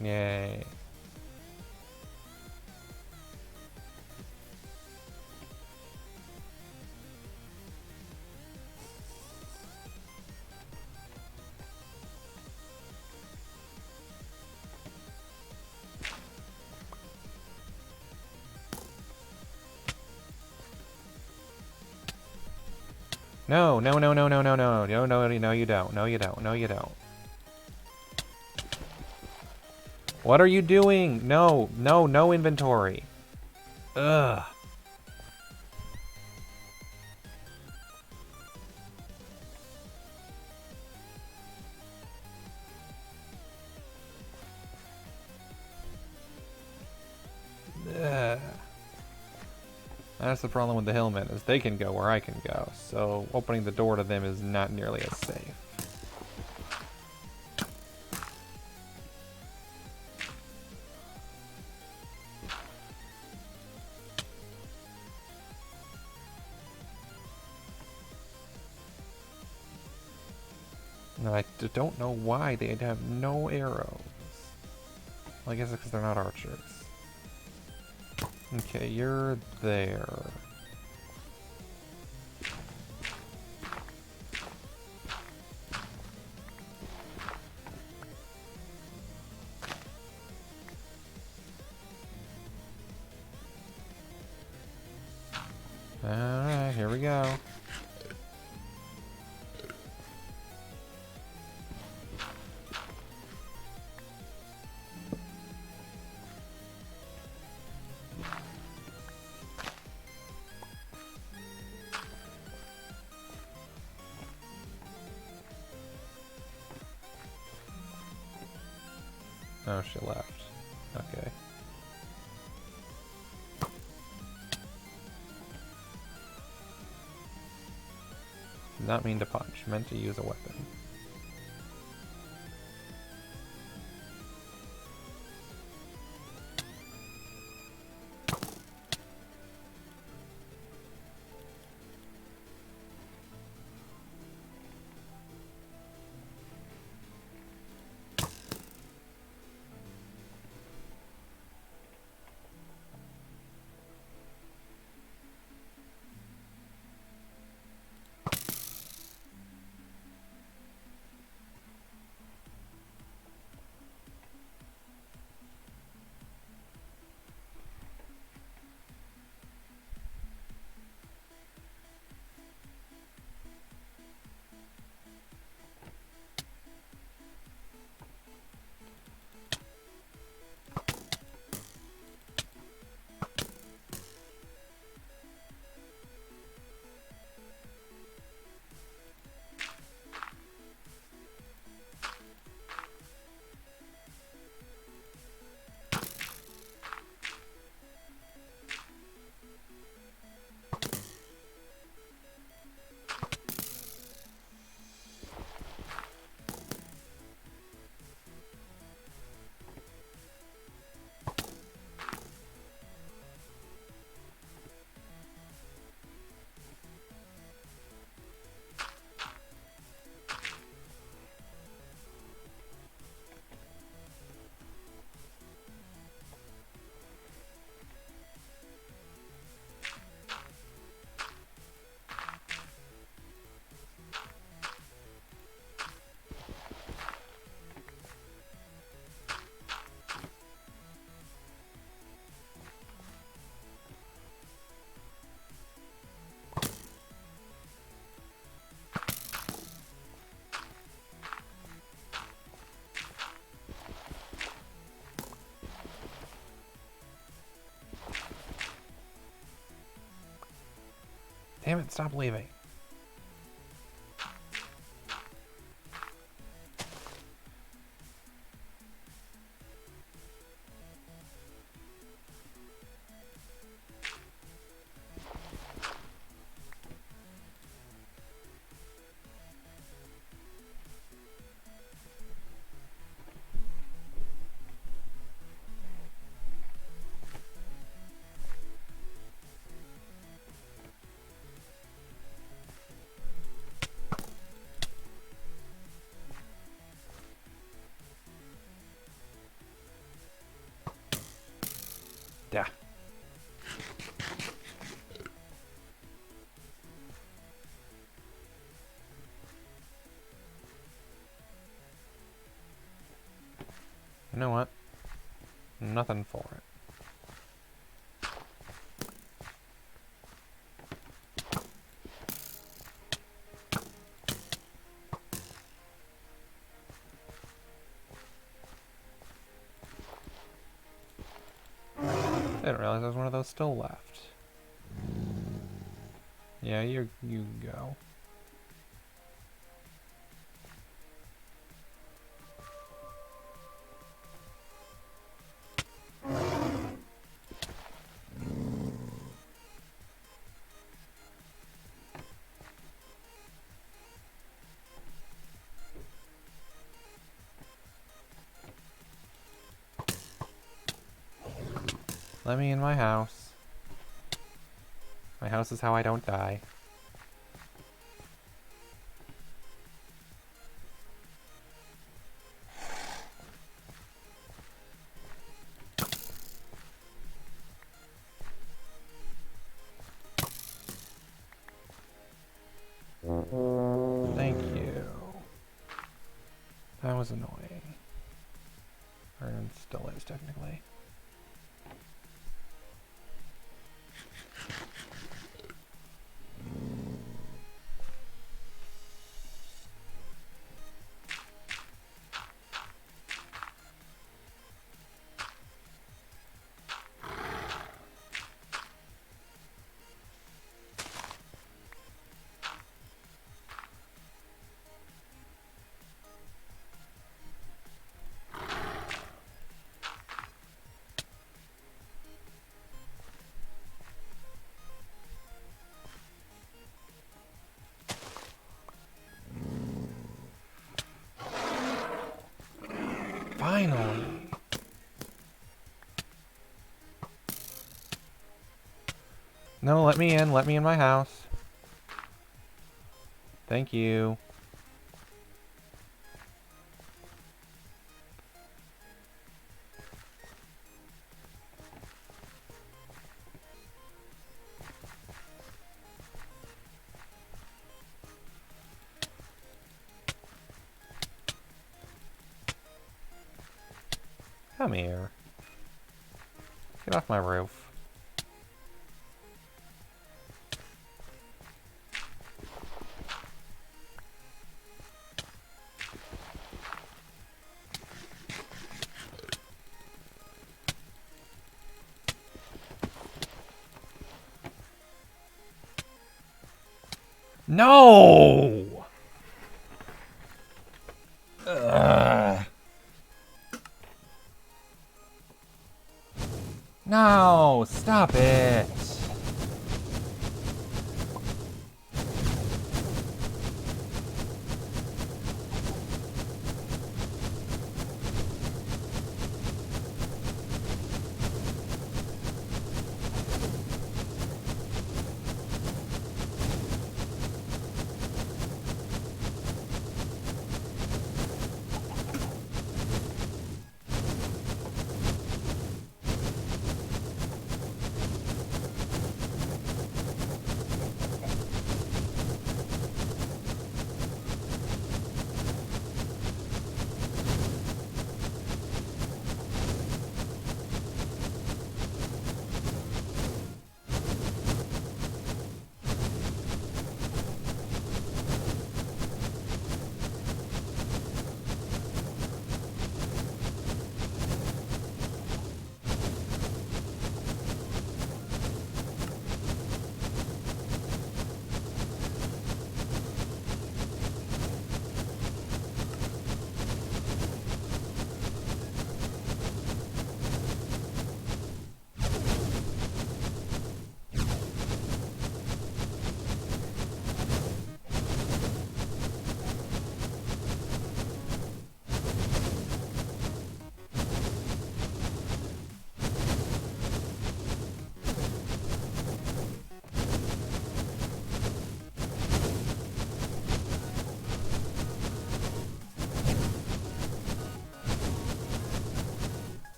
Yay. No, no, no, no, no, no, no, no, no, no, you don't. No, you don't. No, you don't. What are you doing? No, no, no inventory. Ugh. Ugh. That's the problem with the Hillmen, is they can go where I can go, so opening the door to them is not nearly as safe. And don't know why they have no arrows. Well, I guess it's because they're not archers. Okay, you're there. Alright, here we go. Oh, she left. Okay. Did not mean to punch, meant to use a weapon. Damn it, stop leaving. Yeah. You know what? Nothing for it. I didn't realize there was one of those still left. Yeah, you go. Let me in my house. My house is how I don't die. was annoying. Or it still is, technically. Finally! No, let me in. Let me in my house. Thank you. Come here. Get off my roof. No! Ugh. No, stop it.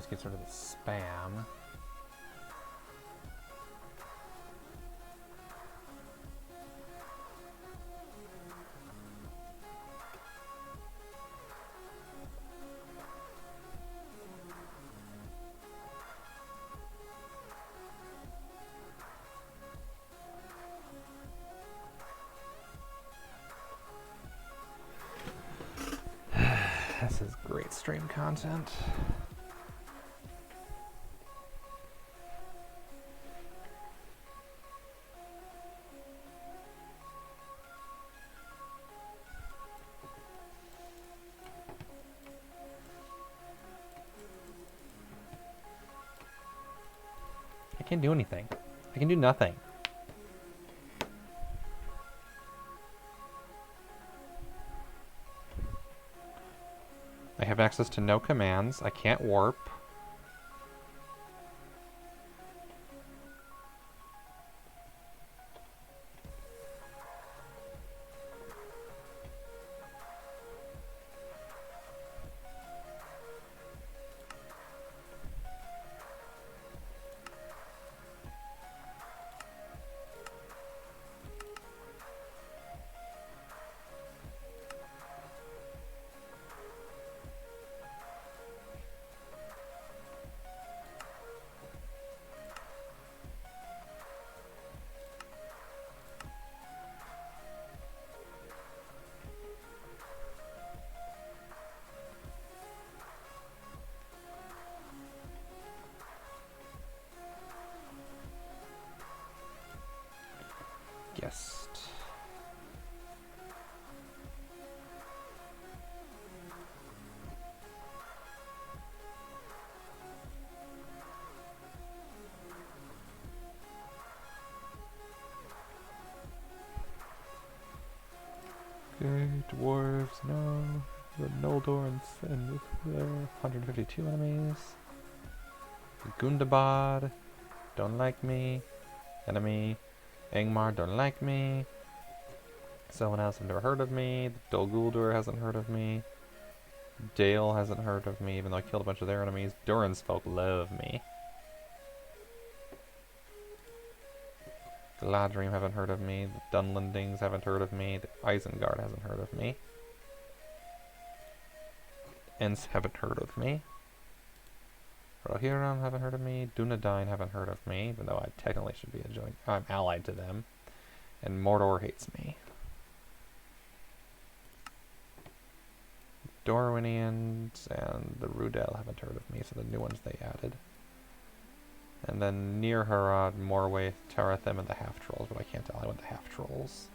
least gets rid of the spam. This is great stream content. I can't do anything. I can do nothing. I have access to no commands. I can't warp. Guest. Okay, dwarves, no. The Noldor and there. 152 enemies. Gundabad, don't like me. Enemy. Angmar don't like me. Someone else have never heard of me. Dol Guldur hasn't heard of me. Dale hasn't heard of me, even though I killed a bunch of their enemies. Durin's folk love me. The Ladrim haven't heard of me. The Dunlendings haven't heard of me. The Isengard hasn't heard of me. Ents haven't heard of me. Rohirrim haven't heard of me. Dunedain haven't heard of me, even though I technically should be a joint. I'm allied to them. And Mordor hates me. Dorwinians and the Rudel haven't heard of me, so the new ones they added. And then near Harad, Morwaith, Tarathim, and the Half-Trolls, but I can't ally with the Half-Trolls.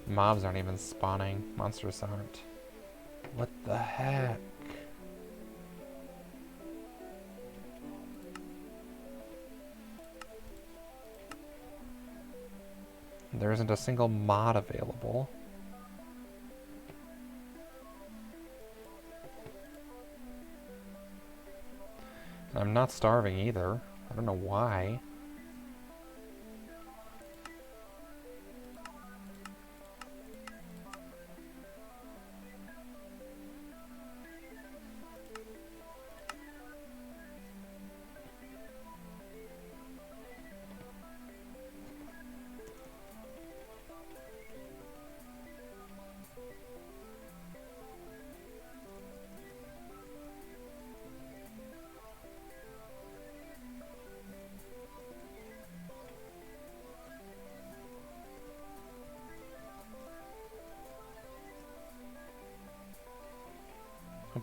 Mobs aren't even spawning. Monsters aren't. What the heck? There isn't a single mod available. And I'm not starving either. I don't know why.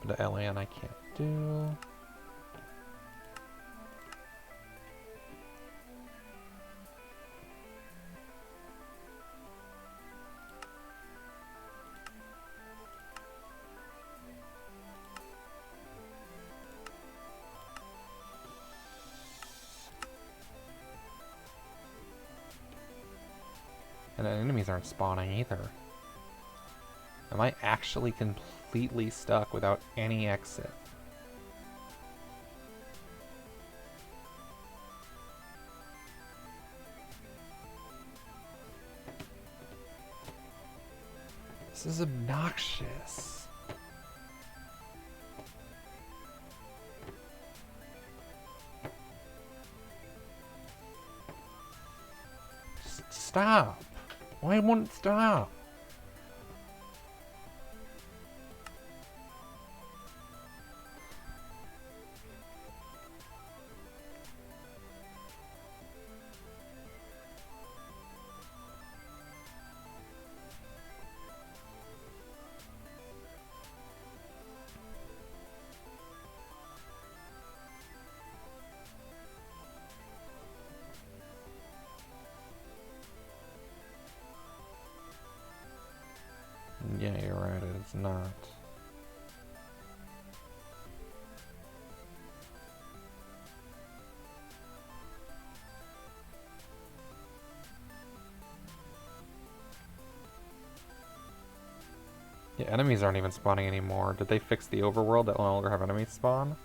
Jump into LAN I can't do. And the enemies aren't spawning either. Am I actually completely stuck without any exit? This is obnoxious. Just stop. Why won't it stop? Yeah, you're right, it's not. Yeah, enemies aren't even spawning anymore. Did they fix the overworld that no longer have enemies spawn?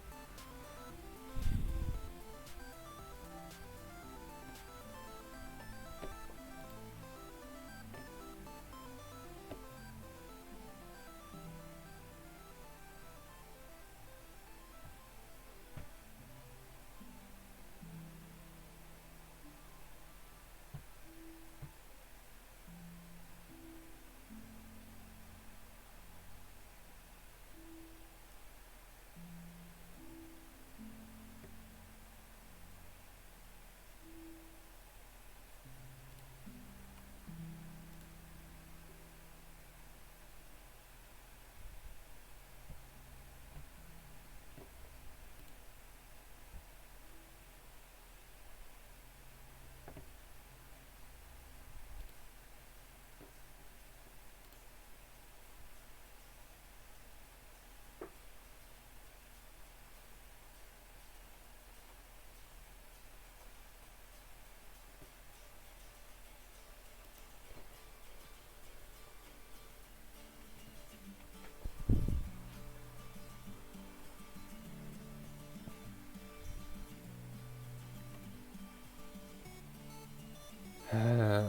How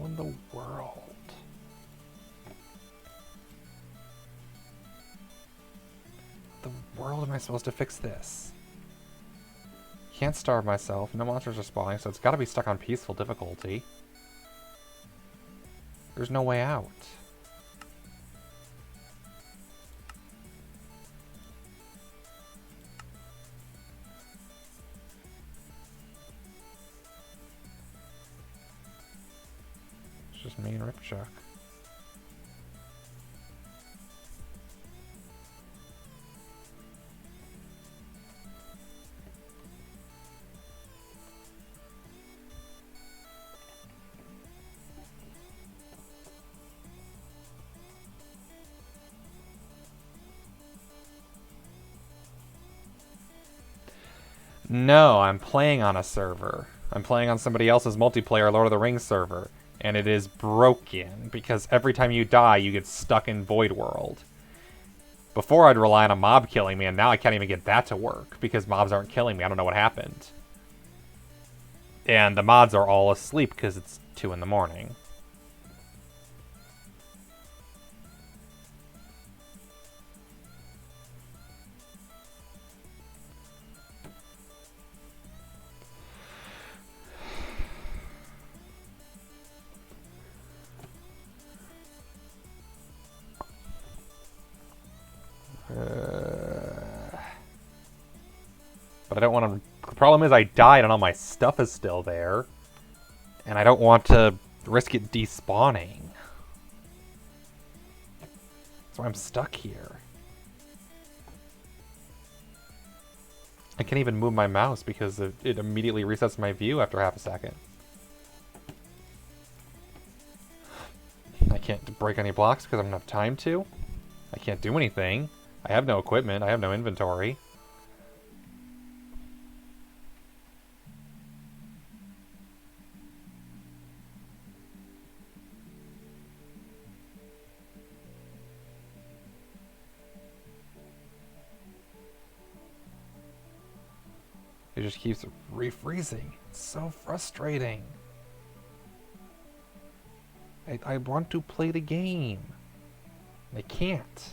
in the world? The world am I supposed to fix this? Can't starve myself, no monsters are spawning, so it's gotta be stuck on peaceful difficulty. There's no way out. It's just me and Ripchuck. No, I'm playing on a server. I'm playing on somebody else's multiplayer Lord of the Rings server. And it is broken, because every time you die, you get stuck in Void World. Before I'd rely on a mob killing me, and now I can't even get that to work, because mobs aren't killing me. I don't know what happened. And the mods are all asleep, because it's 2 in the morning. But I don't want to... The problem is I died and all my stuff is still there. And I don't want to risk it despawning. That's why I'm stuck here. I can't even move my mouse because it immediately resets my view after half a second. I can't break any blocks because I don't have time to. I can't do anything. I have no equipment. I have no inventory. It just keeps refreezing. It's so frustrating. I want to play the game. I can't.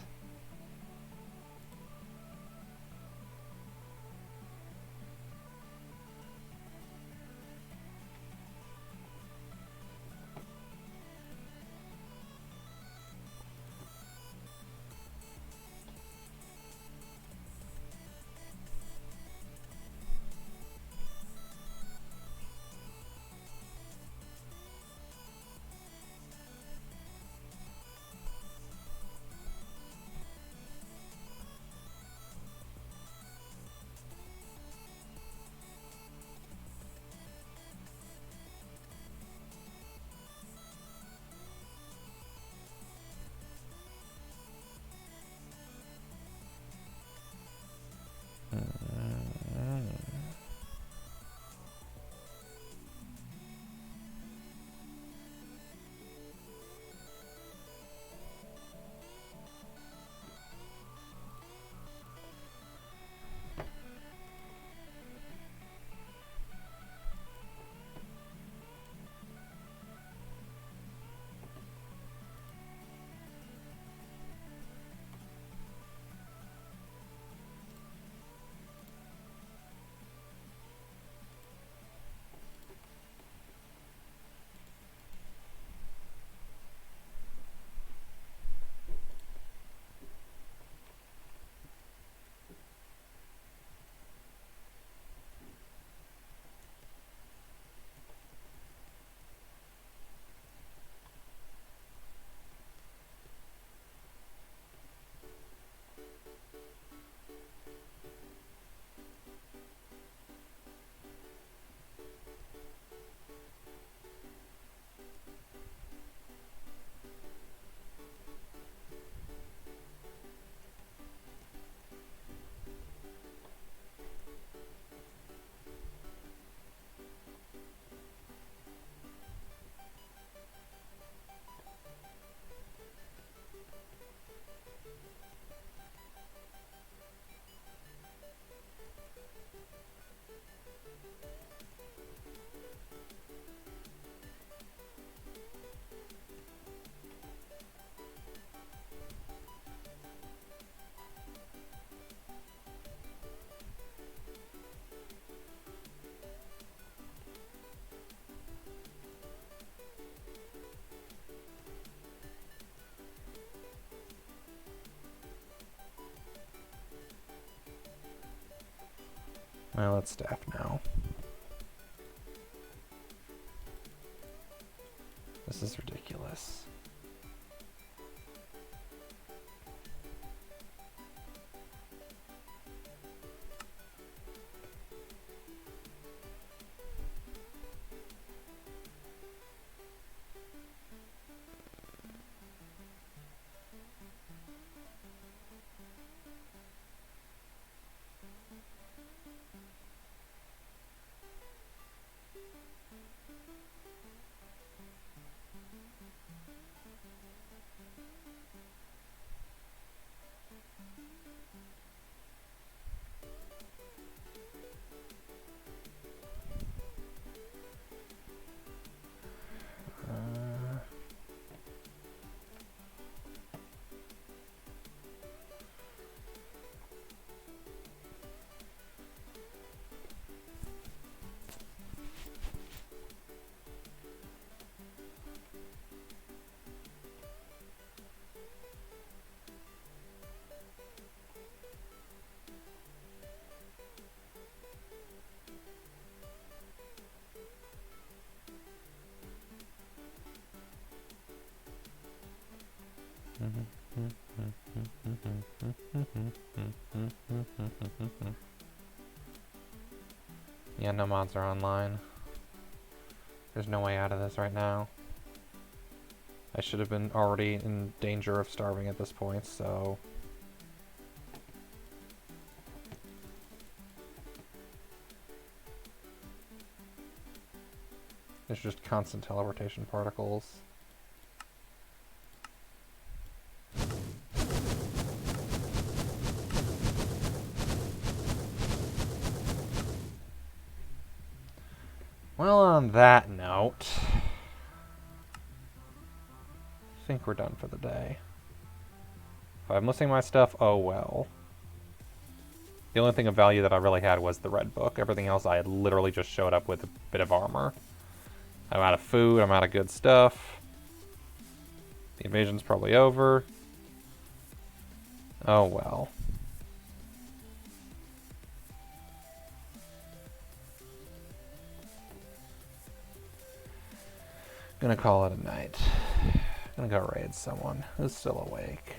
Well, it's staff now. This is ridiculous. Yeah, no mods are online. There's no way out of this right now. I should have been already in danger of starving at this point, so... There's just constant teleportation particles. Well, on that note, I think we're done for the day. If I'm missing my stuff, oh well. The only thing of value that I really had was the red book. Everything else I had literally just showed up with a bit of armor. I'm out of food, I'm out of good stuff. The invasion's probably over. Oh well. Gonna call it a night. Gonna go raid someone who's still awake.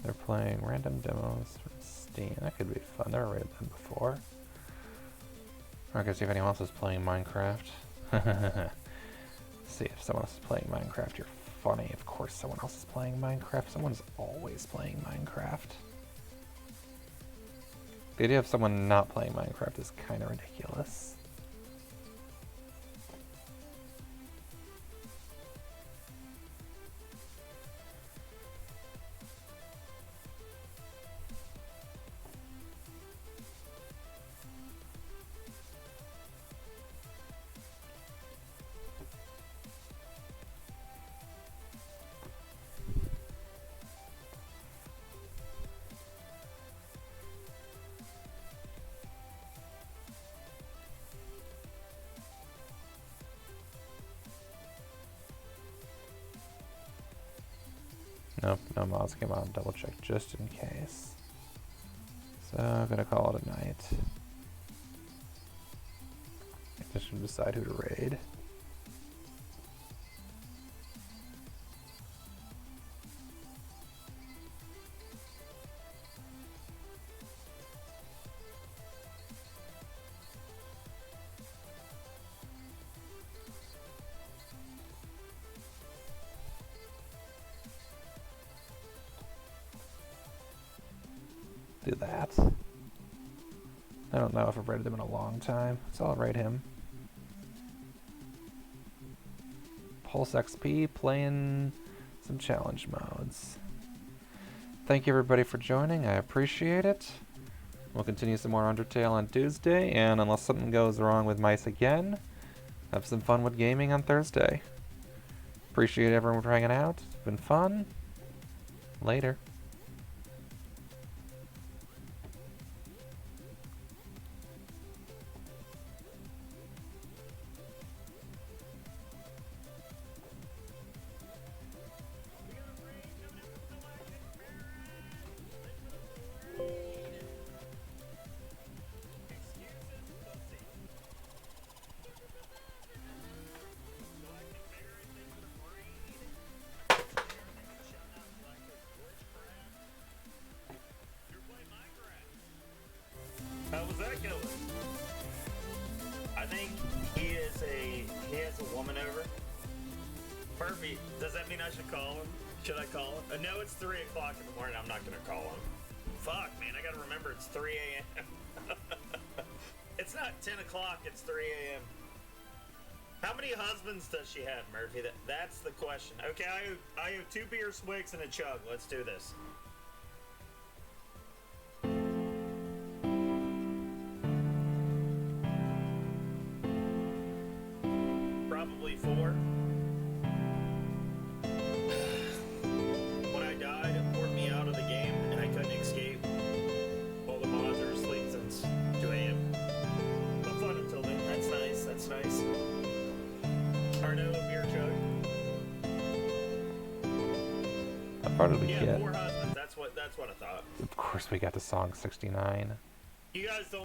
They're playing random demos from Steam. That could be fun. Never raided them before. I guess if anyone else is playing Minecraft. See if someone else is playing Minecraft. You're funny. Of course someone else is playing Minecraft. Someone's always playing Minecraft. The idea of someone not playing Minecraft is kind of ridiculous. Nope, no mods came out. Double check just in case. So I'm gonna call it a night. Just to decide who to raid. Do that. I don't know if I've raided him in a long time, so I'll raid him. Pulse XP, playing some challenge modes. Thank you everybody for joining, I appreciate it. We'll continue some more Undertale on Tuesday, and unless something goes wrong with mice again, have some fun with gaming on Thursday. Appreciate everyone for hanging out, it's been fun. Later. How was that going? I think he has a woman over. Murphy, does that mean I should call him? Should I call him? No, it's 3 o'clock in the morning. I'm not gonna call him. Fuck, man, I gotta remember it's 3 a.m. It's not 10 o'clock, it's 3 a.m. How many husbands does she have, Murphy? That's the question. Okay, I owe 2 beer swigs and a chug. Let's do this. Probably 4. When I died, it poured me out of the game and I couldn't escape. All the mods are asleep since 2 a.m. But fun until then. That's nice. That's nice. Arno, beer chug. How far did we Yeah, get? 4 husbands. That's what I thought. Of course we got to song 69. You guys don't